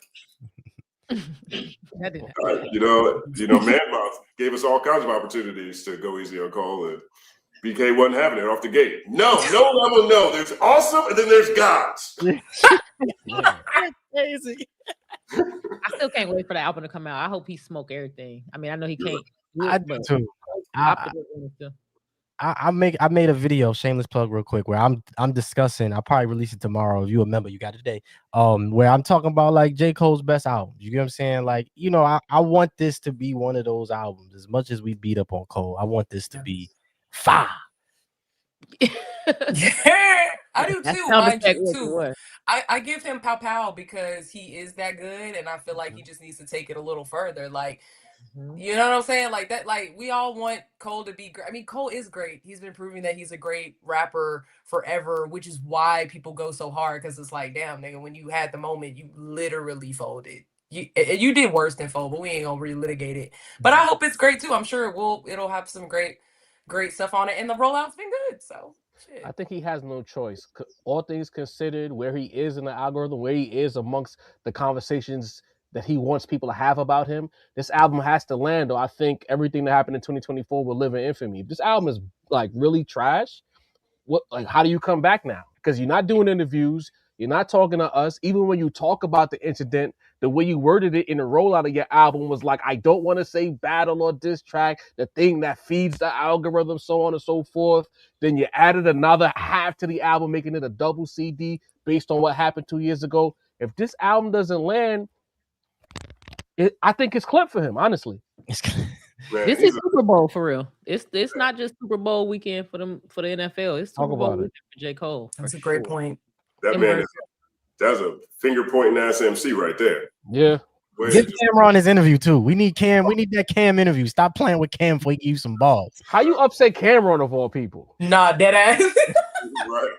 happen. That didn't happen. You know, Man Mouth gave us all kinds of opportunities to go easy on Cole, and BK wasn't having it off the gate. No level, no. There's awesome, and then there's gods. Crazy. I still can't wait for the album to come out. I hope he smoke everything. I mean, I know he can't. I do too. I made a video, shameless plug real quick, where I'm discussing. I'll probably release it tomorrow. If you remember, you got it today. Where I'm talking about like J. Cole's best albums. You get what I'm saying? Like, I want this to be one of those albums. As much as we beat up on Cole, I want this to be fire. Yeah, I do too. Mind you, too. I give him pow pow because he is that good, and I feel like he just needs to take it a little further. Like, you know what I'm saying? Like that. Like we all want Cole to be great. I mean, Cole is great. He's been proving that he's a great rapper forever, which is why people go so hard, because it's like, damn, nigga, when you had the moment, you literally folded. You did worse than fold, but we ain't gonna relitigate it. But I hope it's great too. I'm sure it'll have some great stuff on it, and the rollout's been good. So shit. I think he has no choice. All things considered, where he is in the algorithm, where he is amongst the conversations that he wants people to have about him, this album has to land, or I think everything that happened in 2024 will live in infamy. If this album is like really trash, how do you come back now? Because you're not doing interviews, you're not talking to us. Even when you talk about the incident, the way you worded it in the rollout of your album was like, I don't want to say battle or diss track, the thing that feeds the algorithm, so on and so forth. Then you added another half to the album, making it a double CD based on what happened 2 years ago. If this album doesn't land, I think it's clipped for him, honestly. This is Super Bowl for real. It's not just Super Bowl weekend for the NFL. It's Super Bowl weekend for J. Cole. That's a great point. That man that's a finger pointing ass MC right there. Yeah. Get Cam on his interview too. We need Cam. We need that Cam interview. Stop playing with Cam before he give you some balls. How you upset Cameron of all people? Nah, dead ass. Right.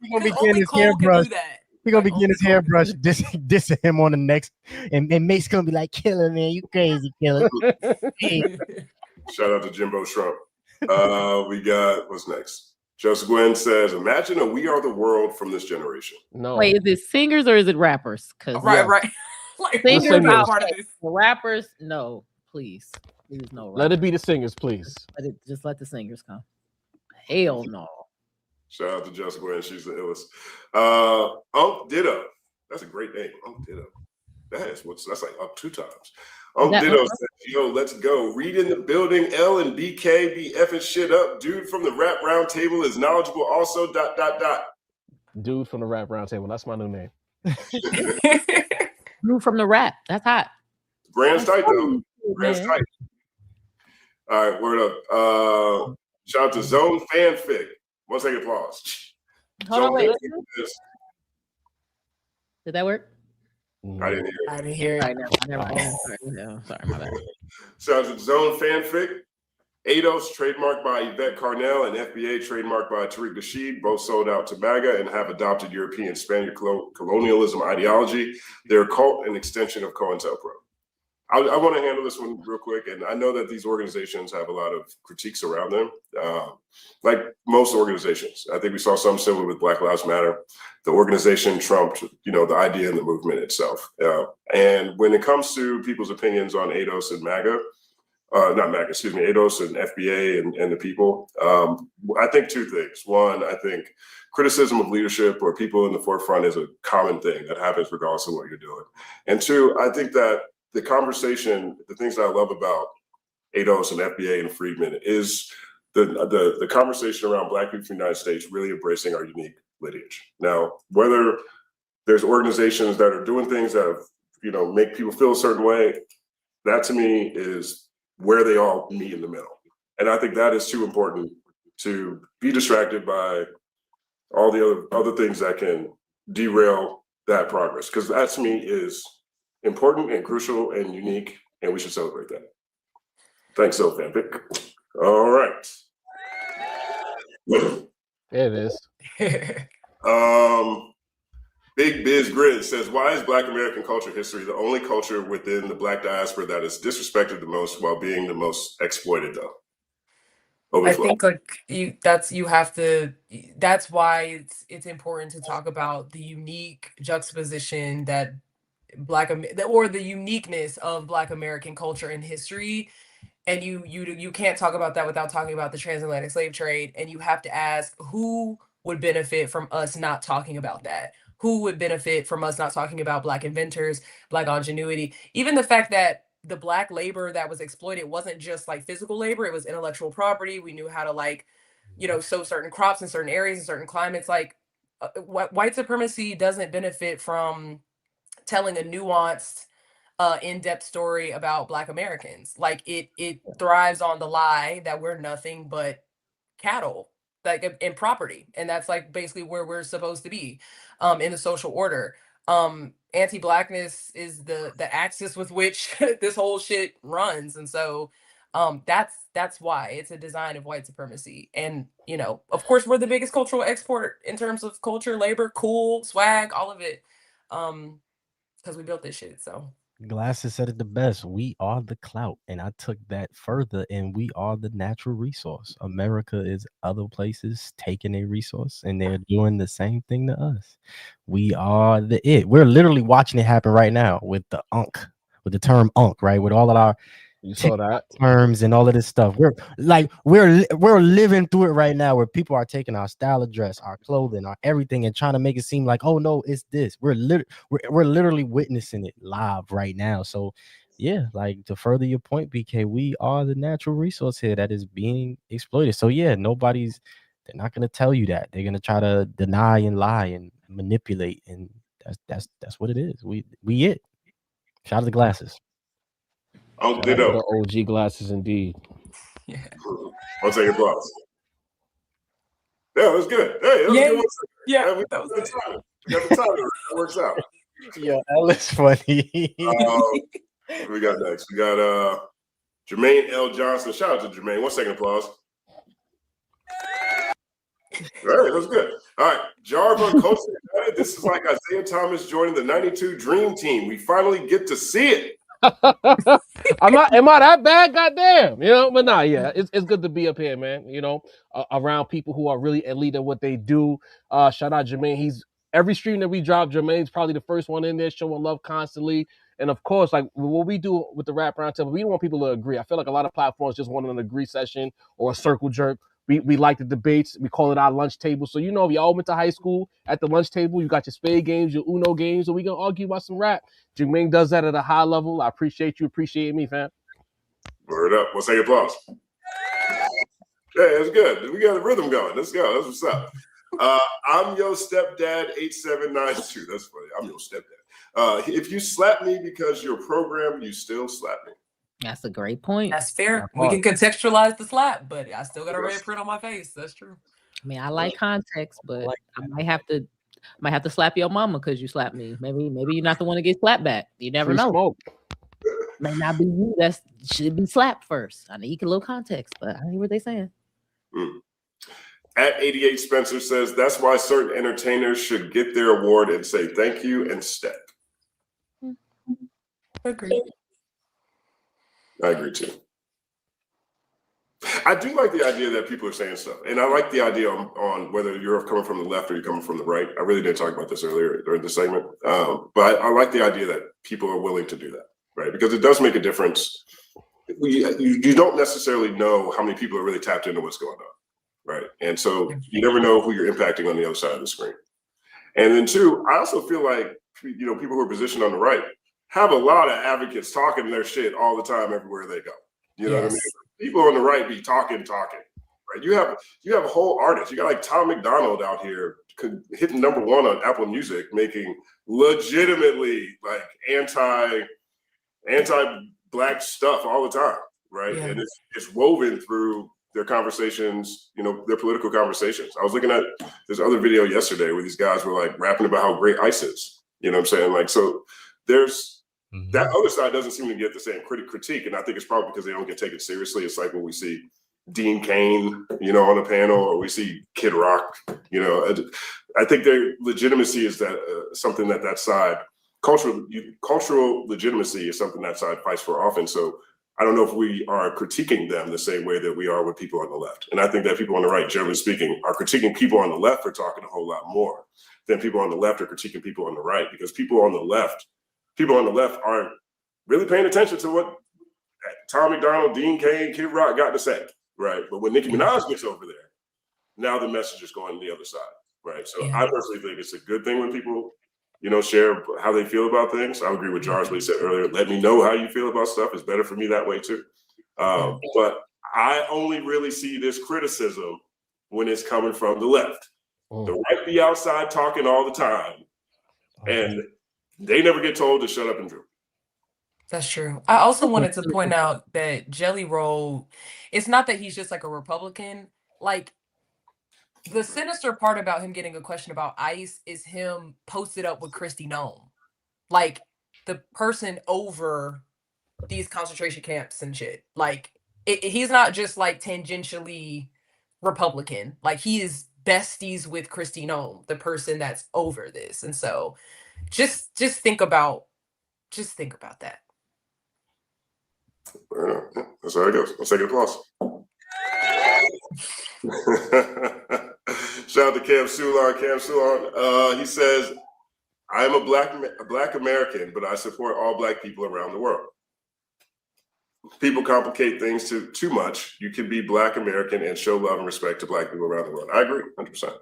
He's gonna be getting his hairbrush. He's gonna be getting his hairbrush, dissing him on the next, and Mate's gonna be like, "Killer, man, you crazy, killer." Hey. Shout out to Jimbo Shrump. We got what's next. Just Gwen says, imagine a We Are the World from this generation. No. Wait, is it singers or is it rappers? Right. Like, singers are part of this. Rappers, no, please no. Rappers. Let it be the singers, please. Let the singers come. Hell no. Shout out to Just Gwen, she's the illest. Ditto, that's a great name. Ditto. That's like up 2 times. Ditto says, yo, let's go. Read in the building. Elle and BK be effing shit up. Dude from the Rap Round Table is knowledgeable also. ... Dude from the Rap Round Table. That's my new name. Dude from the rap. That's hot. Brand's tight though. Brand's tight. All right, word up. Shout out to Zone Fanfic. 1 second applause. Hold on, wait. Did that work? I didn't hear it. I didn't hear it. I never. Sorry, my bad. Sounds like Zone Fanfic. ADOS, trademarked by Yvette Carnell, and FBA, trademarked by Tariq Nasheed, both sold out to MAGA and have adopted European Spaniard colonialism ideology. They're a cult and extension of COINTELPRO. I want to handle this one real quick, and I know that these organizations have a lot of critiques around them, like most organizations. I think we saw something similar with Black Lives Matter. The organization trumped, the idea and the movement itself. And when it comes to people's opinions on ADOS and MAGA, not MAGA, excuse me, ADOS and FBA and the people, I think two things. One, I think criticism of leadership or people in the forefront is a common thing that happens regardless of what you're doing. And two, I think that the conversation, the things that I love about ADOS and FBA and Friedman is the conversation around Black people in the United States really embracing our unique lineage. Now, whether there's organizations that are doing things that make people feel a certain way, that to me is where they all meet in the middle. And I think that is too important to be distracted by all the other things that can derail that progress. Because that to me is important and crucial and unique, and we should celebrate that. Thanks, so fanfic. All right. There it is. Big Biz Grid says, why is Black American culture history the only culture within the Black diaspora that is disrespected the most while being the most exploited, though? Overflow. I think that's why it's important to talk about the unique juxtaposition that the uniqueness of Black American culture and history. And you can't talk about that without talking about the transatlantic slave trade. And you have to ask, who would benefit from us not talking about that? Who would benefit from us not talking about Black inventors, Black ingenuity? Even the fact that the Black labor that was exploited wasn't just like physical labor, it was intellectual property. We knew how to sow certain crops in certain areas, in certain climates. White supremacy doesn't benefit from telling a nuanced, in-depth story about Black Americans. It thrives on the lie that we're nothing but cattle, in property, and that's basically where we're supposed to be, in the social order. Anti-Blackness is the axis with which this whole shit runs, and so that's why it's a design of white supremacy. And of course, we're the biggest cultural export in terms of culture, labor, cool, swag, all of it, because we built this shit. So Glasses said it the best. We are the clout. And I took that further, and we are the natural resource. America is other places taking a resource, and they're doing the same thing to us. We are the it. We're literally watching it happen right now with the term unk, right? With all of our You saw that terms and all of this stuff. We're living through it right now, where people are taking our style of dress, our clothing, our everything, and trying to make it seem like, oh no, it's this. We're literally witnessing it live right now. So yeah, to further your point, BK, we are the natural resource here that is being exploited. So yeah, they're not gonna tell you that. They're gonna try to deny and lie and manipulate, and that's what it is. We it. Shout out to the Glasses. Oh, ditto. The OG Glasses, indeed. yeah. I'll take applause. Yeah, that was good. Hey, that was good. Yeah, we got the time. That works out. Yeah, that was funny. What we got next? We got Jermaine L. Johnson. Shout out to Jermaine. 1 second applause. All right, that was good. All right, Jarvis, Coach United. This is like Isaiah Thomas joining the 92 Dream Team. We finally get to see it. Am I that bad? Goddamn, but nah, yeah, it's good to be up here, man. Around people who are really elite at what they do. Shout out Jermaine. Every stream that we drop, Jermaine's probably the first one in there showing love constantly. And of course, what we do with the Rap Roundtable, we don't want people to agree. I feel like a lot of platforms just want an agree session or a circle jerk. We like the debates. We call it our lunch table. So, if you all went to high school, at the lunch table, you got your spade games, your Uno games, and we going to argue about some rap. Jermaine does that at a high level. I appreciate you appreciating me, fam. Word up. 1 second applause. Yeah, it's good. We got the rhythm going. Let's go. That's what's up. I'm your stepdad 8792. That's funny. I'm your stepdad. If you slap me because you're programmed, you still slap me. That's a great point. That's fair. We can contextualize the slap, but I still got a red print on my face. That's true. I mean, I like context, but I might have to Might have to slap your mama because you slapped me. Maybe you're not the one to get slapped back. You never Free know. smoke. May not be you that should be slapped first. I need a little context, but I hear what they're saying. At 88 Spencer says that's why certain entertainers should get their award and say thank you and step. Agree. I agree too. I do like the idea that people are saying stuff, and I like the idea on whether you're coming from the left or you're coming from the right. I really didn't talk about this earlier during the segment, but I like the idea that people are willing to do that, right? Because it does make a difference. You don't necessarily know how many people are really tapped into what's going on, right? And so you never know who you're impacting on the other side of the screen. And then two, I also feel like, you know, people who are positioned on the right have a lot of advocates talking their shit all the time everywhere they go. You know what I mean? People on the right be talking, right? You have whole artists. You got like Tom McDonald out here hitting #1 on Apple Music, making legitimately like anti-black stuff all the time, right? Yeah. And it's woven through their conversations, you know, their political conversations. I was looking at this other video yesterday where these guys were like rapping about how great ICE is. You know what I'm saying? Like, so there's that other side doesn't seem to get the same critique, and I think it's probably because they don't get taken seriously. It's like when we see Dean Cain, you know, on a panel, or we see Kid Rock. You know, I think their legitimacy is that something that side cultural legitimacy is something that side fights for often. So I don't know if we are critiquing them the same way that we are with people on the left. And I think that people on the right, generally speaking, are critiquing people on the left for talking a whole lot more than people on the left are critiquing people on the right, because people on the left aren't really paying attention to what Tom McDonald, Dean Cain, Kid Rock got to say, right? But when Nicki Minaj gets over there, now the message is going to the other side, right? So I personally think it's a good thing when people, you know, share how they feel about things. I agree with Jarvis what he said earlier. Let me know how you feel about stuff. It's better for me that way too. But I only really see this criticism when it's coming from the left. The right be outside talking all the time, and they never get told to shut up and drool. That's true. I also wanted to point out that Jelly Roll, it's not that he's just like a Republican. Like, the sinister part about him getting a question about ICE is him posted up with Kristi Noem, like the person over these concentration camps and shit. Like, he's not just like tangentially Republican. Like, he is besties with Kristi Noem, the person that's over this. And so just think about that. That's how it goes. Let's take an applause. Shout out to Cam Sulon. He says, I am a black American, but I support all black people around the world. People complicate things too much. You can be black American and show love and respect to black people around the world. I agree, 100%.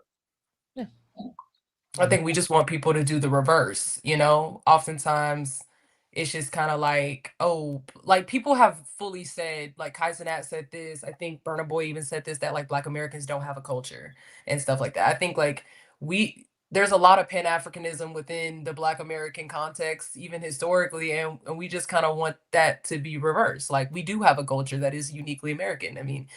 Yeah. I think we just want people to do the reverse, you know? Oftentimes it's just kind of like, oh, like people have fully said, like Kai Cenat said this, I think Burna Boy even said this, that like black Americans don't have a culture and stuff like that. I think like there's a lot of Pan-Africanism within the black American context, even historically, and we just kind of want that to be reversed. Like, we do have a culture that is uniquely American. I mean,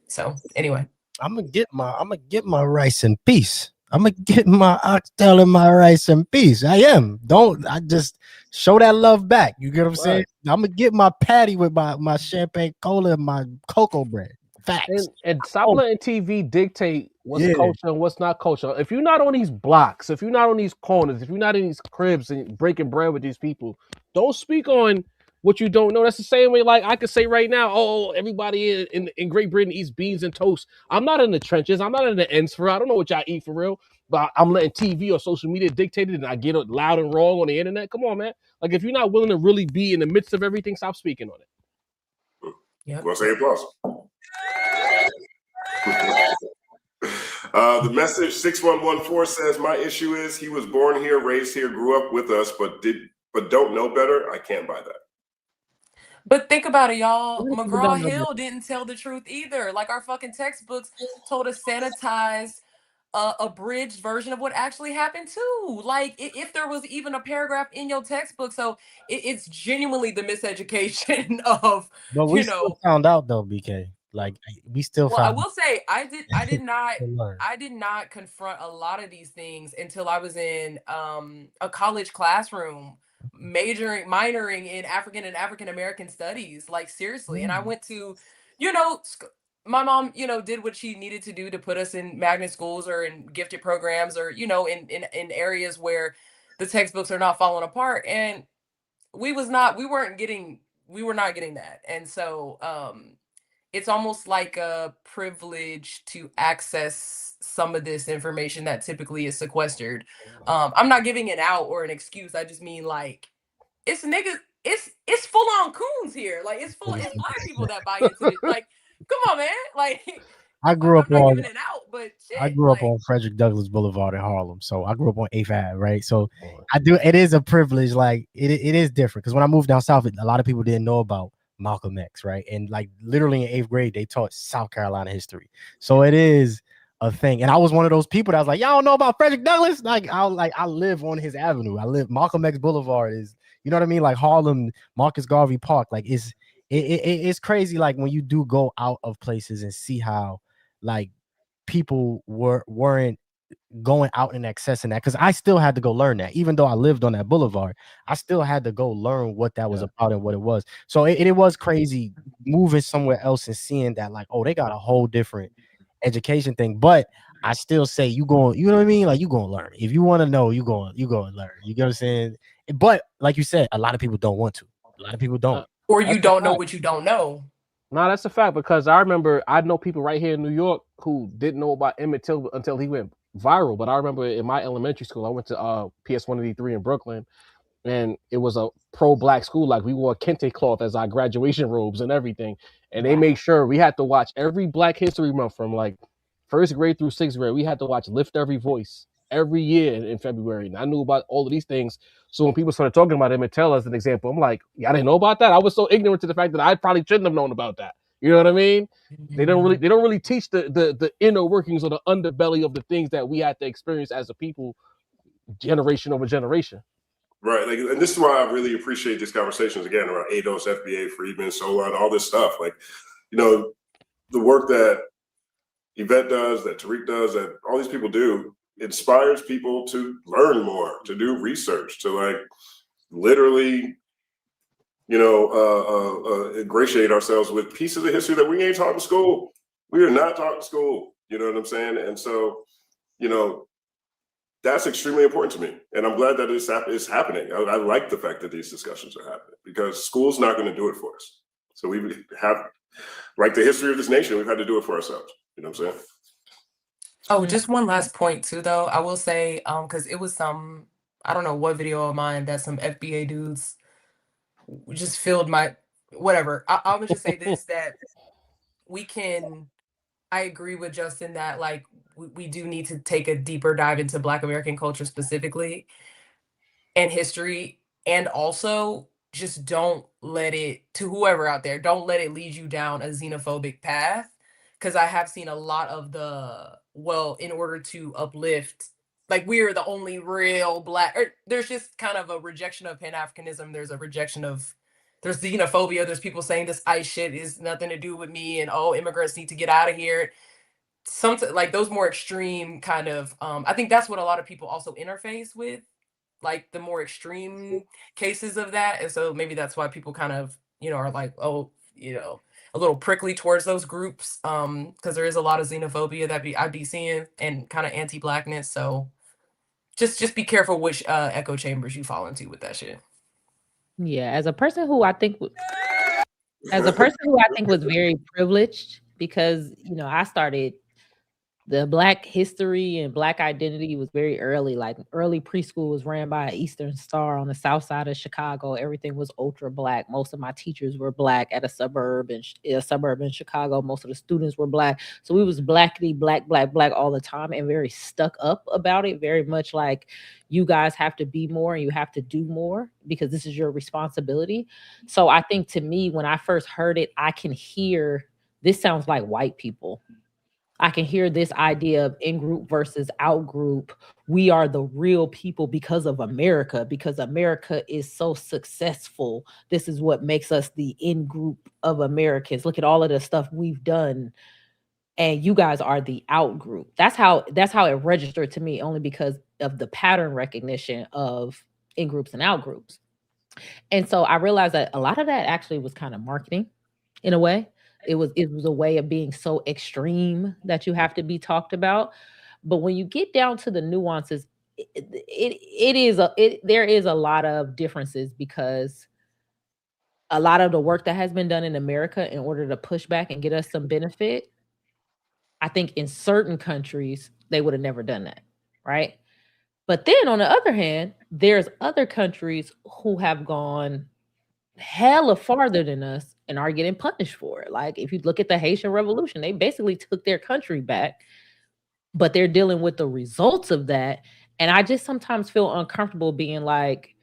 so anyway. I'm gonna get my rice in peace. I'm gonna get my oxtail and my rice in peace. I just show that love back. You get what I'm saying? I'm gonna get my patty with my champagne cola and my cocoa bread. Facts. And stop letting TV dictate what's culture and what's not culture. If you're not on these blocks, if you're not on these corners, if you're not in these cribs and breaking bread with these people, don't speak on what you don't know. That's the same way, like I could say right now, oh, everybody in Great Britain eats beans and toast. I'm not in the trenches. I'm not in the ends for real. I don't know what y'all eat for real, but I'm letting TV or social media dictate it, and I get it loud and wrong on the internet. Come on, man. Like, if you're not willing to really be in the midst of everything, stop speaking on it. Yeah. Well, say applause. The message 6114 says, my issue is he was born here, raised here, grew up with us, but don't know better. I can't buy that. But think about it, y'all. McGraw-Hill didn't tell the truth either. Like, our fucking textbooks told us sanitized, abridged version of what actually happened too. Like, if there was even a paragraph in your textbook, so it's genuinely the miseducation of, but we still found out though, BK. Like we still Well, I found will say I did not to learn. I did not confront a lot of these things until I was in a college classroom minoring in African and African American studies, like seriously. And I went to, you know, my mom, you know, did what she needed to do to put us in magnet schools or in gifted programs or, you know, in areas where the textbooks are not falling apart. And we were not getting that. And so it's almost like a privilege to access some of this information that typically is sequestered. I'm not giving it out or an excuse. I just mean like it's niggas, it's full on coons here. Like it's black people that buy into this. Like, come on, man. Like I grew up I'm not on giving it out, but I shit, grew up like on Frederick Douglass Boulevard in Harlem. So I grew up on 8th Ave, right? So I do, it is a privilege. Like it is different. Because when I moved down south, a lot of people didn't know about Malcolm X, right? And like literally in 8th grade, they taught South Carolina history. So it is a thing. And I was one of those people that was like, y'all don't know about Frederick Douglass? I live on his avenue. Malcolm X Boulevard is, you know what I mean? Like Harlem, Marcus Garvey Park. Like it's crazy. Like when you do go out of places and see how like people weren't going out and accessing that, because I still had to go learn that. Even though I lived on that boulevard, I still had to go learn what that was about and what it was. So it was crazy moving somewhere else and seeing that, like, oh, they got a whole different education thing. But I still say you know what I mean? Like you gonna learn. If you want to know, you going to learn. You get what I'm saying? But like you said, a lot of people don't want to. A lot of people don't. or you That's a don't know fact. what you don't know. No, that's a fact, because I remember I know people right here in New York who didn't know about Emmett Till until he went viral. But I remember in my elementary school, I went to PS 183 in Brooklyn, and it was a pro-black school. Like we wore kente cloth as our graduation robes and everything, and they made sure we had to watch every Black History Month from like first grade through sixth grade. We had to watch Lift Every Voice every year in February, and I knew about all of these things. So when people started talking about Emmett Till as an example, I'm like, yeah, I didn't know about that. I was so ignorant to the fact that I probably shouldn't have known about that. You know what I mean? They don't really teach the inner workings or the underbelly of the things that we had to experience as a people, generation over generation. Right, like, and this is why I really appreciate these conversations again around ADOS FBA, Friedman, Solar, and all this stuff. Like, you know, the work that Yvette does, that Tariq does, that all these people do, inspires people to learn more, to do research, to like literally, you know, ingratiate ourselves with pieces of history that we ain't taught in school. We are not taught in school. You know what I'm saying? And so, you know, that's extremely important to me. And I'm glad that it's happening. I like the fact that these discussions are happening, because school's not going to do it for us. So we have, like the history of this nation, we've had to do it for ourselves. You know what I'm saying? Oh, just one last point too, though. I will say, because it was I don't know what video of mine that some FBA dudes just filled my whatever. I would just say this, that I agree with Justin that like we do need to take a deeper dive into Black American culture specifically and history, and also just don't let it, to whoever out there, don't let it lead you down a xenophobic path. Because I have seen a lot of in order to uplift, like we're the only real Black, or there's just kind of a rejection of Pan-Africanism. There's there's xenophobia. There's people saying this ICE shit is nothing to do with me, and oh, immigrants need to get out of here. Something like those more extreme kind of, I think that's what a lot of people also interface with, like the more extreme cases of that. And so maybe that's why people kind of, you know, are like, oh, you know, a little prickly towards those groups, because there is a lot of xenophobia that I'd be seeing, and kind of anti-Blackness. So just be careful which echo chambers you fall into with that shit. Yeah, as a person who I think was very privileged, because you know I started the Black history and Black identity was very early. Like early preschool was ran by Eastern Star on the south side of Chicago. Everything was ultra Black. Most of my teachers were Black at a suburb in Chicago. Most of the students were Black. So we was blackity, black all the time, and very stuck up about it. Very much like, you guys have to be more and you have to do more because this is your responsibility. So I think, to me, when I first heard it, I can hear, this sounds like white people. I can hear this idea of in group versus out group. We are the real people because of America, because America is so successful. This is what makes us the in group of Americans. Look at all of the stuff we've done, and you guys are the out group. That's how it registered to me, only because of the pattern recognition of in groups and out groups. And so I realized that a lot of that actually was kind of marketing in a way. It was a way of being so extreme that you have to be talked about. But when you get down to the nuances, there is a lot of differences, because a lot of the work that has been done in America in order to push back and get us some benefit, I think in certain countries they would have never done that, right? But then on the other hand, there's other countries who have gone hella farther than us and are getting punished for it. Like if you look at the Haitian Revolution, they basically took their country back, but they're dealing with the results of that. And I just sometimes feel uncomfortable being like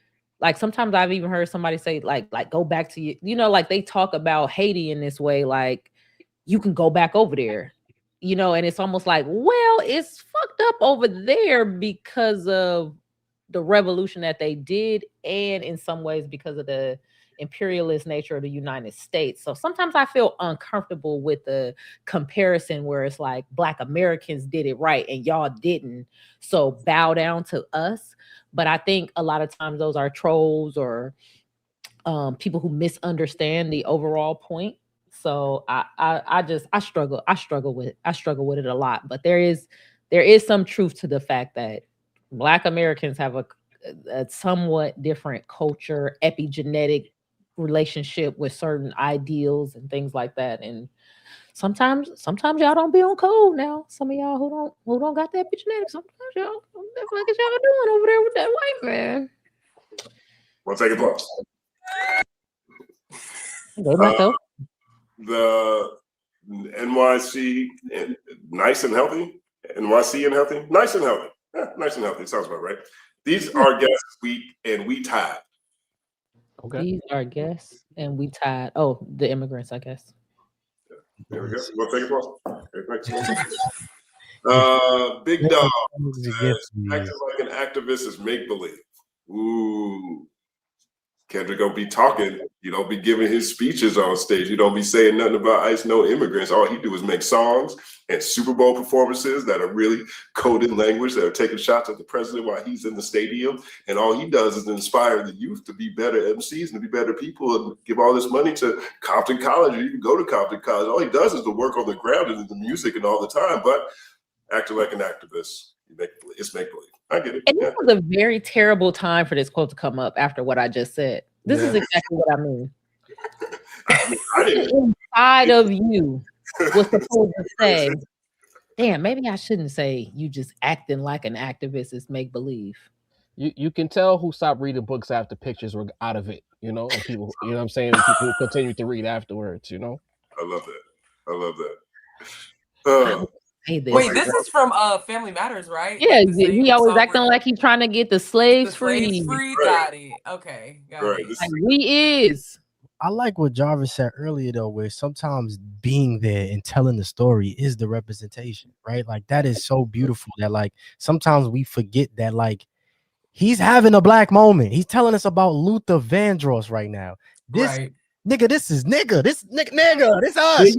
sometimes I've even heard somebody say like go back to you know, like they talk about Haiti in this way, like you can go back over there, you know, and it's almost like, well, it's fucked up over there because of the revolution that they did, and in some ways because of the imperialist nature of the United States. So sometimes I feel uncomfortable with the comparison where it's like Black Americans did it right and y'all didn't, so bow down to us. But I think a lot of times those are trolls or people who misunderstand the overall point. So I struggle with it a lot. But there is some truth to the fact that Black Americans have a somewhat different culture, epigenetic relationship with certain ideals and things like that. And sometimes y'all don't be on code now. Some of y'all who don't got that epigenetic, sometimes y'all, what the fuck is y'all doing over there with that white man? One second, pause. The NYC, nice and healthy. NYC and healthy, nice and healthy. Yeah, nice and healthy. Sounds about right. These are guests we tied. Okay. These are guests and we tied. Oh, the immigrants, I guess. There we go. We'll take it pause. Big Dog says, acting like an activist is make believe. Ooh. Kendrick don't be talking. You don't be giving his speeches on stage. You don't be saying nothing about ICE, no immigrants. All he do is make songs and Super Bowl performances that are really coded language, that are taking shots at the president while he's in the stadium. And all he does is inspire the youth to be better MCs and to be better people and give all this money to Compton College. Or you can go to Compton College. All he does is the work on the ground and the music and all the time. But acting like an activist, it's make believe. I get it. And this was a very terrible time for this quote to come up after what I just said. This is exactly what I mean. Inside of you was supposed to say, damn, maybe I shouldn't say you just acting like an activist is make believe. You can tell who stopped reading books after pictures were out of it, you know, and people, you know what I'm saying? And people continue to read afterwards, you know? I love that. Wait, this is from Family Matters, right? Yeah, he always acting like he's trying to get the slaves free. Got it. Okay, got it. Like, we is. I like what Jarvis said earlier, though, where sometimes being there and telling the story is the representation, right? Like, that is so beautiful that, like, sometimes we forget that, like, he's having a Black moment. He's telling us about Luther Vandross right now. This nigga, this is nigga. This nigga, this us.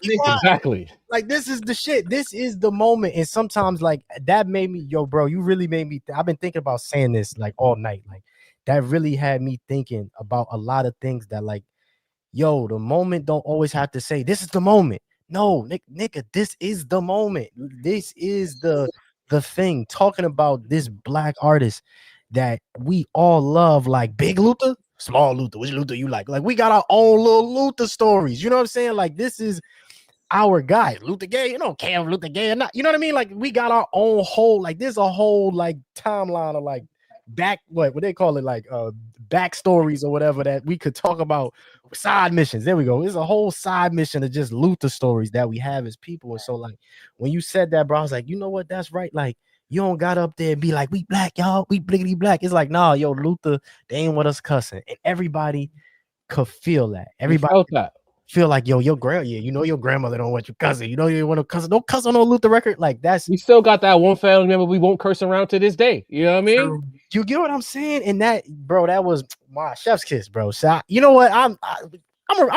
Exactly. Like, this is the shit. This is the moment. And sometimes, like, that made me, yo, bro, you really made me. I've been thinking about saying this like all night. Like, that really had me thinking about a lot of things that, like, yo, the moment don't always have to say this is the moment. No, nigga, this is the moment. This is the thing. Talking about this Black artist that we all love, like Big Luther, Small Luther, which Luther you like? Like, we got our own little Luther stories. You know what I'm saying? Like, this is our guy. Luther gay, you don't care if Luther gay or not. You know what I mean? Like, we got our own whole, like, there's a whole, like, timeline of, like, what they call it, like, backstories or whatever that we could talk about. Side missions. There we go. There's a whole side mission of just Luther stories that we have as people. And so, like, when you said that, bro, I was like, you know what? That's right. Like, you don't got up there and be like, we Black, y'all, we bliggity Black. It's like, nah, yo, Luther, they ain't want us cussing. And everybody could feel that. Everybody felt that. feel like your your grandmother don't want your cousin. You know you want a cousin. Don't cuss on no Luther record. Like that's We still got that one family member we won't curse around to this day. You know what I mean? True. you get what I'm saying. And that, bro, that was my chef's kiss, bro. So you know what? I'm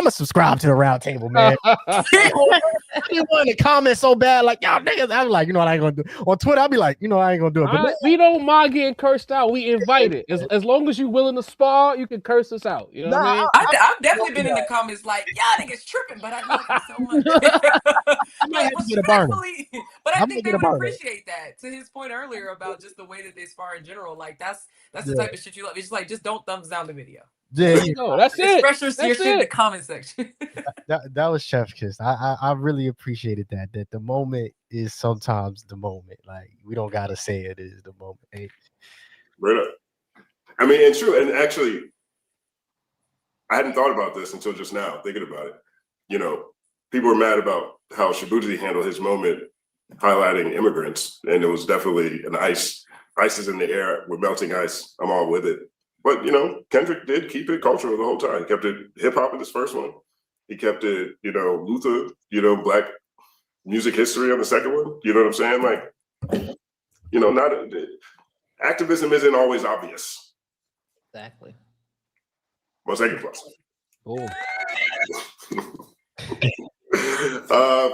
a subscribe to the round table, man. I didn't want to comment so bad, like y'all niggas. I'm like, you know what I ain't gonna do on Twitter. I'll be like, you know, I ain't gonna do it. But We don't mind getting cursed out. We invite it. As long as you willing to spar, you can curse us out. You know what I mean? I've definitely been in the comments like, y'all niggas tripping, but I love you so much. I might have to get a burner. But I I'm think gonna they get a would burner. appreciate that. To his point earlier about just the way that they spar in general, like that's the type of shit you love. It's just like, just don't thumbs down the video. Yeah, No, that's it. Express your That's shit in the it. comment section. that was chef kiss. I really appreciated that. That the moment is sometimes the moment. Like we don't gotta say it is the moment. Hey, Right up. I mean, it's true. And actually, I hadn't thought about this until just now, thinking about it. You know, people were mad about how Shaboozey handled his moment highlighting immigrants. And it was definitely an ice is in the air. We're melting ice. I'm all with it. But, you know, Kendrick did keep it cultural the whole time. He kept it hip hop in his first one. He kept it, you know, Luther, you know, Black music history on the second one. You know what I'm saying? Like, you know, activism isn't always obvious. Exactly. 1 second plus. Oh.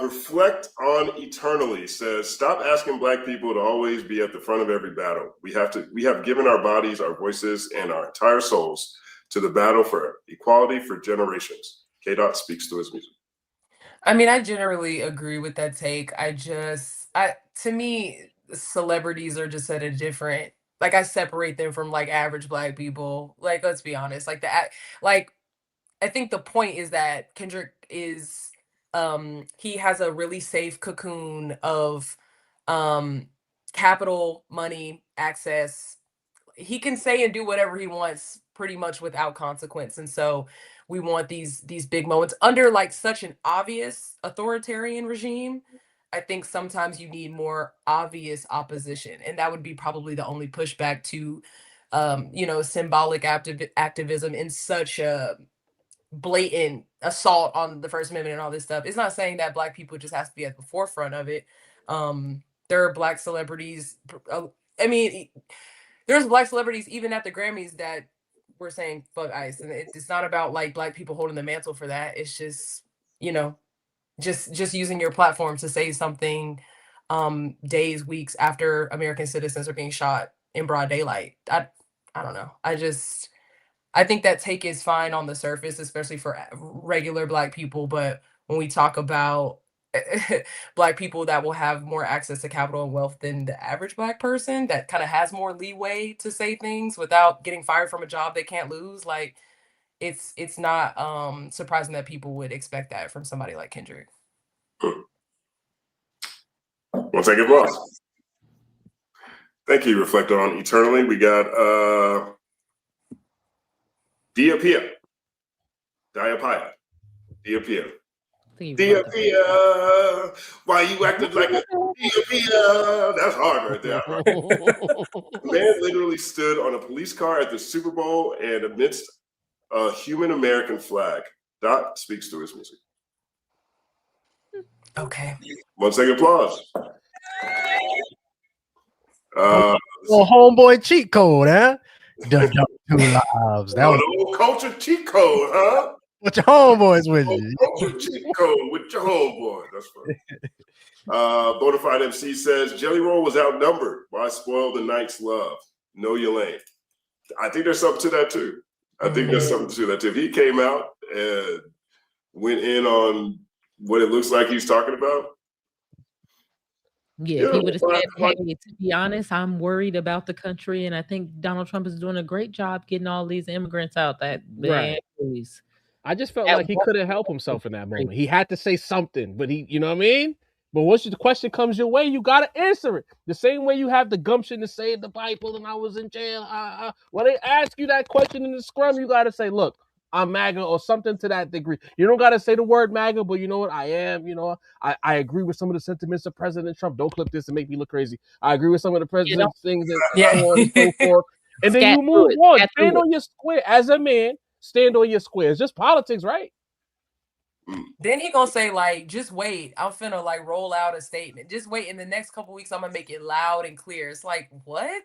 Reflect on Eternally says, stop asking Black people to always be at the front of every battle. We have given our bodies, our voices, and our entire souls to the battle for equality for generations. K-Dot speaks to his music. I mean, I generally agree with that take. To me, celebrities are just at a different, like I separate them from like average Black people. Like, let's be honest, like I think the point is that Kendrick is, he has a really safe cocoon of capital, money, access. He can say and do whatever he wants pretty much without consequence. And so we want these big moments under like such an obvious authoritarian regime. I think sometimes you need more obvious opposition, and that would be probably the only pushback to you know, symbolic activism in such a blatant assault on the First Amendment and all this stuff. It's not saying that Black people just has to be at the forefront of it. There are Black celebrities. I mean, there's Black celebrities even at the Grammys that were saying fuck ICE, and it's not about like Black people holding the mantle for that. It's just, you know, just using your platform to say something days, weeks after American citizens are being shot in broad daylight. I don't know. I think that take is fine on the surface, especially for regular Black people. But when we talk about Black people that will have more access to capital and wealth than the average Black person that kind of has more leeway to say things without getting fired from a job they can't lose, like it's not surprising that people would expect that from somebody like Kendrick. 1 second plus. Thank you. Reflect on Eternally. We got Diapia. Why you acting like a Diapia? That's hard right there. The man literally stood on a police car at the Super Bowl and amidst a human American flag. Dot speaks to his music. Okay. 1 second applause. well, homeboy cheat code, huh? Done two lives. That was the old culture cheat code, huh? what your homeboys with you. Culture cheat code with your homeboy. That's funny. Bonafide MC says Jelly Roll was outnumbered. Why spoil the night's love? Know your lane. I think there's something to that too. If he came out and went in on what it looks like he's talking about. Yeah, if he would have said, hey, to be honest, I'm worried about the country, and I think Donald Trump is doing a great job getting all these immigrants out. That man, please. I just felt like he couldn't help himself in that moment. He had to say something, but he, you know what I mean? But once the question comes your way, you got to answer it. The same way you have the gumption to say the Bible and I was in jail. When they ask you that question in the scrum, you got to say, look, I'm MAGA or something to that degree. You don't got to say the word MAGA, but you know what? I am, you know, I agree with some of the sentiments of President Trump. Don't clip this and make me look crazy. I agree with some of the president's things and so on and so forth. And then you move on. Stand on your square. As a man, stand on your square. It's just politics, right? Then he gonna say like, just wait, I'm finna like roll out a statement. Just wait, in the next couple weeks, I'm gonna make it loud and clear. It's like, what?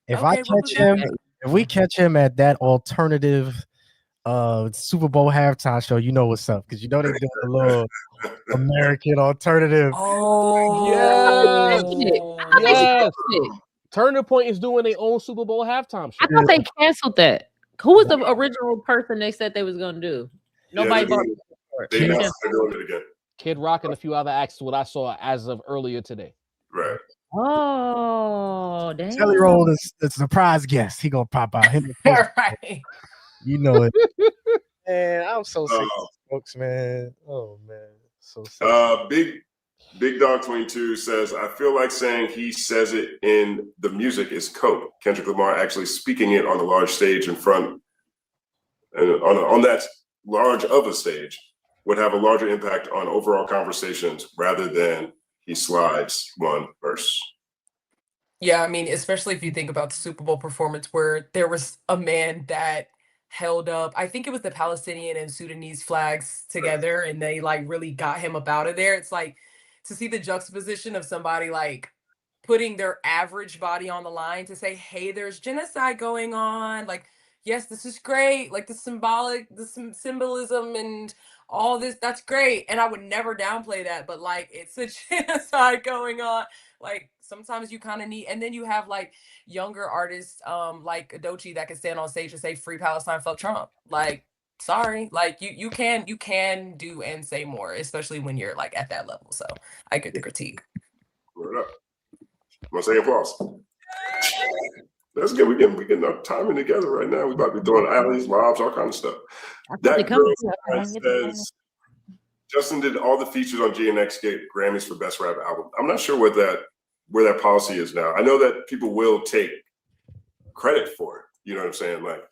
If Okay, what was that? if we catch him at that alternative Super Bowl halftime show, you know what's up, because you know they do a little American alternative. I thought they Yes. canceled it. Turning Point is doing their own Super Bowl halftime show. I thought they canceled that. Who was the original person they said they was gonna do? Nobody bought it. They announced they're doing it again. Kid Rock and a few other acts, what I saw as of earlier today. Right. Oh, damn. Jelly Roll is the surprise guest. He gonna pop out. Right. You know it. Man, I'm so sick of folks, man. Oh man, so sick. Big Dog 22 says, I feel like saying he says it in the music is cope. Kendrick Lamar actually speaking it on a large stage in front, and on that large of a stage, would have a larger impact on overall conversations rather than he slides one verse. Yeah, I mean, especially if you think about the Super Bowl performance where there was a man that held up, I think it was the Palestinian and Sudanese flags together, and they like really got him up out of there. It's like to see the juxtaposition of somebody like putting their average body on the line to say, hey, there's genocide going on. Like, yes, this is great. Like the symbolism and all this, that's great. And I would never downplay that, but like, it's a genocide going on. Like sometimes you kind of need, and then you have like younger artists like Adochi that can stand on stage and say free Palestine, fuck Trump. Like, sorry, like you can do and say more, especially when you're like at that level. So I get the critique. Word up. I'm gonna say applause. That's good. We getting our timing together right now. We about to be doing alleys, lobs, all kind of stuff. That girl says Justin did all the features on GNX get Grammys for Best Rap Album. I'm not sure where that policy is now. I know that people will take credit for it. You know what I'm saying? Like,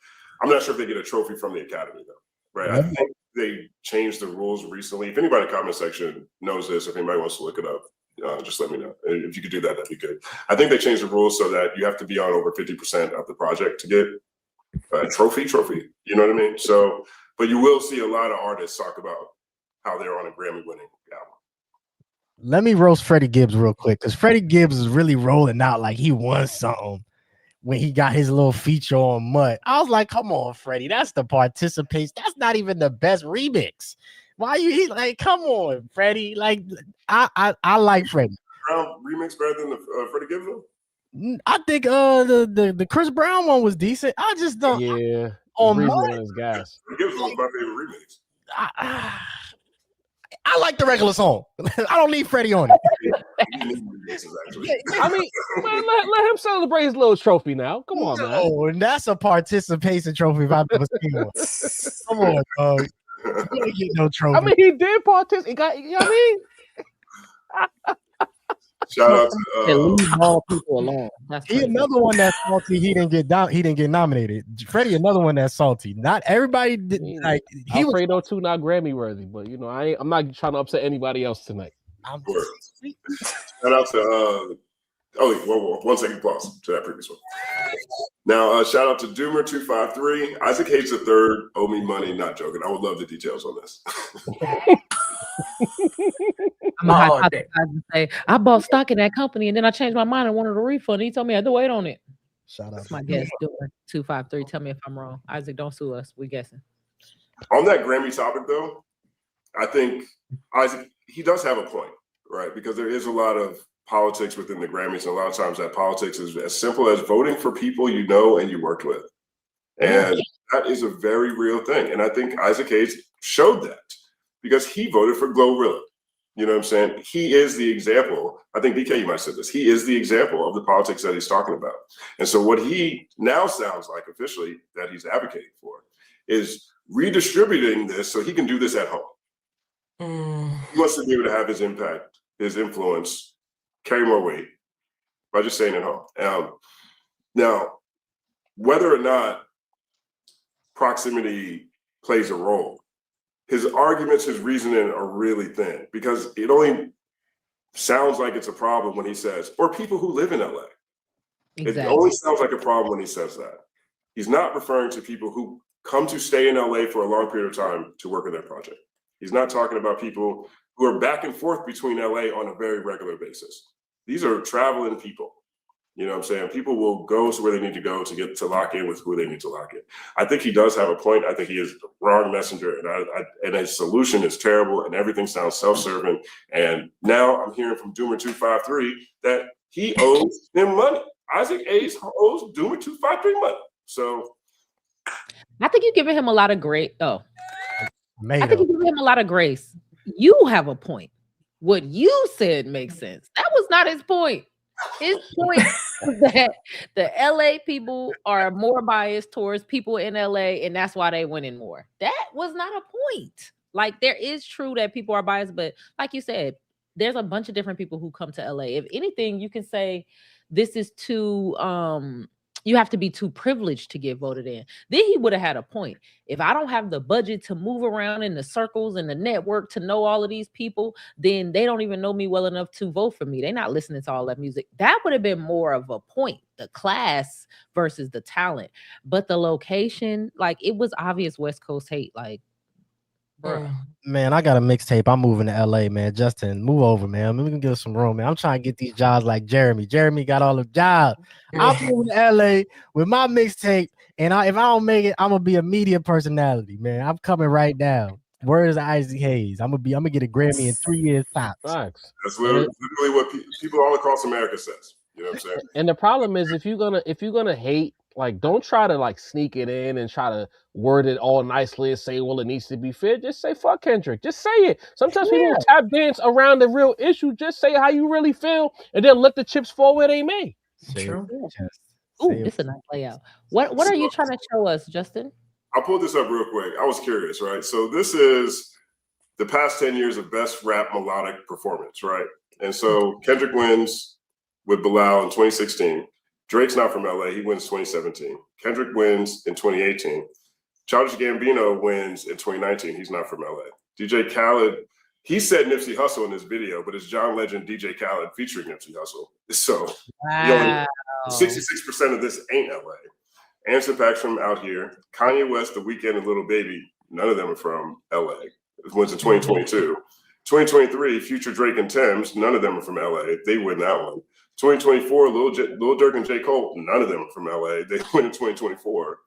I'm not sure if they get a trophy from the Academy though, right? I think they changed the rules recently. If anybody in the comment section knows this, if anybody wants to look it up, just let me know. If you could do that, that'd be good. I think they changed the rules so that you have to be on over 50% of the project to get a trophy. You know what I mean? So, but you will see a lot of artists talk about how they're on a Grammy-winning album. Let me roast Freddie Gibbs real quick, because Freddie Gibbs is really rolling out like he won something when he got his little feature on Mud. I was like, come on, Freddie, that's the participation. That's not even the best remix. Why you like? Come on, Freddie. Like, I like Freddie. Brown remix better than the Freddie Gibbs one? I think the Chris Brown one was decent. I just don't. Yeah, on Mud is gas. Freddie Gibbs was my favorite remix. I like the regular song. I don't need Freddie on it. I mean, man, let him celebrate his little trophy now. Come on, man. Oh, and that's a participation trophy if I've ever seen one. Come on, dog. You ain't get no trophy. I mean, he did participate. He got, you know what I mean? Shout out to leave all people alone. That's he another one that's salty. He didn't get nominated. Freddie, another one that's salty. Not everybody did, like he was. Alfredo too, not Grammy worthy, but you know, I'm not trying to upset anybody else tonight. Shout out to one second pause to that previous one. Now, shout out to Doomer253. Isaac Hayes III, owe me money, not joking. I would love the details on this. I'm gonna hypothesize and say I bought stock in that company and then I changed my mind and wanted a refund. He told me I had to wait on it. Shout out. That's my guess. 253. Tell me if I'm wrong. Isaac, don't sue us. We guessing. On that Grammy topic, though, I think Isaac, he does have a point, right? Because there is a lot of politics within the Grammys, and a lot of times that politics is as simple as voting for people you know and you worked with. And that is a very real thing. And I think Isaac Hayes showed that because he voted for Glorilla. You know what I'm saying? He is the example. I think BK, you might have said this. He is the example of the politics that he's talking about. And so what he now sounds like officially that he's advocating for is redistributing this so he can do this at home. He wants to be able to have his impact, his influence, carry more weight by just staying at home. Now, whether or not proximity plays a role, his arguments, his reasoning are really thin because it only sounds like it's a problem when he says, or people who live in LA. Exactly. It only sounds like a problem when he says that. He's not referring to people who come to stay in LA for a long period of time to work on their project. He's not talking about people who are back and forth between LA on a very regular basis. These are traveling people. You know what I'm saying? People will go to where they need to go to get to lock in with who they need to lock in. I think he does have a point. I think he is the wrong messenger, and his solution is terrible, and everything sounds self-serving. And now I'm hearing from Doomer253 that he owes him money. Isaac Hayes owes Doomer253 money. So I think you're giving him a lot of grace. I think you're giving him a lot of grace. You have a point. What you said makes sense. That was not his point. His point was that the LA people are more biased towards people in LA, and that's why they winning more. That was not a point. Like, there is true that people are biased, but like you said, there's a bunch of different people who come to LA. If anything, you can say this is too you have to be too privileged to get voted in. Then he would have had a point. If I don't have the budget to move around in the circles and the network to know all of these people, then they don't even know me well enough to vote for me. They're not listening to all that music. That would have been more of a point, the class versus the talent. But the location, like, it was obvious West Coast hate. Like, bro. Man, I got a mixtape. I'm moving to LA, man. Justin, move over, man. We can give us some room, man. I'm trying to get these jobs like Jeremy. Jeremy got all the jobs. I'm moving to LA with my mixtape, and if I don't make it, I'm gonna be a media personality, man. I'm coming right now. Where is Isaac Hayes? I'm gonna get a Grammy in 3 years tops. Facts. that's literally what people all across America says. You know what I'm saying? And the problem is, if you're gonna hate, like, don't try to like sneak it in and try to word it all nicely and say, well, it needs to be fair. Just say fuck Kendrick. Just say it. Sometimes people tap dance around the real issue. Just say how you really feel, and then let the chips fall where they may. True. Ooh, this is a nice layout. What are you trying to show us, Justin? I'll pull this up real quick. I was curious, right? So this is the past 10 years of best rap melodic performance, right? And so Kendrick wins with Bilal in 2016. Drake's not from LA. He wins 2017. Kendrick wins in 2018. Childish Gambino wins in 2019. He's not from LA. DJ Khaled, he said Nipsey Hussle in this video, but it's John Legend, DJ Khaled featuring Nipsey Hussle. So 66% of this ain't LA. Anderson .Paak from out here. Kanye West, The Weeknd, and Lil Baby, none of them are from LA. It wins in 2022. 2023, Future, Drake, and Thames, none of them are from LA. They win that one. 2024, Lil Durk and J. Cole, none of them are from LA. They win in 2024.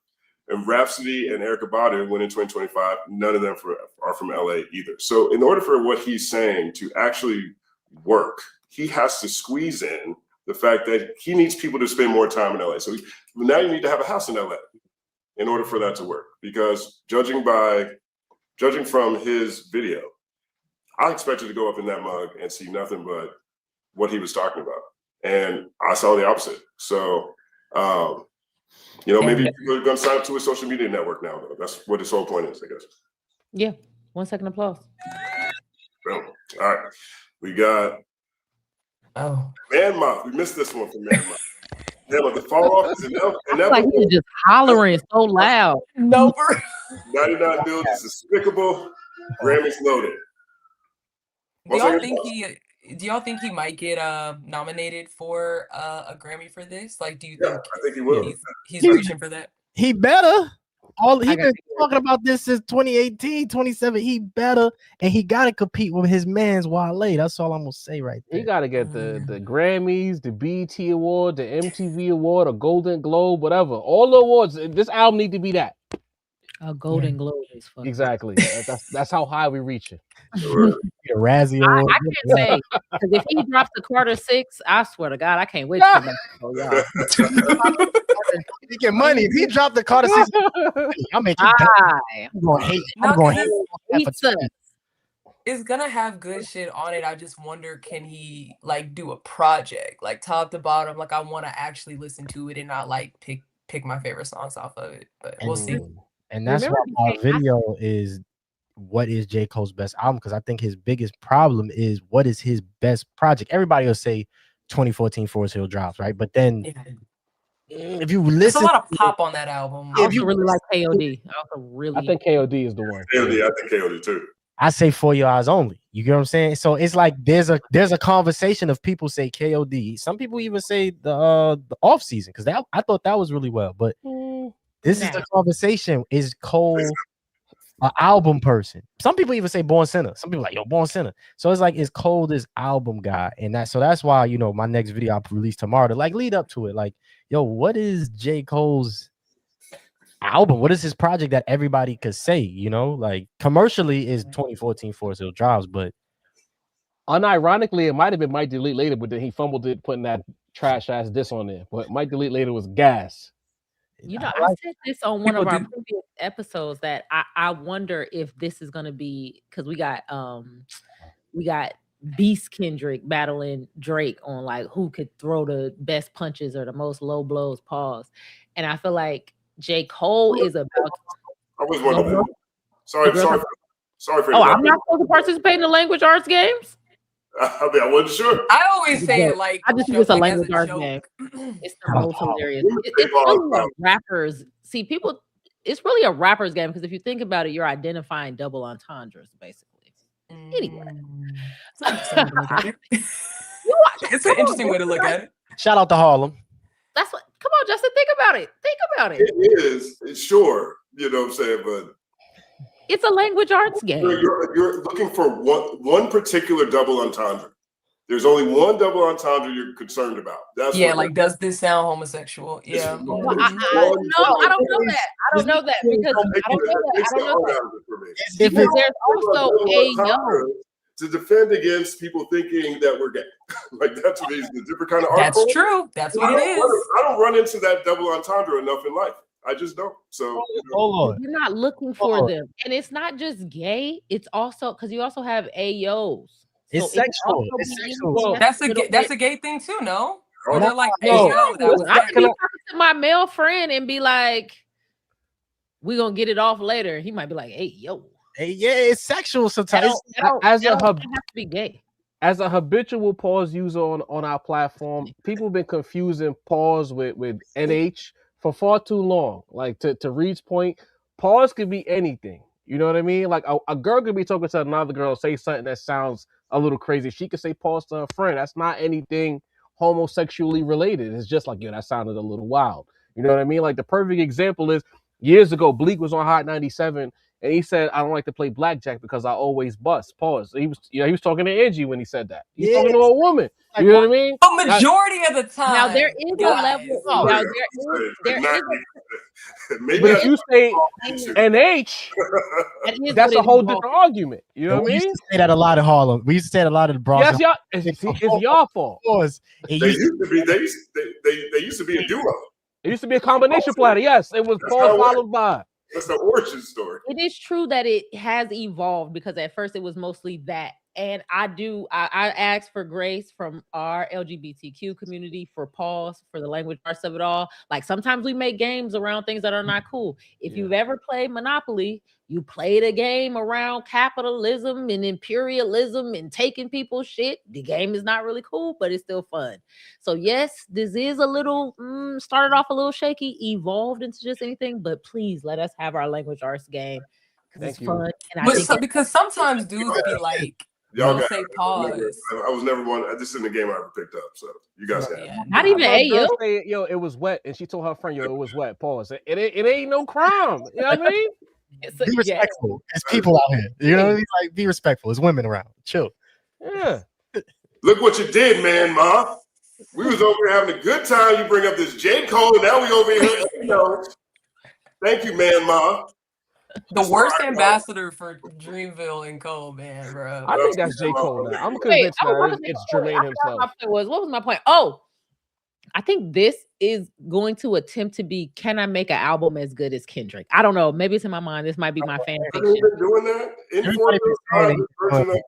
And Rhapsody and Erykah Badu win in 2025. None of them are from LA either. So in order for what he's saying to actually work, he has to squeeze in the fact that he needs people to spend more time in LA. So now you need to have a house in LA in order for that to work. Because judging from his video, I expected to go up in that mug and see nothing but what he was talking about. And I saw the opposite. So, maybe people are going to sign up to a social media network now, though. That's what his whole point is, I guess. Yeah. 1 second applause. Boom. All right. We got Man Moth. We missed this one from Man Moth. The fall off is inevitable. Like he was just hollering so loud. Nope. 99 Bills is despicable. Grammys loaded. Do y'all think he might get nominated for a Grammy for this? Like, do you think I think he will. He's reaching for that? He better. He been talking about this since 2018, 2017. He better, and he got to compete with his man's Wale. That's all I'm gonna say right there. He got to get the Grammys, the BET Award, the MTV Award, a Golden Globe, whatever. All the awards. This album need to be that. A Golden Globe is fun. Exactly. That's how high we reach it. A Razzie Award. I can't say, because if he drops the Carter 6, I swear to God, I can't wait for that. He get money. If he dropped the Carter 6, I'm going to hate. I'm going to hate. It's gonna have good shit on it. I just wonder, can he like do a project like top to bottom? Like, I want to actually listen to it and not like pick my favorite songs off of it. But we'll see. And that's why our video is what is J. Cole's best album, because I think his biggest problem is what is his best project. Everybody will say 2014 Forest Hill drops, right? But then if you listen, there's a lot of pop on that album. If you really like KOD, I think KOD is the one. KOD, I think KOD too. I say For Your Eyes Only. You get what I'm saying? So it's like there's a conversation of people say KOD. Some people even say the off season, because I thought that was really well. But this is the conversation. Is Cole an album person. Some people even say Born Sinner. Some people like, yo, Born Sinner. So it's like, it's cold as album guy. And that's why, you know, my next video I'll release tomorrow to like lead up to it. Like, yo, what is J. Cole's album? What is his project that everybody could say, you know? Like, commercially is 2014 Forest Hill Drives, but unironically, it might have been Might Delete Later, but then he fumbled it putting that trash ass diss on there. But Might Delete Later was gas. You know, I said this on one of our previous episodes that I wonder if this is gonna be, because we got Beast Kendrick battling Drake on like who could throw the best punches or the most low blows, pause. And I feel like J. Cole is about I was wondering. Sorry for Oh, I'm not supposed to participate in the language arts games? I mean, I wasn't sure. I always say it like I just think it's a language arts game. It's the most hilarious. It's really a rappers. See, people, it's really a rappers game because if you think about it, you're identifying double entendres, basically. Anyway. It's an interesting way to look at it. shout out to Harlem. That's what, come on, Justin, think about it. Think about it. It is, it's sure, you know what I'm saying, but it's a language arts game. You're looking for one particular double entendre. There's only one double entendre you're concerned about. That's like, does this sound homosexual? Yeah. No, I don't know that. I don't know that because there's also a yo. To defend against people thinking that we're gay. Like, that's a different kind of art. That's true. That's what it is. I don't run into that double entendre enough in life. I just don't. So hold on. You're not looking for them. And it's not just gay. It's also because you also have AOs. It's so sexual. It's sexual. That's a gay thing too, no? Oh, they're like, I can be talking to my male friend and be like, we're gonna get it off later. He might be like, hey, yo. Hey, yeah, it's sexual sometimes. As a have to be gay. As a habitual pause user on our platform, people have been confusing pause with NH for far too long. Like, to Reed's point, pause could be anything. You know what I mean? Like, a girl could be talking to another girl, say something that sounds a little crazy. She could say pause to her friend. That's not anything homosexually related. It's just like, yo, that sounded a little wild. You know what I mean? Like, the perfect example is years ago, Bleak was on Hot 97. And he said, I don't like to play blackjack because I always bust. Pause. He was talking to Angie when he said that. He's talking to a woman. You know what I mean? A majority of the time. Now there is a level. Now there is maybe but if you say NH, that's a whole different argument. You know what I mean? We used to say that a lot in Harlem. We used to say that a lot of the Bronx. Yes, it's y'all fault. They used to be a duo. It used to be a combination platter. Yes, it was pause followed by. That's the origin story. It is true that it has evolved because at first it was mostly that. And I asked for grace from our LGBTQ community for pause, for the language arts of it all. Like, sometimes we make games around things that are not cool. If you've ever played Monopoly, you played a game around capitalism and imperialism and taking people's shit. The game is not really cool, but it's still fun. So yes, this is a little, started off a little shaky, evolved into just anything, but please let us have our language arts game because it's fun. And because sometimes dudes be like, y'all say pause. I was never one. This isn't the game I ever picked up. So you guys have. Yeah. Not even AO. Yo, it was wet, and she told her friend, yo, it was wet. Pause. It ain't no crime. You know what I mean? Be respectful. It's people out here. You know, like, be respectful. There's women around. Chill. Yeah. Look what you did, man, Ma. We was over here having a good time. You bring up this J. Cole, and now we over here. You know. Thank you, man, Ma. The worst ambassador for Dreamville and Cole, man, bro. I think that's J. Cole now. I'm convinced that it's Jermaine himself. What was my point? Oh, I think this is going to attempt to be, can I make an album as good as Kendrick? I don't know. Maybe it's in my mind. This might be my fan fiction. Been doing that? The version of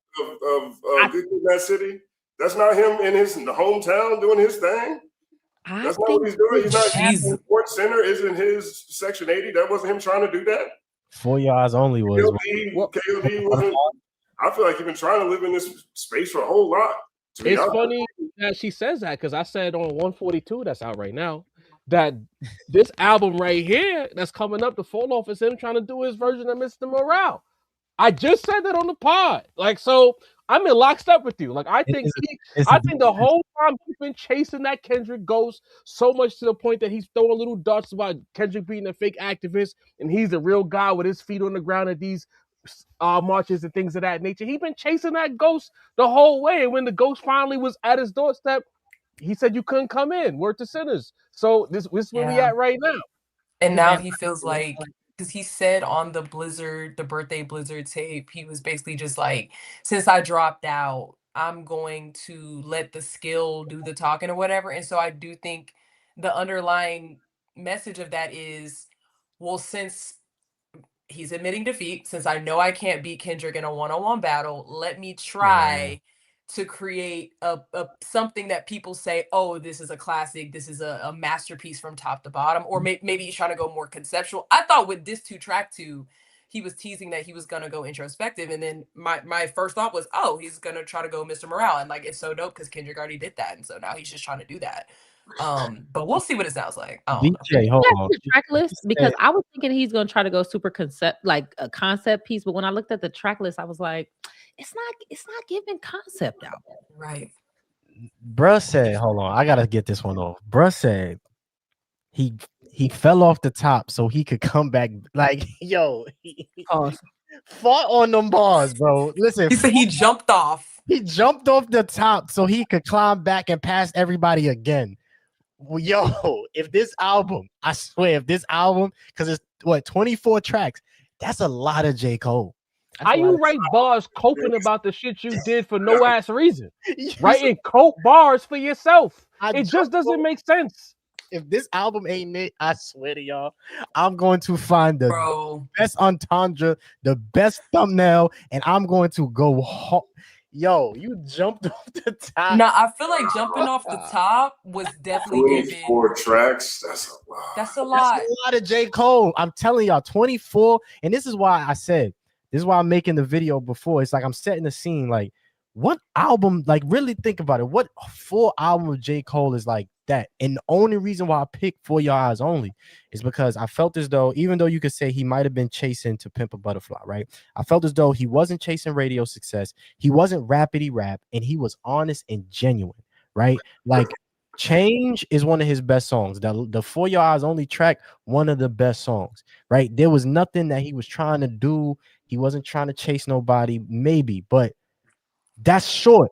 Good in That City? That's not him in his hometown doing his thing? That's not what he's doing. He's not Sports Center isn't his Section 80. That wasn't him trying to do that. 4 Yards Only was. KOD wasn't. I feel like you've been trying to live in this space for a whole lot. It's funny that she says that because I said on 142 that's out right now that this album right here that's coming up, the fall off, is him trying to do his version of Mr. Morale. I just said that on the pod. Like, so I'm in lockstep with you. Like I It think is a- he, it's I a think the whole time he's been chasing that Kendrick ghost so much to the point that he's throwing little darts about Kendrick being a fake activist and he's a real guy with his feet on the ground at these marches and things of that nature. He's been chasing that ghost the whole way, and when the ghost finally was at his doorstep, he said you couldn't come in. Word to sinners. So this is where we at right now. And The now vampire he feels killer. like, because he said on the birthday Blizzard tape, he was basically just like, since I dropped out, I'm going to let the skill do the talking or whatever. And so I do think the underlying message of that is, well, since he's admitting defeat, since I know I can't beat Kendrick in a one-on-one battle, let me try to create a something that people say, oh, this is a classic, this is a masterpiece from top to bottom, or maybe he's trying to go more conceptual. I thought with this track two, he was teasing that he was gonna go introspective, and then my first thought was, oh, he's gonna try to go Mr. Morale, and like it's so dope because Kendrick already did that, and so now he's just trying to do that. But we'll see what it sounds like. I don't know. BK, hold on. The track list, because I was thinking he's gonna try to go super concept, like a concept piece, but when I looked at the track list, I was like, it's not giving concept out. Right. Bruh said, hold on, I gotta get this one off. Bruh said he fell off the top so he could come back. Like, yo, he fought on them bars, bro. Listen, he said he jumped off. He jumped off the top so he could climb back and pass everybody again. Well, yo, if this album, I swear, if this album, because it's what 24 tracks, that's a lot of J. Cole. How you write bars coping about the shit you did for no ass reason? Writing cope bars for yourself. It just doesn't make sense. If this album ain't it, I swear to y'all, I'm going to find the best entendre, the best thumbnail, and I'm going to go Yo, you jumped off the top. No, I feel like jumping off the top was definitely 24 tracks. That's a lot. That's a lot. That's a lot of J. Cole. I'm telling y'all, 24. And this is why I said, this is why I'm making the video before. It's like I'm setting the scene. Like, what album, like really think about it. What full album of J. Cole is like that? And the only reason why I picked For Your Eyes Only is because I felt as though, even though you could say he might have been chasing To Pimp a Butterfly, right? I felt as though he wasn't chasing radio success. He wasn't rapidy rap, and he was honest and genuine, right? Like Change is one of his best songs. The For Your Eyes Only track, one of the best songs, right? There was nothing that he was trying to do. He wasn't trying to chase nobody, maybe, but that's short.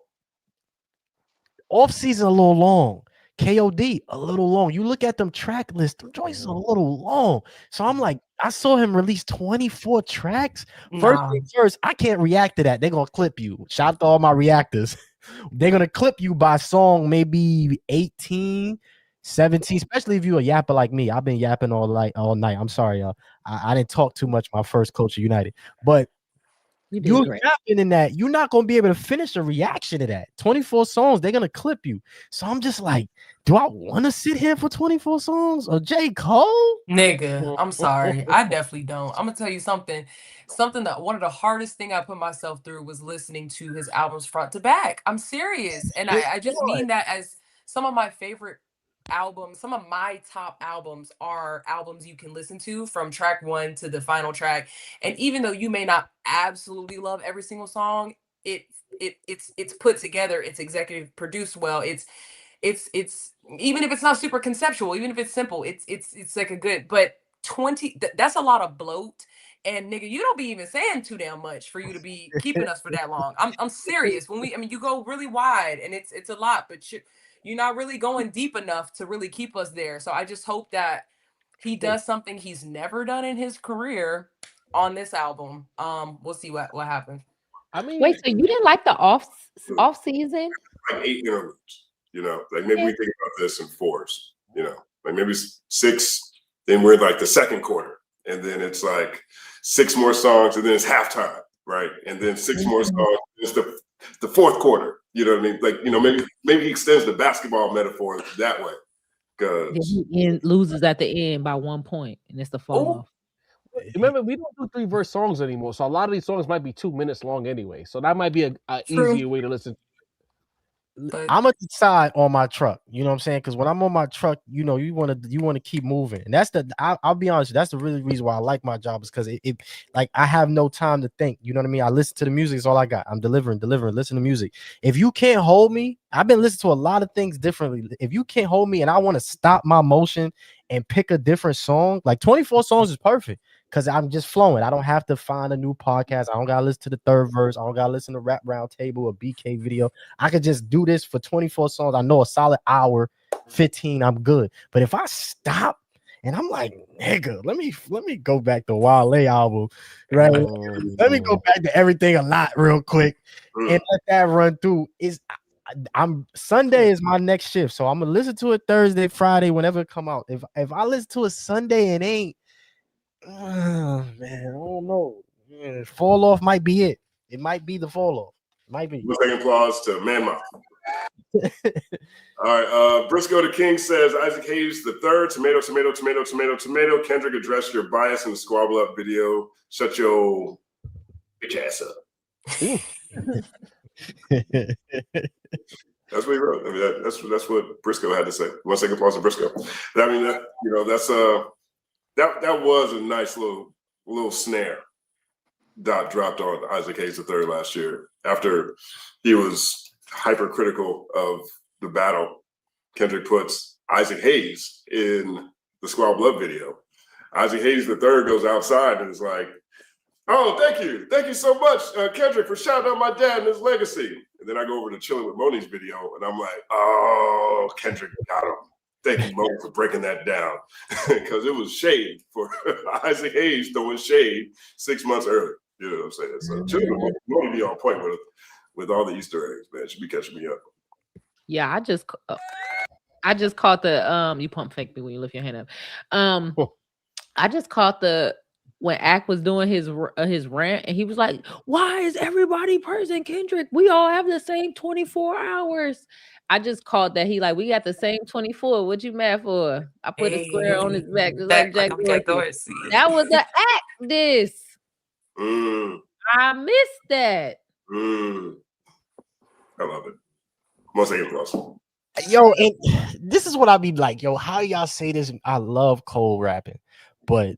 Off season a little long. KOD a little long. You look at them track lists, them joints are a little long. So I'm like, I saw him release 24 tracks. First, I can't react to that. They're gonna clip you. Shout out to all my reactors. They're gonna clip you by song maybe 18, 17, especially if you're a yapper like me. I've been yapping all night. I'm sorry, y'all. I didn't talk too much my first Culture United, but you're yapping in that. You're not gonna be able to finish a reaction to that. 24 songs, they're gonna clip you. So I'm just like, do I want to sit here for 24 songs or J. Cole? Nigga, I'm sorry. I definitely don't. I'm gonna tell you something that one of the hardest thing I put myself through was listening to his albums front to back. I'm serious. And I just mean that as some of my favorite albums, some of my top albums are albums you can listen to from track one to the final track. And even though you may not absolutely love every single song, it's put together, it's executive produced well, it's even if it's not super conceptual, even if it's simple, it's like a good, but 20, that's a lot of bloat. And nigga, you don't be even saying too damn much for you to be keeping us for that long. I'm serious. I mean, you go really wide and it's a lot, but you're not really going deep enough to really keep us there. So I just hope that he does something he's never done in his career on this album. We'll see what happens. I mean, wait, so you didn't like the off season? Like 8 interludes, you know, like maybe we think about this in fours, you know, like maybe 6, then we're like the second quarter, and then it's like 6 more songs, and then it's halftime, right? And then 6 more songs, it's the fourth quarter. You know what I mean? Like, you know, maybe he extends the basketball metaphor that way. Because he loses at the end by 1 point, and it's the fall off. Remember, we don't do 3-verse songs anymore, so a lot of these songs might be 2 minutes long anyway. So that might be a easier way to listen. But I'm gonna decide on my truck. You know what I'm saying? Because when I'm on my truck, you know, you want to keep moving, and that's I'll be honest. That's the really reason why I like my job is because it like I have no time to think. You know what I mean? I listen to the music. It's all I got. I'm delivering. Listen to music. If you can't hold me, I've been listening to a lot of things differently. If you can't hold me, and I want to stop my motion and pick a different song, like 24 songs is perfect. Because I'm just flowing. I don't have to find a new podcast. I don't gotta listen to the third verse. I don't gotta listen to Rap Round Table or BK video. I could just do this for 24 songs. I know a solid hour, 15, I'm good. But if I stop and I'm like, nigga, let me go back to Wale album, right? Let me go back to Everything a Lot real quick and let that run through. I'm Sunday is my next shift. So I'm gonna listen to it Thursday, Friday, whenever it come out. If I listen to it Sunday and ain't, man, I don't know. Man, fall off might be it. It might be the fall off. Might be. Second applause to Man Mouth. All right, Briscoe the King says Isaac Hayes the third, tomato. Kendrick, address your bias in the Squabble Up video. Shut your bitch ass up. That's what he wrote. I mean, that's what Briscoe had to say. 1 second applause to Briscoe. I mean, that was a nice little snare Dot dropped on Isaac Hayes III last year after he was hypercritical of the battle. Kendrick puts Isaac Hayes in the Squad Blood video. Isaac Hayes III goes outside and is like, "Oh, thank you so much, Kendrick, for shouting out my dad and his legacy." And then I go over to Chilling with Moni's video, and I'm like, "Oh, Kendrick got him. Thank you, Moni, for breaking that down," because it was shade for Isaac Hayes throwing shade 6 months earlier. You know what I'm saying? So Chilling with Moni be on point with all the Easter eggs, man. Should be catching me up. Yeah, I just caught the you pump fake me when you lift your hand up. I just caught the when Ack was doing his rant and he was like, "Why is everybody praising Kendrick? We all have the same 24 hours." I just caught that he like, "We got the same 24. What you mad for?" I put a square on his back just like Jack Dorsey. That was the Ack this. I missed that. I love it. 1 second applause. Yo, and this is what I be like, yo, how y'all say this? I love Cole rapping, but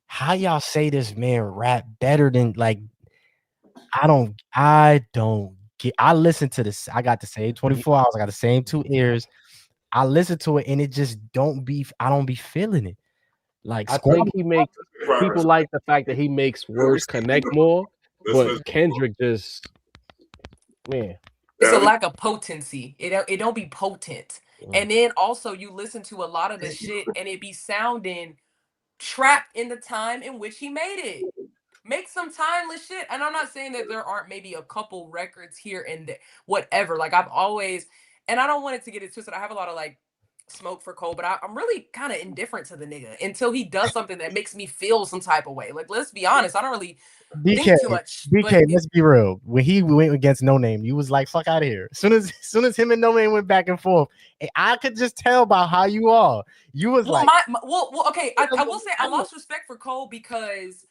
how y'all say this man rap better than like I don't get. I listen to this. I got the same 24 hours. I got the same 2 ears. I listen to it and it just I don't be feeling it. Like I think he makes people like the fact that he makes words connect more, but Kendrick just, man. It's a lack of potency. It don't be potent. And then also you listen to a lot of the shit and it be sounding trapped in the time in which he made it. Make some timeless shit. And I'm not saying that there aren't maybe a couple records here and there, whatever. Like I've always, and I don't want it to get it twisted. I have a lot of like smoke for Cole, but I'm really kind of indifferent to the nigga until he does something that makes me feel some type of way. Like, let's be honest. I don't really think too much. BK, let's be real. When he went against No Name, you was like, "Fuck out of here." As soon as him and No Name went back and forth, I could just tell by how you are. You was well, like, okay. I will say I lost respect for Cole because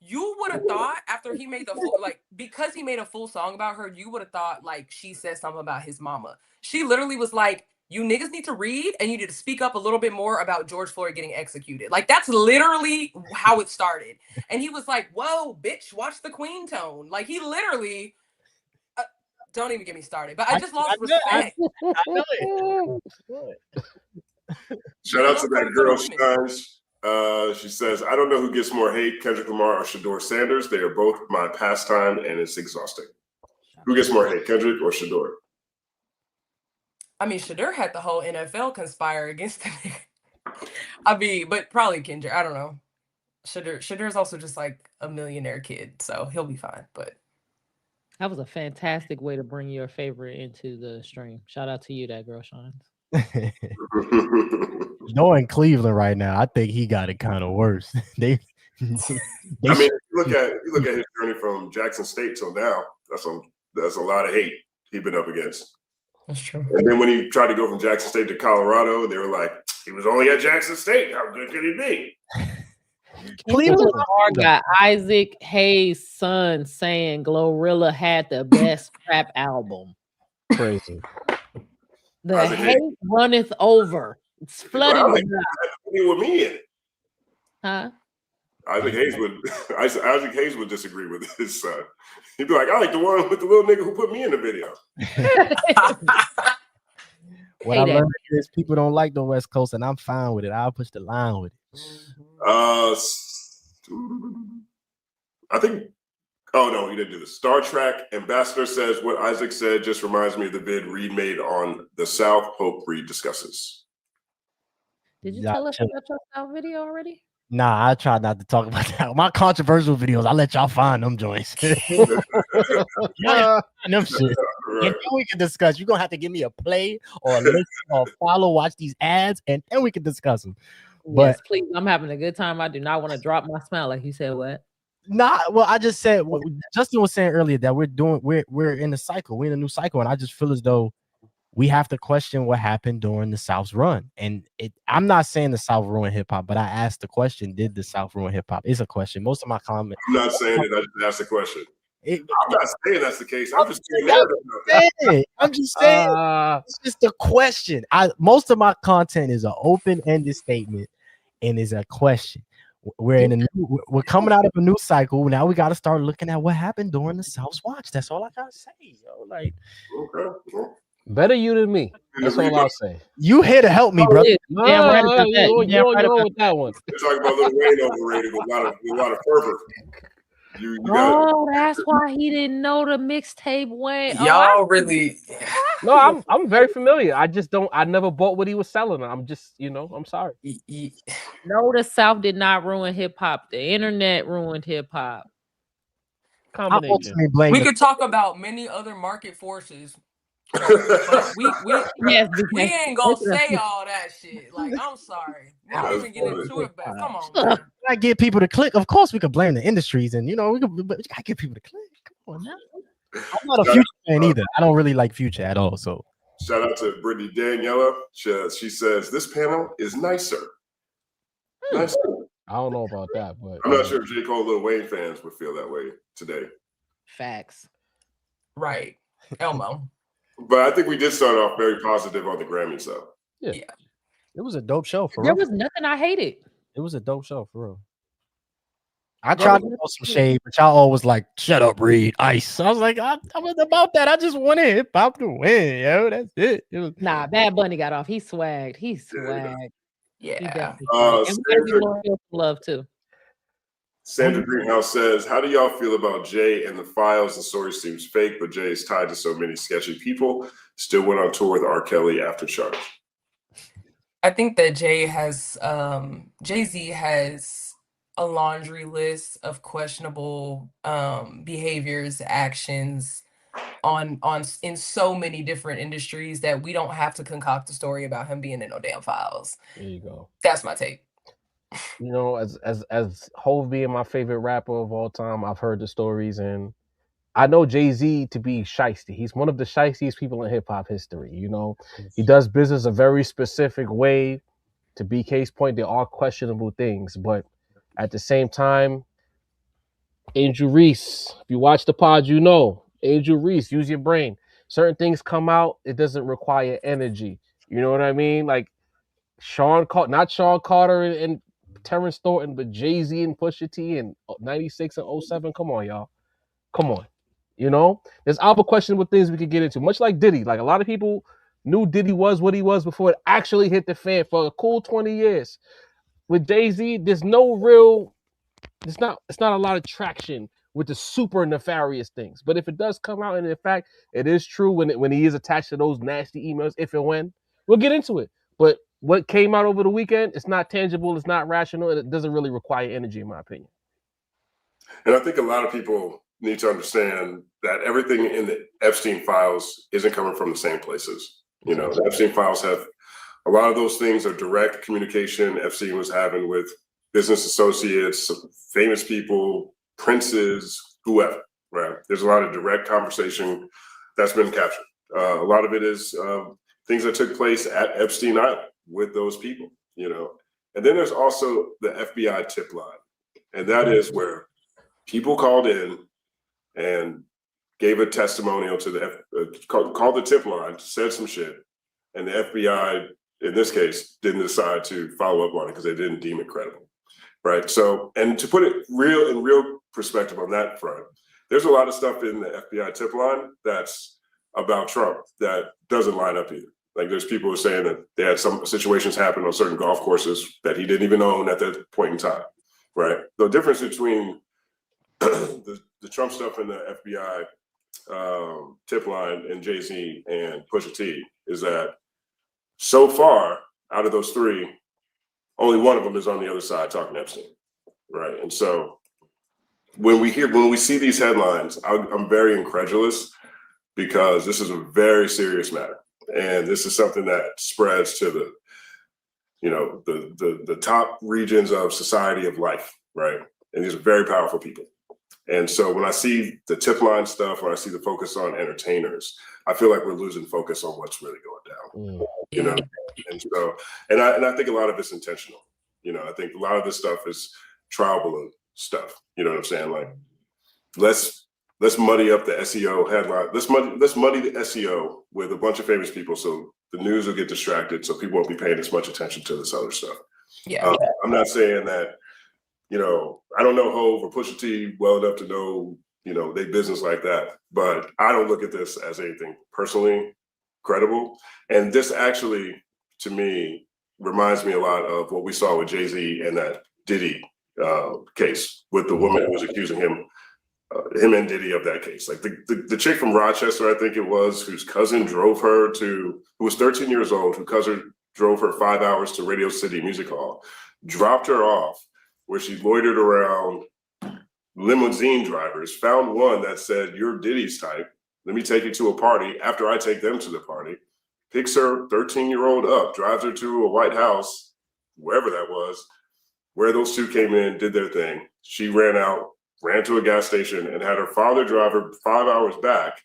you would have thought after he made the full, like, because he made a full song about her, you would have thought like she said something about his mama. She literally was like, "You niggas need to read and you need to speak up a little bit more about George Floyd getting executed." Like that's literally how it started. And he was like, "Whoa, bitch, watch the queen tone." Like he literally, don't even get me started. But I just lost respect. I know it. Shout out to that girl Shines. She says, "I don't know who gets more hate, Kendrick Lamar or Shador Sanders. They are both my pastime and it's exhausting." Who gets more hate, Kendrick or Shador? I mean, Shador had the whole NFL conspire against the nigga. I mean, but probably Kendrick. I don't know. Shador's also just like a millionaire kid, so he'll be fine. But that was a fantastic way to bring your favorite into the stream. Shout out to you, that girl Shines. Knowing Cleveland right now, I think he got it kind of worse. I mean, if you look at his journey from Jackson State till now, that's a lot of hate he's been up against. That's true. And then when he tried to go from Jackson State to Colorado, they were like, "He was only at Jackson State. How good could he be?" Cleveland got Isaac Hayes' son saying Glorilla had the best rap album. Crazy. The hate runneth over. It's flooding. Well, with me in it. Huh? Isaac Hayes would disagree with his son. He'd be like, I like the one with the little nigga who put me in the video. What I learned is people don't like the West Coast, and I'm fine with it. I'll push the line with it. I think. Oh no, he didn't do this. Star Trek Ambassador says what Isaac said just reminds me of the vid Reed made on the South. Hope Reed discusses. Did you tell us about your South video already? Nah, I try not to talk about that. My controversial videos, I let y'all find them joints. Them shit. And then we can discuss. You're gonna have to give me a play or a listen or follow, watch these ads, and then we can discuss them. But yes, please. I'm having a good time. I do not want to drop my smile like you said. What? Nah, well, I just said what Justin was saying earlier that we're in a cycle. We're in a new cycle, and I just feel as though we have to question what happened during the South's run. And I'm not saying the South ruined hip hop, but I asked the question: did the South ruin hip hop? It's a question. Most of my comments. I'm not saying it. I just asked the question. I'm not saying that's the case. I'm just saying it's just a question. Most of my content is an open-ended statement and is a question. We're coming out of a new cycle. Now we got to start looking at what happened during the South's watch. That's all I gotta say, yo. Like, okay. Better you than me. That's all I'll say. You here to help me, brother. No, right about that. You're right with that one. We're talking about Lil Wayne overrated with a lot of fervor. That's why he didn't know the mixtape Wayne. Y'all really? No, I'm very familiar. I never bought what he was selling. I'm just, I'm sorry. No, the South did not ruin hip hop. The internet ruined hip hop. Combination. We could talk about many other market forces. But we ain't gonna say all that shit. Like, I'm sorry. We don't even get into it, but come on. Man. I get people to click. Of course, we could blame the industries, and we gotta get people to click. Come on now. I'm not a Future fan either. I don't really like Future at all. So shout out to BrittneyDanielle808. She says this panel is nicer. Nicer. I don't know about that, but I'm not sure if J. Cole, Lil Wayne fans would feel that way today. Facts. Right. Elmo. But I think we did start off very positive on the Grammys, though. Yeah. It was a dope show for real. real. There was nothing I hated. It was a dope show for real. I tried to throw some shade, but y'all always like, shut up, Reed. Ice. I was like, I wasn't about that. I just wanted hip hop to win, yo. That's it. Nah, Bad Bunny got off. He swagged. He swagged. Yeah. And we got to love too. Sandra Greenhouse says, how do y'all feel about Jay and the files? The story seems fake, but Jay is tied to so many sketchy people. Still went on tour with R. Kelly after Charge. I think that Jay-Z has a laundry list of questionable behaviors, actions in so many different industries that we don't have to concoct a story about him being in no damn files. There you go. That's my take. As Hov being my favorite rapper of all time, I've heard the stories, and I know Jay-Z to be shiesty. He's one of the shiestiest people in hip-hop history. He does business a very specific way. To BK's point, there are questionable things, but at the same time, Angel Reese, if you watch the pod, Angel Reese, use your brain. Certain things come out, it doesn't require energy. You know what I mean? Like not Sean Carter and Terrence Thornton, but Jay-Z and Pusha T and 96 and 07. Come on, y'all. Come on. There's other questionable things we could get into. Much like Diddy. Like, a lot of people knew Diddy was what he was before it actually hit the fan for a cool 20 years. With Jay-Z, it's not a lot of traction with the super nefarious things. But if it does come out, and in fact, it is true when he is attached to those nasty emails, if and when, we'll get into it. But what came out over the weekend, it's not tangible, it's not rational, and it doesn't really require energy, in my opinion. And I think a lot of people need to understand that everything in the Epstein files isn't coming from the same places. The Epstein files have a lot of those things are direct communication Epstein was having with business associates, famous people, princes, whoever, right? There's a lot of direct conversation that's been captured. A lot of it is things that took place at Epstein Island with those people, And then there's also the FBI tip line. And that is where people called in and gave a testimonial to called the tip line, said some shit. and the FBI, in this case, didn't decide to follow up on it because they didn't deem it credible, right? So, and to put it in real perspective on that front, there's a lot of stuff in the FBI tip line that's about Trump that doesn't line up either. Like there's people who are saying that they had some situations happen on certain golf courses that he didn't even own at that point in time, right? The difference between the Trump stuff in the FBI tip line and Jay-Z and Pusha T is that so far out of those three, only one of them is on the other side talking Epstein, right? And so when we see these headlines, I'm very incredulous because this is a very serious matter. And this is something that spreads to the, you know, the top regions of society of life, right? And these are very powerful people. And so when I see the tip line stuff, when I see the focus on entertainers, I feel like we're losing focus on what's really going down. You know, and so and I think a lot of it's intentional. You know, I think a lot of this stuff is trial balloon stuff. You know what I'm saying? Like let's muddy up the SEO headline. Let's muddy the SEO with a bunch of famous people so the news will get distracted, so people won't be paying as much attention to this other stuff. Yeah. I'm not saying that, you know, I don't know Hov or Pusha T well enough to know, you know, they business like that, but I don't look at this as anything personally credible. And this actually, to me, reminds me a lot of what we saw with Jay-Z and that Diddy case with the woman who was accusing him and Diddy of that case. Like the chick from Rochester, I think it was, whose cousin drove her to, who was 13 years old, whose cousin drove her 5 hours to Radio City Music Hall, dropped her off where she loitered around limousine drivers, found one that said, "You're Diddy's type. Let me take you to a party." After I take them to the party, picks her 13-year-old up, drives her to a White House, wherever that was, where those two came in, did their thing. She ran out, ran to a gas station, and had her father drive her 5 hours back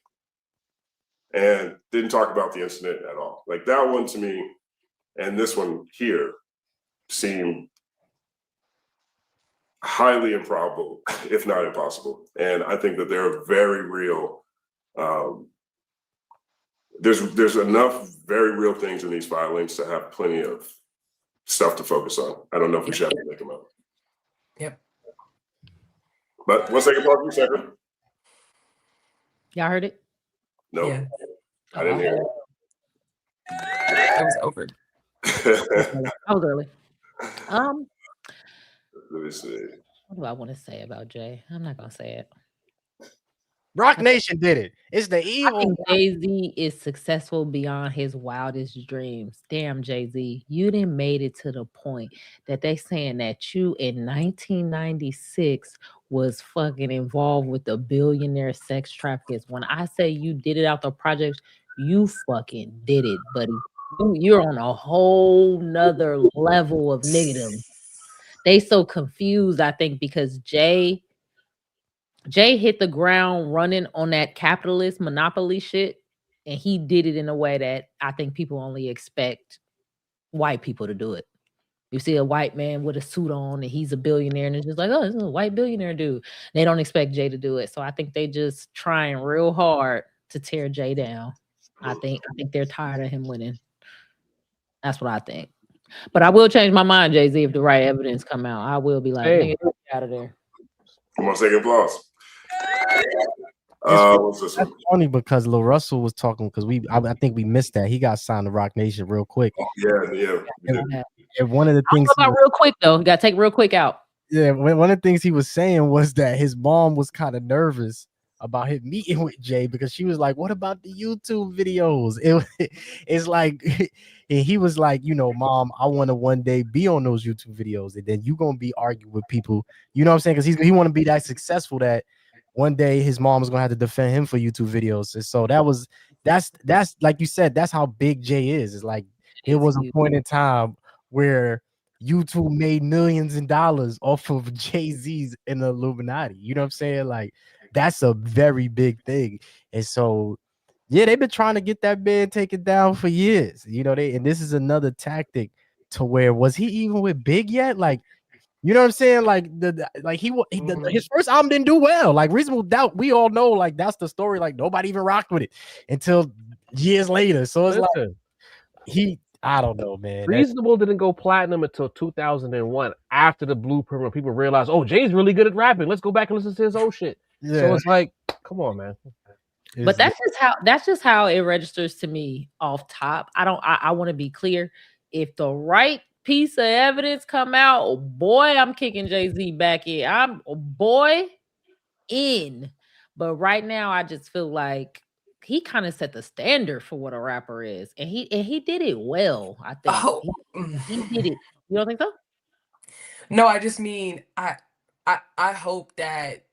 and didn't talk about the incident at all. Like that one to me, and this one here, seem highly improbable, if not impossible. And I think that they're very real. There's enough very real things in these filings to have plenty of stuff to focus on. I don't know if we should have to make them up. Yep. But 1 second, pause, 2 seconds. Y'all heard it? No, Yeah. I didn't hear It was over. it. I was early. Let me see. What do I want to say about Jay? I'm not gonna say it. Rock Nation did it. It's the I evil. think Jay-Z is successful beyond his wildest dreams. Damn, Jay-Z, you done made it to the point that they saying that you in 1996 was fucking involved with the billionaire sex traffickers. When I say you did it out the projects, you fucking did it, buddy. You're on a whole nother level of niggadom. They so confused, I think, because Jay hit the ground running on that capitalist monopoly shit, and he did it in a way that I think people only expect white people to do it. You see a white man with a suit on and he's a billionaire, and it's just like, oh, this is a white billionaire dude. They don't expect Jay to do it. So I think they just trying real hard to tear Jay down. I think they're tired of him winning. That's what I think. But I will change my mind, Jay-Z, if the right evidence come out. I will be like, nigga, get out of there. Come on, second applause. What's this That's one? funny because Lil Russell was talking because I think we missed that. He got signed to Rock Nation real quick. Yeah. And one of the I things don't know about real quick though. You gotta take real quick out. yeah, one of the things he was saying was that his mom was kind of nervous about him meeting with Jay because she was like, "What about the YouTube videos?" It's like, and he was like, "You know, Mom, I want to one day be on those YouTube videos, and then you gonna be arguing with people." You know what I'm saying? Because he want to be that successful that one day his mom is gonna have to defend him for YouTube videos. And so that's like you said, that's how big Jay is. It's like there was a point in time where YouTube made millions of dollars off of Jay-Z's in the Illuminati. You know what I'm saying? Like that's a very big thing. And so yeah, they've been trying to get that man taken down for years. You know, and this is another tactic to where was he even with Big yet? Like, you know what I'm saying? Like his first album didn't do well. Like Reasonable Doubt, we all know like that's the story. Like nobody even rocked with it until years later. So it's like I don't know, man. Reasonable didn't go platinum until 2001 after the Blueprint when people realized, oh, Jay's really good at rapping. Let's go back and listen to his old shit. Yeah. So it's like, come on, man. But that's just how it registers to me off top. I want to be clear. If the right piece of evidence come out, oh boy, I'm kicking Jay-Z back in. I'm in. But right now, I just feel like he kind of set the standard for what a rapper is, and he did it well. I think he did it. You don't think so? No, I just mean I hope that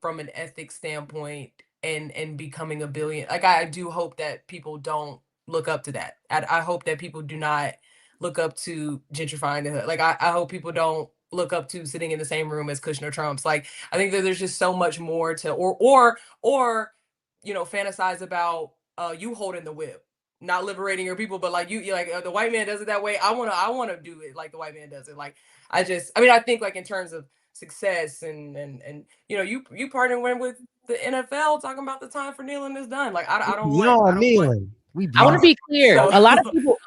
from an ethics standpoint and becoming a billion, like I do hope that people don't look up to that. I hope that people do not look up to gentrifying the hood. Like I hope people don't look up to sitting in the same room as Kushner Trumps. Like I think that there's just so much more to or fantasize about you holding the whip, not liberating your people, but like you like the white man does it that way. I wanna do it like the white man does it. Like I think like in terms of success and you partnering with the NFL talking about the time for kneeling is done. Like I don't kneeling. I want to be clear. So, a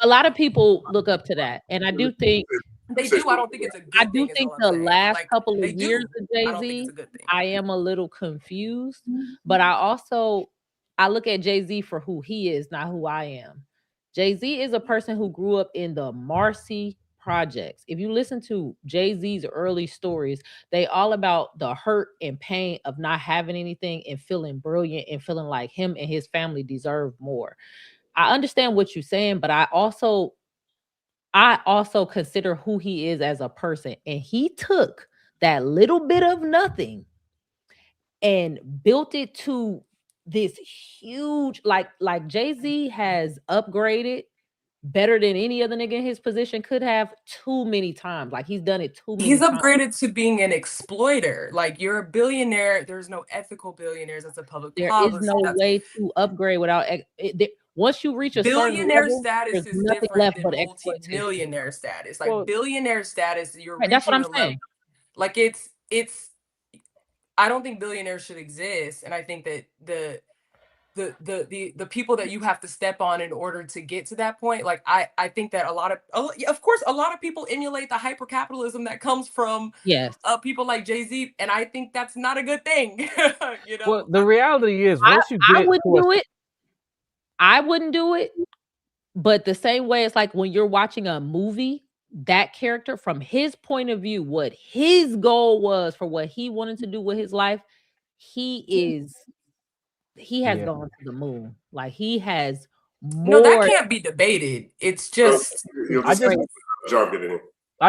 lot of people look up to that, and I do think they do. I don't think it's a good thing. I do think the last couple of years of Jay-Z, I am a little confused, but I look at Jay-Z for who he is, not who I am. Jay-Z is a person who grew up in the Marcy projects. If you listen to Jay-Z's early stories, they all about the hurt and pain of not having anything and feeling brilliant and feeling like him and his family deserve more. I understand what you're saying, but I also consider who he is as a person, and he took that little bit of nothing and built it to this huge, like Jay-Z has upgraded better than any other nigga in his position could have too many times. Like he's done it too many times. He's upgraded to being an exploiter. Like you're a billionaire. There's no ethical billionaires. That's a public policy. There is no way to upgrade without once you reach a billionaire certain level, status is different than multi-millionaire status. Like billionaire status, you're reaching that's what I'm saying. Like it's I don't think billionaires should exist, and I think that the people that you have to step on in order to get to that point, like I think that of course a lot of people emulate the hyper capitalism that comes from people like Jay-Z, and I think that's not a good thing. Well, the reality is once you get I wouldn't do it, but the same way it's like when you're watching a movie, that character from his point of view, what his goal was for what he wanted to do with his life, he has gone to the moon. Like he has more. No, that can't be debated. It's just I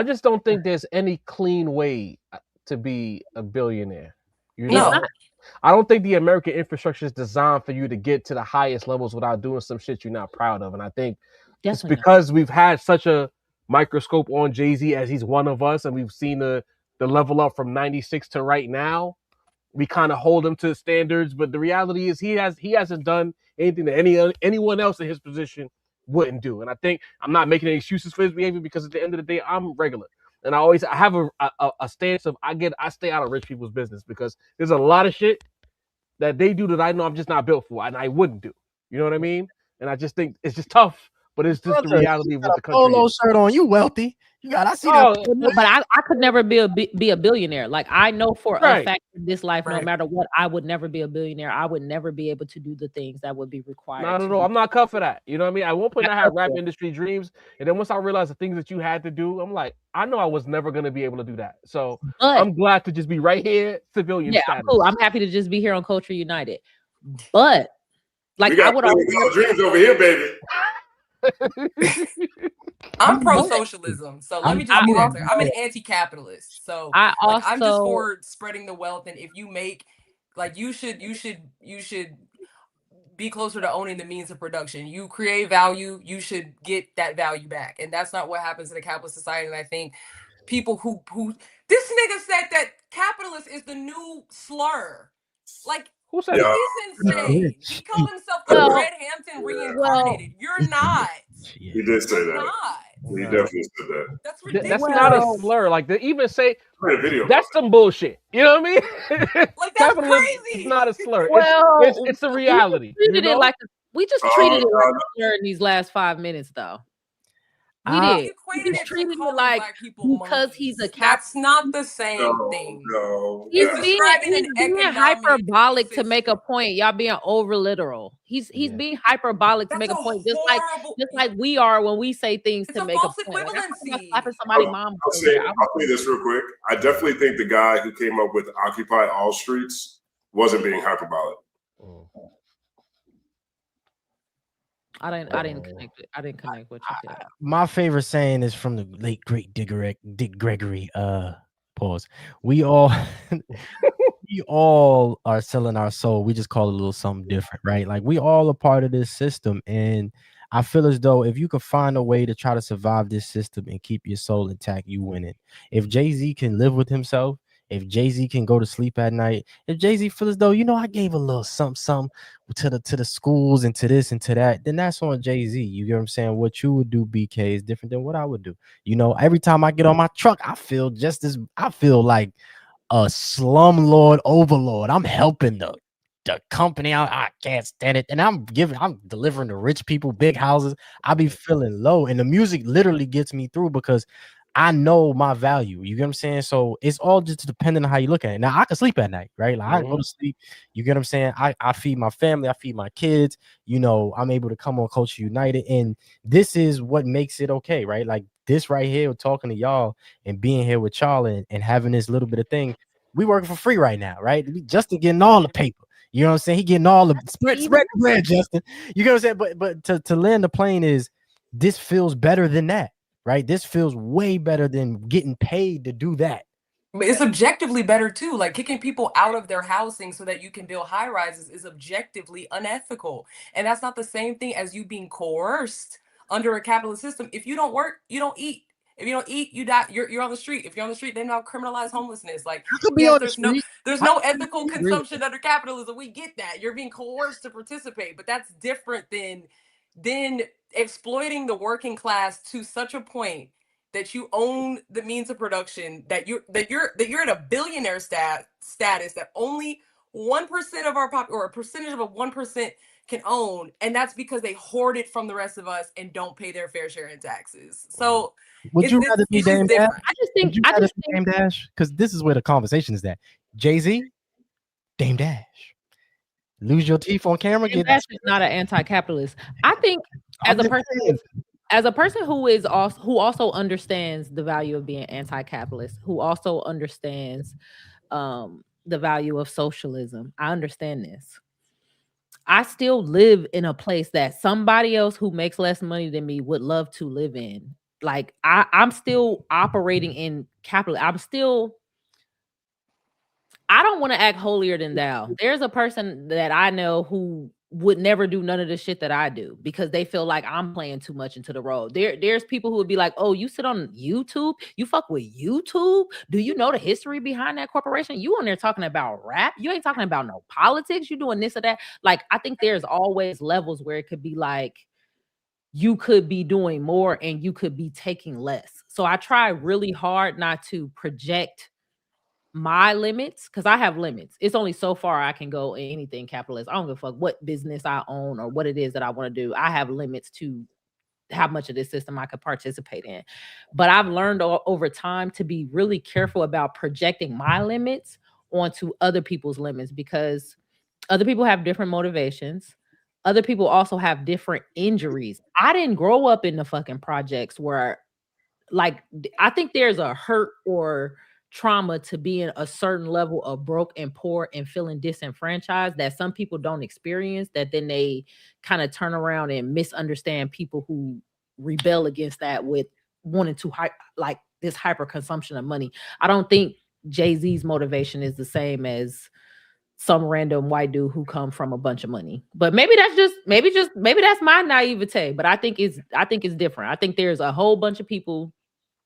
just don't think there's any clean way to be a billionaire. I don't think the American infrastructure is designed for you to get to the highest levels without doing some shit you're not proud of. And I think it's because we've had such a microscope on Jay-Z as he's one of us, and we've seen the level up from 96 to right now. We kind of hold him to standards, but the reality is he hasn't done anything that anyone else in his position wouldn't do. And I think I'm not making any excuses for his behavior, because at the end of the day, I'm regular. And I have a stance of I stay out of rich people's business, because there's a lot of shit that they do that I know I'm just not built for, and I wouldn't do. You know what I mean? And I just think it's just tough, but it's just the reality of what the country polo is. shirt on, you wealthy. I see that. But I could never be a billionaire. Like I know for a fact in this life, no matter what, I would never be a billionaire. I would never be able to do the things that would be required. Not at all. I'm not cut for that. You know what I mean? At one point I had rap industry dreams, and then once I realized the things that you had to do, I'm like, I know I was never going to be able to do that. So I'm glad to just be right here, civilian status. I'm cool. I'm happy to just be here on Culture United. But like I would always dreams over here, baby. I'm pro-socialism, so let me just be that clear. I'm an anti-capitalist, so I'm just for spreading the wealth. And if you make, like, you should be closer to owning the means of production. You create value, you should get that value back, and that's not what happens in a capitalist society. And I think people who this nigga said that capitalist is the new slur, like. Who said that? He's insane. He called himself the Fred Hampton reincarnated. You're not. He did say that. He definitely said that. That's ridiculous. That's not a slur. Like to even say Made a video. that's some bullshit. You know what I mean? Like, that's Capitalism crazy. is not a slur. Well, It's the reality. we treated You know? it like we just treated it like a slur in these last 5 minutes, though. We did. Equated We it just to treated it calling like black people because he's a monkeys. cap. That's not the same thing. No. He's It's being, describing he's an being economic hyperbolic to make a system. point. Y'all being over literal. He's being hyperbolic to That's make a a point, horrible. just like we are when we say things It's to a make a false point. Like, I'm talking about equivalency. slapping somebody's mom. I'll say this real quick. I definitely think the guy who came up with Occupy All Streets wasn't being hyperbolic. I didn't connect it. I didn't connect what you said. My favorite saying is from the late great Dick Gregory. Pause. We all we all are selling our soul. We just call it a little something different, right? Like we all a part of this system. And I feel as though if you could find a way to try to survive this system and keep your soul intact, you win it. If Jay-Z can live with himself, if Jay-Z can go to sleep at night, if Jay-Z feels as though, you know, I gave a little something to the schools and to this and to that, then that's on Jay-Z. You get what I'm saying? What you would do, BK, is different than what I would do. You know, every time I get on my truck, I feel like a slumlord overlord. I'm helping the company out. I can't stand it. And I'm delivering to rich people big houses. I be feeling low. And the music literally gets me through because I know my value. You get what I'm saying? So it's all just depending on how you look at it. Now I can sleep at night, right? Like I go to sleep. You get what I'm saying? I feed my family, I feed my kids. You know, I'm able to come on Culture United. And this is what makes it okay, right? Like this right here, talking to y'all and being here with y'all and having this little bit of thing. We working for free right now, right? Justin getting all the paper. You know what I'm saying? He getting all the spread the bread, Justin. You know what I'm saying? But to land the plane is this feels better than that. Right, this feels way better than getting paid to do that. But it's objectively better too. Like kicking people out of their housing so that you can build high rises is objectively unethical, and that's not the same thing as you being coerced under a capitalist system. If you don't work, you don't eat. If you don't eat, you die. You're on the street. If you're on the street, they now criminalize homelessness. Like yes, there's no ethical consumption under capitalism. We get that. You're being coerced to participate, but that's different than exploiting the working class to such a point that you own the means of production, that you're at a billionaire status that only 1% of our or a percentage of a 1% can own, and that's because they hoard it from the rest of us and don't pay their fair share in taxes. So would you rather be Dame Dash? I just think Dame Dash, because this is where the conversation is at. Jay-Z, Dame Dash. Lose your teeth on camera. Dash is not an anti-capitalist. I think as a person who also understands the value of being anti-capitalist, who also understands the value of socialism. I understand this. I still live in a place that somebody else who makes less money than me would love to live in. Like I'm still operating in capital. I don't want to act holier than thou. There's a person that I know who would never do none of the shit that I do because they feel like I'm playing too much into the role. There's people who would be like, oh, you sit on YouTube? You fuck with YouTube? Do you know the history behind that corporation? You on there talking about rap? You ain't talking about no politics. You doing this or that. Like, I think there's always levels where it could be like, you could be doing more and you could be taking less. So I try really hard not to project my limits because I have limits. It's only so far I can go in anything capitalist. I don't give a fuck what business I own or what it is that I want to do. I have limits to how much of this system I could participate in. But I've learned over time to be really careful about projecting my limits onto other people's limits because other people have different motivations. Other people also have different injuries. I didn't grow up in the fucking projects where, like, I think there's a hurt or trauma to being a certain level of broke and poor and feeling disenfranchised that some people don't experience, that then they kind of turn around and misunderstand people who rebel against that with wanting to like this hyper consumption of money. I don't think Jay-Z's motivation is the same as some random white dude who come from a bunch of money. But maybe that's my naivete. But I think it's different. I think there's a whole bunch of people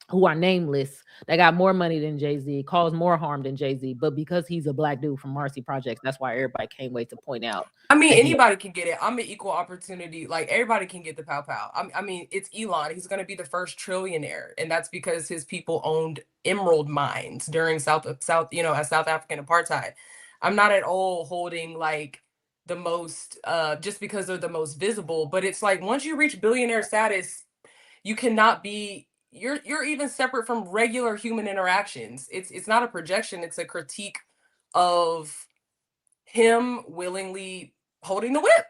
who are nameless, that got more money than Jay-Z, caused more harm than Jay-Z, but because he's a black dude from Marcy Projects, that's why everybody can't wait to point out. I mean, that he- anybody can get it. I'm an equal opportunity. Like everybody can get the pow pow. I mean, it's Elon. He's going to be the first trillionaire, and that's because his people owned emerald mines during South, as South African apartheid. I'm not at all holding like the most, just because they're the most visible. But it's like once you reach billionaire status, you cannot be. You're even separate from regular human interactions. It's not a projection. It's a critique of him willingly holding the whip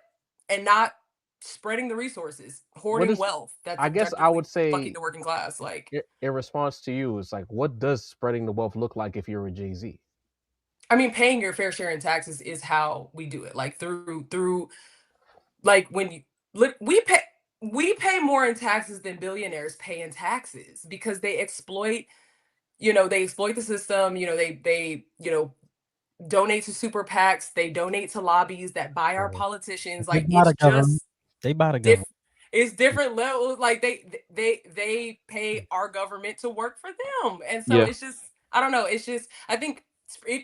and not spreading the resources, hoarding is- wealth. That's I guess I would fucking say the working class. Like, in response to you, it's like, what does spreading the wealth look like if you're a Jay-Z? I mean, paying your fair share in taxes is how we do it. Like through like when you look, we pay more in taxes than billionaires pay in taxes because they exploit, they exploit the system. They donate to super PACs, they donate to lobbies that buy our politicians. They Like buy it's the government. just They buy the government. it's different levels. Like they pay our government to work for them, and so Yeah. it's just, I don't know. It's just, I think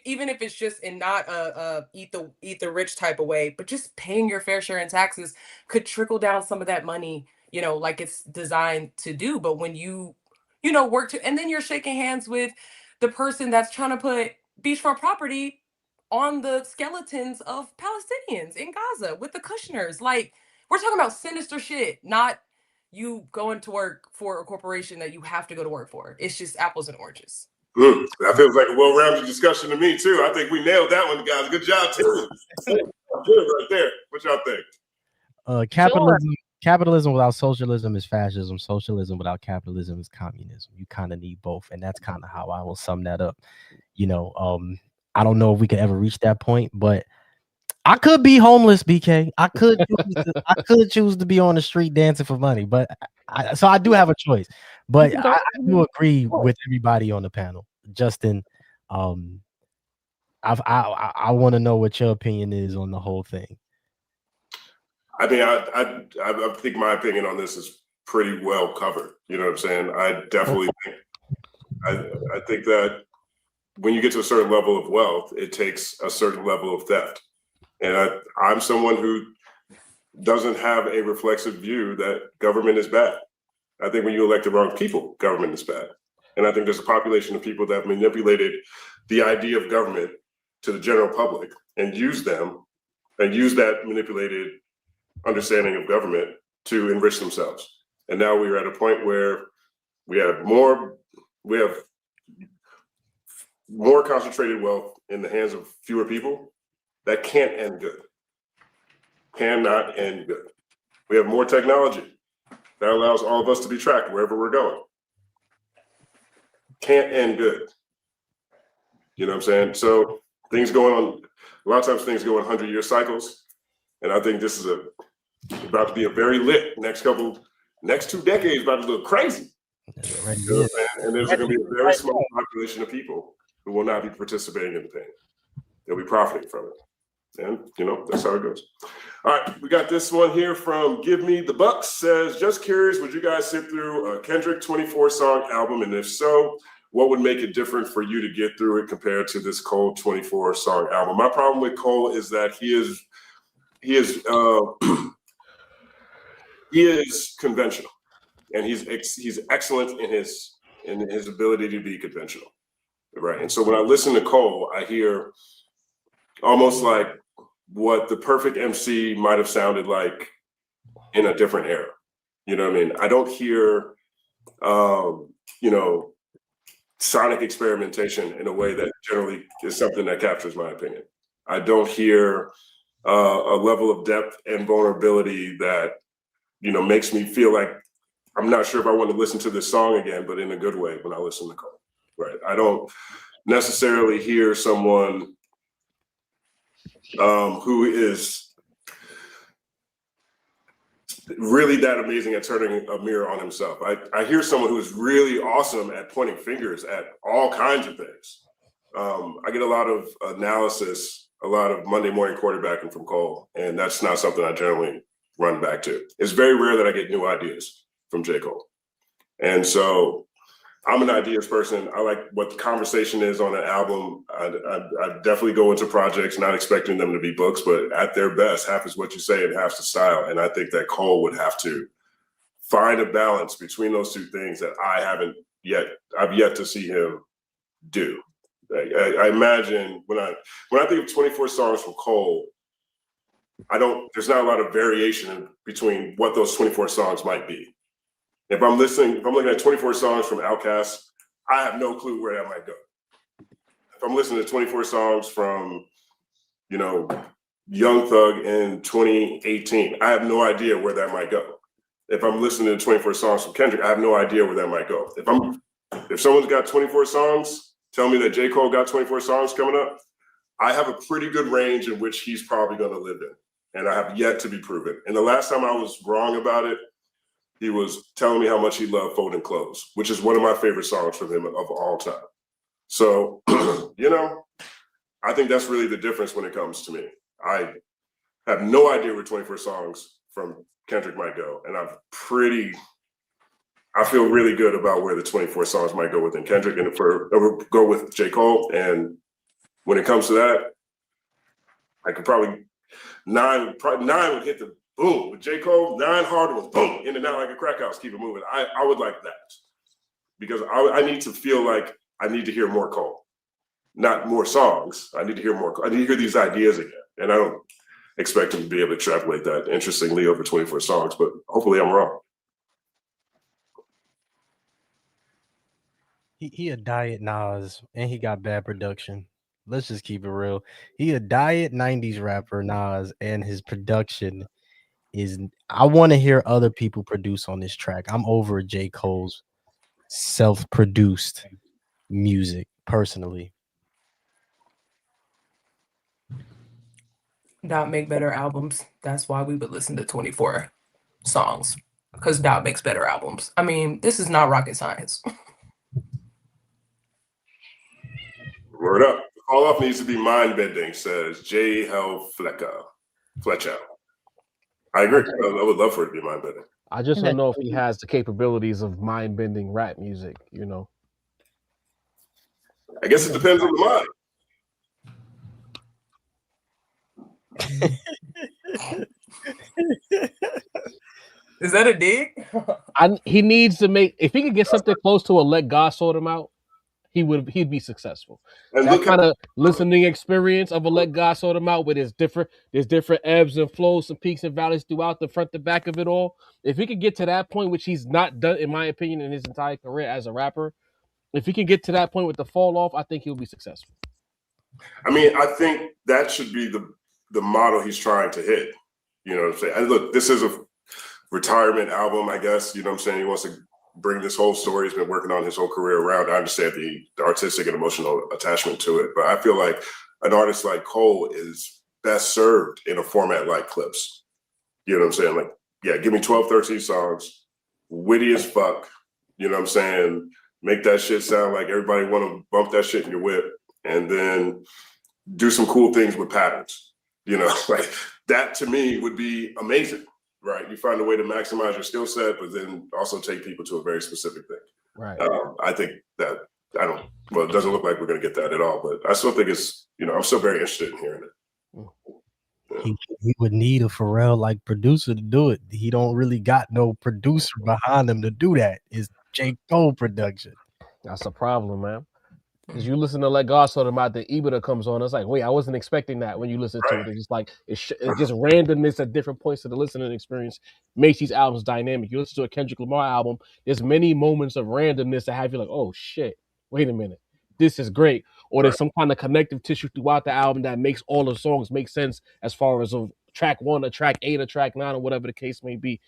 even if it's just in not a eat the rich type of way, but just paying your fair share in taxes could trickle down some of that money, like it's designed to do. But when work to, and then you're shaking hands with the person that's trying to put beachfront property on the skeletons of Palestinians in Gaza with the Kushners. Like, we're talking about sinister shit, not you going to work for a corporation that you have to go to work for. It's just apples and oranges. That feels like a well-rounded discussion to me too. I think we nailed that one, guys. Good job too. Good right there. What y'all think? Capitalism without socialism is fascism. Socialism without capitalism is communism. You kind of need both, and that's kind of how I will sum that up. I don't know if we could ever reach that point, but I could be homeless, BK. I could choose to be on the street dancing for money, but so I do have a choice. But I do agree with everybody on the panel. Justin, I want to know what your opinion is on the whole thing. I mean, I think my opinion on this is pretty well covered. You know what I'm saying? I definitely think I think that when you get to a certain level of wealth, it takes a certain level of theft. And I'm someone who doesn't have a reflexive view that government is bad. I think when you elect the wrong people, government is bad. And I think there's a population of people that have manipulated the idea of government to the general public and use them and use that manipulated understanding of government to enrich themselves. And now we're at a point where we have more concentrated wealth in the hands of fewer people. That can't end good. Cannot end good. We have more technology that allows all of us to be tracked wherever we're going. Can't end good. You know what I'm saying? So things going on, a lot of times things go in 100-year cycles. And I think this is about to be a very lit next 2 decades, about to look crazy. You know what I'm saying? And there's going to be a very small population of people who will not be participating in the pain. They'll be profiting from it. And, that's how it goes. All right, we got this one here from Give Me the Bucks. Says, just curious, would you guys sit through a Kendrick 24-song album? And if so, what would make it different for you to get through it compared to this Cole 24-song album? My problem with Cole is that he is conventional, and he's excellent in his ability to be conventional, right? And so when I listen to Cole, I hear almost like what the Perfect MC might have sounded like in a different era. You know what I mean? I don't hear, sonic experimentation in a way that generally is something that captures my opinion. I don't hear a level of depth and vulnerability that, makes me feel like I'm not sure if I want to listen to this song again, but in a good way when I listen to Cole, right? I don't necessarily hear someone who is really that amazing at turning a mirror on himself. I hear someone who is really awesome at pointing fingers at all kinds of things. I get a lot of analysis, a lot of Monday morning quarterbacking from Cole, and that's not something I generally run back to. It's very rare that I get new ideas from J. Cole. And so I'm an ideas person. I like what the conversation is on an album. I definitely go into projects not expecting them to be books, but at their best, half is what you say and half's the style. And I think that Cole would have to find a balance between those two things that I've yet to see him do. I imagine when I think of 24 songs from Cole, there's not a lot of variation between what those 24 songs might be. If I'm looking at 24 songs from Outkast, I have no clue where that might go. If I'm listening to 24 songs from, Young Thug in 2018, I have no idea where that might go. If I'm listening to 24 songs from Kendrick, I have no idea where that might go. If someone's got 24 songs, tell me that J. Cole got 24 songs coming up, I have a pretty good range in which he's probably going to live in, and I have yet to be proven. And the last time I was wrong about it, he was telling me how much he loved Folding Clothes, which is one of my favorite songs from him of all time. So, I think that's really the difference when it comes to me. I have no idea where 24 songs from Kendrick might go. And I feel really good about where the 24 songs might go within Kendrick and go with J. Cole. And when it comes to that, I could probably nine would hit the boom. With J. Cole, 9 harder ones, boom, in and out like a crack house, keep it moving. I would like that because I need to feel like I need to hear more Cole, not more songs. I need to hear more. I need to hear these ideas again. And I don't expect him to be able to extrapolate that interestingly over 24 songs, but hopefully I'm wrong. He a diet Nas and he got bad production. Let's just keep it real. He a diet 90s rapper Nas and his production I want to hear other people produce on this track. I'm over J. Cole's self-produced music personally. Dot make better albums. That's why we would listen to 24 songs, because Dot makes better albums. I mean, this is not rocket science. Word up. All off needs to be mind bending, says J. Hell Fletcher. I agree. I would love for it to be mind bending. I just don't know if he has the capabilities of mind bending rap music, I guess it depends on the mind. Is that a dig? He needs to if he could get something close to a Let God Sort Him Out, he'd be successful. And that kind of listening experience of a Let God Sort Him Out, where there's different ebbs and flows, some peaks and valleys throughout the front to back of it all. If he could get to that point, which he's not done, in my opinion, in his entire career as a rapper, if he can get to that point with the fall off, I think he'll be successful. I mean, I think that should be the model he's trying to hit. You know what I'm saying? And look, this is a retirement album, I guess. You know what I'm saying? He wants to bring this whole story he's been working on his whole career around. I understand the artistic and emotional attachment to it, but I feel like an artist like Cole is best served in a format like Clipse. You know what I'm saying? Like, yeah, give me 12, 13 songs, witty as fuck. You know what I'm saying? Make that shit sound like everybody want to bump that shit in your whip, and then do some cool things with patterns. Like that to me would be amazing. Right, you find a way to maximize your skill set, but then also take people to a very specific thing. Right. I think that it doesn't look like we're going to get that at all, but I still think it's, I'm still very interested in hearing it. Yeah. He would need a Pharrell producer to do it. He don't really got no producer behind him to do that. It's J. Cole production. That's a problem, man. Because you listen to Let God Sort Him Out, the EBITDA comes on. It's like, wait, I wasn't expecting that when you listen to it. It's just like, it's just randomness at different points of the listening experience makes these albums dynamic. You listen to a Kendrick Lamar album, there's many moments of randomness that have you like, oh shit, wait a minute, this is great. Or there's some kind of connective tissue throughout the album that makes all the songs make sense as far as of track 1 or track 8 or track 9 or whatever the case may be.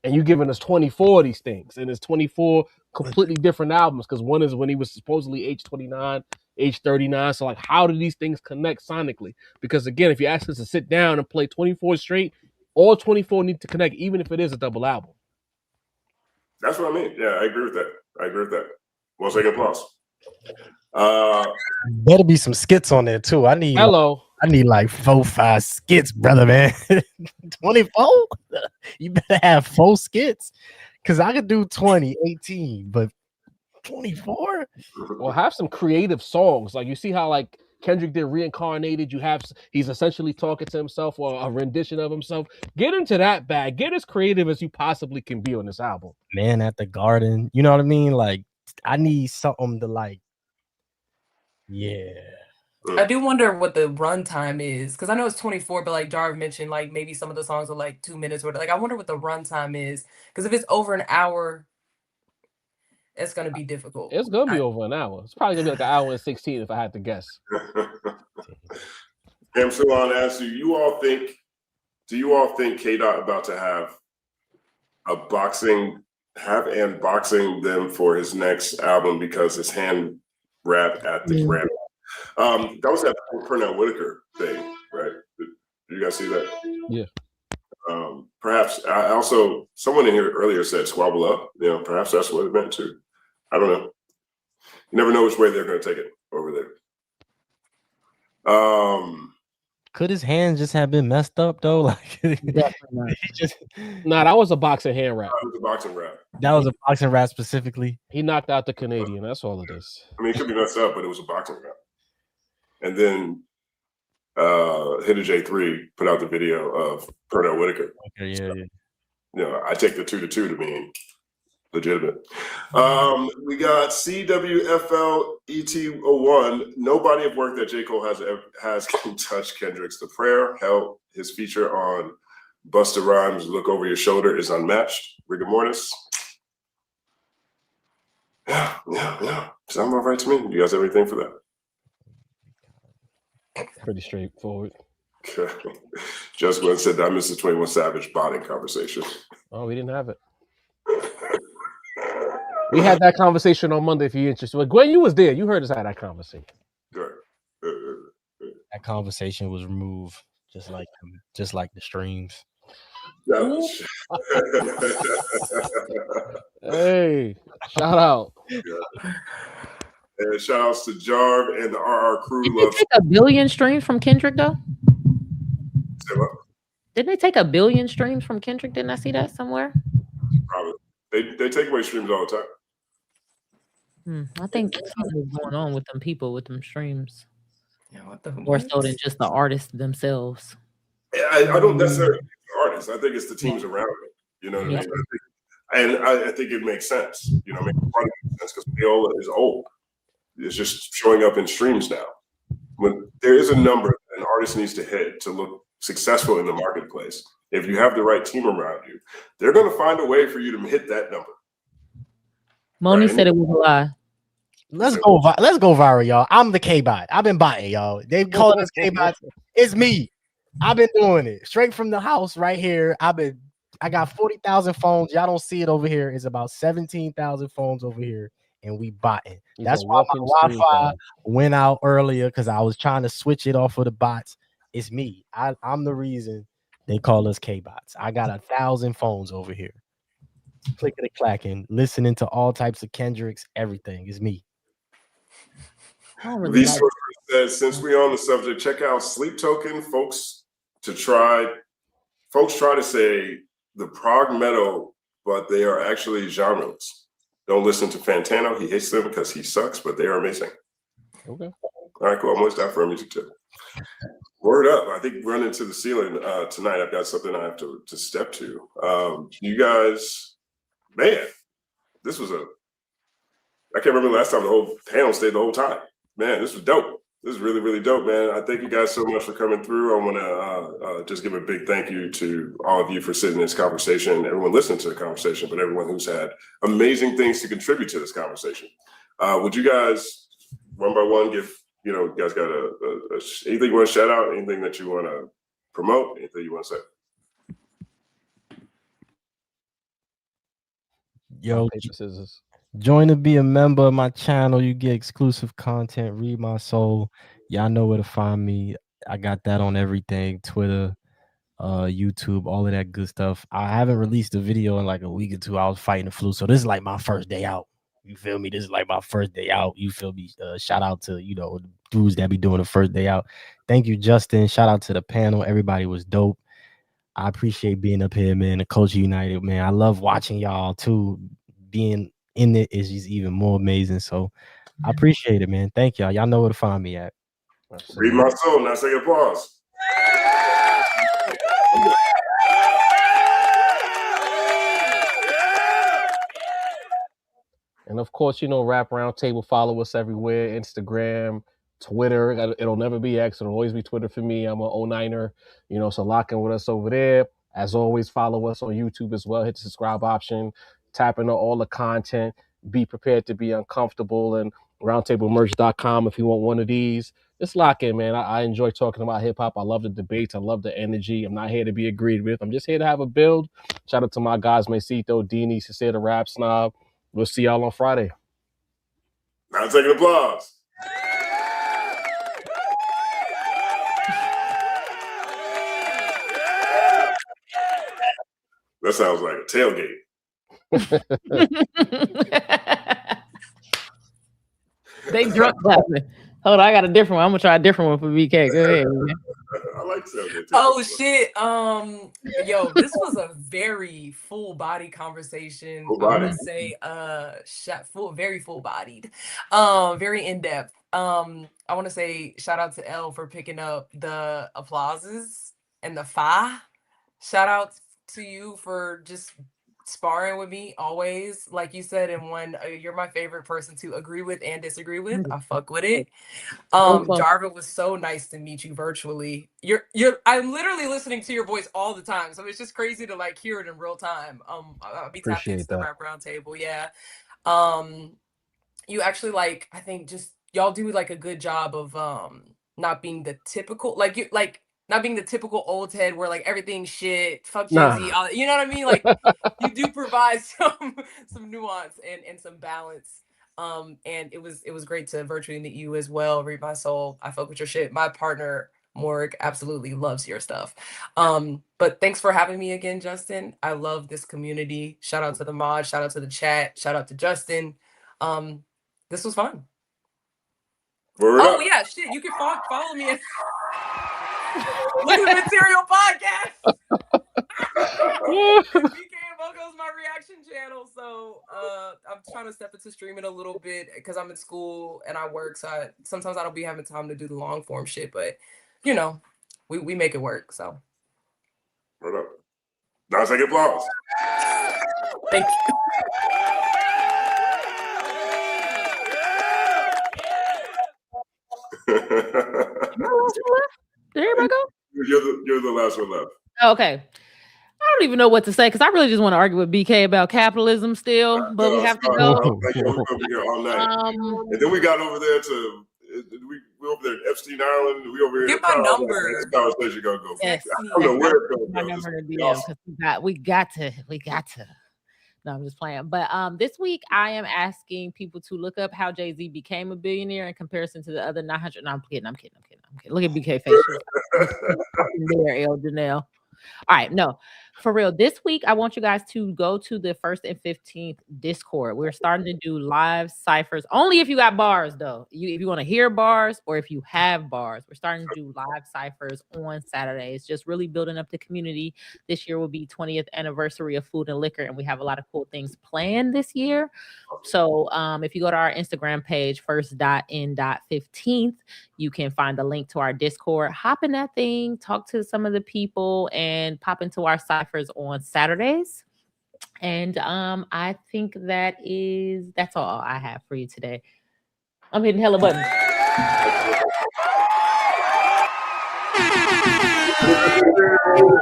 And you're giving us 24 of these things, and it's 24 completely different albums, because one is when he was supposedly age 29, age 39. So like, how do these things connect sonically? Because again, if you ask us to sit down and play 24 straight, all 24 need to connect, even if it is a double album. That's what I mean. Yeah, I agree with that. 1 second applause. Better be some skits on there too. I need 4, 5 skits, brother, man. 24? You better have 4 skits. Cause I could do 20, 18, but 24. Well, have some creative songs. Like you see how like Kendrick did Reincarnated. He's essentially talking to himself or a rendition of himself. Get into that bag. Get as creative as you possibly can be on this album. Man at the Garden. You know what I mean? Like, I need something to like. Yeah. I do wonder what the runtime is, because I know it's 24, but like Jarvis mentioned, like maybe some of the songs are like 2 minutes or like I wonder what the runtime is, because if it's over an hour, it's gonna be difficult. It's gonna be over an hour. It's probably gonna be like an hour and 16 if I had to guess. I'm still on to ask you. Do you all think K-Dot about to have unboxing them for his next album because his hand rap at the Grammy? That was that Pernell Whitaker thing, right? Did you guys see that? Yeah. Perhaps someone in here earlier said squabble up. You know, perhaps that's what it meant too. I don't know. You never know which way they're going to take it over there. Could his hands just have been messed up though? Like, Nah, that was a boxing hand rap. That was a boxing rap. That was a boxing rap specifically. He knocked out the Canadian. That's all it is. I mean, it could be messed up, but it was a boxing rap. And then Hidda J3 put out the video of Pernell Whitaker. Okay, yeah. You know, I take the 2 to mean legitimate. We got CWFLET01. No body of work that J. Cole has can touch Kendrick's The Prayer. Hell, his feature on Busta Rhymes' Look Over Your Shoulder is unmatched. Rigor mortis. Yeah. Sound about right to me. You guys have anything for that? Pretty straightforward. Just Glenn said that I missed the 21 Savage botting conversation. Oh, we didn't have it. We had that conversation on Monday if you're interested. But Gwen, you was there. You heard us have that conversation. That conversation was removed just like the streams. Hey, shout out. And shout outs to Jarv and the RR crew. Did they take 1 billion streams from Kendrick though? Say what? Didn't they take 1 billion streams from Kendrick? Didn't I see that somewhere? Probably. They take away streams all the time. I think something's going on with them people with them streams. Yeah, what the More so than just the artists themselves. I don't necessarily think the artists. I think it's the teams around it. You know what I mean? I think it makes sense. You know, it makes sense because Viola is old. It's just showing up in streams now. When there is a number that an artist needs to hit to look successful in the marketplace, if you have the right team around you, they're going to find a way for you to hit that number. Moni said it was a lie. Let's go viral, y'all. I'm the K-bot. I've been botting, y'all. They calling us K-bots. It's me. I've been doing it straight from the house right here. I got 40,000 phones. Y'all don't see it over here. It's about 17,000 phones over here, and we botting. That's why my Wi-Fi went out earlier because I was trying to switch it off of the bots. It's me. I'm the reason they call us K-bots. I got 1,000 phones over here. Clicking and clacking, listening to all types of Kendricks, everything. Is me. These sources said, since we're on the subject, check out Sleep Token. Folks try to say the prog metal, but they are actually genreless. Don't listen to Fantano. He hates them because he sucks, but they are amazing. Okay. All right, cool. I'm almost out for a music tip. Word up. I think running to the ceiling tonight. I've got something I have to step to. You guys, man, this was I can't remember the last time the whole panel stayed the whole time. Man, this was dope. This is really, really dope, man. I thank you guys so much for coming through. I want to just give a big thank you to all of you for sitting in this conversation, everyone listening to the conversation, but everyone who's had amazing things to contribute to this conversation. Would you guys, one by one, give, you guys got anything you want to shout out, anything that you want to promote, anything you want to say? Yo, Paper, scissors. join to be a member of my channel. You get exclusive content. Read my soul. Y'all know where to find me. I got that on everything. Twitter, YouTube, all of that good stuff. I haven't released a video in like a week or two. I was fighting the flu. So this is like my first day out. You feel me? This is like my first day out. You feel me? Shout out to, the dudes that be doing the first day out. Thank you, Justin. Shout out to the panel. Everybody was dope. I appreciate being up here, man. The Culture United, man. I love watching y'all too. Being in it is just even more amazing. So I appreciate it, man. Thank y'all. Y'all know where to find me at. Read my soul. Now say applause. And of course, you know, Rap Roundtable, follow us everywhere, Instagram, Twitter. It'll never be X. It'll always be Twitter for me. I'm an 09er, you know, so lock in with us over there. As always, follow us on YouTube as well. Hit the subscribe option, tap into all the content. Be prepared to be uncomfortable, and roundtablemerch.com if you want one of these. Just lock in, man. I enjoy talking about hip hop. I love the debates. I love the energy. I'm not here to be agreed with. I'm just here to have a build. Shout out to my guys, Mesito, Dini, Sincere the Rap Snob. We'll see y'all on Friday. Now take an applause. That sounds like a tailgate. They drunk clapping. Hold on, I got a different one. I'm gonna try a different one for BK. Go ahead. I like tailgate. Oh shit. Yo, this was a very full body conversation. I want to say very full bodied. Very in-depth. I want to say shout out to Elle for picking up the applauses and the fa. Shout out to you for just sparring with me always, like you said, and when you're my favorite person to agree with and disagree with. I fuck with it. Jarvis, was so nice to meet you virtually. I'm literally listening to your voice all the time, so it's just crazy to like hear it in real time. I'll be tapped into the Rap Roundtable. Yeah. You actually like, I think just y'all do like a good job of not being the typical not being the typical old head where like everything's shit, fuck Jay-Z, you know what I mean? Like you do provide some nuance and some balance. And it was great to virtually meet you as well. Read my soul. I fuck with your shit. My partner Morg absolutely loves your stuff. But thanks for having me again, Justin. I love this community. Shout out to the mod, shout out to the chat, shout out to Justin. This was fun. Oh yeah, shit. You can follow me at Look at the Material Podcast. BK and Bogo's my reaction channel. So I'm trying to step into streaming a little bit because I'm in school and I work. So sometimes I don't be having time to do the long form shit, but you know, we make it work. So Word up. Now take applause. Thank you. Did everybody go? You're the last one left. Okay. I don't even know what to say because I really just want to argue with BK about capitalism still, but we have to go. We're gonna be here all night. And then we got over there to we over there in Epstein Island. We over here. Get my number. This conversation gonna go. Yes. I don't know where it's My gonna go. number to DM because we got to. No, I'm just playing. But this week I am asking people to look up how Jay-Z became a billionaire in comparison to the other 900. No, I'm kidding. Look at BK face. There, Elle Janelle. All right, no, for real. This week, I want you guys to go to the 1st and 15th Discord. We're starting to do live ciphers, only if you got bars, though. If you want to hear bars or if you have bars, we're starting to do live ciphers on Saturdays, just really building up the community. This year will be 20th anniversary of Food and Liquor, and we have a lot of cool things planned this year. So if you go to our Instagram page, 1st.n.15th, you can find the link to our Discord. Hop in that thing, talk to some of the people, and pop into our ciphers on Saturdays. And I think that's all I have for you today. I'm hitting hella buttons.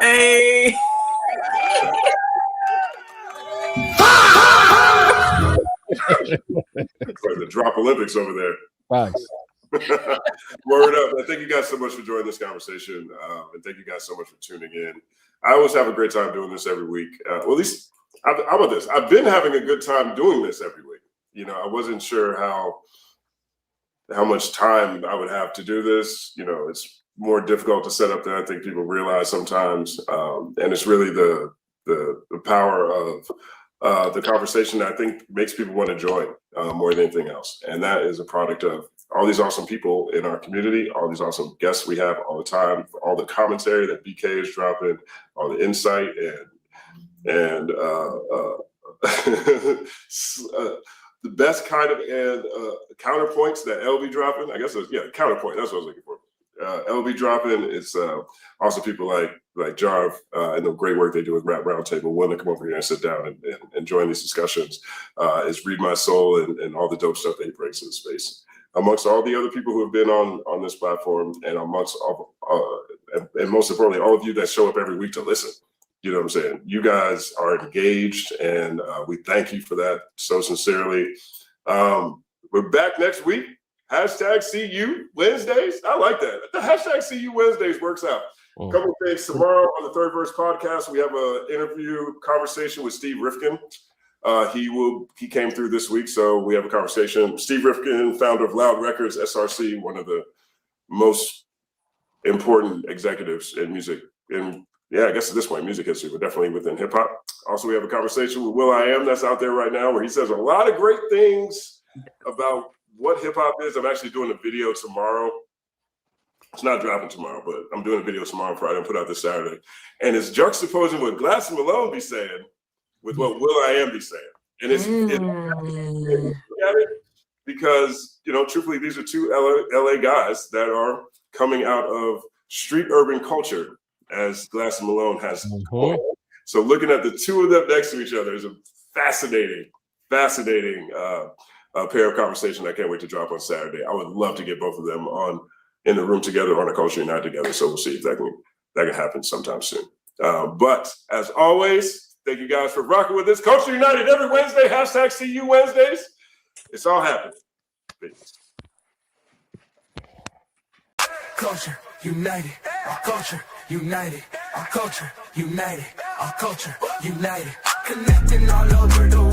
Hey. It's like the Drop Olympics over there. Thanks. Word up. And thank you guys so much for joining this conversation. And thank you guys so much for tuning in. I always have a great time doing this every week. Well, at least how about this? I've been having a good time doing this every week. You know, I wasn't sure how much time I would have to do this. You know, it's more difficult to set up than I think people realize sometimes. And it's really the power of the conversation that I think makes people want to join more than anything else. And that is a product of all these awesome people in our community, all these awesome guests we have all the time, all the commentary that BK is dropping, all the insight and the best kind of counterpoints that Elle be dropping. I guess counterpoint. That's what I was looking for. Elle be dropping. It's also people like Jarv and the great work they do with Rap Roundtable, willing to come over here and sit down and join these discussions. Is Read My Soul and all the dope stuff that he brings to the space. Amongst all the other people who have been on this platform, and amongst all, and most importantly, all of you that show up every week to listen. You know what I'm saying? You guys are engaged, and we thank you for that so sincerely. We're back next week. Hashtag CU Wednesdays. I like that. The hashtag CU Wednesdays works out. A couple of things tomorrow on the Third Verse podcast. We have an interview conversation with Steve Rifkin. He came through this week, so we have a conversation. Steve Rifkin, founder of Loud Records, SRC, one of the most important executives in music. I guess at this point, music history, but definitely within hip hop. Also, we have a conversation with will.i.am that's out there right now, where he says a lot of great things about what hip hop is. I'm actually doing a video tomorrow. It's not dropping tomorrow, but I'm doing a video tomorrow, Friday, and put out this Saturday. And it's juxtaposing what Glass and Malone be saying with what will.i.am be saying. And it's because, truthfully, these are two LA guys that are coming out of street urban culture, as Glass and Malone has. So looking at the two of them next to each other is a fascinating pair of conversation I can't wait to drop on Saturday. I would love to get both of them in the room together on a Culture United together. So we'll see if that can happen sometime soon. But as always, thank you guys for rocking with us. Culture United every Wednesday. Hashtag CU Wednesdays. It's all happening. Peace. Culture united, our culture united, our culture united, our culture united, connecting all over the world.